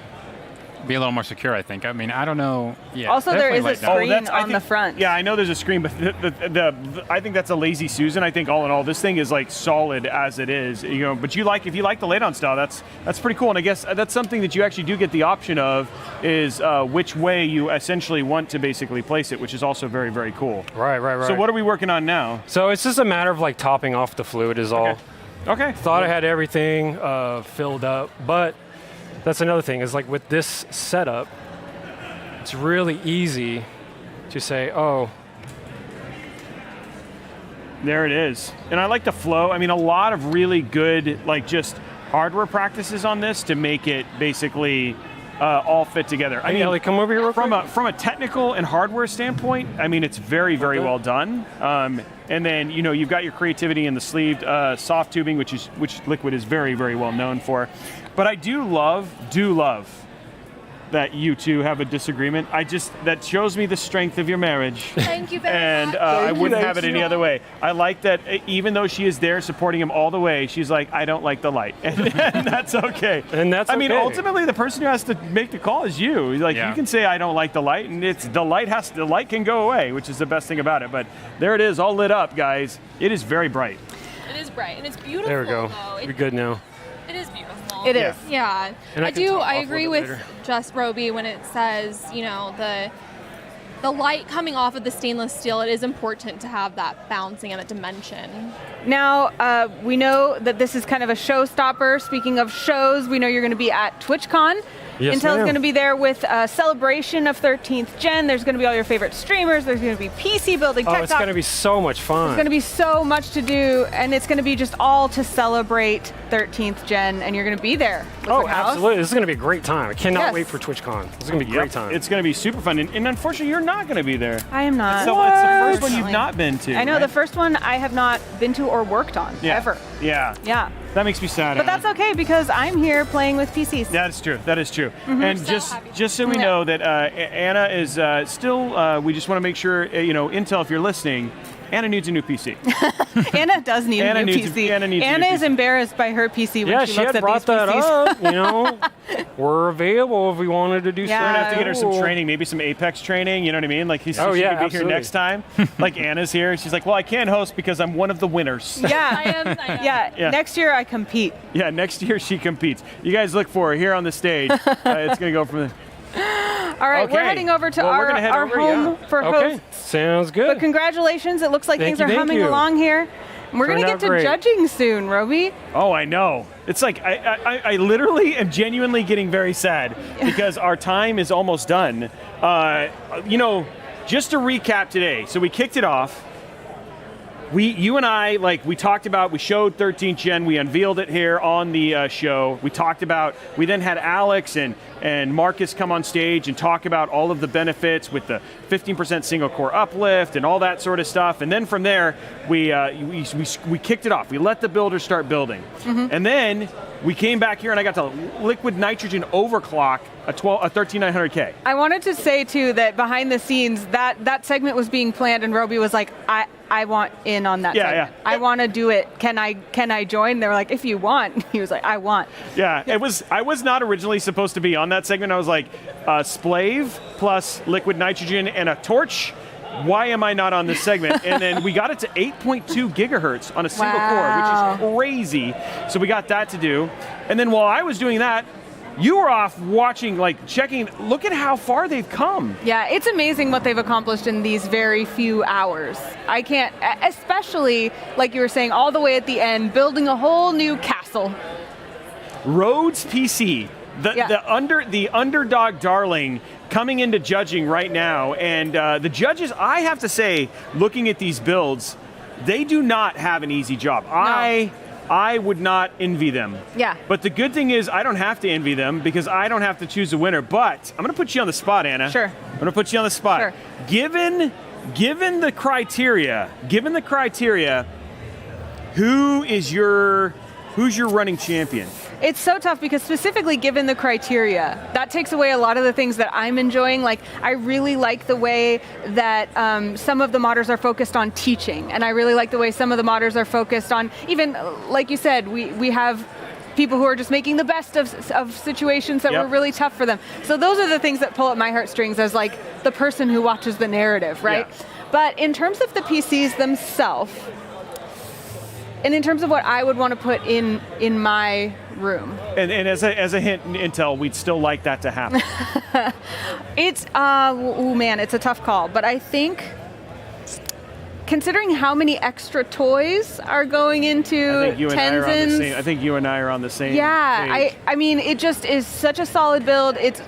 E: be a little more secure, I think. I mean, I don't know. Yeah.
B: Also, there is a screen on the front.
C: Yeah, I know there's a screen, but I think that's a lazy Susan. I think all in all, this thing is like solid as it is. But if you like the lay down style, that's pretty cool. And I guess that's something that you actually do get the option of, is which way you essentially want to basically place it, which is also very, very cool.
A: Right.
C: So what are we working on now?
A: So it's just a matter of like topping off the fluid is all.
C: Okay.
A: Thought I had everything filled up, but that's another thing, is like with this setup, it's really easy to say, oh.
C: There it is. And I like the flow. I mean, a lot of really good, like just hardware practices on this to make it basically all fit together.
A: I mean, Ellie, come over here real quick.
C: From a technical and hardware standpoint, I mean, it's very, very well done. And then you've got your creativity in the sleeved soft tubing, which Liquid is very, very well known for. But I do love that you two have a disagreement. That shows me the strength of your marriage.
R: Thank you very
C: much. And I wouldn't have it any other way. I like that even though she is there supporting him all the way, she's like, I don't like the light. And that's okay.
A: And that's
C: I mean, ultimately, the person who has to make the call is you. Like, you can say, I don't like the light, and the light can go away, which is the best thing about it. But there it is, all lit up, guys. It is very bright.
R: It is bright, and it's beautiful.
A: There we go. We're good now.
R: It is beautiful.
B: It is.
R: Yeah.
A: And
R: I agree with just Roby when it says, the light coming off of the stainless steel, it is important to have that bouncing and that dimension.
B: Now, we know that this is kind of a showstopper. Speaking of shows, we know you're going to be at TwitchCon.
A: Yes,
B: Intel's
A: ma'am.
B: going to be there with a celebration of 13th Gen. There's going to be all your favorite streamers. There's going to be PC building, tech
A: it's
B: talk.
A: going to be so much fun.
B: There's going to be so much to do, and it's going to be just all to celebrate 13th Gen, and you're going to be there.
A: Oh, absolutely. This is going to be a great time. I cannot
B: Yes.
A: wait for TwitchCon. This is going to be a great time.
C: It's going to be super fun. And unfortunately, you're not going to be there.
B: I am not.
C: So it's the first one you've not been to.
B: I know,
C: right?
B: the first one I have not been to or worked on, ever.
C: Yeah.
B: Yeah.
C: That makes me sad.
B: But
C: Anna.
B: that's okay, because I'm here playing with PCs.
C: That is true. That is true.
B: Mhm.
C: And just so we know that Anna is still, we just want to make sure, Intel, if you're listening, Anna needs a new PC.
B: Anna does need a new PC. Anna is embarrassed by her PC when she looks at
A: brought
B: these
A: that
B: PCs.
A: up. We're available if we wanted to do
C: We're
A: something.
C: going to have to get her some training, maybe some Apex training, you know what I mean? Like, she could be
A: absolutely.
C: here next time. Like, Anna's here. She's like, well, I can't host because I'm one of the winners.
B: Yeah.
R: I am.
C: Yeah.
B: Next year I compete.
C: Yeah, next year she competes. You guys look for her here on the stage. It's going to go from the...
B: All right, we're
C: Okay.
B: heading over to
C: Well, we're
B: our
C: gonna head
B: our
C: over,
B: home
C: yeah.
B: for
A: Okay,
B: hosts.
A: sounds good.
B: But congratulations, it looks like
A: Thank
B: things are
A: you, thank
B: humming
A: you.
B: along here. And we're going to
A: Turned
B: get
A: out
B: to
A: great.
B: judging soon, Roby.
C: Oh, I know. It's like I literally am genuinely getting very sad because our time is almost done. Just to recap today, so we kicked it off. You and I, we talked about, we showed 13th Gen, we unveiled it here on the show. We talked about, we then had Alex and Marcus come on stage and talk about all of the benefits with the 15% single core uplift and all that sort of stuff. And then from there, we kicked it off. We let the builders start building.
B: Mm-hmm.
C: And then we came back here and I got to liquid nitrogen overclock a 13900K.
B: I wanted to say, too, that behind the scenes, that segment was being planned, and Roby was like, I want in on that segment.
C: Yeah.
B: I want to do it. Can I join? They were like, if you want. He was like, I want.
C: Yeah, I was not originally supposed to be on that segment. I was like, Splave plus liquid nitrogen and a torch. Why am I not on this segment? And then we got it to 8.2 gigahertz on a single core, which is crazy. So we got that to do. And then while I was doing that, you were off watching, checking, look at how far they've come.
B: Yeah, it's amazing what they've accomplished in these very few hours. I can't, especially, like you were saying, all the way at the end, building a whole new castle.
C: Rhoadspc, the underdog darling, coming into judging right now. And the judges, I have to say, looking at these builds, they do not have an easy job. No. I would not envy them.
B: Yeah.
C: But the good thing is I don't have to envy them because I don't have to choose a winner. But I'm going to put you on the spot, Anna.
B: Sure.
C: I'm going to put you on the spot.
B: Sure.
C: Given the criteria, who's your running champion?
B: It's so tough because specifically given the criteria, that takes away a lot of the things that I'm enjoying. Like, I really like the way that some of the modders are focused on teaching, and I really like the way some of the modders are focused on, even, like you said, we have people who are just making the best of situations that were really tough for them. So those are the things that pull at my heartstrings as the person who watches the narrative, right? Yeah. But in terms of the PCs themselves, and in terms of what I would want to put in my room.
C: And as a hint, Intel, we'd still like that to happen.
B: It's, it's a tough call. But I think, considering how many extra toys are going into Tenzins.
C: I think you and I are on the same
B: Yeah,
C: page.
B: I mean, it just is such a solid build. It's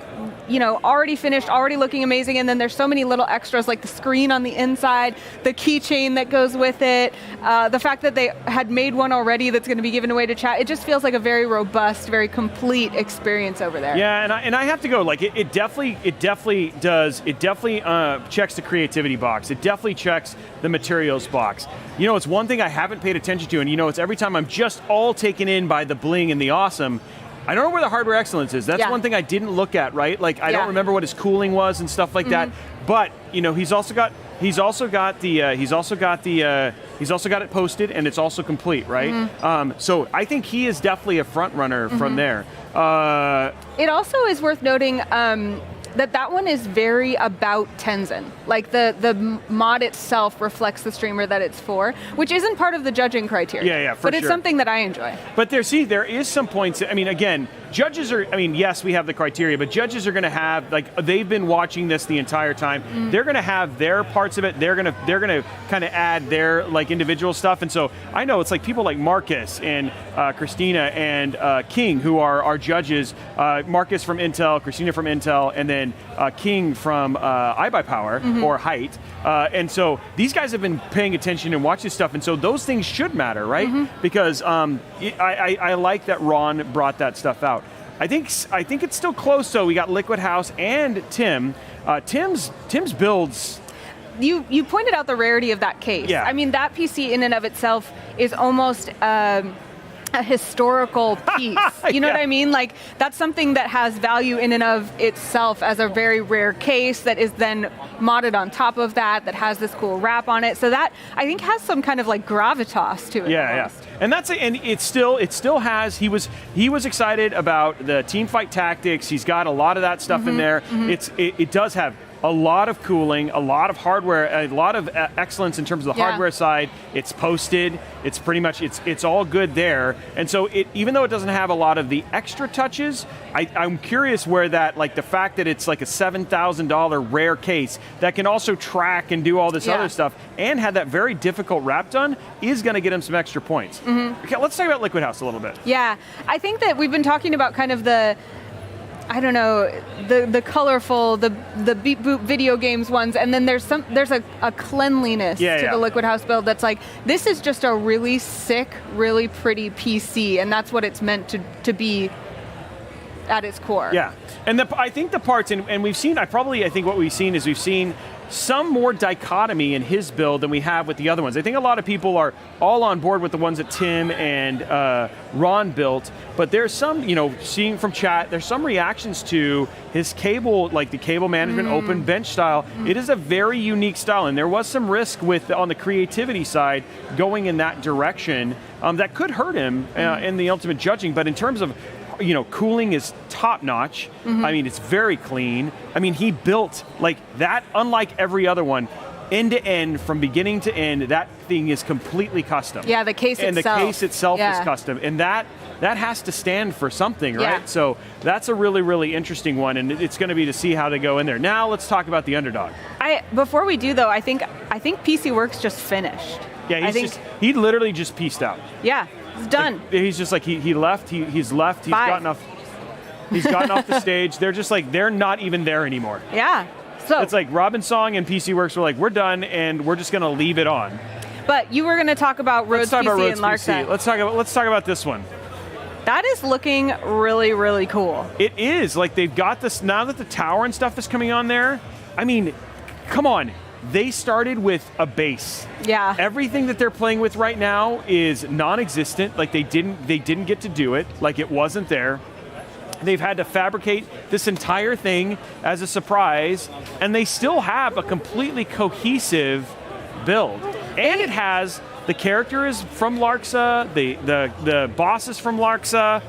B: already finished, already looking amazing, and then there's so many little extras like the screen on the inside, the keychain that goes with it, the fact that they had made one already that's going to be given away to chat. It just feels like a very robust, very complete experience over there.
C: Yeah, and I have to go. Like it definitely does. It definitely checks the creativity box. It definitely checks the materials box. It's one thing I haven't paid attention to, and it's every time I'm just all taken in by the bling and the awesome. I don't know where the hardware excellence is. That's one thing I didn't look at, right? Like I don't remember what his cooling was and stuff like that. But he's also got it posted, and it's also complete, right? So I think he is definitely a front runner from there.
B: It also is worth noting that one is very about Tenzin. Like the mod itself reflects the streamer that it's for, which isn't part of the judging criteria.
C: Yeah, for
B: But it's
C: sure.
B: something that I enjoy.
C: But there is some points. I mean, again, judges are. I mean, yes, we have the criteria, but judges are going to have they've been watching this the entire time. They're going to have their parts of it. They're going to kind of add their individual stuff. And so I know it's like people like Marcus and Christina and King who are our judges. Marcus from Intel, Christina from Intel, and then King from iBuyPower or Height. And so these guys have been paying attention and watching stuff, and so those things should matter, right? Because I like that Ron brought that stuff out. I think it's still close. So we got LiquidHaus and Tim. Tim's builds.
B: You pointed out the rarity of that case.
C: Yeah.
B: I mean, that PC in and of itself is almost a historical piece. You know what I mean? Like, that's something that has value in and of itself as a very rare case that is then modded on top of that has this cool wrap on it. So that, I think, has some kind of gravitas to it.
C: Yeah. And it still has. He was excited about the team fight tactics. He's got a lot of that stuff in there. It does have a lot of cooling, a lot of hardware, a lot of excellence in terms of the hardware side. It's posted. It's pretty much, it's all good there. And so even though it doesn't have a lot of the extra touches, I'm curious where that, the fact that it's like a $7,000 rare case that can also track and do all this other stuff and had that very difficult wrap done is going to get him some extra points. Okay, let's talk about LiquidHaus a little bit.
B: Yeah, I think that we've been talking about kind of the colorful, the beat boop video games ones, and then there's a cleanliness to the LiquidHaus build that's like, this is just a really sick, really pretty PC, and that's what it's meant to be at its core.
C: Yeah, and I think the parts, and we've seen, I think what we've seen some more dichotomy in his build than we have with the other ones. I think a lot of people are all on board with the ones that Tim and Ron built, but there's some, seeing from chat, there's some reactions to his cable, like the cable management open bench style. It is a very unique style, and there was some risk on the creativity side going in that direction that could hurt him in the ultimate judging, but in terms of cooling is top notch. I mean, it's very clean. I mean, he built that, unlike every other one, end to end, from beginning to end, that thing is completely custom.
B: Yeah, the case itself.
C: And the case itself is custom. And that has to stand for something, right?
B: Yeah.
C: So that's a really, really interesting one, and it's going to be to see how they go in there. Now let's talk about the underdog.
B: Before we do, though, I think PC Werkz just finished.
C: Yeah, he literally just pieced out.
B: Yeah. It's done.
C: He's just he left. He's left. He's gotten off. He's gotten off the stage. They're just they're not even there anymore.
B: Yeah. So
C: it's like Robinsongz and PC Werkz were we're done, and we're just gonna leave it on.
B: But you were gonna talk about Rhoadspc and Larxa.
C: Let's talk about this one.
B: That is looking really, really cool.
C: It is. They've got this now that the tower and stuff is coming on there. I mean, come on. They started with a base.
B: Yeah.
C: Everything that they're playing with right now is non-existent. They didn't get to do it. It wasn't there. They've had to fabricate this entire thing as a surprise, and they still have a completely cohesive build. And it has the character is from Larxa, the boss is from Larxa.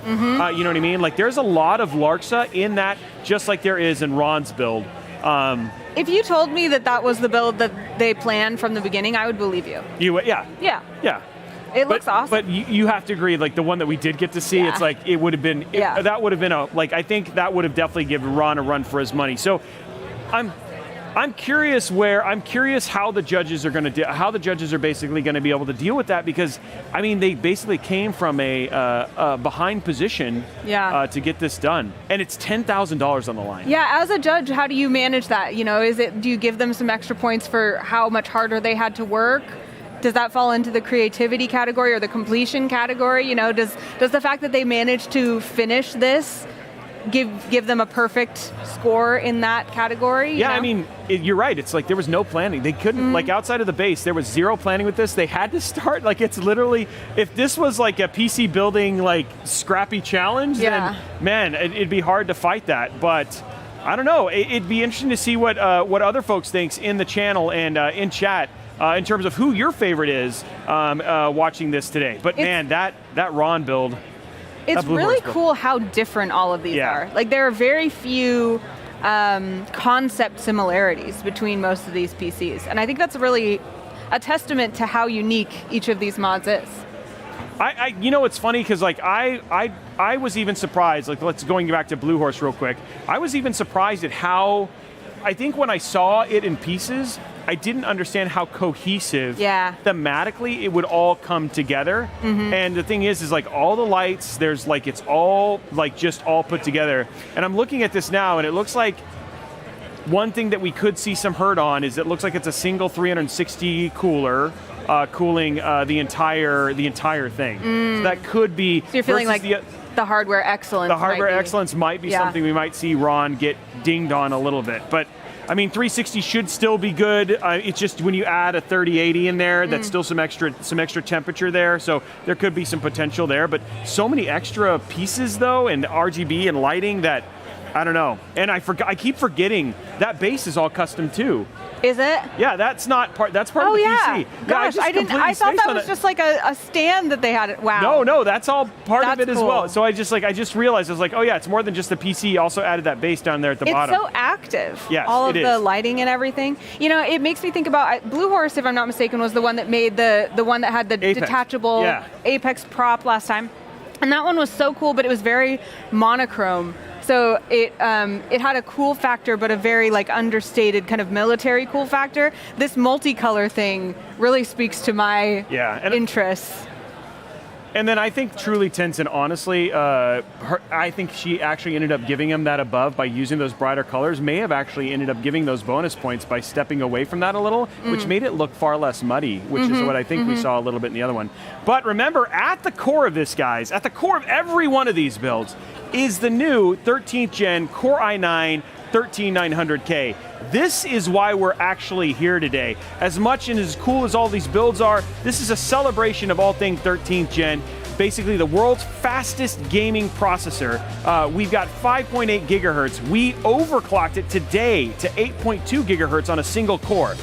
C: You know what I mean? There's a lot of Larxa in that, just like there is in Ron's build.
B: If you told me that was the build that they planned from the beginning, I would believe you.
C: Yeah.
B: It looks awesome.
C: But you have to agree, the one that we did get to see, it's it would have been, that would have been I think that would have definitely given Ron a run for his money. So I'm curious how the judges are going to how the judges are basically going to be able to deal with that, because I mean they basically came from a behind position to get this done, and it's $10,000 on the line.
B: Yeah, as a judge, how do you manage that? You know, do you give them some extra points for how much harder they had to work? Does that fall into the creativity category or the completion category? You know, does the fact that they managed to finish this give them a perfect score in that category?
C: Yeah, I mean, you're right. It's like there was no planning. They couldn't, like outside of the base, there was zero planning with this. They had to start, like it's literally, if this was like a PC building, like scrappy challenge, then man, it'd be hard to fight that. But I don't know. It'd be interesting to see what other folks thinks in the channel and in chat in terms of who your favorite is watching this today. But man, that Ron build.
B: It's really cool how different all of these are. Like there are very few concept similarities between most of these PCs. And I think that's really a testament to how unique each of these mods is.
C: You know, it's funny because like I was even surprised, like let's going back to Blue Horse real quick. I was even surprised at how, I think when I saw it in pieces, I didn't understand how cohesive thematically it would all come together. And the thing is like all the lights, there's like, it's all like just all put together. And I'm looking at this now and it looks like one thing that we could see some hurt on is it looks like it's a single 360 cooler cooling the entire thing. So that could be.
B: So you're feeling like the hardware excellence.
C: The hardware excellence might be something we might see Ron get dinged on a little bit. But I mean, 360 should still be good. It's just when you add a 3080 in there, that's still some extra temperature there. So there could be some potential there. But so many extra pieces though, and RGB and lighting that I don't know. And I keep forgetting that base is all custom too.
B: Is it?
C: Yeah, that's part of the PC.
B: Gosh, I thought that was just like a stand that they had. Wow.
C: No, that's all part of it as well. So I just realized, I was like, oh yeah, it's more than just the PC. Also added that base down there at the bottom.
B: It's so active.
C: Yes,
B: all of the lighting and everything. You know, it makes me think about Blue Horse, if I'm not mistaken, was the one that made the one that had the detachable Apex prop last time. And that one was so cool, but it was very monochrome. So it had a cool factor, but a very like understated kind of military cool factor. This multicolor thing really speaks to my interests.
C: And then I think TrulyTenzin, honestly, I think she actually ended up giving him that above by using those brighter colors, may have actually ended up giving those bonus points by stepping away from that a little, which made it look far less muddy, which is what I think we saw a little bit in the other one. But remember, at the core of this, guys, at the core of every one of these builds is the new 13th gen Core i9 13900K. This is why we're actually here today. As much and as cool as all these builds are, this is a celebration of all things 13th gen. Basically the world's fastest gaming processor. We've got 5.8 gigahertz. We overclocked it today to 8.2 gigahertz on a single core.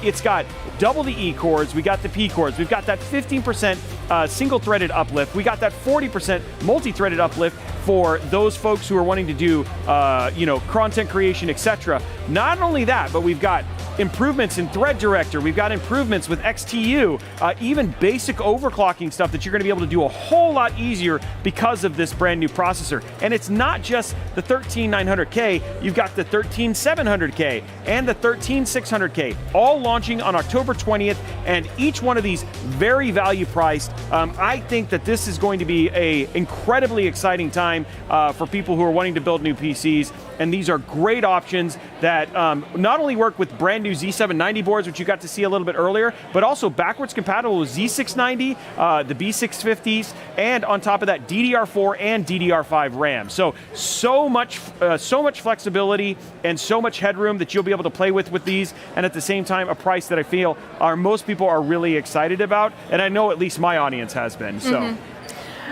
C: It's got double the E cores, we got the P cores, we've got that 15% single-threaded uplift, we got that 40% multi-threaded uplift for those folks who are wanting to do, content creation, etc. Not only that, but we've got improvements in Thread Director, we've got improvements with XTU, even basic overclocking stuff that you're going to be able to do a whole lot easier because of this brand new processor. And it's not just the 13900K, you've got the 13700K and the 13600K, all launching on October 20th, and each one of these very value priced. I think that this is going to be an incredibly exciting time for people who are wanting to build new PCs, and these are great options that not only work with brand new Z790 boards, which you got to see a little bit earlier, but also backwards compatible with Z690, the B650s, and on top of that, DDR4 and DDR5 RAM. So much flexibility and so much headroom that you'll be able to play with these, and at the same time, a price that I feel most people are really excited about, and I know at least my audience has been. So,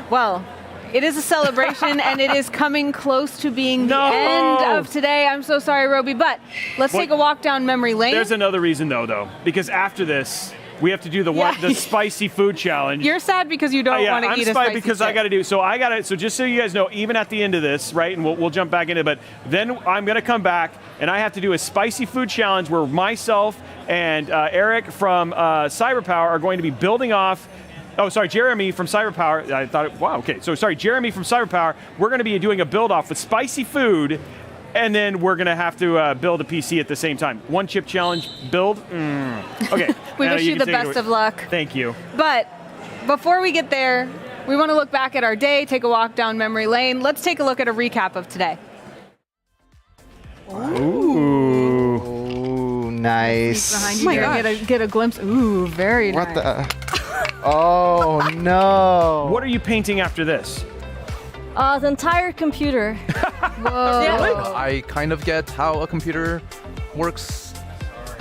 B: well, it is a celebration, and it is coming close to being the end of today. I'm so sorry, Roby, but let's take a walk down memory lane.
C: There's another reason, though, because after this, we have to do the spicy food challenge.
B: You're sad because you don't want to eat a spicy
C: because chip. I got to do. So So just so you guys know, even at the end of this, right, and we'll jump back into it, but then I'm going to come back and I have to do a spicy food challenge where myself and Eric from CyberPower are going to be building off. Oh, sorry, Jeremy from CyberPower. I thought, wow, okay. So sorry, Jeremy from CyberPower. We're going to be doing a build off with spicy food And then we're going to have to build a PC at the same time. One chip challenge, build. Okay.
B: We
C: Anna,
B: wish you
C: can
B: the
C: take it
B: best
C: away.
B: of luck.
C: Thank you.
B: But before we get there, we want to look back at our day, take a walk down memory lane. Let's take a look at a recap of today.
J: Ooh, nice.
B: Behind you there, get a glimpse. Ooh, very nice.
J: What the? Oh, no.
C: What are you painting after this?
K: The entire computer.
B: Whoa.
G: I kind of get how a computer works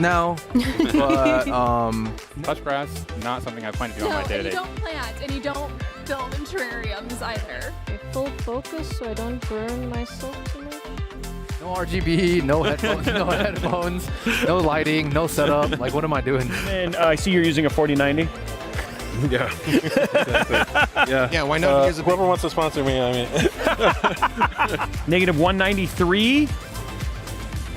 G: now, but
E: touch grass, not something I plan to do on my
R: and
E: day-to-day.
R: you don't plant, and you don't build in terrariums either.
K: Okay, full focus so I don't burn myself too much.
G: no RGB, no headphones, no lighting, no setup. Like, what am I doing?
C: And I see you're using a 4090.
T: Yeah. Yeah,
M: why not use a
T: whoever wants to sponsor me, I mean.
C: Negative 193.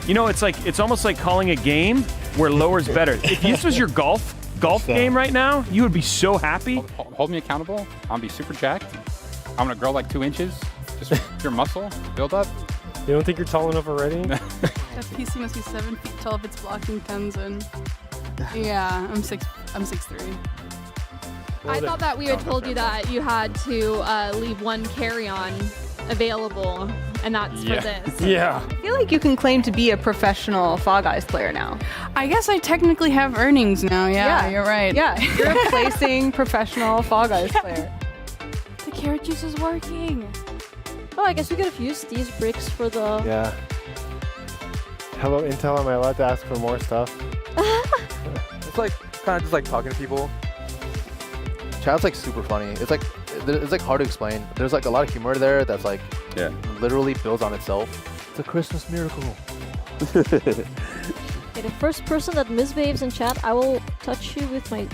C: You know, it's almost like calling a game where lower's better. If this was your golf game right now, you would be so happy.
E: Hold me accountable. I'm gonna be super jacked. I'm gonna grow like 2 inches. Just your muscle build up.
A: You don't think you're tall enough already?
I: That PC must be 7 feet tall if it's blocking Tenzin. Yeah, I'm 6'3".
R: I thought that we had told you that you had to leave one carry-on available, and that's for this.
A: Yeah.
B: I feel like you can claim to be a professional Fall Guys player now.
I: I guess I technically have earnings now. Yeah, you're right.
B: Yeah, you're a placing professional Fall Guys player.
I: The carrot juice is working.
K: Oh, I guess we could have used these bricks for the...
L: Yeah. Hello, Intel. Am I allowed to ask for more stuff?
G: It's like kind of just like talking to people. Chat's like super funny. It's like hard to explain. There's like a lot of humor there that's like literally builds on itself. It's a Christmas miracle.
K: Okay, the first person that misbehaves in chat, I will touch you with my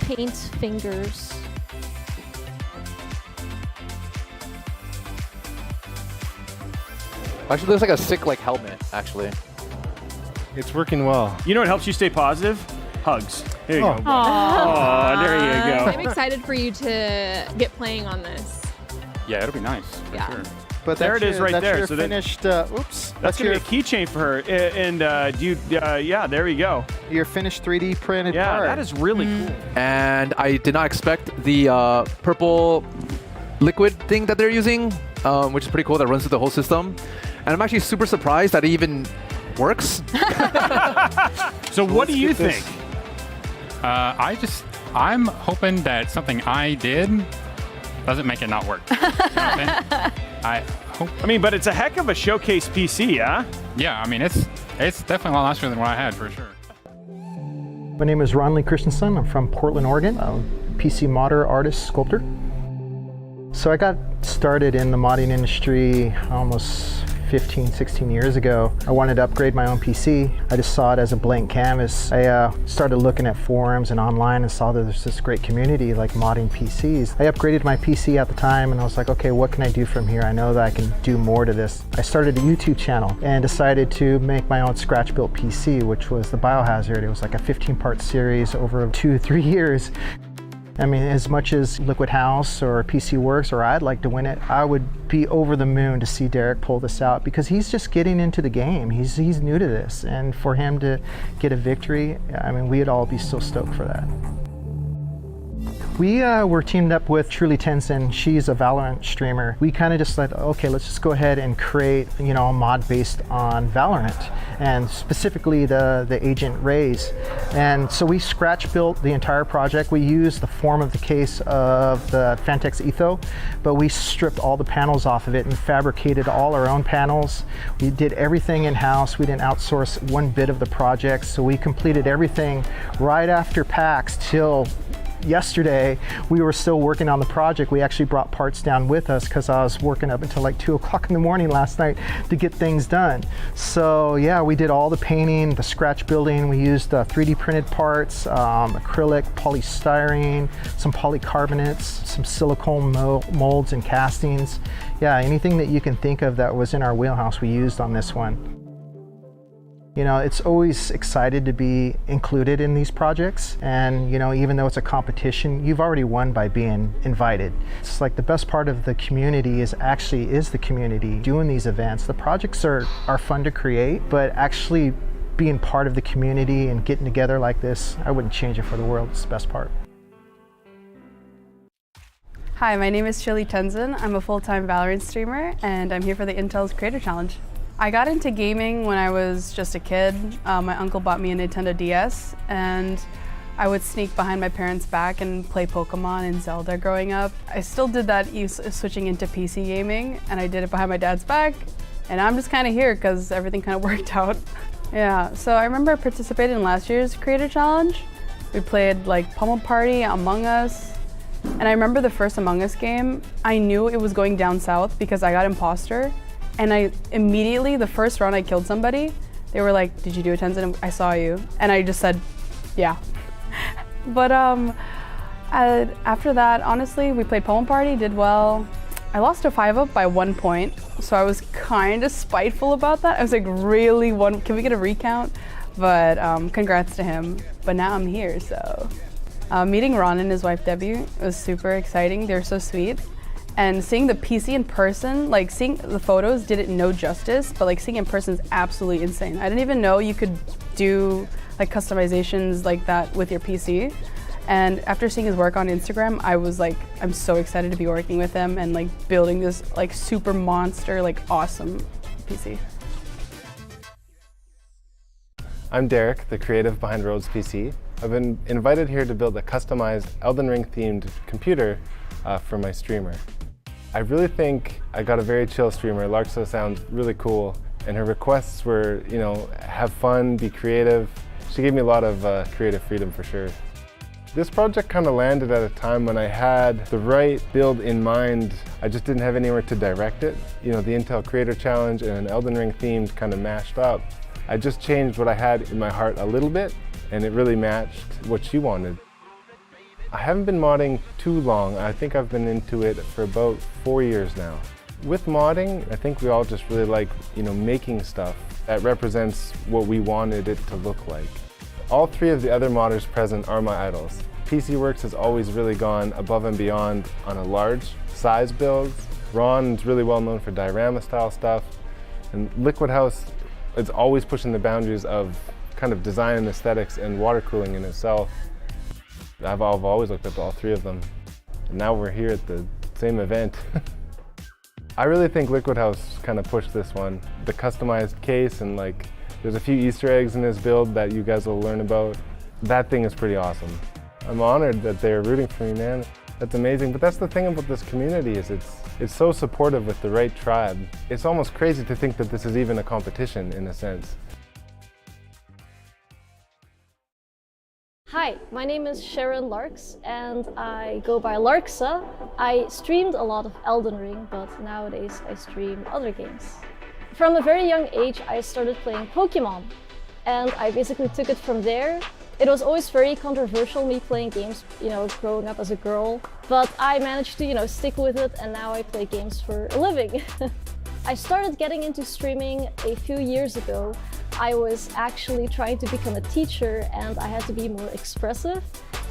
K: paint fingers.
G: Actually, there's like a sick like helmet. Actually,
L: it's working well.
C: You know what helps you stay positive? Hugs. Here you go.
R: Aww.
C: There you go.
R: I'm excited for you to get playing on this.
E: Yeah, it'll be nice. For
R: Yeah.
E: sure.
J: But
C: there it is, right there.
J: Your
C: So
J: finished. Oops.
C: That's gonna be a keychain for her. And yeah, there we go.
J: Your finished 3D printed
C: Yeah,
J: part.
C: that is really cool.
G: and I did not expect the purple liquid thing that they're using, which is pretty cool. That runs through the whole system, and I'm actually super surprised that it even works.
C: So what do you think?
E: I'm hoping that something I did doesn't make it not work. You know what I'm saying? I hope.
C: I mean, but it's a heck of a showcase PC, yeah?
E: Yeah, I mean, it's definitely a lot nicer than what I had for sure.
O: My name is Lee Christensen. I'm from Portland, Oregon. I'm a PC modder, artist, sculptor. So I got started in the modding industry almost 15, 16 years ago. I wanted to upgrade my own PC. I just saw it as a blank canvas. I started looking at forums and online and saw that there's this great community like modding PCs. I upgraded my PC at the time and I was like, okay, what can I do from here? I know that I can do more to this. I started a YouTube channel and decided to make my own scratch-built PC, which was the Biohazard. It was like a 15-part series over 2-3 years. I mean, as much as LiquidHaus or PC Works or I'd like to win it, I would be over the moon to see Derek pull this out because he's just getting into the game. He's new to this, and for him to get a victory, I mean, we'd all be so stoked for that. We were teamed up with TrulyTenzin. She's a Valorant streamer. We kind of just said, okay, let's just go ahead and create, a mod based on Valorant, and specifically the agent Raze. And so we scratch built the entire project. We used the form of the case of the Fantex Etho, but we stripped all the panels off of it and fabricated all our own panels. We did everything in-house. We didn't outsource one bit of the project. So we completed everything right after PAX till yesterday. We were still working on the project. We actually brought parts down with us because I was working up until like 2 o'clock in the morning last night to get things done. So yeah, we did all the painting, the scratch building. We used 3D printed parts, acrylic, polystyrene, some polycarbonates, some silicone molds and castings. Yeah, anything that you can think of that was in our wheelhouse we used on this one. You know, it's always excited to be included in these projects. And, you know, even though it's a competition, you've already won by being invited. It's like the best part of the community is the community doing these events. The projects are fun to create, but actually being part of the community and getting together like this, I wouldn't change it for the world. It's the best part.
D: Hi, my name is TrulyTenzin. I'm a full-time Valorant streamer, and I'm here for the Intel's Creator Challenge. I got into gaming when I was just a kid. My uncle bought me a Nintendo DS, and I would sneak behind my parents' back and play Pokemon and Zelda growing up. I still did that switching into PC gaming, and I did it behind my dad's back, and I'm just kind of here because everything kind of worked out. Yeah, so I remember I participated in last year's Creator Challenge. We played like Pummel Party, Among Us, and I remember the first Among Us game, I knew it was going down south because I got imposter. And I immediately, the first round I killed somebody, they were like, "Did you do a Tenzin? I saw you." And I just said, yeah. But after that, honestly, we played Pummel Party, did well. I lost to 5-up by 1 point, so I was kind of spiteful about that. I was like, really, can we get a recount? But congrats to him. But now I'm here, so. Meeting Ron and his wife Debbie was super exciting. They're so sweet. And seeing the PC in person, like seeing the photos didn't no justice, but like seeing in person is absolutely insane. I didn't even know you could do like customizations like that with your PC. And after seeing his work on Instagram, I was like, I'm so excited to be working with him and like building this like super monster, like awesome PC.
L: I'm Derek, the creative behind Rhoadspc. I've been invited here to build a customized Elden Ring themed computer for my streamer. I really think I got a very chill streamer. Larxa sounds really cool, and her requests were, you know, have fun, be creative. She gave me a lot of creative freedom for sure. This project kind of landed at a time when I had the right build in mind. I just didn't have anywhere to direct it. You know, the Intel Creator Challenge and an Elden Ring themed kind of mashed up. I just changed what I had in my heart a little bit, and it really matched what she wanted. I haven't been modding too long. I think I've been into it for about 4 years now. With modding, I think we all just really like, you know, making stuff that represents what we wanted it to look like. All three of the other modders present are my idols. PC Werkz has always really gone above and beyond on a large size build. Ron's really well known for diorama style stuff. And LiquidHaus is always pushing the boundaries of kind of design and aesthetics and water cooling in itself. I've always looked up to all three of them. And now we're here at the same event. I really think LiquidHaus kind of pushed this one. The customized case and like, there's a few Easter eggs in this build that you guys will learn about. That thing is pretty awesome. I'm honored that they're rooting for me, man. That's amazing, but that's the thing about this community is it's so supportive with the right tribe. It's almost crazy to think that this is even a competition in a sense.
K: Hi, my name is Sharon Larx and I go by Larxa. I streamed a lot of Elden Ring, but nowadays I stream other games. From a very young age, I started playing Pokemon, and I basically took it from there. It was always very controversial, me playing games, you know, growing up as a girl, but I managed to, you know, stick with it, and now I play games for a living. I started getting into streaming a few years ago. I was actually trying to become a teacher, and I had to be more expressive,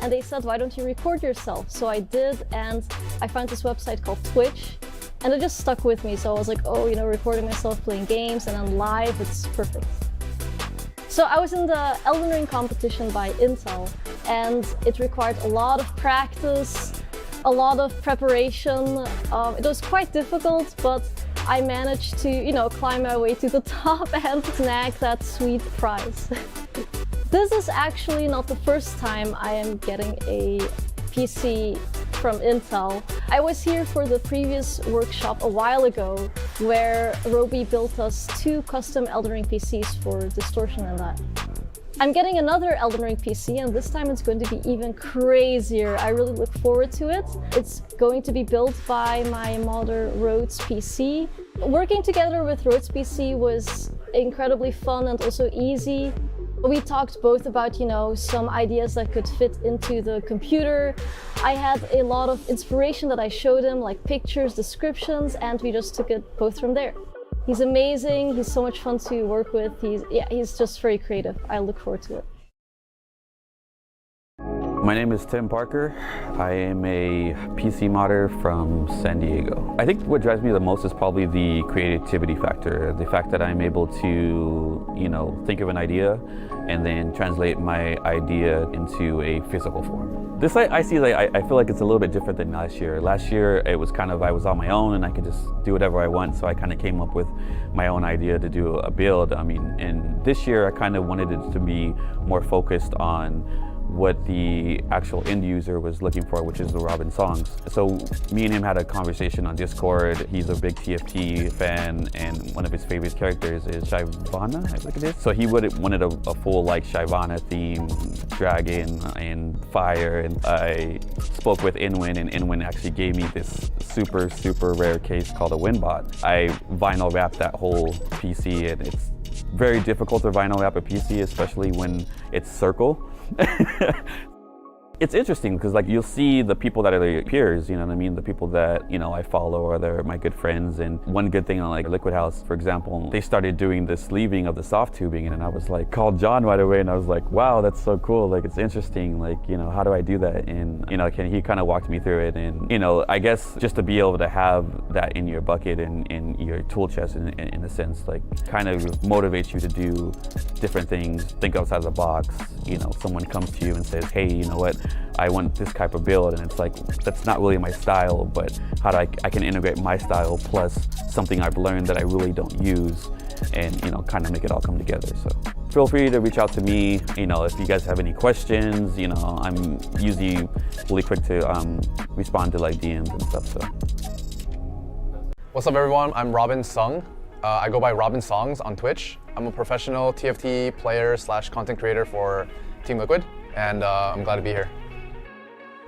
K: and they said, why don't you record yourself? So I did, and I found this website called Twitch. And it just stuck with me, so I was like, oh, you know, recording myself playing games and then live, it's perfect. So I was in the Elden Ring competition by Intel, and it required a lot of practice, a lot of preparation. It was quite difficult, but I managed to, you know, climb my way to the top and snag that sweet prize. This is actually not the first time I am getting a PC from Intel. I was here for the previous workshop a while ago where Roby built us 2 custom Elden Ring PCs for distortion and that. I'm getting another Elden Ring PC, and this time it's going to be even crazier. I really look forward to it. It's going to be built by my modder Rhoadspc. Working together with Rhoadspc was incredibly fun and also easy. We talked both about, you know, some ideas that could fit into the computer. I had a lot of inspiration that I showed him, like pictures, descriptions, and we just took it both from there. He's amazing. He's so much fun to work with. He's just very creative. I look forward to it.
P: My name is Tim Parker. I am a PC modder from San Diego. I think what drives me the most is probably the creativity factor, the fact that I'm able to, think of an idea and then translate my idea into a physical form. This I see, I feel like it's a little bit different than last year. Last year it was kind of, I was on my own and I could just do whatever I want, so I kind of came up with my own idea to do a build. And this year I kind of wanted it to be more focused on what the actual end user was looking for, which is the Robinsongz. So me and him had a conversation on Discord. He's a big TFT fan, and one of his favorite characters is Shyvana, I think it is. So he wanted a full Shyvana theme, dragon and fire, and I spoke with Inwin, and Inwin actually gave me this super, super rare case called a Winbot. I vinyl wrapped that whole PC, and it's very difficult to vinyl wrap a PC, especially when it's circle. It's interesting because you'll see the people that are your peers, you know what I mean? The people that, I follow, or they're my good friends. And one good thing on LiquidHaus, for example, they started doing the sleeving of the soft tubing, and I was called John right away, and I was like, wow, that's so cool. It's interesting. How do I do that? And, he kind of walked me through it. And, I guess just to be able to have that in your bucket and in your tool chest in a sense, kind of motivates you to do different things, think outside the box. Someone comes to you and says, hey, you know what? I want this type of build, and it's that's not really my style, but how do I can integrate my style plus something I've learned that I really don't use, and kind of make it all come together. So feel free to reach out to me, if you guys have any questions. I'm usually really quick to respond to DMs and stuff. So
G: what's up, everyone? I'm Robinsongz. I go by Robinsongz on Twitch. I'm a professional TFT player / content creator for Team Liquid, and I'm glad to be here.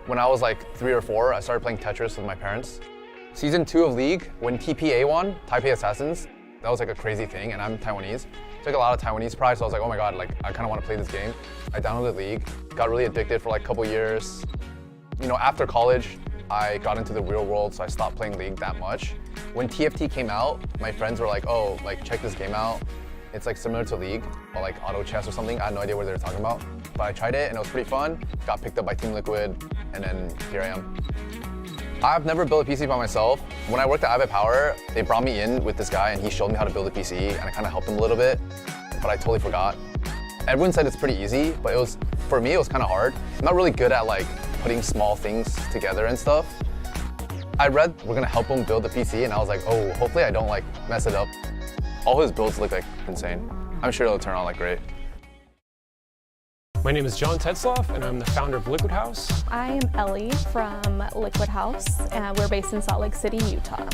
G: When I was 3 or 4, I started playing Tetris with my parents. Season 2 of League, when TPA won, Taipei Assassins, that was a crazy thing, and I'm Taiwanese. Took a lot of Taiwanese pride, so I was oh my god, I kind of want to play this game. I downloaded League, got really addicted for a couple years. After college, I got into the real world, so I stopped playing League that much. When TFT came out, my friends were oh, check this game out. It's similar to League, or auto chess or something. I had no idea what they were talking about. But I tried it and it was pretty fun. Got picked up by Team Liquid, and then here I am. I've never built a PC by myself. When I worked at iBet Power, they brought me in with this guy and he showed me how to build a PC, and I kind of helped him a little bit, but I totally forgot. Everyone said it's pretty easy, but for me, it was kind of hard. I'm not really good at putting small things together and stuff. I read we're gonna help him build a PC, and I was oh, hopefully I don't mess it up. All his builds look insane. I'm sure it'll turn out great.
F: My name is John Tetzloff, and I'm the founder of LiquidHaus.
Q: I am Ellie from LiquidHaus, and we're based in Salt Lake City, Utah.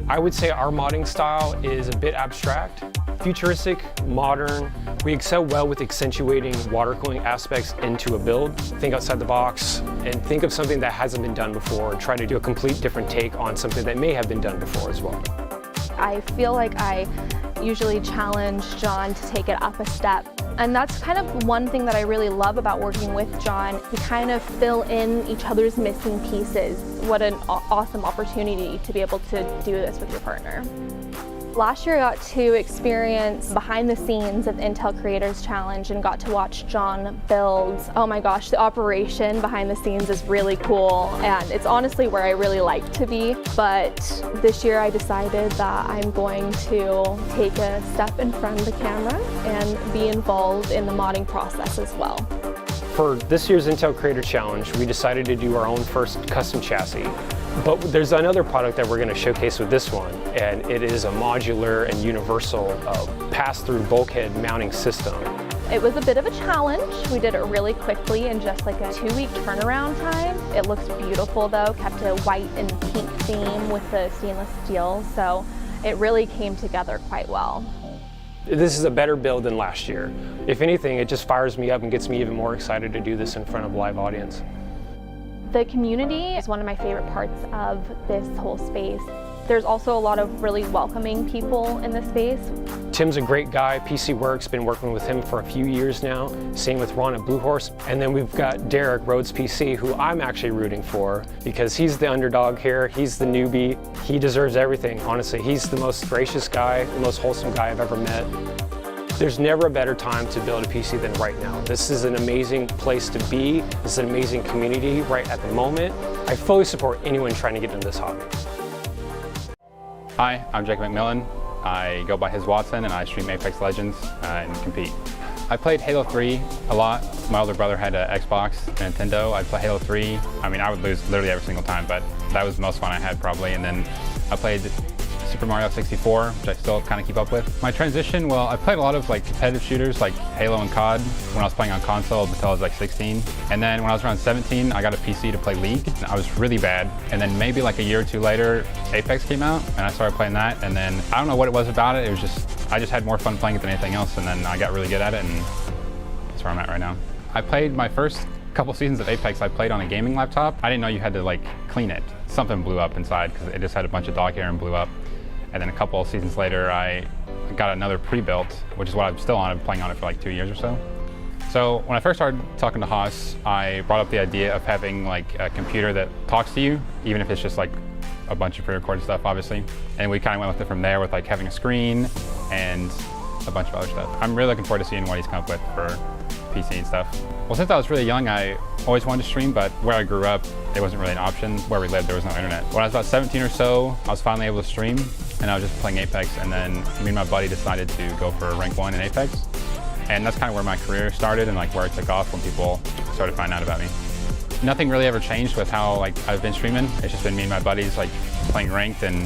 F: I would say our modding style is a bit abstract, futuristic, modern. We excel well with accentuating water cooling aspects into a build. Think outside the box and think of something that hasn't been done before, and try to do a complete different take on something that may have been done before as well.
Q: I feel I usually challenge John to take it up a step. And that's kind of one thing that I really love about working with John. We kind of fill in each other's missing pieces. What an awesome opportunity to be able to do this with your partner. Last year I got to experience behind the scenes of Intel Creators Challenge and got to watch John build. Oh my gosh, the operation behind the scenes is really cool, and it's honestly where I really like to be. But this year I decided that I'm going to take a step in front of the camera and be involved in the modding process as well.
F: For this year's Intel Creator Challenge, we decided to do our own first custom chassis. But there's another product that we're going to showcase with this one, and it is a modular and universal pass-through bulkhead mounting system.
Q: It was a bit of a challenge. We did it really quickly in just a 2-week turnaround time. It looks beautiful though, kept a white and pink theme with the stainless steel, so it really came together quite well.
F: This is a better build than last year. If anything, it just fires me up and gets me even more excited to do this in front of a live audience.
Q: The community is one of my favorite parts of this whole space. There's also a lot of really welcoming people in the space.
A: Tim's a great guy. PC Works, been working with him for a few years now. Same with Ron at Blue Horse. And then we've got Derek, Rhoadspc, who I'm actually rooting for because he's the underdog here. He's the newbie. He deserves everything, honestly. He's the most gracious guy, the most wholesome guy I've ever met. There's never a better time to build a PC than right now. This is an amazing place to be. This is an amazing community right at the moment. I fully support anyone trying to get into this hobby.
E: Hi, I'm Ek Mcmillan. I go by HisWattson and I stream Apex Legends and compete. I played Halo 3 a lot. My older brother had an Xbox and Nintendo. I'd play Halo 3. I mean, I would lose literally every single time, but that was the most fun I had probably. And then I played Super Mario 64, which I still kind of keep up with. My transition, well, I played a lot of like competitive shooters like Halo and COD when I was playing on console until I was like 16. And then when I was around 17, I got a PC to play League. I was really bad. And then maybe like a year or two later, Apex came out and I started playing that. And then I don't know what it was about it. It was just, I just had more fun playing it than anything else. And then I got really good at it and that's where I'm at right now. I played my first couple seasons of Apex, I played on a gaming laptop. I didn't know you had to like clean it. Something blew up inside because it just had a bunch of dog hair and blew up. And then a couple of seasons later, I got another pre-built, which is what I'm still on. I've been playing on it for like 2 years or so. So when I first started talking to Haas, I brought up the idea of having like a computer that talks to you, even if it's just like a bunch of pre-recorded stuff, obviously. And we kind of went with it from there with like having a screen and a bunch of other stuff. I'm really looking forward to seeing what he's come up with for PC and stuff. Well, since I was really young, I always wanted to stream, but where I grew up, it wasn't really an option. Where we lived, there was no internet. When I was about 17 or so, I was finally able to stream, and I was just playing Apex, and then me and my buddy decided to go for rank 1 in Apex. And that's kind of where my career started and like where it took off when people started finding out about me. Nothing really ever changed with how like I've been streaming. It's just been me and my buddies like playing ranked, and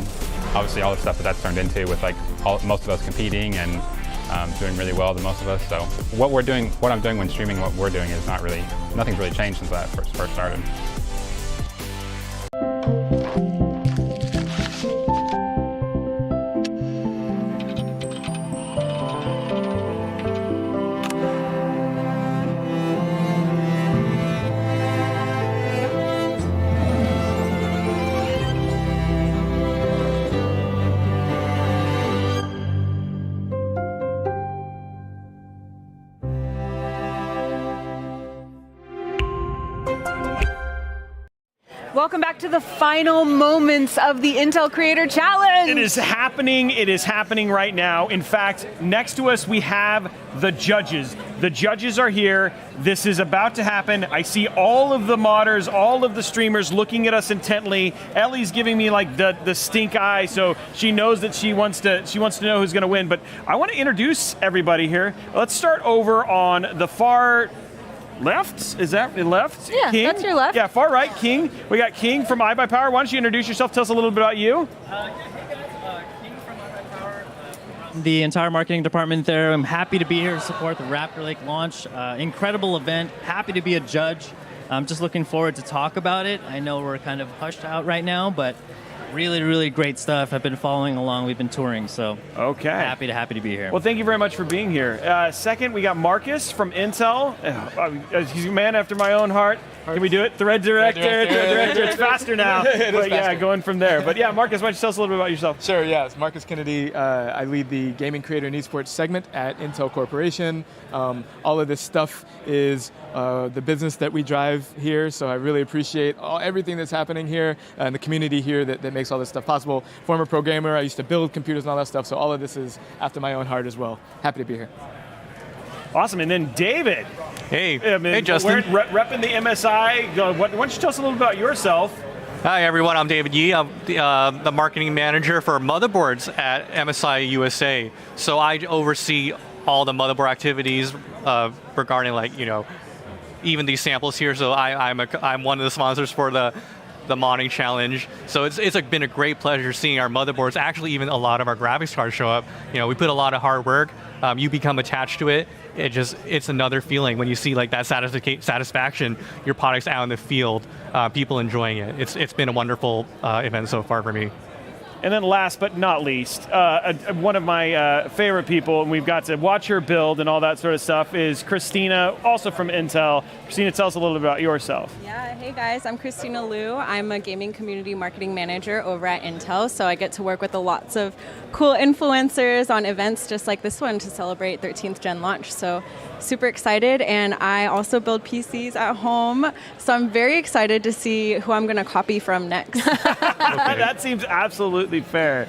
E: obviously all the stuff that's turned into with like most of us competing and doing really well than most of us. So what I'm doing when streaming, what we're doing is nothing's really changed since that first started.
B: Welcome back to the final moments of the Intel Creator Challenge.
C: It is happening. It is happening right now. In fact, next to us we have the judges. The judges are here. This is about to happen. I see all of the modders, all of the streamers looking at us intently. Ellie's giving me like the stink eye, so she knows that she wants to know who's going to win. But I want to introduce everybody here. Let's start over on the far left? Is that left?
K: Yeah,
C: King?
K: that's your left.
C: Yeah, far right, King. We got King from iBuyPower. Why don't you introduce yourself? Tell us a little bit about you.
H: The entire marketing department there. I'm happy to be here to support the Raptor Lake launch. Incredible event. Happy to be a judge. I'm just looking forward to talk about it. I know we're kind of hushed out right now, but really, really great stuff. I've been following along. We've been touring, so
C: okay.
H: Happy to be here.
C: Well, thank you very much for being here. Second, we got Marcus from Intel. He's a man after my own heart. Can we do it? Thread director. It's faster now. But yeah, going from there. But yeah, Marcus, why don't you tell us a little bit about yourself?
N: Sure, yeah. It's Marcus Kennedy. I lead the Gaming Creator and Esports segment at Intel Corporation. All of this stuff is the business that we drive here, so I really appreciate everything that's happening here and the community here that makes all this stuff possible. Former programmer, I used to build computers and all that stuff, so all of this is after my own heart as well. Happy to be here.
C: Awesome, and then David.
U: Hey, hey Justin.
C: Repping the MSI. Why don't you tell us a little bit about yourself?
U: Hi everyone, I'm David Yee. I'm the marketing manager for motherboards at MSI USA. So I oversee all the motherboard activities regarding even these samples here. So I'm one of the sponsors for the modding challenge. So it's been a great pleasure seeing our motherboards, actually even a lot of our graphics cards show up. We put a lot of hard work. You become attached to it. It's another feeling when you see like that satisfaction, your product's out in the field, people enjoying it. It's been a wonderful event so far for me.
C: And then last but not least, one of my favorite people, and we've got to watch her build and all that sort of stuff, is Christina, also from Intel. Christina, tell us a little bit about yourself.
S: Yeah, hey guys, I'm Christina Liu. I'm a gaming community marketing manager over at Intel, so I get to work with lots of cool influencers on events just like this one to celebrate 13th gen launch. So super excited, and I also build PCs at home, so I'm very excited to see who I'm going to copy from next.
C: That seems absolutely fair.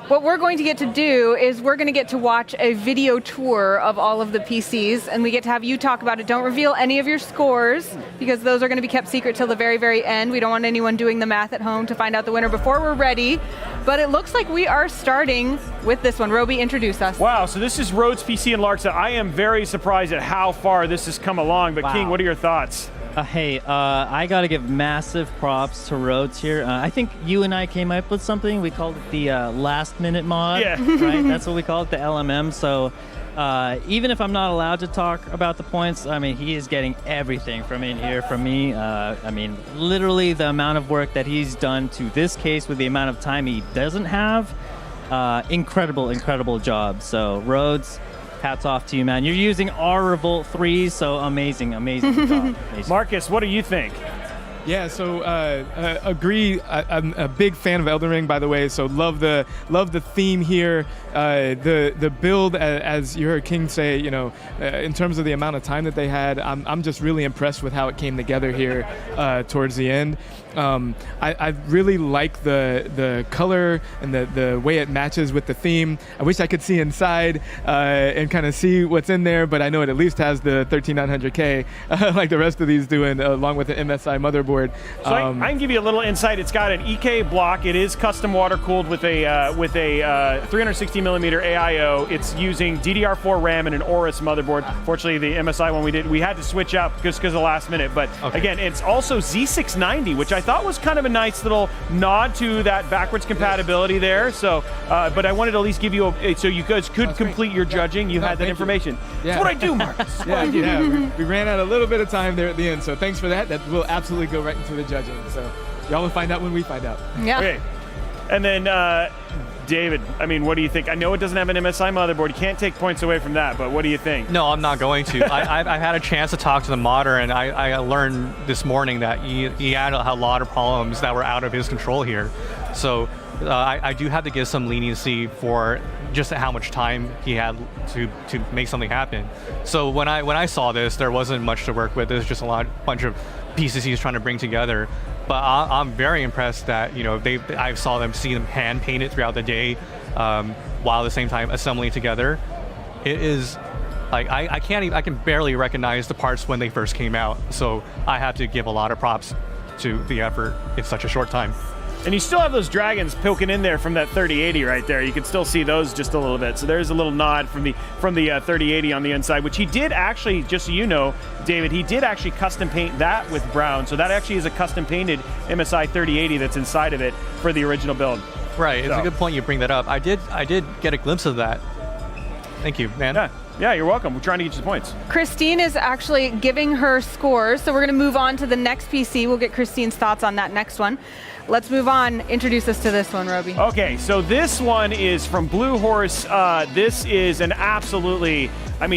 B: What we're going to get to do is we're going to get to watch a video tour of all of the PCs, and we get to have you talk about it. Don't reveal any of your scores, because those are going to be kept secret till the very, very end. We don't want anyone doing the math at home to find out the winner before we're ready. But it looks like we are starting with this one. Roby, introduce us.
C: Wow, so this is Rhoadspc and Larxa. I am very surprised at how far this has come along, but King, what are your thoughts?
H: I got to give massive props to Rhoads here. I think you and I came up with something. We called it the last minute mod. Yeah. Right? That's what we call it, the LMM. So even if I'm not allowed to talk about the points, I mean, he is getting everything from in here from me. I mean, literally the amount of work that he's done to this case with the amount of time he doesn't have. Incredible, incredible job. So Rhoads, hats off to you, man. You're using our Revolt 3s, so amazing job. Amazing.
C: Marcus, what do you think?
N: Yeah, so agree. I'm a big fan of Elden Ring, by the way. So love the theme here. The build, as you heard King say, you know, in terms of the amount of time that they had, I'm just really impressed with how it came together here towards the end. I really like the color and the way it matches with the theme. I wish I could see inside and kind of see what's in there, but I know it at least has the 13900K like the rest of these do, along with the MSI motherboard.
C: So I can give you a little insight. It's got an EK block. It is custom water cooled with a 360 millimeter AIO. It's using DDR4 RAM and an Aorus motherboard. Fortunately, the MSI one we had to switch up just because of the last minute. But again, it's also Z690, which I thought was kind of a nice little nod to that backwards compatibility there. So, but I wanted to at least give you so you guys could complete your judging. You had that information. That's what I do, Marcus.
N: We ran out a little bit of time there at the end, so thanks for that. That will absolutely go right into the judging. So y'all will find out when we find out.
B: Yeah.
C: Okay. And then David, I mean, what do you think? I know it doesn't have an MSI motherboard. You can't take points away from that, but what do you think?
U: No, I'm not going to. I've had a chance to talk to the modder, and I learned this morning that he had a lot of problems that were out of his control here. So I do have to give some leniency for just how much time he had to make something happen. So when I saw this, there wasn't much to work with. There's just bunch of pieces he's trying to bring together. But I'm very impressed that I see them hand painted throughout the day, while at the same time assembling together. It is like I can barely recognize the parts when they first came out. So I have to give a lot of props to the effort in such a short time.
C: And you still have those dragons poking in there from that 3080 right there. You can still see those just a little bit. So there's a little nod from the 3080 on the inside, which he did actually, just so you know, David, he did actually custom paint that with brown. So that actually is a custom painted MSI 3080 that's inside of it for the original build.
U: Right, it's a good point you bring that up. I did get a glimpse of that. Thank you, man.
C: Yeah, you're welcome. We're trying to get you the points.
B: Christine is actually giving her scores, so we're going to move on to the next PC. We'll get Christine's thoughts on that next one. Let's move on. Introduce us to this one, Roby.
C: Okay, so this one is from Blue Horse. This is an absolutely,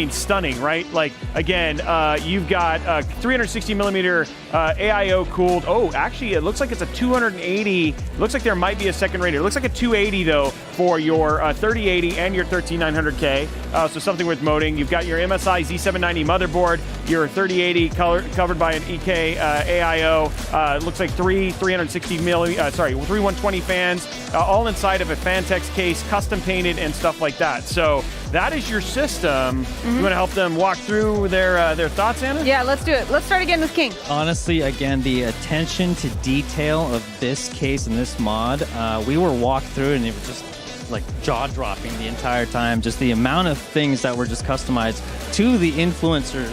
C: stunning, right? Like, again, you've got 360 millimeter AIO cooled. Oh, actually, it looks like it's a 280. It looks like there might be a second rated. It looks like a 280, though, for your 3080 and your 13900K. So something worth noting. You've got your MSI Z790 motherboard, your 3080 covered by an EK AIO. It looks like 3120 fans, all inside of a Fantex case, custom painted and stuff like that. So that is your system. You want to help them walk through their thoughts, Anna?
B: Yeah, let's do it. Let's start again with King.
H: Honestly, again, the attention to detail of this case and this mod, we were walked through and it was just like jaw-dropping the entire time. Just the amount of things that were just customized to the influencer's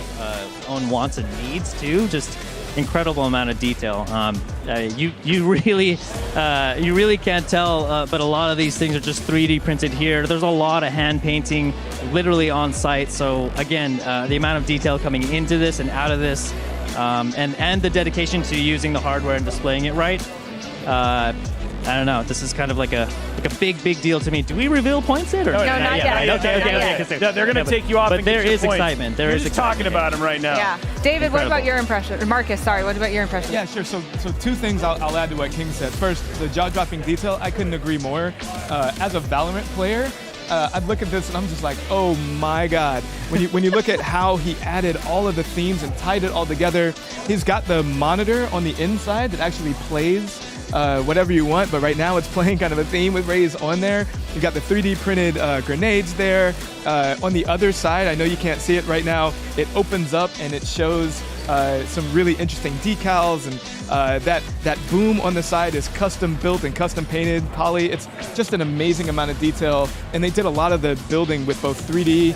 H: own wants and needs too. Just incredible amount of detail. You really can't tell, but a lot of these things are just 3D printed here. There's a lot of hand painting literally on site. So again, the amount of detail coming into this and out of this, and the dedication to using the hardware and displaying it right. I don't know. This is kind of like a big deal to me. Do we reveal points yet? Or?
C: No,
B: not yet.
C: Okay. No, they're going to take you off.
H: But
C: and
H: there
C: get your
H: is
C: points.
H: excitement. There
C: You're
H: is
C: just
H: excitement.
C: talking about him right now.
B: Yeah. David, what about your impression? Or Marcus, sorry, what about your impression?
N: Yeah, sure. So two things I'll add to what King said. First, the jaw-dropping detail, I couldn't agree more. As a Valorant player, I'd look at this and I'm just like, oh my God. When you look at how he added all of the themes and tied it all together, he's got the monitor on the inside that actually plays whatever you want, but right now it's playing kind of a theme with Raze on there. You've got the 3D printed grenades there. On the other side, I know you can't see it right now, it opens up and it shows some really interesting decals, and that boom on the side is custom built and custom painted poly. It's just an amazing amount of detail, and they did a lot of the building with both 3D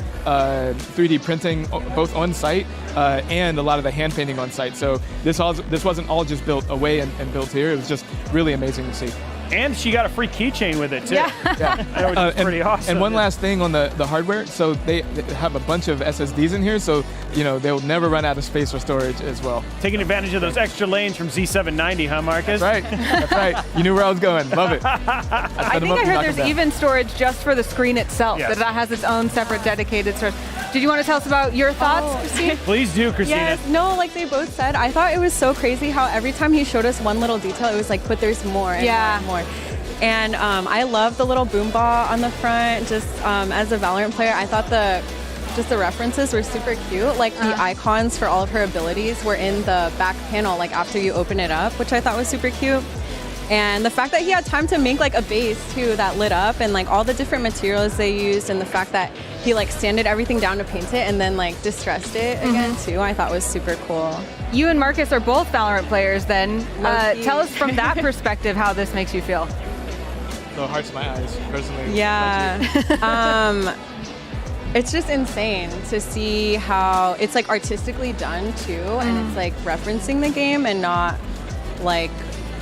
N: printing both on site and a lot of the hand painting on site. So this wasn't all just built away and built here. It was just really amazing to see.
C: And she got a free keychain with it too.
B: Yeah.
C: That was pretty awesome.
N: And one last thing on the hardware. So they have a bunch of SSDs in here, so they'll never run out of space for storage as well.
C: Taking advantage of those extra lanes from Z790, huh, Marcus?
N: That's right. You knew where I was going. Love it.
B: I think I heard there's even storage just for the screen itself, that has its own separate dedicated storage. Did you want to tell us about your thoughts, Christine?
C: Please do, Christina.
S: Yes, no, like they both said, I thought it was so crazy how every time he showed us one little detail, it was like, but there's more and more. And I love the little boom bar on the front. Just as a Valorant player, I thought the references were super cute. Like the icons for all of her abilities were in the back panel, like after you open it up, which I thought was super cute. And the fact that he had time to make like a base too that lit up, and like all the different materials they used, and the fact that he like sanded everything down to paint it and then like distressed it again too, I thought was super cool.
B: You and Marcus are both Valorant players then. Tell us from that perspective how this makes you feel.
N: So hearts in my eyes, personally.
S: Yeah. It's just insane to see how it's like artistically done too, and it's like referencing the game and not like,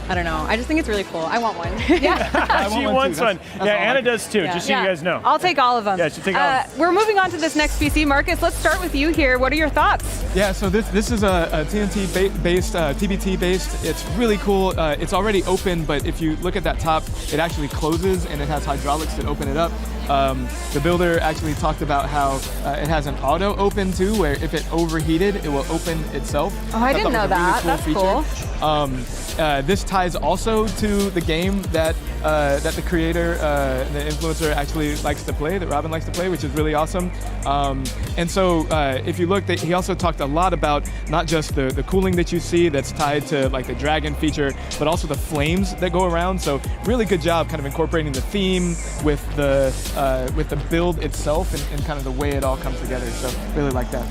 S: I don't know. I just think it's really cool. I want one.
B: Yeah.
C: She wants one. Yeah, Anna does too, just so you guys know.
B: I'll take all of them.
C: Yeah, she'll take all of them.
B: We're moving on to this next PC. Marcus, let's start with you here. What are your thoughts?
N: Yeah, so this is a TNT-based, TBT-based. It's really cool. It's already open, but if you look at that top, it actually closes and it has hydraulics that open it up. The builder actually talked about how it has an auto open too, where if it overheated, it will open itself.
B: Oh, I didn't know that. That's cool.
N: This ties also to the game that the creator, the influencer actually likes to play, that Robin likes to play, which is really awesome. And so if you look, he also talked a lot about not just the cooling that you see that's tied to like the dragon feature, but also the flames that go around. So really good job kind of incorporating the theme with the build itself and kind of the way it all comes together. So really like that.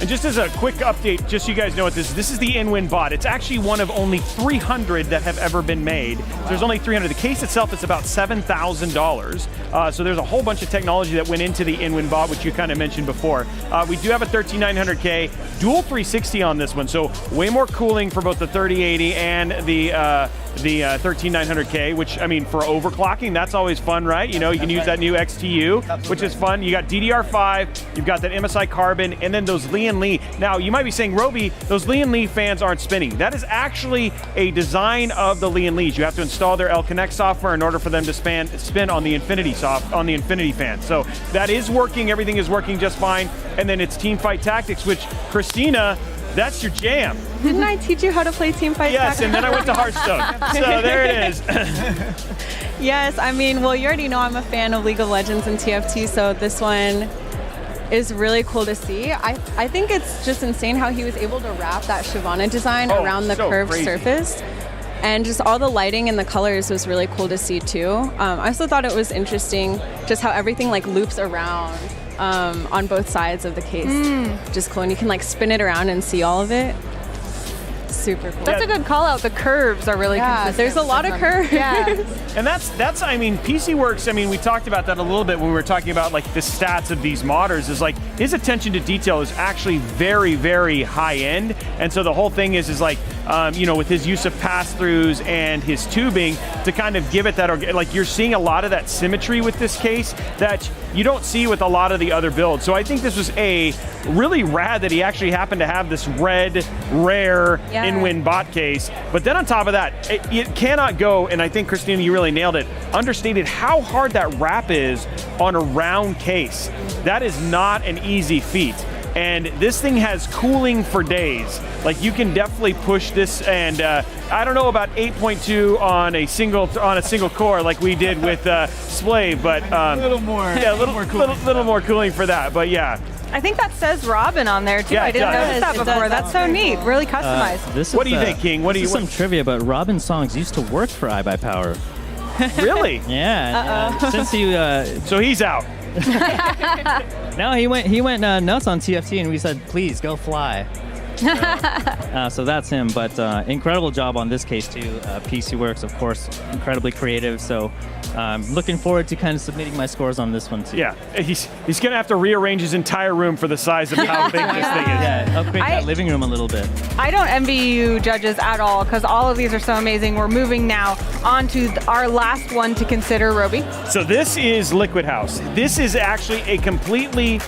C: And just as a quick update, just so you guys know what this is the InWin bot. It's actually one of only 300 that have ever been made. Wow. So there's only 300. The case itself is about $7,000. So there's a whole bunch of technology that went into the InWin bot, which you kind of mentioned before. We do have a 13900K dual 360 on this one, so way more cooling for both the 3080 and the 13900K, which, I mean, for overclocking, that's always fun, right? You know, you can use that new XTU, which is fun. You got DDR5, you've got that MSI Carbon, and then those Lee and Lee. Now, you might be saying, Roby, those Lee and Lee fans aren't spinning. That is actually a design of the Lee and Lees. You have to install their L Connect software in order for them to spin on the Infinity fan. So that is working. Everything is working just fine. And then it's Teamfight Tactics, which, Christina, that's your jam.
S: Didn't I teach you how to play Teamfight Tactics?
C: Yes, and then I went to Hearthstone. So there it is.
S: Yes, I mean, well, you already know I'm a fan of League of Legends and TFT, so this one is really cool to see. I think it's just insane how he was able to wrap that Shyvana design around the curved surface. And just all the lighting and the colors was really cool to see too. I also thought it was interesting just how everything like loops around on both sides of the case. Just cool, and you can like spin it around and see all of it. Super cool.
B: That's a good call out. The curves are really consistent.
S: There's a lot of curves.
B: Yeah.
C: And that's I mean, PC Works, I mean, we talked about that a little bit when we were talking about like the stats of these modders, is like his attention to detail is actually very, very high end. And so the whole thing is like, you know, with his use of pass-throughs and his tubing to kind of give it that, like you're seeing a lot of that symmetry with this case that you don't see with a lot of the other builds. So I think this was really rad that he actually happened to have this red, rare in-win bot case. But then on top of that, it cannot go, and I think, Christina, you really nailed it, understated how hard that wrap is on a round case. That is not an easy feat. And this thing has cooling for days. Like, you can definitely push this, and I don't know about 8.2 on a single core like we did with Splay, but
B: a little more,
C: yeah, little more cooling for that. But yeah,
B: I think that says Robin on there too.
C: Yeah,
B: I didn't notice that before. That's so neat. Really customized.
C: What do you think, King?
H: This is some trivia, but Robinsongz used to work for iBuyPower.
C: Really?
H: Yeah. Since he,
C: so he's out.
H: No, he went nuts on TFT, and we said, please go fly. So that's him, but incredible job on this case too. PC Werkz, of course, incredibly creative. So looking forward to kind of submitting my scores on this one too.
C: Yeah, he's gonna have to rearrange his entire room for the size of how big this thing is.
H: Yeah, upgrade that living room a little bit.
B: I don't envy you judges at all, because all of these are so amazing. We're moving now on to our last one to consider, Roby.
C: So this is LiquidHaus. This is actually a completely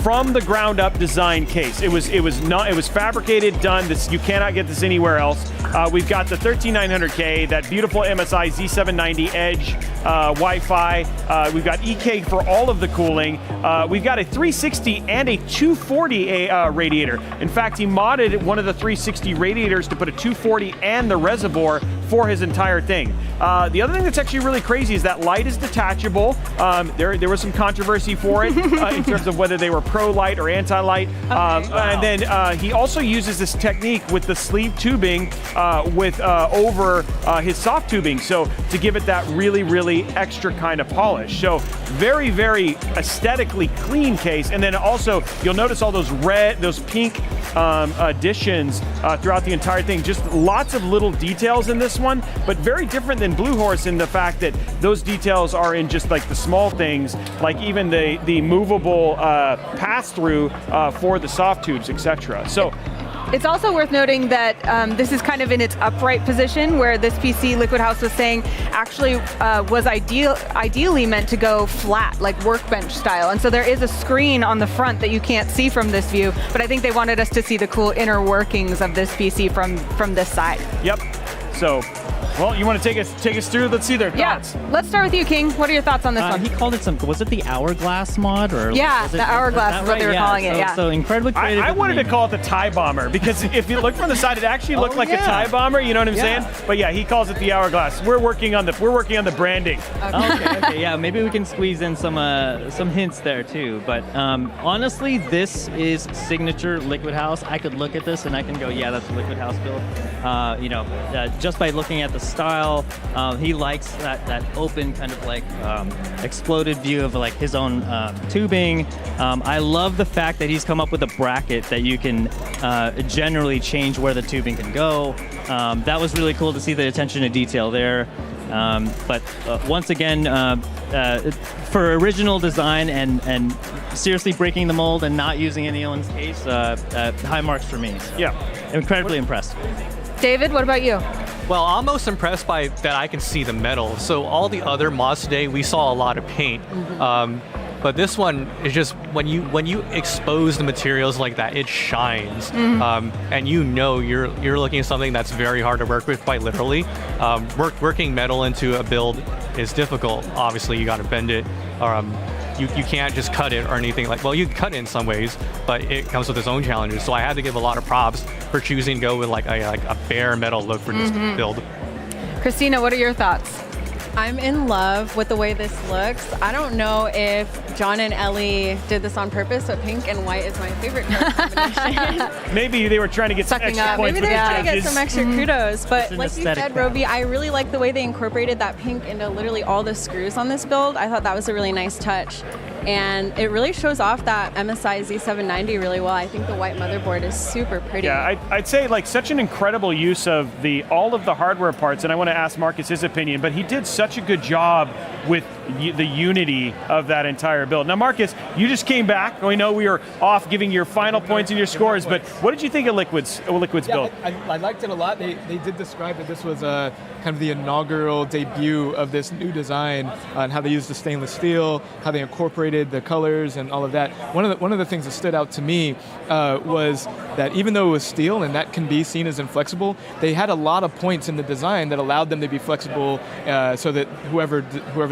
C: from the ground up design case. It was fabricated, done. This, you cannot get this anywhere else. We've got the 13900K, that beautiful MSI Z790 Edge Wi-Fi. We've got EK for all of the cooling. We've got a 360 and a 240 radiator. In fact, he modded one of the 360 radiators to put a 240 and the reservoir for his entire thing. The other thing that's actually really crazy is that light is detachable. There was some controversy for it in terms of whether they were pro-light or anti-light. And then he also uses this technique with the sleeve tubing over his soft tubing, so to give it that really, really extra kind of polish. So very, very aesthetically clean case. And then also you'll notice all those pink additions throughout the entire thing. Just lots of little details in this one, but very different than Blue Horse in the fact that those details are in just like the small things, like even the movable pass-through for the soft tubes, etc. So
B: it's also worth noting that this is kind of in its upright position, where this PC LiquidHaus was saying actually was ideally meant to go flat, like workbench style. And so there is a screen on the front that you can't see from this view, but I think they wanted us to see the cool inner workings of this PC from this side.
C: Yep. So, well, you want to take us through? Let's see their thoughts.
B: Yeah. Let's start with you, King. What are your thoughts on this one?
H: He called it was it the Hourglass mod? Or
B: yeah, the Hourglass is what they were calling it, yeah.
H: So incredibly creative.
C: I wanted to call it the TIE Bomber, because if you look from the side, it actually looked like a TIE Bomber, you know what I'm saying? But yeah, he calls it the Hourglass. We're working on the branding.
H: Okay, yeah, maybe we can squeeze in some hints there too. But honestly, this is signature LiquidHaus. I could look at this and I can go, yeah, that's a LiquidHaus build. Just by looking at the style, he likes that open kind of like exploded view of like his own tubing. I love the fact that he's come up with a bracket that you can generally change where the tubing can go. That was really cool to see the attention to detail there. But once again, for original design and seriously breaking the mold and not using anyone's case, high marks for me.
C: Yeah.
H: Incredibly impressed.
B: David, what about you?
U: Well, I'm most impressed by that I can see the metal. So all the other mods today, we saw a lot of paint. But this one is just when you expose the materials like that, it shines, and you're looking at something that's very hard to work with, quite literally. Working metal into a build is difficult. Obviously, you got to bend it. You can't just cut it or anything like. Well, you can cut it in some ways, but it comes with its own challenges. So I had to give a lot of props for choosing to go with like a bare metal look for this build.
B: Christina, what are your thoughts?
S: I'm in love with the way this looks. I don't know if John and Ellie did this on purpose, but pink and white is my favorite color combination.
C: Maybe they were trying to get some extra points.
S: Maybe they were trying to get some extra kudos. But
H: an
S: like you said,
H: aesthetic
S: Roby, I really like the way they incorporated that pink into literally all the screws on this build. I thought that was a really nice touch. And it really shows off that MSI Z790 really well. I think the white motherboard is super pretty.
C: Yeah, I'd say like such an incredible use of all of the hardware parts, and I want to ask Marcus his opinion, but he did such such a good job with the unity of that entire build. Now, Marcus, you just came back. We know we were off giving your final points and your scores, but what did you think of Liquid's build?
N: I liked it a lot. They did describe that this was kind of the inaugural debut of this new design and how they used the stainless steel, how they incorporated the colors and all of that. One of the things that stood out to me was that even though it was steel and that can be seen as inflexible, they had a lot of points in the design that allowed them to be flexible so that whoever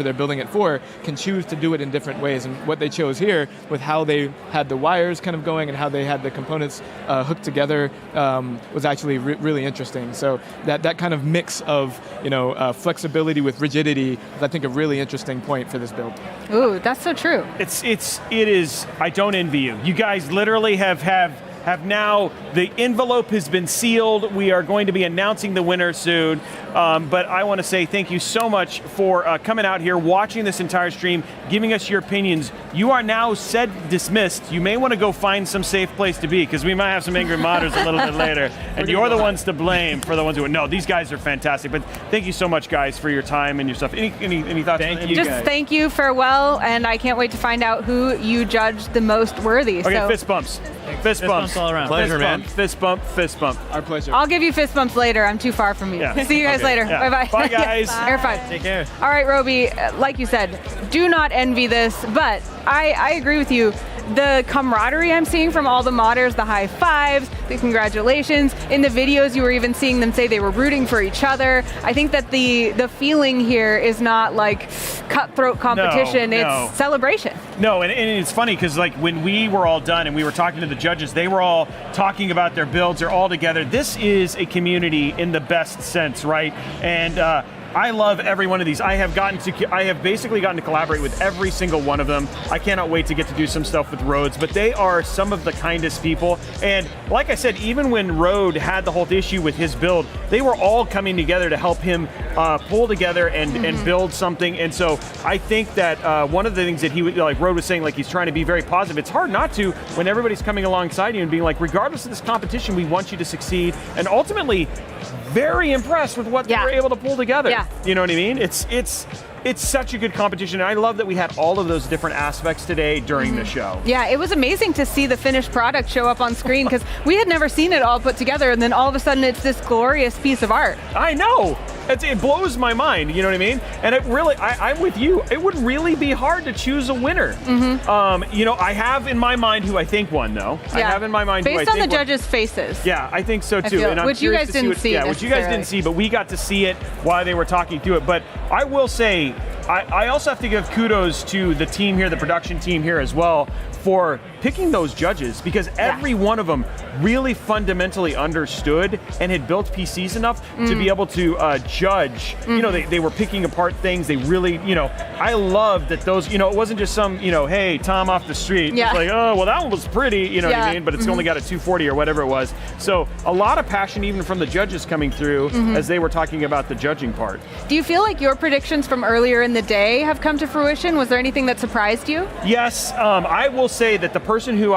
N: they're building it for can choose to do it in different ways. And what they chose here with how they had the wires kind of going and how they had the components hooked together was actually really interesting. So that kind of mix of flexibility with rigidity is, I think, a really interesting point for this build.
B: Ooh, that's so true.
C: It is. I don't envy you. You guys literally have now, the envelope has been sealed. We are going to be announcing the winner soon. But I want to say thank you so much for coming out here, watching this entire stream, giving us your opinions. You are now dismissed. You may want to go find some safe place to be, because we might have some angry modders a little bit later. And you're the ones to blame for the ones who, no, these guys are fantastic. But thank you so much, guys, for your time and your stuff. Any thoughts?
B: Thank you. Just thank you, farewell, and I can't wait to find out who you judged the most worthy.
C: Okay,
B: so.
C: fist bumps. Fist bumps
H: all around.
C: Pleasure, man. Fist bump, fist bump.
N: Our pleasure.
B: I'll give you fist bumps later. I'm too far from you.
C: Yeah.
B: See you guys later.
C: Yeah.
B: Bye-bye.
C: Bye, guys.
B: Air five.
H: Take care.
B: All right, Roby, like you said, do not envy this, but I agree with you. The camaraderie I'm seeing from all the modders, the high fives, the congratulations. In the videos, you were even seeing them say they were rooting for each other. I think that the feeling here is not like cutthroat competition,
C: No.
B: it's celebration.
C: No, and it's funny because like when we were all done and we were talking to the judges, they were all talking about their builds. They're all together. This is a community in the best sense, right? And I love every one of these. I have basically gotten to collaborate with every single one of them. I cannot wait to get to do some stuff with Rhoads, but they are some of the kindest people. And like I said, even when Rhoad had the whole issue with his build, they were all coming together to help him pull together and build something. And so I think that one of the things that Rhoad was saying, like he's trying to be very positive. It's hard not to when everybody's coming alongside you and being like, regardless of this competition, we want you to succeed. And ultimately, very impressed with what they were able to pull together.
B: Yeah.
C: You know what I mean? It's such a good competition, and I love that we had all of those different aspects today during the show.
B: Yeah, it was amazing to see the finished product show up on screen, because we had never seen it all put together, and then all of a sudden it's this glorious piece of art.
C: I know. It blows my mind, you know what I mean? And it really, I'm with you. It would really be hard to choose a winner. I have in my mind who I think won, though.
B: Yeah.
C: I have in my mind
B: based
C: who I think
B: on the
C: won.
B: judges' faces.
C: Yeah, I think so too. And I'm
B: which you
C: curious
B: guys
C: to
B: didn't see.
C: Yeah, which you guys didn't see, but we got to see it while they were talking through it. But I will say, I also have to give kudos to the team here, the production team here as well, for picking those judges, because every one of them really fundamentally understood and had built PCs enough to be able to judge. You know, they were picking apart things. They really, I love that those, it wasn't just some, hey, Tom off the street.
B: Yeah.
C: It's like, oh, well, that one was pretty, you know what I mean? But it's only got a 240 or whatever it was. So a lot of passion even from the judges coming through as they were talking about the judging part.
B: Do you feel like your predictions from earlier in the day have come to fruition? Was there anything that surprised you?
C: Yes, I will say that the person who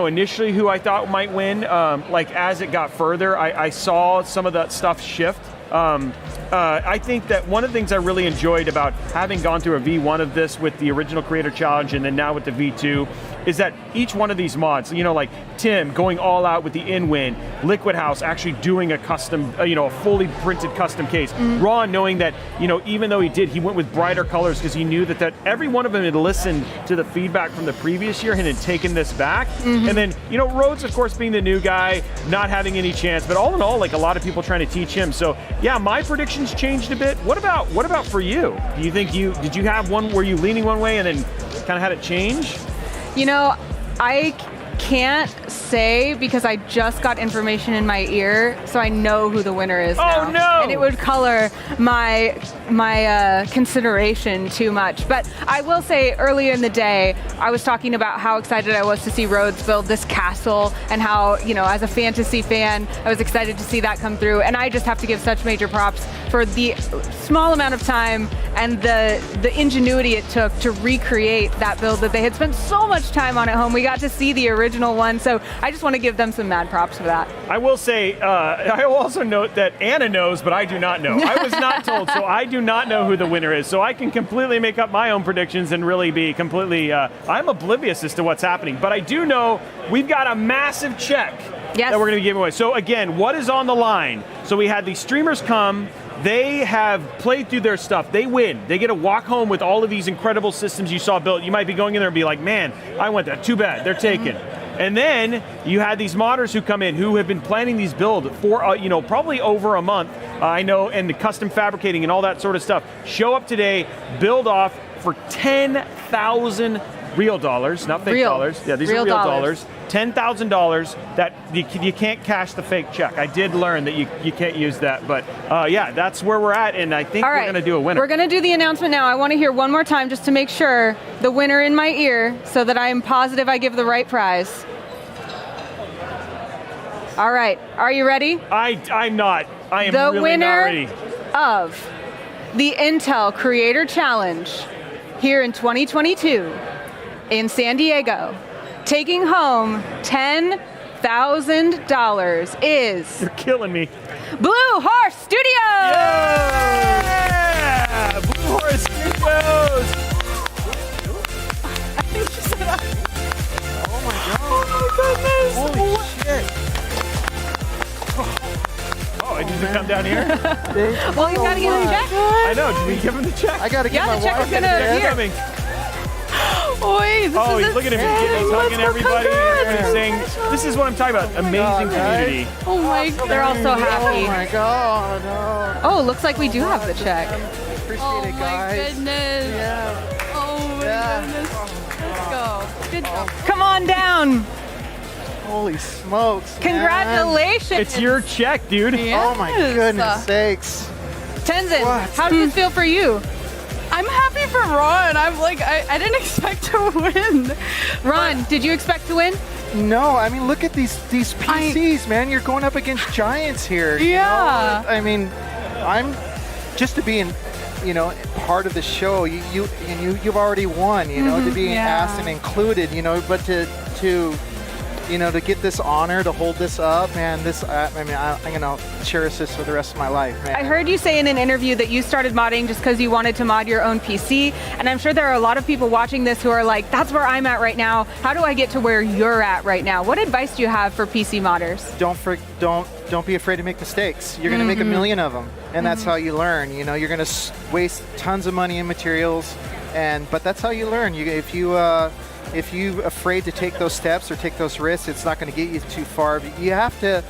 C: initially who I thought might win, as it got further, I saw some of that stuff shift. I think that one of the things I really enjoyed about having gone through a V1 of this with the original Creator Challenge and then now with the V2 is that each one of these mods, like Tim going all out with the in-win, LiquidHaus actually doing a custom, a fully printed custom case, Ron knowing that, even though he went with brighter colors because he knew that every one of them had listened to the feedback from the previous year and had taken this back. And then, Rhoads, of course, being the new guy, not having any chance, but all in all, like a lot of people trying to teach him. So yeah, my predictions changed a bit. What about for you? Do you think did you have one, were you leaning one way and then kind of had it change?
B: I can't say because I just got information in my ear, so I know who the winner is now.
C: Oh no!
B: And it would color my consideration too much. But I will say, earlier in the day, I was talking about how excited I was to see Rhoads build this castle, and how, as a fantasy fan, I was excited to see that come through. And I just have to give such major props for the small amount of time and the ingenuity it took to recreate that build that they had spent so much time on at home. We got to see the original original one. So I just want to give them some mad props for that.
C: I will say, I will also note that Anna knows, but I do not know. I was not told, so I do not know who the winner is. So I can completely make up my own predictions and really be completely, I'm oblivious as to what's happening. But I do know we've got a massive check that we're going to give away. So again, what is on the line? So we had these streamers come. They have played through their stuff. They win. They get to walk home with all of these incredible systems you saw built. You might be going in there and be like, man, I went there. Too bad. They're taken. And then you had these modders who come in who have been planning these builds for, probably over a month. I know, and the custom fabricating and all that sort of stuff. Show up today, build off for 10,000 real dollars, not fake dollars. Yeah, these are real dollars. $10,000 that you can't cash the fake check. I did learn that you can't use that, but yeah, that's where we're at, and I think we're going to do a winner.
B: We're going to do the announcement now. I want to hear one more time just to make sure the winner in my ear so that I am positive I give the right prize. All right, are you ready?
C: I'm not. I am
B: the
C: really not ready.
B: The winner of the Intel Creator Challenge here in 2022 in San Diego, taking home $10,000 is...
C: You're killing me.
B: Blue Horse Studios!
C: Yeah! Blue Horse Studios!
J: Oh my god.
C: Oh my goodness!
J: Holy shit.
C: Oh, I need to come down here?
B: Well, you gotta get him the check.
C: I know, did we give him the check?
J: I gotta get my
B: the check is gonna appear.
I: Wait, this
C: Oh,
I: is
C: look at him. He's hugging everybody. And saying, this is what I'm talking about. Amazing community.
I: Oh my god.
B: They're all so happy.
J: Oh my god. Oh.
B: Oh, looks like we do have the check.
J: Appreciate it, guys.
I: Oh my goodness.
J: Yeah.
I: Oh my goodness. Let's go. Good job.
B: Come on down.
J: Holy smokes.
B: Congratulations.
C: It's your check, dude.
J: Oh my goodness sakes.
B: Tenzin, how does this feel for you?
I: I'm happy for Ron. I'm like, I didn't expect to win.
B: Ron, did you expect to win?
J: No, I mean, look at these PCs, man. You're going up against giants here.
I: Yeah.
J: You know? I mean, I'm just to be in, part of the show. You've already won. To be asked and included. But to get this honor, to hold this up, man, I'm going to cherish this for the rest of my life, man.
B: I heard you say in an interview that you started modding just because you wanted to mod your own PC, and I'm sure there are a lot of people watching this who are like, that's where I'm at right now. How do I get to where you're at right now? What advice do you have for PC modders?
J: Don't be afraid to make mistakes. You're going to make a million of them, and that's how you learn. You're going to waste tons of money and materials, but that's how you learn. If you're afraid to take those steps or take those risks, it's not going to get you too far. But you have to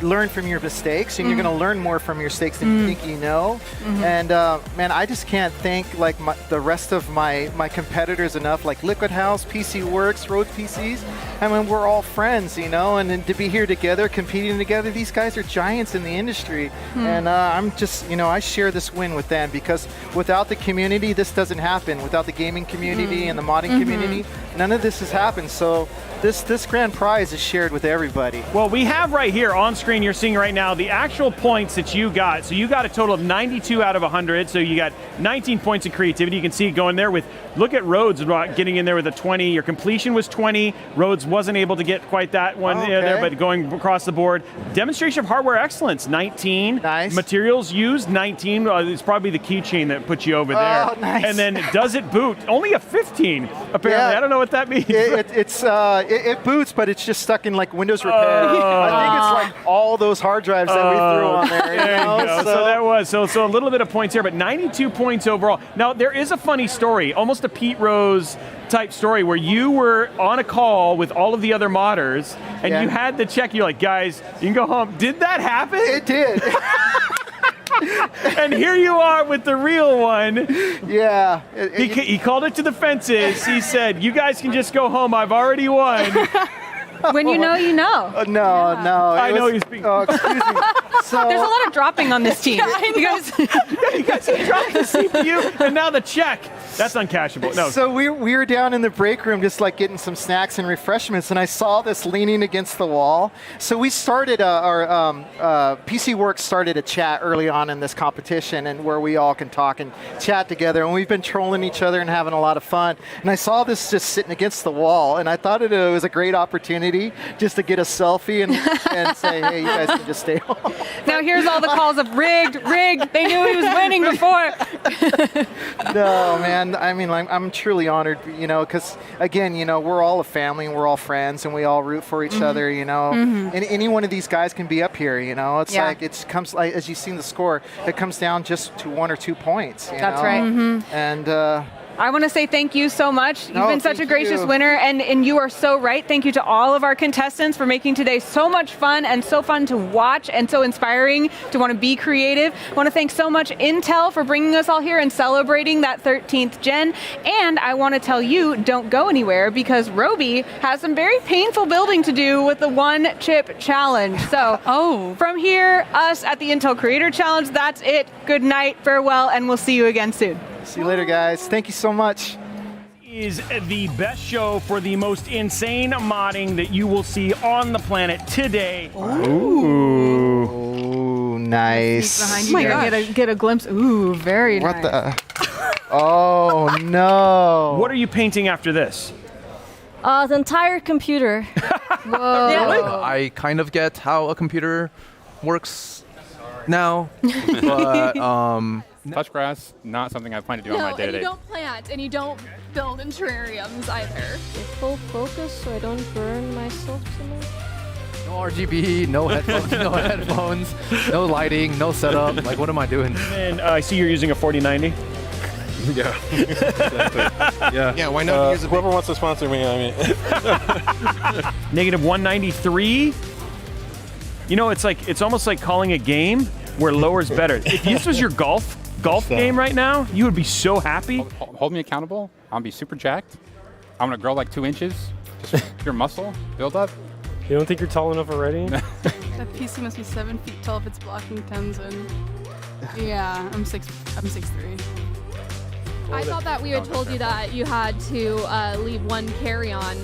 J: learn from your mistakes, and you're going to learn more from your mistakes than you think you know. And man, I just can't thank the rest of my competitors enough, like LiquidHaus, PC Werkz, Rhoadspc. I mean, we're all friends, and to be here together, competing together, these guys are giants in the industry. And I'm just, I share this win with them, because without the community, this doesn't happen. Without the gaming community and the modding community, none of this has happened. So this grand prize is shared with everybody.
C: Well, we have right here on screen, you're seeing right now, the actual points that you got. So you got a total of 92 out of 100. So you got 19 points of creativity. You can see it going there with, look at Rhodes getting in there with a 20. Your completion was 20. Rhodes wasn't able to get quite that one there, but going across the board. Demonstration of hardware excellence, 19.
J: Nice.
C: Materials used, 19. It's probably the keychain that puts you over there.
J: Oh, nice.
C: And then does it boot? Only a 15, apparently.
J: Yeah.
C: I don't know what that means.
J: It boots, but it's just stuck in like Windows repair. I think it's like all those hard drives that we threw on there.
C: There you go. So that was so a little bit of points here, but 92 points overall. Now there is a funny story, almost a Pete Rose type story, where you were on a call with all of the other modders, and you had the check. You're like, guys, you can go home. Did that happen?
J: It did.
C: And here you are with the real one.
J: Yeah.
C: He called it to the fences. He said, you guys can just go home. I've already won.
B: When you know, you know.
J: No.
C: I know he's being...
J: excuse me.
B: There's a lot of dropping on this team. You guys
C: dropped the CPU and now the check. That's uncashable. No.
J: So we were down in the break room just like getting some snacks and refreshments, and I saw this leaning against the wall. So we started our PC Works started a chat early on in this competition, and where we all can talk and chat together, and we've been trolling each other and having a lot of fun. And I saw this just sitting against the wall, and I thought it was a great opportunity just to get a selfie and say, hey, you guys can just stay home.
B: Now here's all the calls of rigged. They knew he was winning before.
J: No, man. I mean, I'm truly honored, because again, we're all a family and we're all friends and we all root for each other, And any one of these guys can be up here, It's like it comes like as you've seen the score, it comes down just to 1 or 2 points.
B: That's right.
J: And
B: I want to say thank you so much. You've been such a gracious winner, and you are so right. Thank you to all of our contestants for making today so much fun and so fun to watch and so inspiring to want to be creative. I want to thank so much Intel for bringing us all here and celebrating that 13th gen. And I want to tell you, don't go anywhere, because Roby has some very painful building to do with the one chip challenge. So from here, us at the Intel Creator Challenge, that's it. Good night, farewell, and we'll see you again soon.
J: See you later, guys. Thank you so much.
C: Is the best show for the most insane modding that you will see on the planet today.
J: Ooh, nice.
B: Behind you get a glimpse. Ooh, very nice.
J: What the? Oh, no.
C: What are you painting after this?
K: The entire computer.
B: Whoa.
G: I kind of get how a computer works now, but
E: touch grass, not something I plan to do on my day-to-day.
R: And you don't plant, and you don't build in terrariums either.
K: Full focus so I don't burn myself so much.
G: No RGB, no headphones, no lighting, no setup. Like, what am I doing?
C: And I see you're using a 4090.
T: Yeah. Exactly. Yeah, why not use it? Whoever wants to sponsor me, I mean.
C: Negative 193. It's almost like calling a game where lower's better. If this was your golf game right now, you would be so happy.
E: Hold me accountable. I'm gonna be super jacked. I'm gonna grow like 2 inches. Just pure muscle build up.
A: You don't think you're tall enough already?
D: That PC must be 7 feet tall if it's blocking Tenzin. Yeah, I'm 6'3".
R: I thought that we had told you that you had to leave one carry-on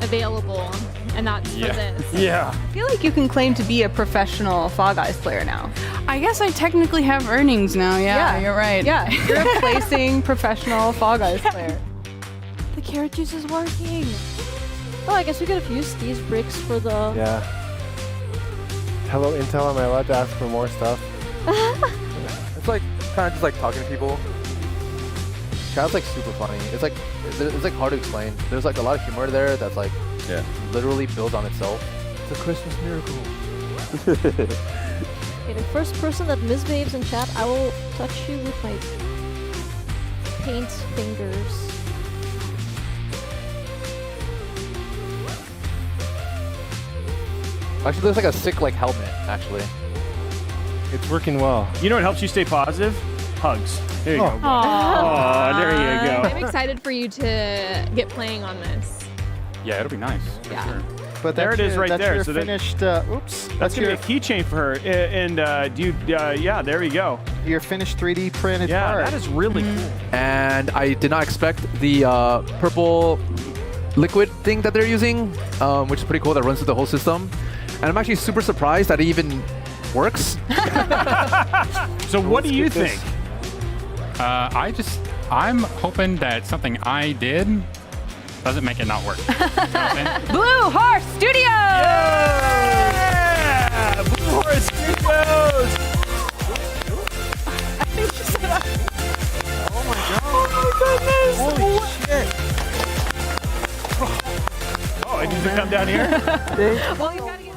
R: available, and that's for this.
B: I feel like you can claim to be a professional Fall Guys player now.
D: I guess I technically have earnings now. Yeah, you're right.
B: Yeah, you're a placing professional Fall Guys player.
K: The carrot juice is working. Oh, I guess we could have used these bricks for the...
L: Yeah. Hello, Intel. Am I allowed to ask for more stuff?
G: It's like kind of just like talking to people. Chat's like super funny. It's like hard to explain. There's like a lot of humor there that's like literally built on itself. It's a Christmas miracle.
K: Okay, the first person that misbehaves in chat, I will touch you with my paint fingers.
G: Actually, there's like a sick helmet. Actually,
L: it's working well.
C: You know what helps you stay positive? Hugs. There you go.
R: Aww.
C: There you go.
R: I'm excited for you to get playing on this.
E: Yeah, it'll be nice.
R: Yeah.
E: Sure.
J: But
C: there it is right
J: that's
C: there.
J: Your
C: So
J: finished, oops.
C: That's going to be a keychain for her. And yeah, there we go.
J: Your finished 3D printed
C: Yeah,
J: part.
C: that is really cool.
G: And I did not expect the purple liquid thing that they're using, which is pretty cool. That runs through the whole system. And I'm actually super surprised that it even works.
C: So what do you think?
E: I'm hoping that something I did doesn't make it not work. You know what I'm saying?
B: Blue Horse Studios!
C: Yeah! Blue Horse Studios!
B: I think she said that.
J: Oh my god.
B: Oh my goodness!
J: Holy shit.
C: Oh, I need to come down here?
B: Well, you gotta get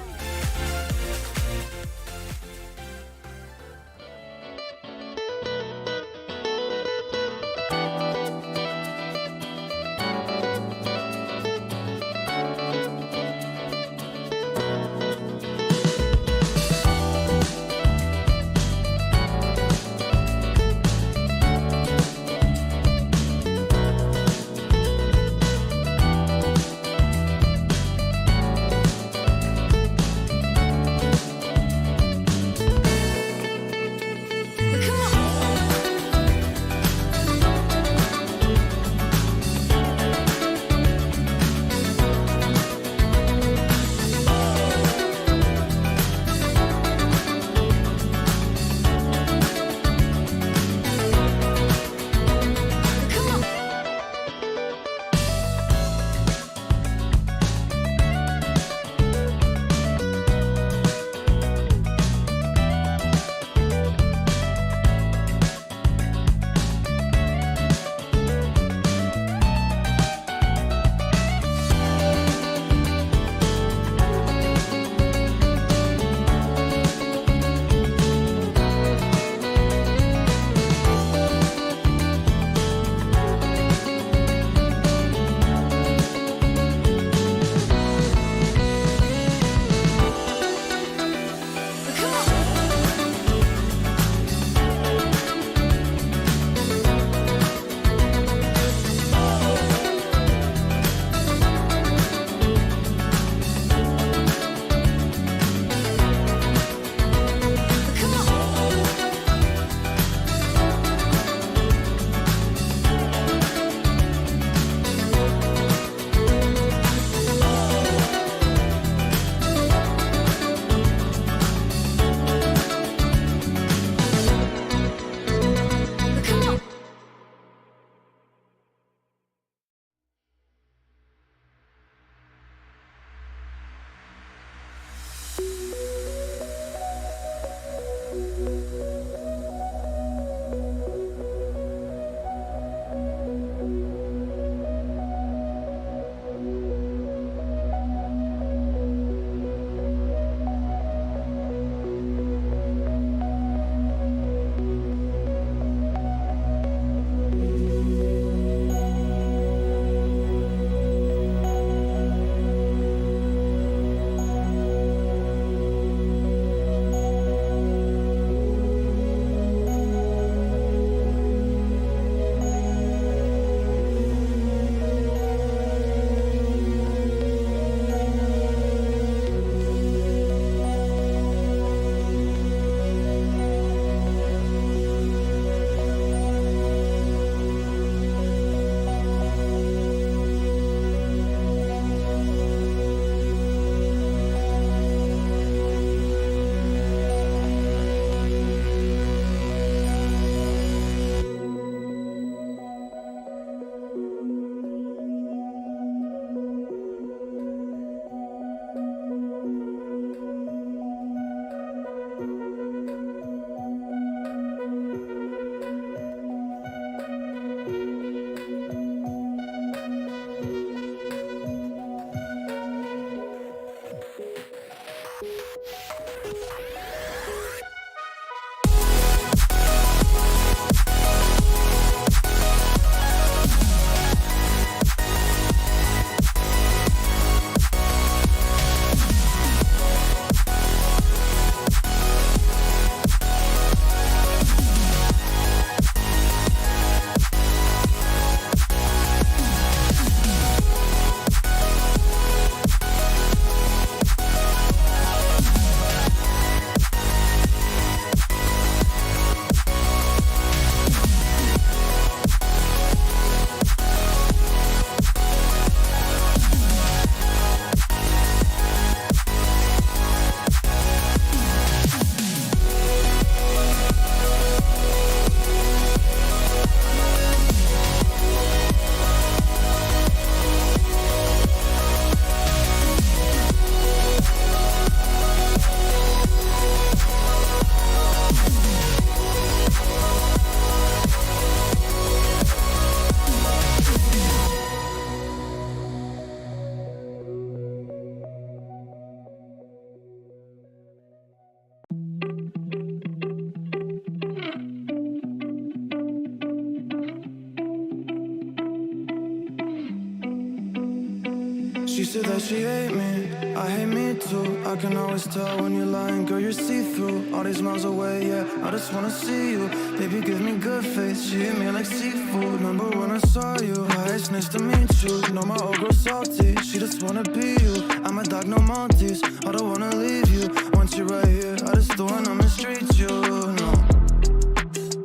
M: She said that she hate me, I hate me too. I can always tell when you're lying, girl, you're see-through. All these miles away, yeah, I just wanna see you. Baby, give me good face, she hit me like seafood. Remember when I saw you, hi, it's nice to meet you. Know my old girl salty, she just wanna be you. I'm a dog, no Maltese, I don't wanna leave you. Once you're right here, I just don't wanna mistreat you, no.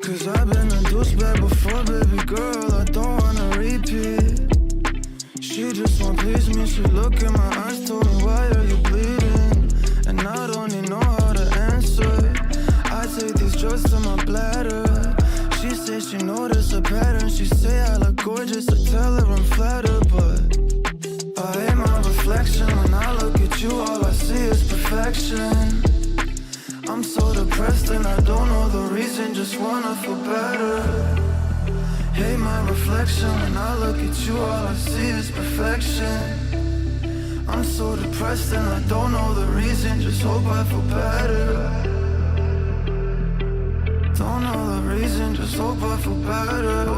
M: Cause I've been a douchebag before, baby girl, I don't wanna repeat. She just won't please me, she look in my eyes, told me why are you bleeding? And I don't even know how to answer. I take these drugs to my bladder. She says she noticed a pattern. She say I look gorgeous, I tell her I'm flattered. But I hate my reflection. When I look at you, all I see is perfection. I'm so depressed and I don't know the reason, just wanna feel better. Hate my reflection. When I look at you, all I see is perfection. I'm so depressed and I don't know the reason, just hope I feel better. Don't know the reason, just hope I feel better.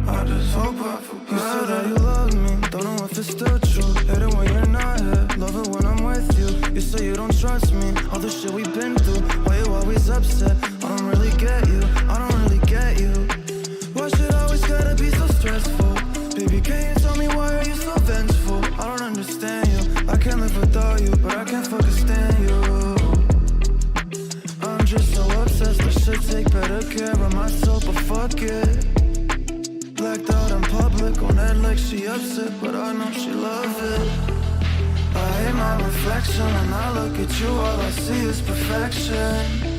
M: I just hope I feel better. You said that you love me, don't know if it's still true. Hate it when you're not here, love it when I'm with you. You say you don't trust me, all the shit we've been through. Why you always upset? I don't really get you, I don't really get you. Why should I always gotta be so stressful? Baby, can you tell me why are you so vengeful? I don't understand you, I can't live without you, but I can't fucking stand you. I'm just so obsessed, I should take better care of myself, but fuck it. Blacked out in public, on that like she upset, but I know she love it. I hate my reflection, when I look at you, all I see is perfection.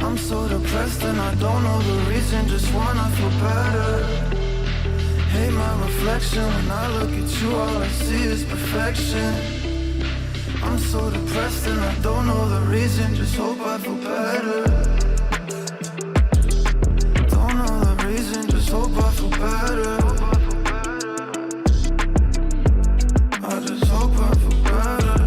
M: I'm so depressed and I don't know the reason, just wanna feel better. Hate my reflection, when I look at you, all I see is perfection. I'm so depressed and I don't know the reason, just hope I feel better. Don't know the reason, just hope I feel better. I just hope I feel better.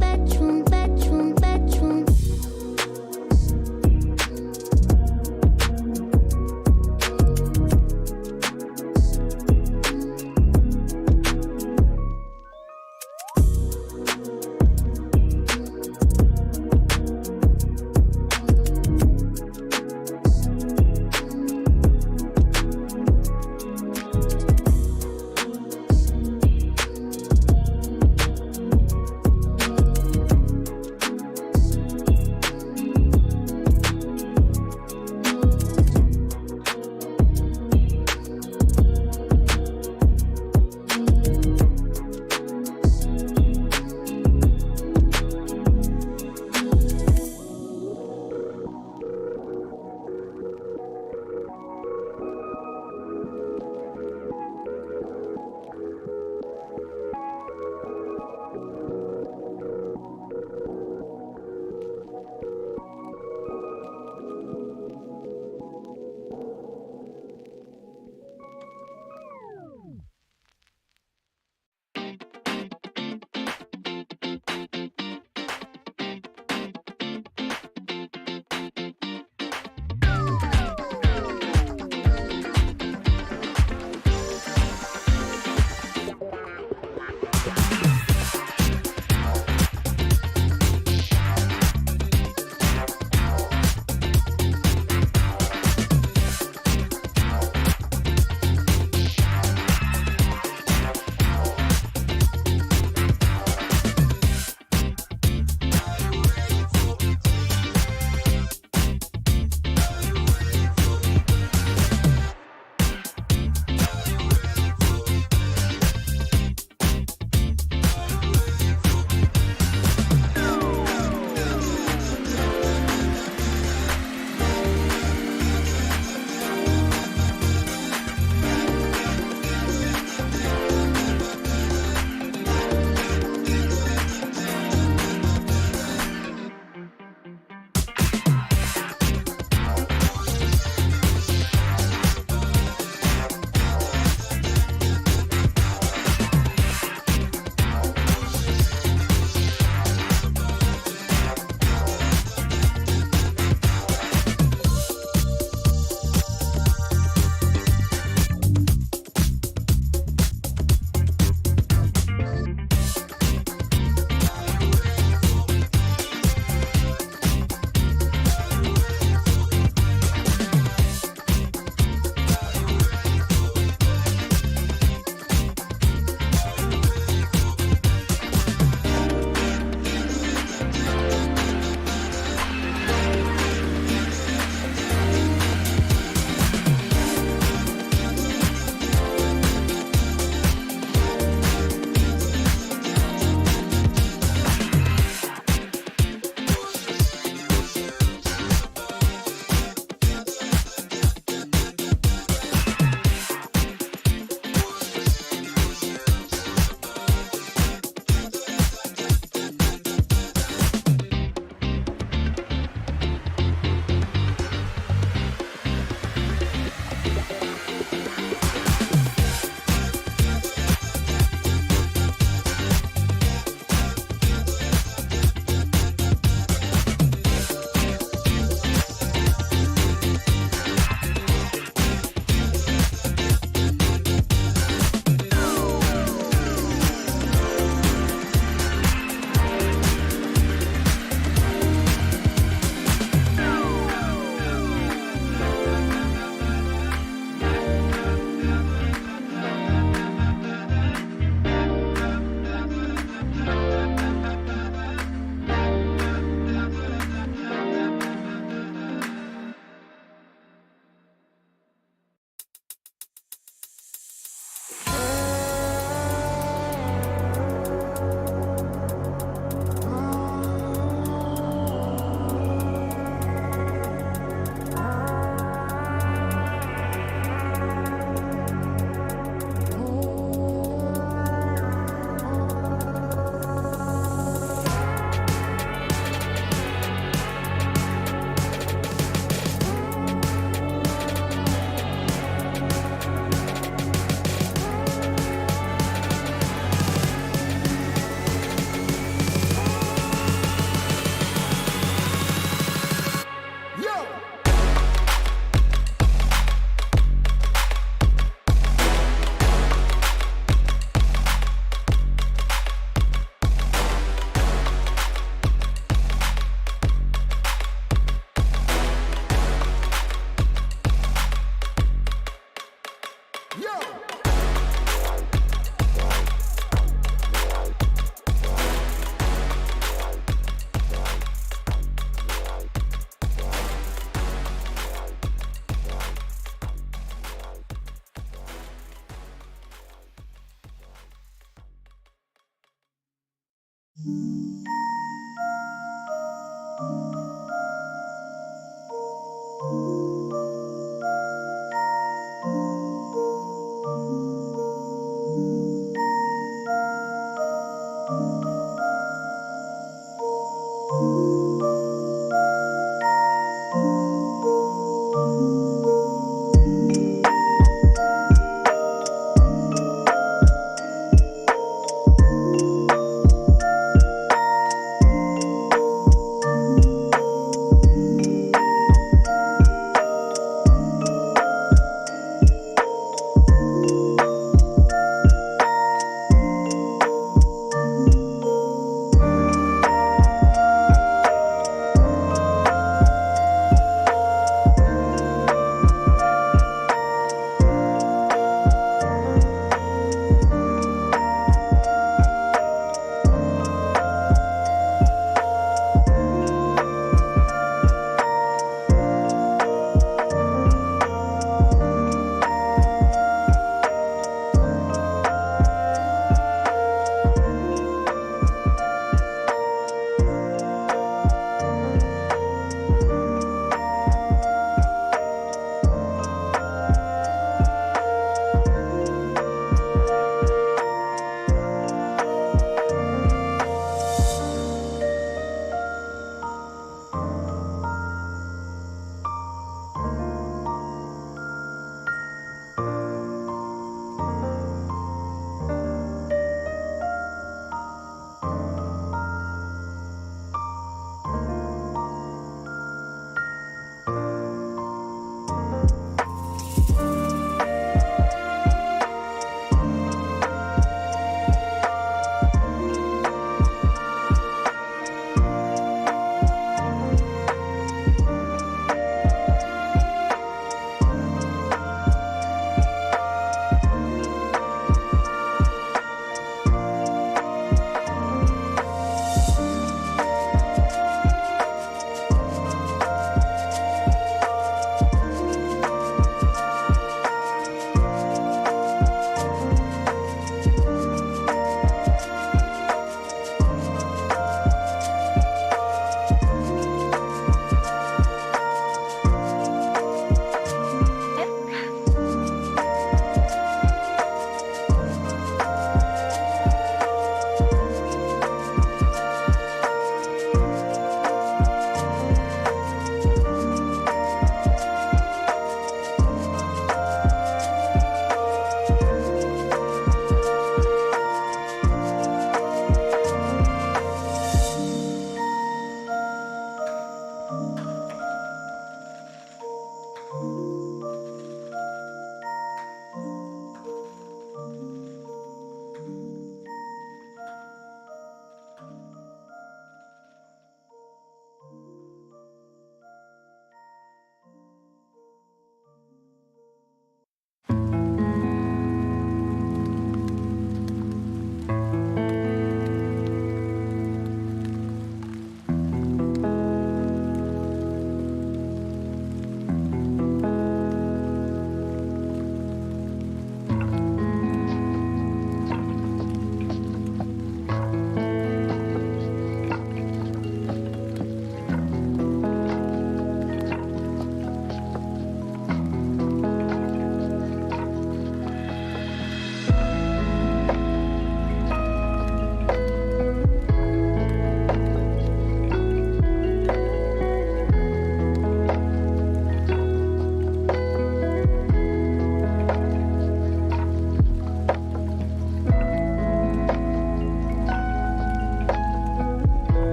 O: Bedroom, bedroom, bedroom.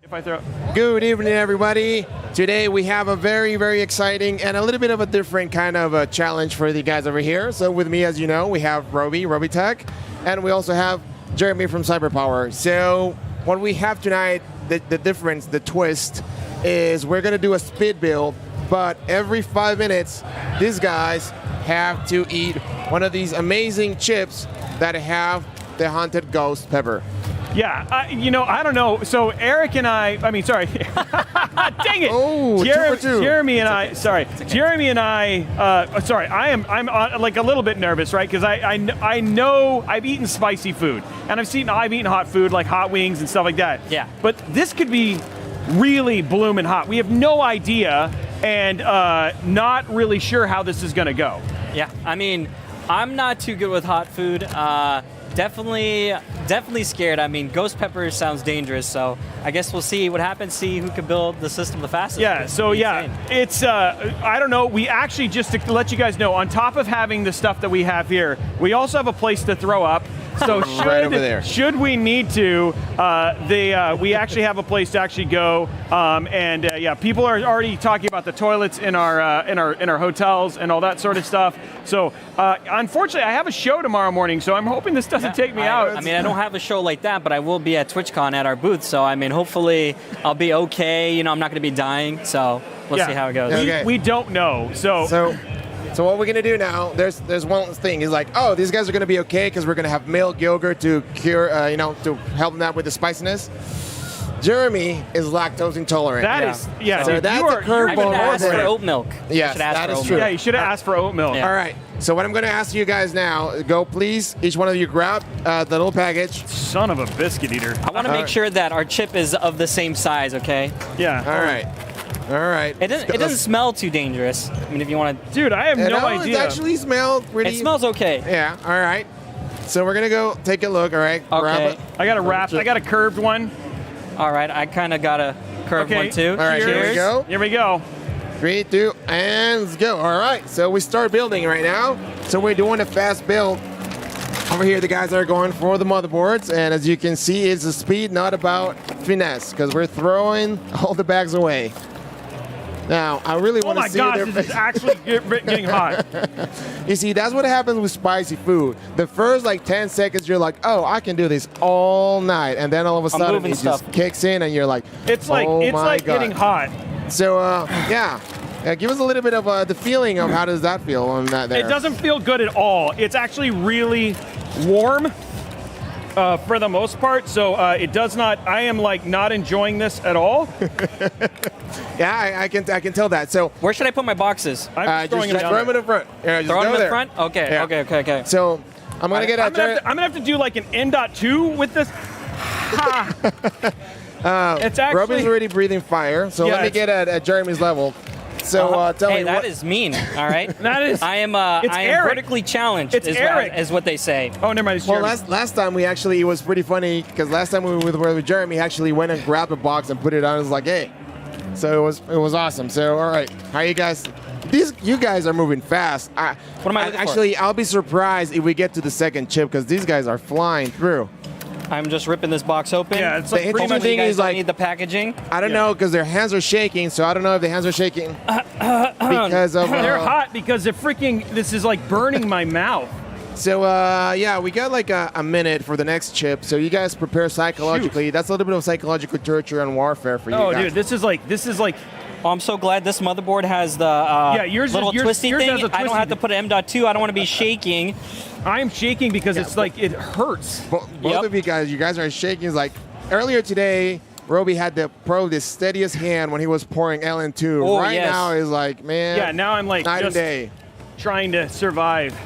C: If I throw.
O: Good evening, everybody. Today we have a very, very exciting and a little bit of a different kind of a challenge for the guys over here. So with me, as you know, we have Roby Tech, and we also have Jeremy from Cyberpower. So what we have tonight, the difference, the twist, is we're going to do a speed build, but every 5 minutes, these guys have to eat one of these amazing chips that have the haunted ghost pepper.
C: Yeah, I don't know. So Eric and dang it.
O: Oh,
C: Jeremy and I, I'm like a little bit nervous, right? Because I know I've eaten spicy food, and I've eaten hot food like hot wings and stuff like that.
V: Yeah.
C: But this could be really blooming hot. We have no idea, and not really sure how this is going to go.
V: Yeah, I mean, I'm not too good with hot food. Definitely scared. I mean, ghost pepper sounds dangerous, so I guess we'll see what happens, see who can build the system the fastest.
C: Yeah, so yeah, it's, I don't know, we actually, just to let you guys know, on top of having the stuff that we have here, we also have a place to throw up. So
O: Right over there.
C: should we need to, we actually have a place to actually go, and yeah, people are already talking about the toilets in our hotels and all that sort of stuff. So unfortunately, I have a show tomorrow morning, so I'm hoping this doesn't take me out.
V: I mean, I don't have a show like that, but I will be at TwitchCon at our booth. So I mean, hopefully, I'll be okay. You know, I'm not going to be dying. So let's see how it goes.
O: Okay.
C: We don't know.
O: So what we're gonna do now? There's one thing. He's like, oh, these guys are gonna be okay because we're gonna have milk yogurt to cure, to help them out with the spiciness. Jeremy is lactose intolerant.
C: That is, yeah.
O: So
C: dude,
O: that's
C: you
O: a curveball.
V: I should have asked for oat milk.
O: Yes,
V: Should ask
O: that
V: for
O: is
V: oat
O: true.
V: milk.
C: Yeah, you should have asked for oat milk.
O: All right. So what I'm going to ask you guys now, go please, each one of you grab the little package.
C: Son of a biscuit eater.
V: I want to make sure that our chip is of the same size, okay?
C: Yeah.
O: All right. All right.
V: It doesn't smell too dangerous. I mean, if you want to...
C: Dude, I have no idea.
O: It actually smells pretty...
V: It smells okay.
O: Yeah, all right. So we're going to go take a look, all right?
V: Okay.
C: I got a wrap. I got a curved one.
V: All right, I kind of got a curved one too.
O: All right,
V: Cheers.
O: here we go.
C: Here we go.
O: 3, 2, and let's go. All right, so we start building right now. So we're doing a fast build. Over here, the guys are going for the motherboards, and as you can see, it's the speed, not about finesse, because we're throwing all the bags away. Now, I really want to see
C: Oh my
O: their
C: gosh, this is actually getting hot.
O: You see, that's what happens with spicy food. The first like 10 seconds, you're like, oh, I can do this all night. And then all of a sudden, it just kicks in and you're like,
C: It's like,
O: oh
C: it's
O: my
C: like
O: God.
C: getting hot.
O: So, yeah. Give us a little bit of the feeling of how does that feel on that there.
C: It doesn't feel good at all. It's actually really warm for the most part. So it does not, I am like not enjoying this at all.
O: Yeah, I can tell that. So
V: where should I put my boxes?
C: I'm just throwing
O: just
C: them
O: throw
C: down
O: them in the front. Yeah, just
V: Throw
O: go
V: them in the
O: there.
V: front? Okay,
O: Yeah.
V: okay.
O: So I'm gonna get
C: I'm gonna have to do like an N.2 with this. It's actually
O: Robin's already breathing fire, so
C: Yeah,
O: let me
C: it's-
O: get at Jeremy's level. So tell
V: hey,
O: me
V: that
O: what.
V: is mean. All right.
C: That is.
V: I am.
C: It's
V: I am
C: Eric.
V: vertically challenged.
C: It's Eric.
V: Is what they say.
C: Oh, never mind. It's
O: Well,
C: Jeremy.
O: last time we actually, it was pretty funny because last time we were with Jeremy, he actually went and grabbed a box and put it on. It was like, hey. So it was awesome. So all right, how you guys? You guys are moving fast.
V: What am I looking for?
O: Actually, I'll be surprised if we get to the second chip because these guys are flying through.
V: I'm just ripping this box open.
C: Yeah, it's
O: The
C: like pretty
O: interesting
C: much.
O: thing
V: You guys
O: is
V: don't
O: like
V: need the packaging.
O: I don't know because their hands are shaking, so I don't know if the hands are shaking because of.
C: They're hot because they're freaking. This is like burning my mouth.
O: So yeah, we got like a minute for the next chip. So you guys prepare psychologically. That's a little bit of psychological torture and warfare for you
C: Oh,
O: guys.
C: dude, this is like.
V: Oh, I'm so glad this motherboard has the
C: yours is-
V: little
C: yours
V: twisty
C: has
V: thing.
C: a
V: I don't
C: twisty
V: have to put an M.2. I don't want to be shaking.
C: I'm shaking because it's like it hurts.
O: Both of you guys are shaking. It's like earlier today, Roby had probably the steadiest hand when he was pouring LN2.
V: Oh,
O: right
V: yes.
O: now is like, man.
C: Yeah, now I'm like
O: night and
C: just
O: day.
C: trying to survive.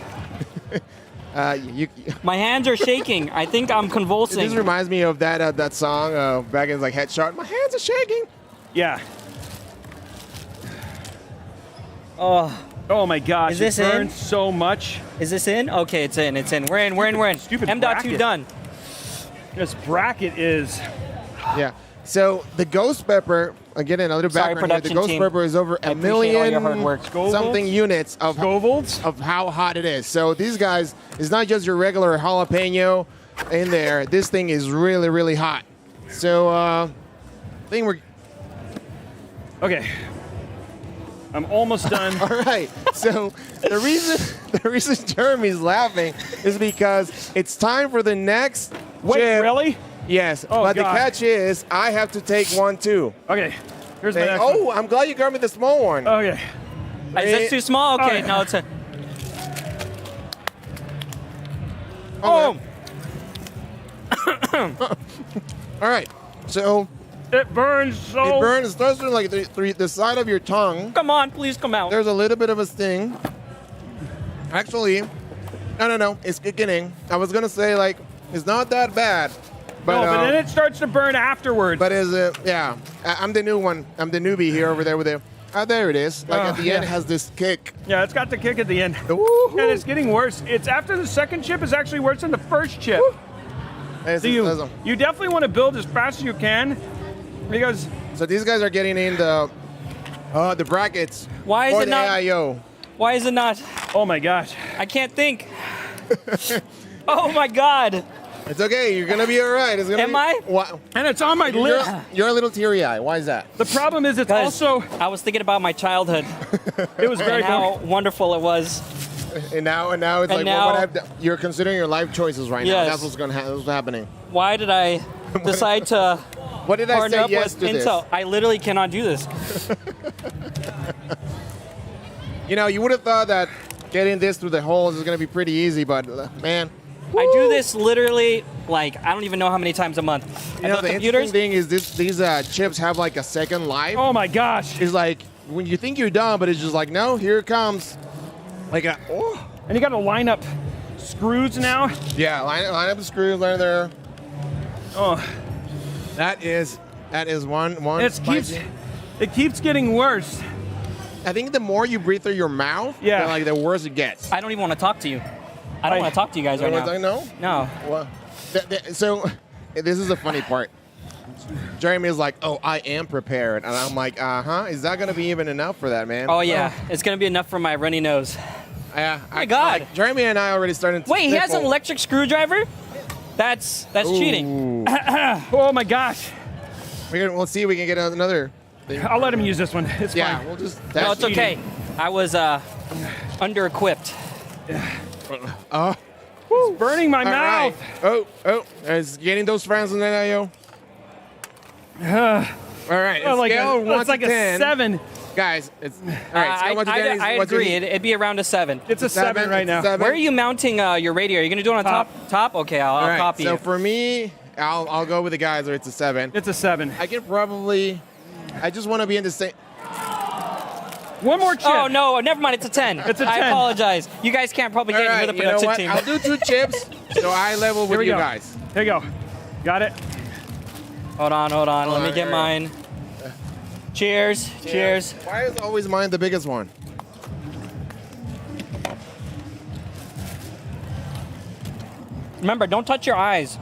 V: My hands are shaking. I think I'm convulsing.
O: This reminds me of that song back in like Headshot. My hands are shaking.
C: Yeah. Oh my gosh!
V: Is this
C: it
V: in?
C: burns so much.
V: Is this in? Okay, it's in. It's in. We're in. We're in.
C: Stupid
V: M.2
C: bracket.
V: done.
C: This bracket is.
O: Yeah. So the ghost pepper, again, another
V: Sorry,
O: background here. The
V: production
O: ghost
V: team.
O: pepper is over
V: I
O: a
V: appreciate all
O: million
V: your hard work.
O: something units of how hot it is. So these guys, it's not just your regular jalapeno in there. This thing is really, really hot. So I think we're
C: Okay. I'm almost done.
O: all right. So the reason Jeremy's laughing is because it's time for the next
C: Wait,
O: chip.
C: really?
O: Yes.
C: Oh,
O: but the
C: God.
O: catch is I have to take one too.
C: Okay. Here's my
O: Hey,
C: next one.
O: oh, I'm glad you got me the small one.
C: Okay.
V: Is this too small? Okay,
C: Oh.
V: no, it's a.
O: Oh. All right. So
C: It burns so.
O: it burns. It starts from like the side of your tongue.
V: Come on, please come out.
O: There's a little bit of a sting. Actually, no. It's kicking in. I was gonna say like it's not that bad. But,
C: no, but then it starts to burn afterwards.
O: But is it? Yeah. I'm the new one. I'm the newbie here over there with it. There it is. Like at the end, it has this kick.
C: Yeah, it's got the kick at the end.
O: Woo-hoo.
C: And it's getting worse. It's after the second chip is actually worse than the first chip. So you definitely want to build as fast as you can because.
O: So these guys are getting in the brackets.
V: Why is
O: for
V: it
O: the
V: not?
O: AIO.
V: Why is it not?
C: Oh my gosh.
V: I can't think. Oh my God.
O: It's okay. You're gonna be all right. It's gonna
V: Am
O: be,
V: I?
O: What?
C: And it's on my list.
O: You're a little teary-eyed. Why is that?
C: The problem is it's also.
V: I was thinking about my childhood.
C: It was very
V: and how wonderful it was.
O: And now it's
V: And
O: like
V: now-
O: what I've done. You're considering your life choices right now.
V: Yes.
O: That's what's gonna what's happening.
V: Why did I decide to
O: What did I
V: partner
O: say
V: up
O: yes
V: with
O: to this?
V: Intel? I literally cannot do this.
O: You know, you would have thought that getting this through the holes is gonna be pretty easy, but man.
V: I do this literally, like, I don't even know how many times a month.
O: You know, the interesting thing is these chips have like a second life.
C: Oh my gosh.
O: It's like when you think you're done, but it's just like, no, here it comes. Like a, oh.
C: And you got to line up screws now.
O: Yeah, line up the screws right there.
C: Oh.
O: That is one
C: It keeps getting worse.
O: I think the more you breathe through your mouth, the worse it gets.
V: I don't even want to talk to you. I don't want to talk to you guys right now.
O: No?
V: No.
O: Well, so this is the funny part. Jeremy is like, oh, I am prepared. And I'm like, uh-huh. Is that going to be even enough for that, man?
V: Oh, yeah. It's going to be enough for my runny nose.
O: Yeah.
V: Oh, my God.
O: Like, Jeremy and I already started to
V: Wait, he has an
O: sniffle.
V: electric screwdriver? That's cheating.
C: Oh, my gosh.
O: We'll see if we can get another thing.
C: I'll let him use this one. It's
O: Yeah,
C: fine.
O: we'll just...
V: No, it's okay. I was under-equipped.
O: Oh.
C: It's burning my
O: All
C: mouth.
O: right. Oh, it's getting those friends in there, yo. All right,
C: Oh, like
O: scale
C: a-
O: 1
C: it's like
O: to
C: a
O: 10.
C: 7.
O: Guys, it's all right. Scale 1 to 10
V: I
O: what's your
V: agree.
O: heat?
V: It'd be around a 7.
C: It's a 7 right now.
O: 7.
V: Where are you mounting your radio? Are you going to do it on top? Top? Okay,
O: All
V: I'll
O: right,
V: copy
O: so
V: it.
O: for me, I'll go with the guys, or it's a 7.
C: It's a 7.
O: I can probably. I just want to be in the same.
C: One more chip.
V: Oh, no, never mind. It's a 10.
C: It's a 10.
V: I apologize. You guys can't probably
O: All
V: get
O: right,
V: into the
O: you know
V: production
O: what?
V: team.
O: I'll do 2 chips, so I level
C: Here
O: with
C: we
O: you
C: go.
O: guys.
C: Here you go. Got it?
V: Hold on. Let me get mine. Cheers. Cheers.
O: Why is always mine the biggest one?
V: Remember, don't touch your eyes.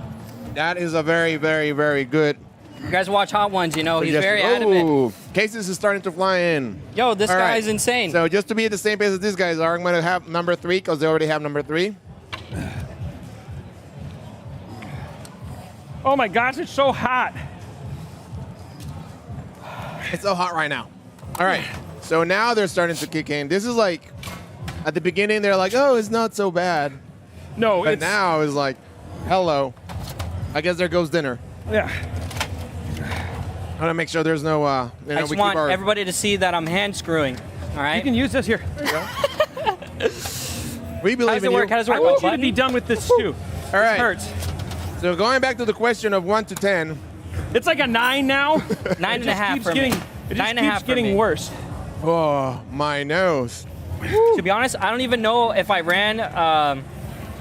O: That is a very, very, very good.
V: You guys watch Hot Ones, you know, he's
O: suggestion.
V: very adamant.
O: Ooh, cases is starting to fly in.
V: Yo, this
O: All
V: guy
O: right.
V: is insane.
O: So just to be at the same pace as these guys are, I'm going to have number 3 because they already have number 3.
C: Oh my gosh, it's so hot.
O: It's so hot right now. All right. So now they're starting to kick in. This is like, at the beginning, they're like, oh, it's not so bad.
C: No,
O: But
C: it's
O: now it's like, hello. I guess there goes dinner.
C: yeah.
O: I want to make sure there's no,
V: I just want everybody to see that I'm hand screwing. All right.
C: You can use this here.
O: We believe
V: How does it
O: in
V: work?
O: you.
V: How does it work?
C: I want you to
V: Button?
C: be done with this too.
O: All right.
C: It hurts.
O: So going back to the question of 1 to 10.
C: It's like a 9 now.
V: 9.5
C: keeps
V: for
C: getting,
V: me.
C: It just
V: 9.5
C: keeps
V: for
C: getting
V: me.
C: worse.
O: Oh, my nose.
V: To be honest, I don't even know if I ran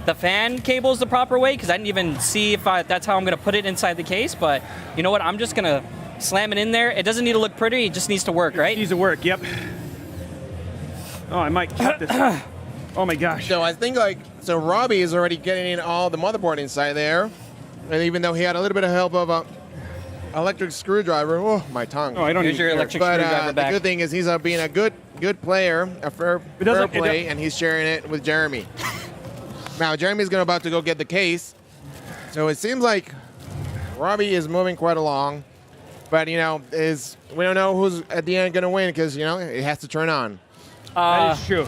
V: the fan cables the proper way because I didn't even see if that's how I'm going to put it inside the case. But you know what? I'm just going to slam it in there. It doesn't need to look pretty. It just needs to work, right?
C: It needs to work, yep. Oh, I might keep this. Oh my gosh.
O: So I think so Robbie is already getting in all the motherboard inside there. And even though he had a little bit of help of a electric screwdriver, oh, my tongue.
C: Oh, I don't
V: Use
C: need
V: your
C: care.
V: electric
O: But
V: screwdriver
O: the
V: back.
O: good thing is he's being a good player, a fair play, and he's sharing it with Jeremy. Now Jeremy's about to go get the case, so it seems like Robbie is moving quite along. But we don't know who's at the end gonna win because it has to turn on.
C: That is true.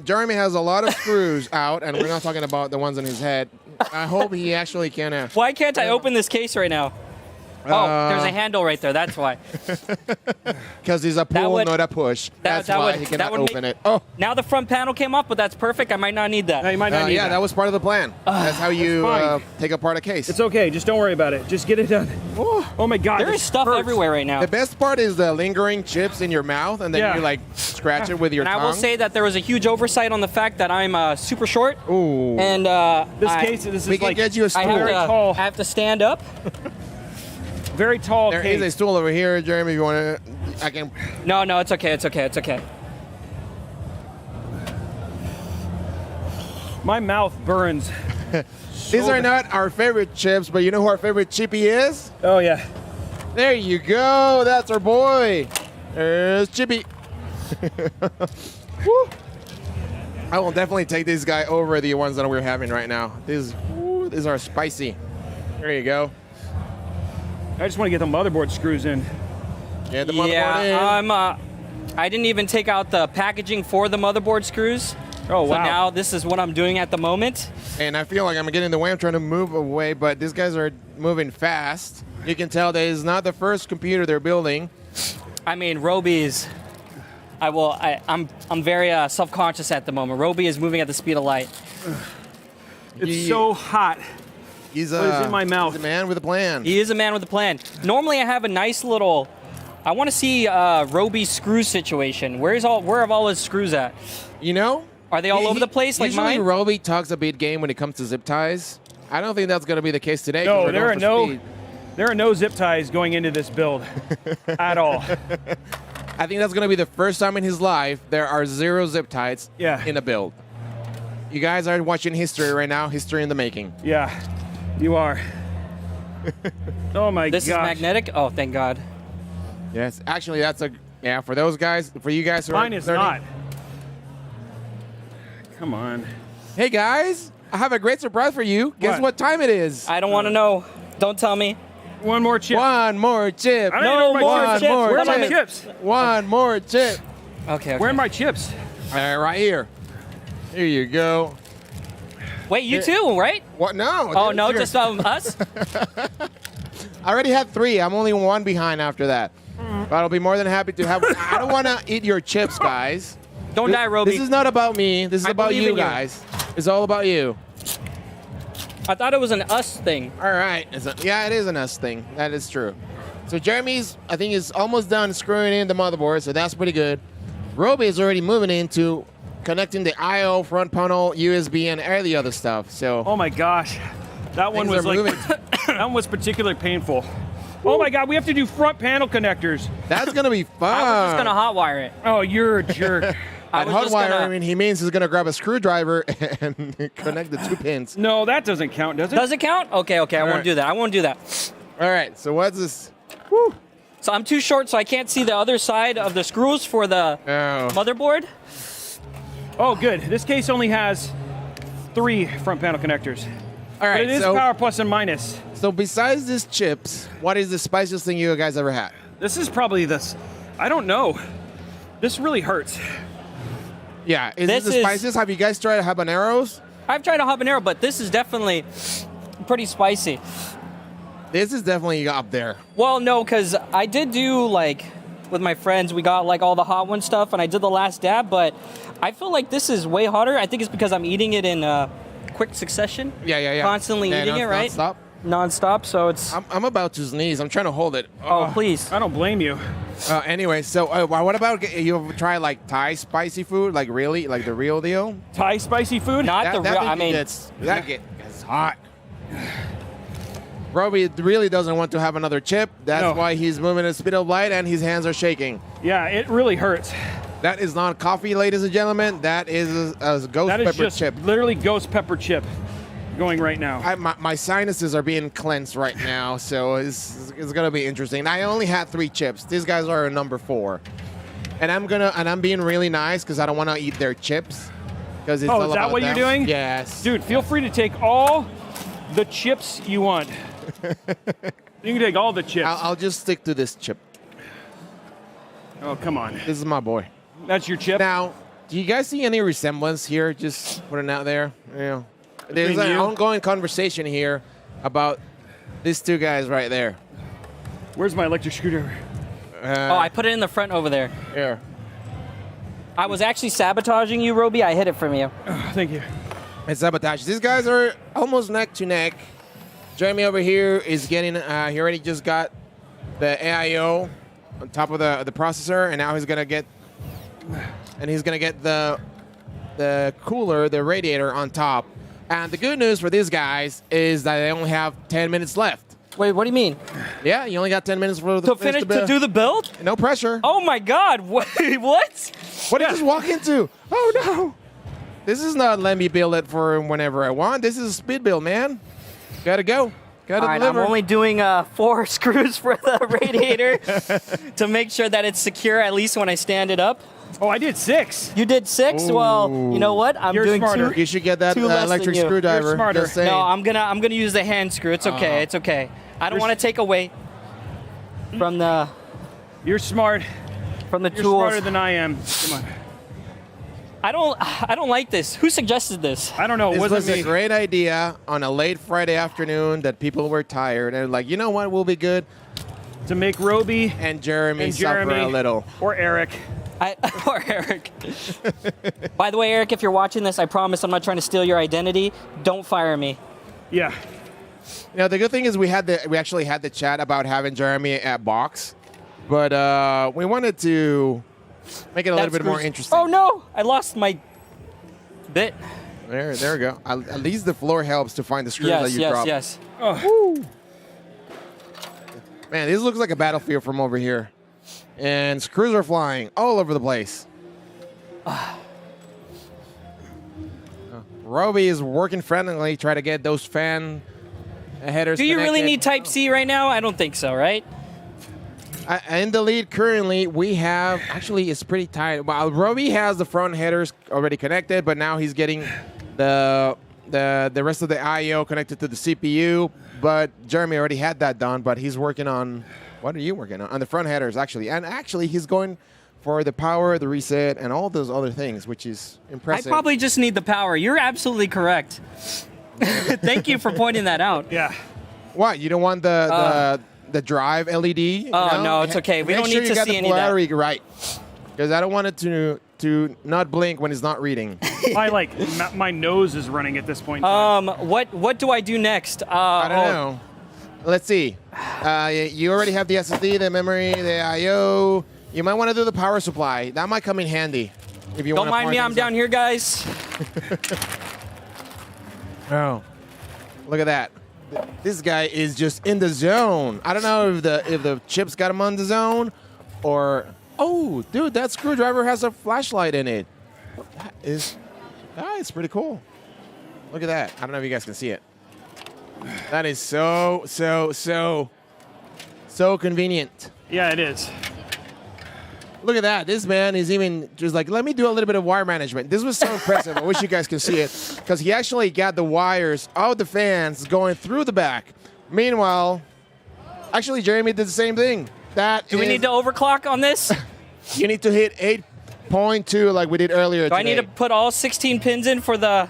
O: Jeremy has a lot of screws out, and we're not talking about the ones on his head. I hope he actually can.
V: Why can't I open this case right now? Oh, there's a handle right there. That's why.
O: Because he's a pull, not a push. That's why he cannot open it. Oh,
V: now the front panel came off, but that's perfect. I might not need that.
C: No, you might not need
O: yeah, that was part of the plan. That's how you take apart a case.
C: It's okay. Just don't worry about it. Just get it done. Oh my God.
V: There is stuff everywhere right now.
O: The best part is the lingering chips in your mouth, and then you scratch it with your
V: and
O: tongue.
V: I will say that there was a huge oversight on the fact that I'm super short.
O: Ooh.
V: And
C: this is
O: we can
C: like
O: get you a stool.
V: I have to stand up.
C: Very tall
O: There
C: case.
O: is a stool over here, Jeremy. If you want to, I can.
V: No, it's okay. It's okay. It's okay.
C: My mouth burns.
O: These are not our favorite chips, but you know who our favorite chippy is?
C: Oh yeah.
O: There you go. That's our boy. There's Chippy. Woo. I will definitely take this guy over the ones that we're having right now. These are spicy. There you go.
C: I just want to get the motherboard screws in.
O: Get the motherboard in.
V: I didn't even take out the packaging for the motherboard screws.
C: Oh, wow.
V: So now this is what I'm doing at the moment.
O: And I feel like I'm getting in the way. I'm trying to move away, but these guys are moving fast. You can tell that is not the first computer they're building.
V: I mean, Roby's. I'm very self-conscious at the moment. Roby is moving at the speed of light.
C: It's so hot.
O: He's
C: what is in my mouth?
O: He's a man with a plan.
V: He is a man with a plan. Normally, I have a nice little. I want to see Roby's screw situation. Where have all his screws at?
O: You know?
V: Are they all over the place like mine?
O: Usually Roby talks a big game when it comes to zip ties. I don't think that's going to be the case today.
C: No, there are no zip ties going into this build at all.
O: I think that's going to be the first time in his life there are 0 zip ties in a build. You guys are watching history right now, history in the making.
C: Yeah, you are. Oh my gosh.
V: This is magnetic? Oh, thank God.
O: Yes, actually that's for those guys, for you guys who
C: Mine
O: are
C: is
O: learning.
C: not. Come on.
O: Hey guys, I have a great surprise for you. Guess what time it is?
V: I don't want to know. Don't tell me.
C: One more chip.
O: One more chip.
C: I don't know
V: more
C: chips.
V: chips.
C: Where are my chips?
O: One more chip.
V: Okay.
C: Where are my chips?
O: Right here. Here you go.
V: Wait, you too, right?
O: What? No.
V: Oh, no, just us?
O: I already had 3. I'm only 1 behind after that. But I'll be more than happy to have. I don't want to eat your chips, guys.
V: Don't die, Roby.
O: This is not about me. This is about you guys. It's all about you.
V: I thought it was an us thing.
O: All right. Yeah, it is an us thing. That is true. So Jeremy's, I think, is almost done screwing in the motherboard, so that's pretty good. Roby is already moving into connecting the I/O, front panel, USB, and all the other stuff. So.
C: Oh my gosh, that one was like that one was particularly painful. Oh my God, we have to do front panel connectors.
O: That's gonna be fun.
V: I was just gonna hotwire it.
C: Oh, you're a jerk.
O: And hotwire, I mean, he means he's gonna grab a screwdriver and connect the 2 pins.
C: No, that doesn't count, does it?
V: Does it count? Okay, I won't do that. I won't do that.
O: All right, so what's this?
V: Woo. So I'm too short, so I can't see the other side of the screws for the motherboard.
C: Oh, good. This case only has 3 front panel connectors.
O: All right,
C: but it is power plus and minus.
O: So besides these chips, what is the spiciest thing you guys ever had?
C: This is probably this. I don't know. This really hurts.
O: Yeah, is this the spiciest? Have you guys tried habaneros?
V: I've tried a habanero, but this is definitely pretty spicy.
O: This is definitely up there.
V: Well, no, because I did do, like, with my friends, we got, like, all the hot one stuff, and I did the last dab, but I feel like this is way hotter. I think it's because I'm eating it in quick succession.
O: Yeah.
V: Constantly eating it, right?
O: Non-stop.
V: Non-stop, so it's...
O: I'm about to sneeze. I'm trying to hold it.
V: Oh, please.
C: I don't blame you.
O: Anyway, so what about you try like Thai spicy food, like really, like the real deal?
C: Thai spicy food?
V: Not the real. I mean,
O: that gets hot. Roby really doesn't want to have another chip. That's why he's moving at the speed of light and his hands are shaking.
C: Yeah, it really hurts.
O: That is not coffee, ladies and gentlemen. That is a ghost
C: that is
O: pepper
C: just
O: chip.
C: Literally ghost pepper chip going right now.
O: My sinuses are being cleansed right now, so it's gonna be interesting. I only had 3 chips. These guys are a number 4, and I'm being really nice because I don't want to eat their chips. Because it's all
C: is that
O: about
C: what
O: them.
C: you're doing?
O: Yes,
C: dude. Feel free to take all the chips you want. You can take all the chips.
O: I'll just stick to this chip.
C: Oh, come on.
O: This is my boy.
C: That's your chip?
O: Now, do you guys see any resemblance here? Just putting it out there. Yeah. There's an ongoing conversation here about these 2 guys right there.
C: Where's my electric screwdriver?
V: I put it in the front over there.
O: Here.
V: I was actually sabotaging you, Roby. I hid it from you.
C: Oh, thank you.
O: It's sabotage. These guys are almost neck to neck. Jeremy over here is getting, he already just got the AIO on top of the processor, and now he's going to get, the cooler, the radiator on top. And the good news for these guys is that they only have 10 minutes left.
V: Wait, what do you mean?
O: Yeah, you only got 10 minutes to
V: do the build?
O: No pressure.
V: Oh my God! Wait, what?
O: What did you just walk into? Oh no! This is not let me build it for whenever I want. This is a speed build, man. Gotta go. Gotta deliver.
V: I'm only doing 4 screws for the radiator to make sure that it's secure at least when I stand it up.
C: Oh, I did 6.
V: You did 6? Well, you know what? I'm
C: You're
V: doing
C: smarter.
V: 2.
O: You should get that
V: 2 less
O: electric
V: than you.
O: screwdriver.
C: You're smarter.
O: Just saying.
V: No, I'm gonna use the hand screw. It's okay. It's okay. I don't want to take away from the.
C: You're smart.
V: From the
C: You're
V: tools.
C: smarter than I am. Come on.
V: I don't like this. Who suggested this?
C: I don't know.
O: This
C: Wasn't
O: was
C: me.
O: a great idea on a late Friday afternoon that people were tired and like, you know what will be good?
C: To make Roby
O: and Jeremy,
C: and Jeremy
O: suffer a little.
C: Or Eric.
V: Or Eric. By the way, Eric, if you're watching this, I promise I'm not trying to steal your identity. Don't fire me.
C: Yeah.
O: You know, the good thing is we actually had the chat about having Jeremy at box, but we wanted to make it a little bit more interesting.
V: Oh no! I lost my bit.
O: There we go. At least the floor helps to find the screws that you dropped.
V: Yes.
O: Oh. Man, this looks like a battlefield from over here. And screws are flying all over the place. Roby is working frantically, trying to get those fan headers
V: Do you really
O: connected.
V: need Type C right now? I don't think so, right?
O: In the lead currently, we have, actually it's pretty tight. Well, Roby has the front headers already connected, but now he's getting the rest of the I/O connected to the CPU. But Jeremy already had that done, but he's working on, what are you working on? On the front headers, actually. And actually, he's going for the power, the reset, and all those other things, which is impressive.
V: I probably just need the power. You're absolutely correct. Thank you for pointing that out.
C: Yeah.
O: What, you don't want the drive LED? You
V: Oh,
O: know?
V: no, it's okay. We
O: Make
V: don't
O: sure
V: need
O: you
V: to
O: got
V: see
O: the
V: any of that.
O: polarity right. Because I don't want it to not blink when it's not reading.
C: my nose is running at this point.
V: What do I do next?
O: I don't know. Let's see. You already have the SSD, the memory, the I/O. You might want to do the power supply. That might come in handy. If you
V: Don't
O: want
V: mind me. I'm down here, guys.
O: Oh, look at that. This guy is just in the zone. I don't know if the chips got him on the zone, or oh, dude, that screwdriver has a flashlight in it. That is pretty cool. Look at that. I don't know if you guys can see it. That is so convenient.
C: Yeah, it is.
O: Look at that. This man is even just like, let me do a little bit of wire management. This was so impressive. I wish you guys could see it, because he actually got the wires out the fans going through the back. Meanwhile, actually, Jeremy did the same thing.
V: Do we need to overclock on this?
O: You need to hit 8.2 like we did earlier
V: Do
O: today.
V: I need to put all 16 pins in for the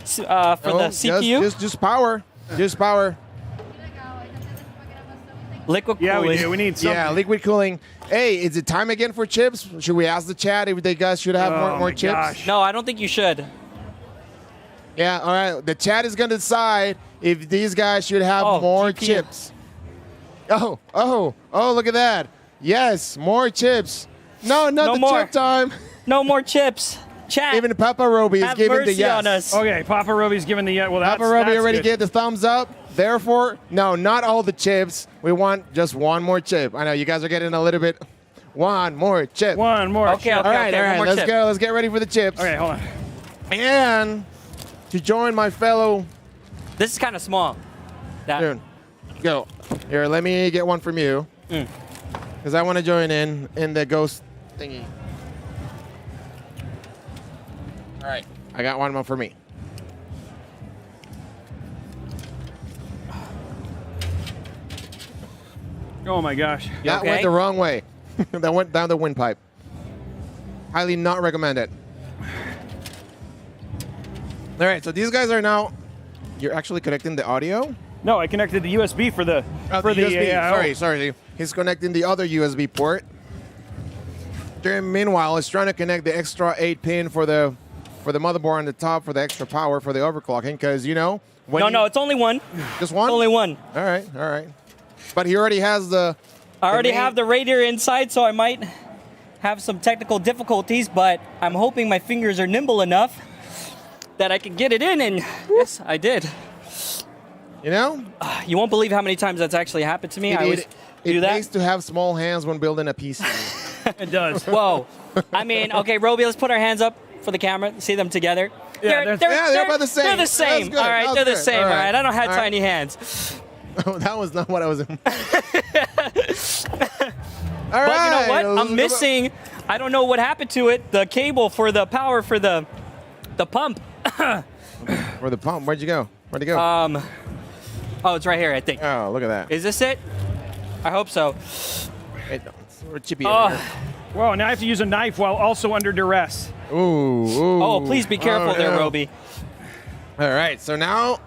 V: CPU?
O: Just power. Just power.
V: Liquid
O: Yeah,
V: cooling.
O: we do. We need something. Yeah, liquid cooling. Hey, is it time again for chips? Should we ask the chat if they guys should have more chips?
V: No, I don't think you should.
O: Yeah, all right. The chat is going to decide if these guys should have more
V: GPU.
O: chips. Oh, look at that. Yes, more chips. No, not the
V: more.
O: chip time.
V: No more chips. Chat.
O: Even Papa Roby is
V: Have
O: giving the
V: mercy
O: yes.
V: on us.
C: Okay, Papa Roby's giving the yes. Well, that's
O: Papa Roby
C: that's
O: already
C: good.
O: gave the thumbs up. Therefore, no, not all the chips. We want just one more chip. I know you guys are getting a little bit. One more chip.
C: One more
V: Okay,
C: chip.
V: okay,
O: All right,
V: okay.
O: all
V: One
O: right.
V: more
O: Let's
V: chip.
O: go. Let's get ready for the chips.
C: Okay, hold on.
O: And to join my fellow.
V: This is kind of small.
O: Dude, go. Here, let me get one from you. Because I want to join in the ghost thingy. All right. I got one more for me.
C: Oh my gosh.
O: That went the wrong way. That went down the windpipe. Highly not recommended. All right, so these guys are now. You're actually connecting the audio?
C: No, I connected the USB for the
O: USB.
C: AIO.
O: Sorry. He's connecting the other USB port. Jeremy, meanwhile, is trying to connect the extra 8-pin for the motherboard on the top for the extra power for the overclocking, because
V: No, it's only one.
O: Just one?
V: Only one.
O: All right. But he already has
V: I already have the radiator inside, so I might have some technical difficulties, but I'm hoping my fingers are nimble enough that I can get it in, and yes, I did.
O: You know?
V: You won't believe how many times that's actually happened to me. I always do
O: It
V: that.
O: takes to have small hands when building a PC.
C: It does.
V: Whoa. I mean, okay, Roby, let's put our hands up for the camera. See them together.
C: Yeah,
O: they're about the same.
V: They're the
O: That's
V: same.
O: good.
V: All right,
O: That's
V: they're the
O: good.
V: same.
O: All
V: All
O: right.
V: right, I don't have
O: All right.
V: tiny hands.
O: Oh, that was not what I was. All
V: But
O: right.
V: you know what? I don't know what happened to it. The cable for the power for the pump.
O: For the pump, where'd you go? Where'd it go?
V: Oh, it's right here, I think.
O: Oh, look at that.
V: Is this it? I hope so.
O: We're chippy over here.
C: Whoa, now I have to use a knife while also under duress.
O: Ooh.
V: Oh, please be careful there, Roby.
O: All right, so now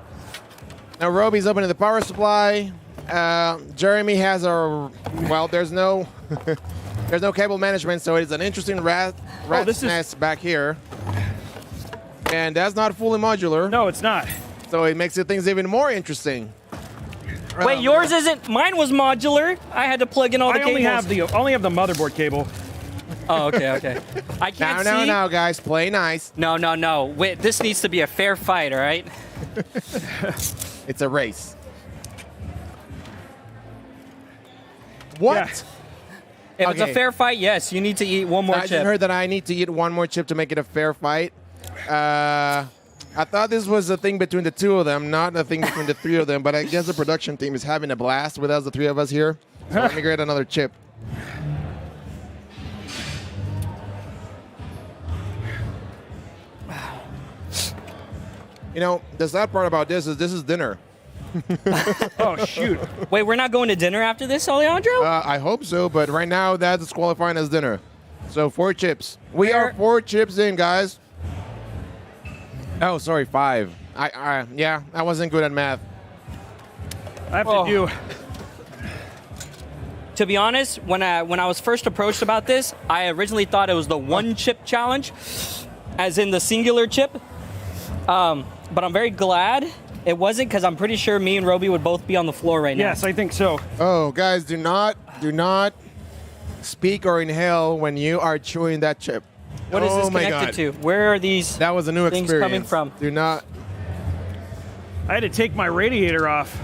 O: Roby's opening the power supply. Jeremy has there's no there's no cable management, so it's an interesting rat's nest back here. And that's not fully modular.
C: No, it's not.
O: So it makes things even more interesting.
V: Wait, yours isn't? Mine was modular. I had to plug in all the cables.
C: I only have the motherboard cable.
V: Oh, okay. I can't see.
O: No, guys, play nice.
V: No. Wait, this needs to be a fair fight, all right?
O: It's a race. What?
V: Yeah. If it's a fair fight, yes, you need to eat one more
O: I
V: chip.
O: just heard that I need to eat one more chip to make it a fair fight. I thought this was a thing between the two of them, not a thing between the three of them, but I guess the production team is having a blast with us, the three of us here. So let me get another chip. You know, the sad part about this is dinner.
V: Oh, shoot. Wait, we're not going to dinner after this, Alejandro?
O: I hope so, but right now that's qualifying as dinner. So 4 chips. We are 4 chips in, guys. Oh, sorry, 5. Yeah, I wasn't good at math.
C: I have to do.
V: To be honest, when I was first approached about this, I originally thought it was the 1 chip challenge, as in the singular chip. But I'm very glad it wasn't, because I'm pretty sure me and Roby would both be on the floor right now.
C: Yes, I think so.
O: Oh, guys, do not speak or inhale when you are chewing that chip.
V: What is this connected to? Where are these
O: That was a new
V: things
O: experience.
V: coming from?
O: Do not.
C: I had to take my radiator off.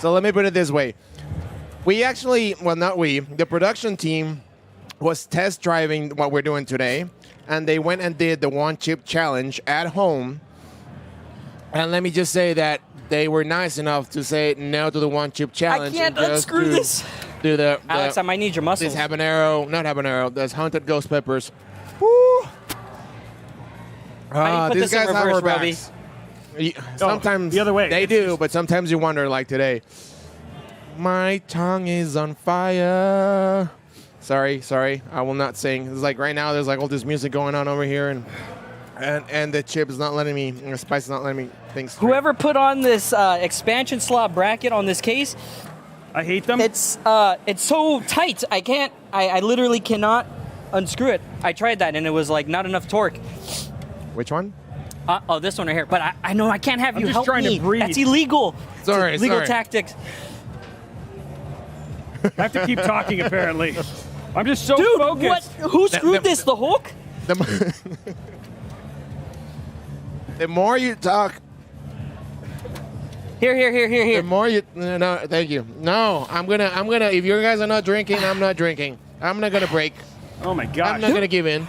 O: So let me put it this way. The production team was test driving what we're doing today, and they went and did the 1 chip challenge at home. And let me just say that they were nice enough to say no to the 1 chip challenge.
V: I can't unscrew this.
O: Do the
V: Alex, I might need your muscles.
O: This habanero, those haunted ghost peppers. Woo!
V: How do you put this in reverse, Roby?
O: Sometimes
C: the other way.
O: They do, but sometimes you wonder, like today. My tongue is on fire. Sorry, I will not sing. It's like right now there's like all this music going on over here, and the chip is not letting me, the spice is not letting me think straight.
V: Whoever put on this expansion slot bracket on this case,
C: I hate them.
V: It's so tight. I literally cannot unscrew it. I tried that and it was like not enough torque.
O: Which one?
V: This one right here. But I know I can't have you
C: just
V: help
C: trying
V: me.
C: to breathe.
V: That's illegal.
O: Sorry,
V: it's illegal
O: sorry.
V: tactics.
C: I have to keep talking, apparently. I'm just so
V: Dude,
C: focused.
V: what? Who screwed this? The Hulk?
O: The more you talk.
V: Here.
O: The more you no, thank you. No, I'm gonna. If you guys are not drinking, I'm not drinking. I'm not gonna break.
C: Oh my God!
O: I'm not gonna give in.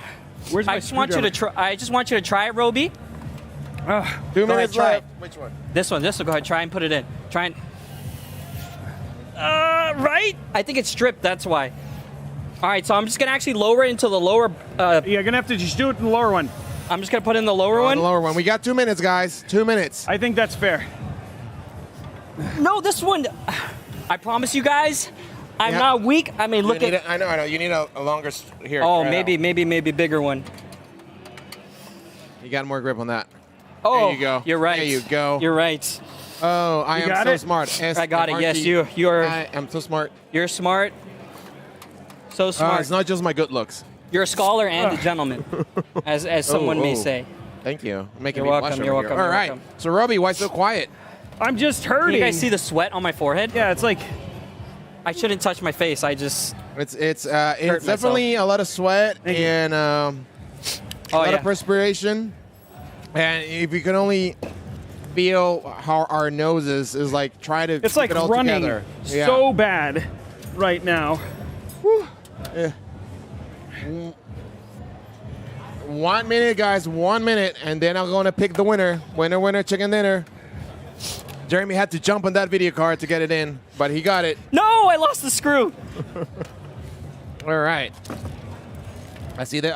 C: Where's my
V: I just want you to try. I just want you to try it, Roby.
O: 2 minutes
V: try
O: left.
V: it.
O: Which one?
V: This one. Go ahead. Try and put it in. Try and. Right? I think it's stripped. That's why. All right. So I'm just gonna actually lower it into the lower.
C: You're gonna have to just do it in the lower one.
V: I'm just gonna put it in the lower one.
O: The lower one. We got 2 minutes, guys. 2 minutes.
C: I think that's fair.
V: No, this one. I promise you guys, I'm not weak. I mean, look at.
O: I know. You need a longer. Here.
V: Oh,
O: try it out.
V: maybe bigger one.
O: You got more grip on that.
V: Oh,
O: there you go.
V: You're right.
O: There you go.
V: You're right.
O: Oh, I am so smart.
V: I got it. Yes, you are.
O: I am so smart.
V: You're smart. So smart.
O: It's not just my good looks.
V: You're a scholar and a gentleman, as someone may say.
O: Thank you. Making
V: You're
O: me
V: welcome.
O: blush
V: You're
O: over
V: welcome.
O: here. All
V: You're
O: right.
V: welcome.
O: So, Roby, why so quiet?
C: I'm just hurting.
V: Can you guys see the sweat on my forehead?
C: Yeah, it's like.
V: I shouldn't touch my face. I just.
O: It's definitely a lot of sweat and a lot of perspiration. And if you can only feel how our noses is like, try to
C: It's
O: keep
C: like
O: it all
C: running
O: together.
C: so bad right now.
O: Yeah. 1 minute, guys. 1 minute, and then I'm going to pick the winner. Winner, chicken dinner. Jeremy had to jump on that video card to get it in, but he got it.
V: No, I lost the screw.
O: All right. I see the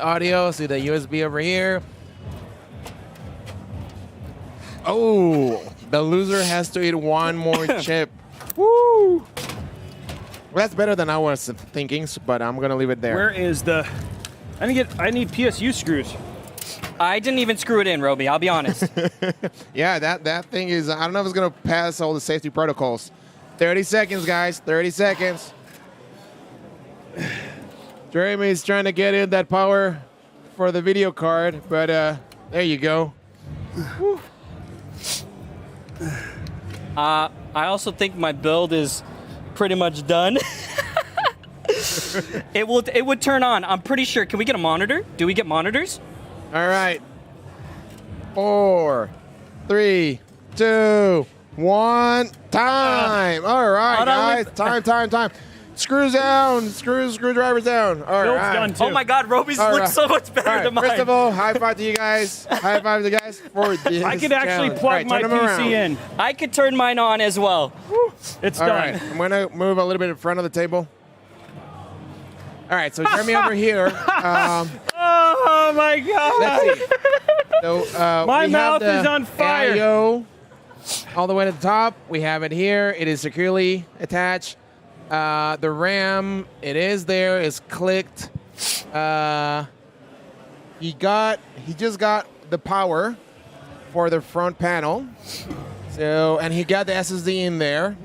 O: audio. See the USB over here. Oh, the loser has to eat one more chip. Woo! Well, that's better than I was thinking, but I'm gonna leave it there.
C: Where is the? I need PSU screws.
V: I didn't even screw it in, Roby. I'll be honest.
O: Yeah, that thing is. I don't know if it's gonna pass all the safety protocols. 30 seconds, guys. 30 seconds. Jeremy's trying to get in that power for the video card, but there you go.
V: I also think my build is pretty much done. It would turn on. I'm pretty sure. Can we get a monitor? Do we get monitors?
O: All right. 4, 3, 2, 1. Time. All right, guys. Time. Screws down. Screwdrivers down. All right.
C: Done too.
V: Oh my God, Roby's looks so much better than mine.
O: First of all, high five to you guys. High five to you guys for this
C: I could actually plug my PC in.
V: I could turn mine on as well.
C: It's
O: all
C: done.
O: Right. I'm gonna move a little bit in front of the table. All right, so Jeremy over here.
C: Oh my God!
O: Let's see. So
C: my mouth is on fire.
O: AIO, all the way to the top. We have it here. It is securely attached. The RAM, it is there. It's clicked. He just got the power for the front panel. So, and he got the SSD in there.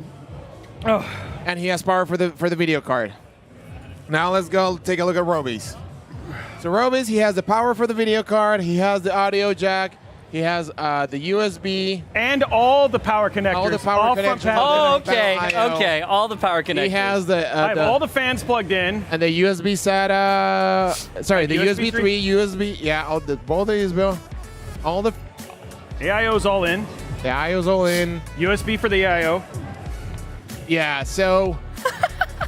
C: Oh.
O: And he has power for the video card. Now let's go take a look at Roby's. So Roby's, he has the power for the video card. He has the audio jack. He has the USB.
C: And all the power connectors.
O: All the power connectors.
V: Oh, okay. All the power connectors.
O: He has the.
C: I have all the fans plugged in.
O: And the USB SATA. Sorry, the USB 3, USB. Yeah, both of these, Bill. All the.
C: AIO's all in.
O: The AIO's all in.
C: USB for the AIO.
O: Yeah, so.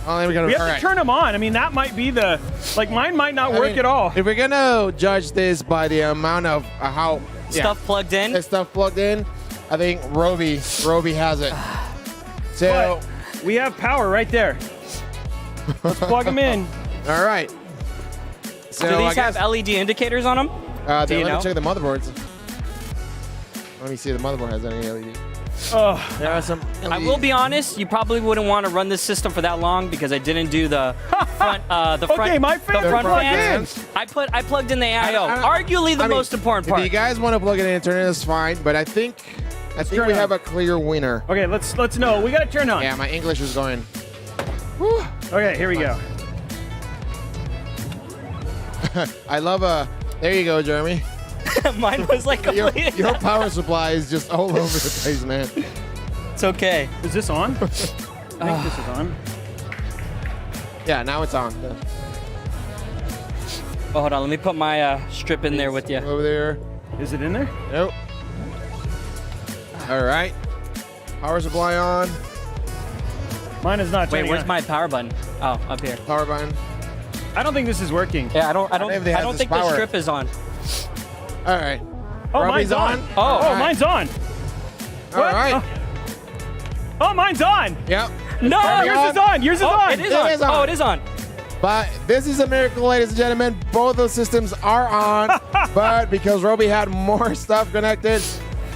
O: We
C: have to turn them on. I mean, that might be the. Like, mine might not work at all.
O: If we're going to judge this by the amount of how.
V: Stuff plugged in?
O: The stuff plugged in. I think Roby has it. So
C: but we have power right there. Let's plug them in.
O: All right. So
V: do these have LED indicators on them?
O: Let me check the motherboards. Let me see if the motherboard has any LED.
C: Oh,
O: there are some LED.
V: I will be honest. You probably wouldn't want to run this system for that long because I didn't do the front.
C: Okay, my fans
V: front
C: are
V: fans. I plugged in the AIO. Arguably the most important part.
O: If you guys want to plug it in and turn it, that's fine. But I think we have a clear winner.
C: Okay, let's know. We got to turn on.
O: Yeah, my English was going.
C: Whew. Okay, here we go.
O: I love there you go, Jeremy.
V: Mine was like
O: your power supply is just all over the place, man.
V: It's okay.
C: Is this on? I think this is on.
O: Yeah, now it's on.
V: Oh, hold on. Let me put my strip in there with you.
O: Over there.
C: Is it in there?
O: Nope. All right. Power supply on.
C: Mine is not.
V: Wait, where's my power button? Oh, up here.
O: Power button.
C: I don't think this is working.
V: Yeah, I don't think the strip is on.
O: All right.
C: Oh,
O: Robbie's
C: mine's on.
V: Oh,
O: right.
C: Mine's on.
O: All right.
C: Oh, mine's on.
O: Yep.
V: No,
C: yours is on. Yours is on.
V: It is on. Oh, it is on.
O: But this is a miracle, ladies and gentlemen. Both those systems are on. But because Roby had more stuff connected,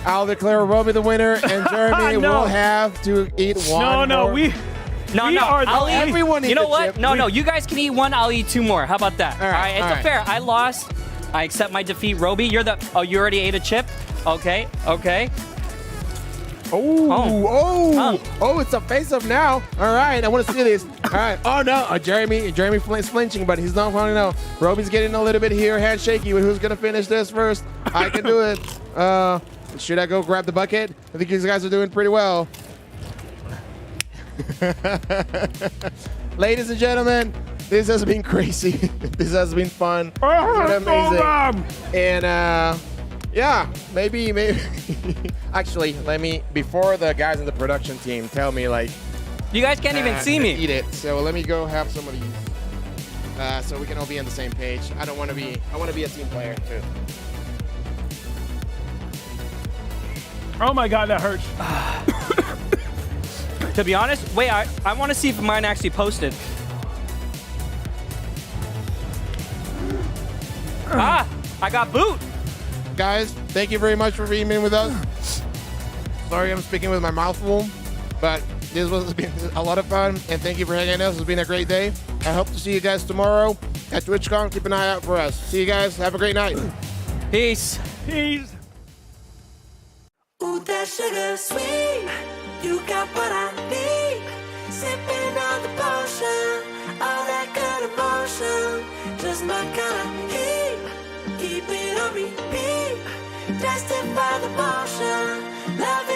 O: I'll declare Roby the winner, and Jeremy will have to eat one more.
V: Everyone
O: eat
V: you know
O: the
V: what?
O: chip.
V: No, you guys can eat one. I'll eat two more. How about that?
O: All right,
V: it's fair. I lost. I accept my defeat. Roby, you already ate a chip. Okay.
O: Oh, it's a face-up now. All right, I want to see this. All right. Oh, no. Jeremy flinching, but he's not wanting to know. Roby's getting a little bit here, handshaky with who's going to finish this first. I can do it. Should I go grab the bucket? I think these guys are doing pretty well. Ladies and gentlemen, this has been crazy. This has been fun. It's been amazing. And yeah, maybe. Actually, before the guys in the production team tell me, like,
V: you guys can't even see me.
O: Eat it. So let me go have some of these, so we can all be on the same page. I want to be a team player too.
C: Oh my God, that hurts.
V: To be honest, wait, I want to see if mine actually posted. I got boot.
O: Guys, thank you very much for being in with us. Sorry I'm speaking with my mouth full, but this has been a lot of fun, and thank you for hanging out. It's been a great day. I hope to see you guys tomorrow at TwitchCon. Keep an eye out for us. See you guys. Have a great night.
V: Peace.
C: Peace.
M: Ooh, that sugar sweet. You got what I need. Sipping on the potion. All that good emotion. Just my kind of heat. Keep it on repeat. Tested by the motion. Love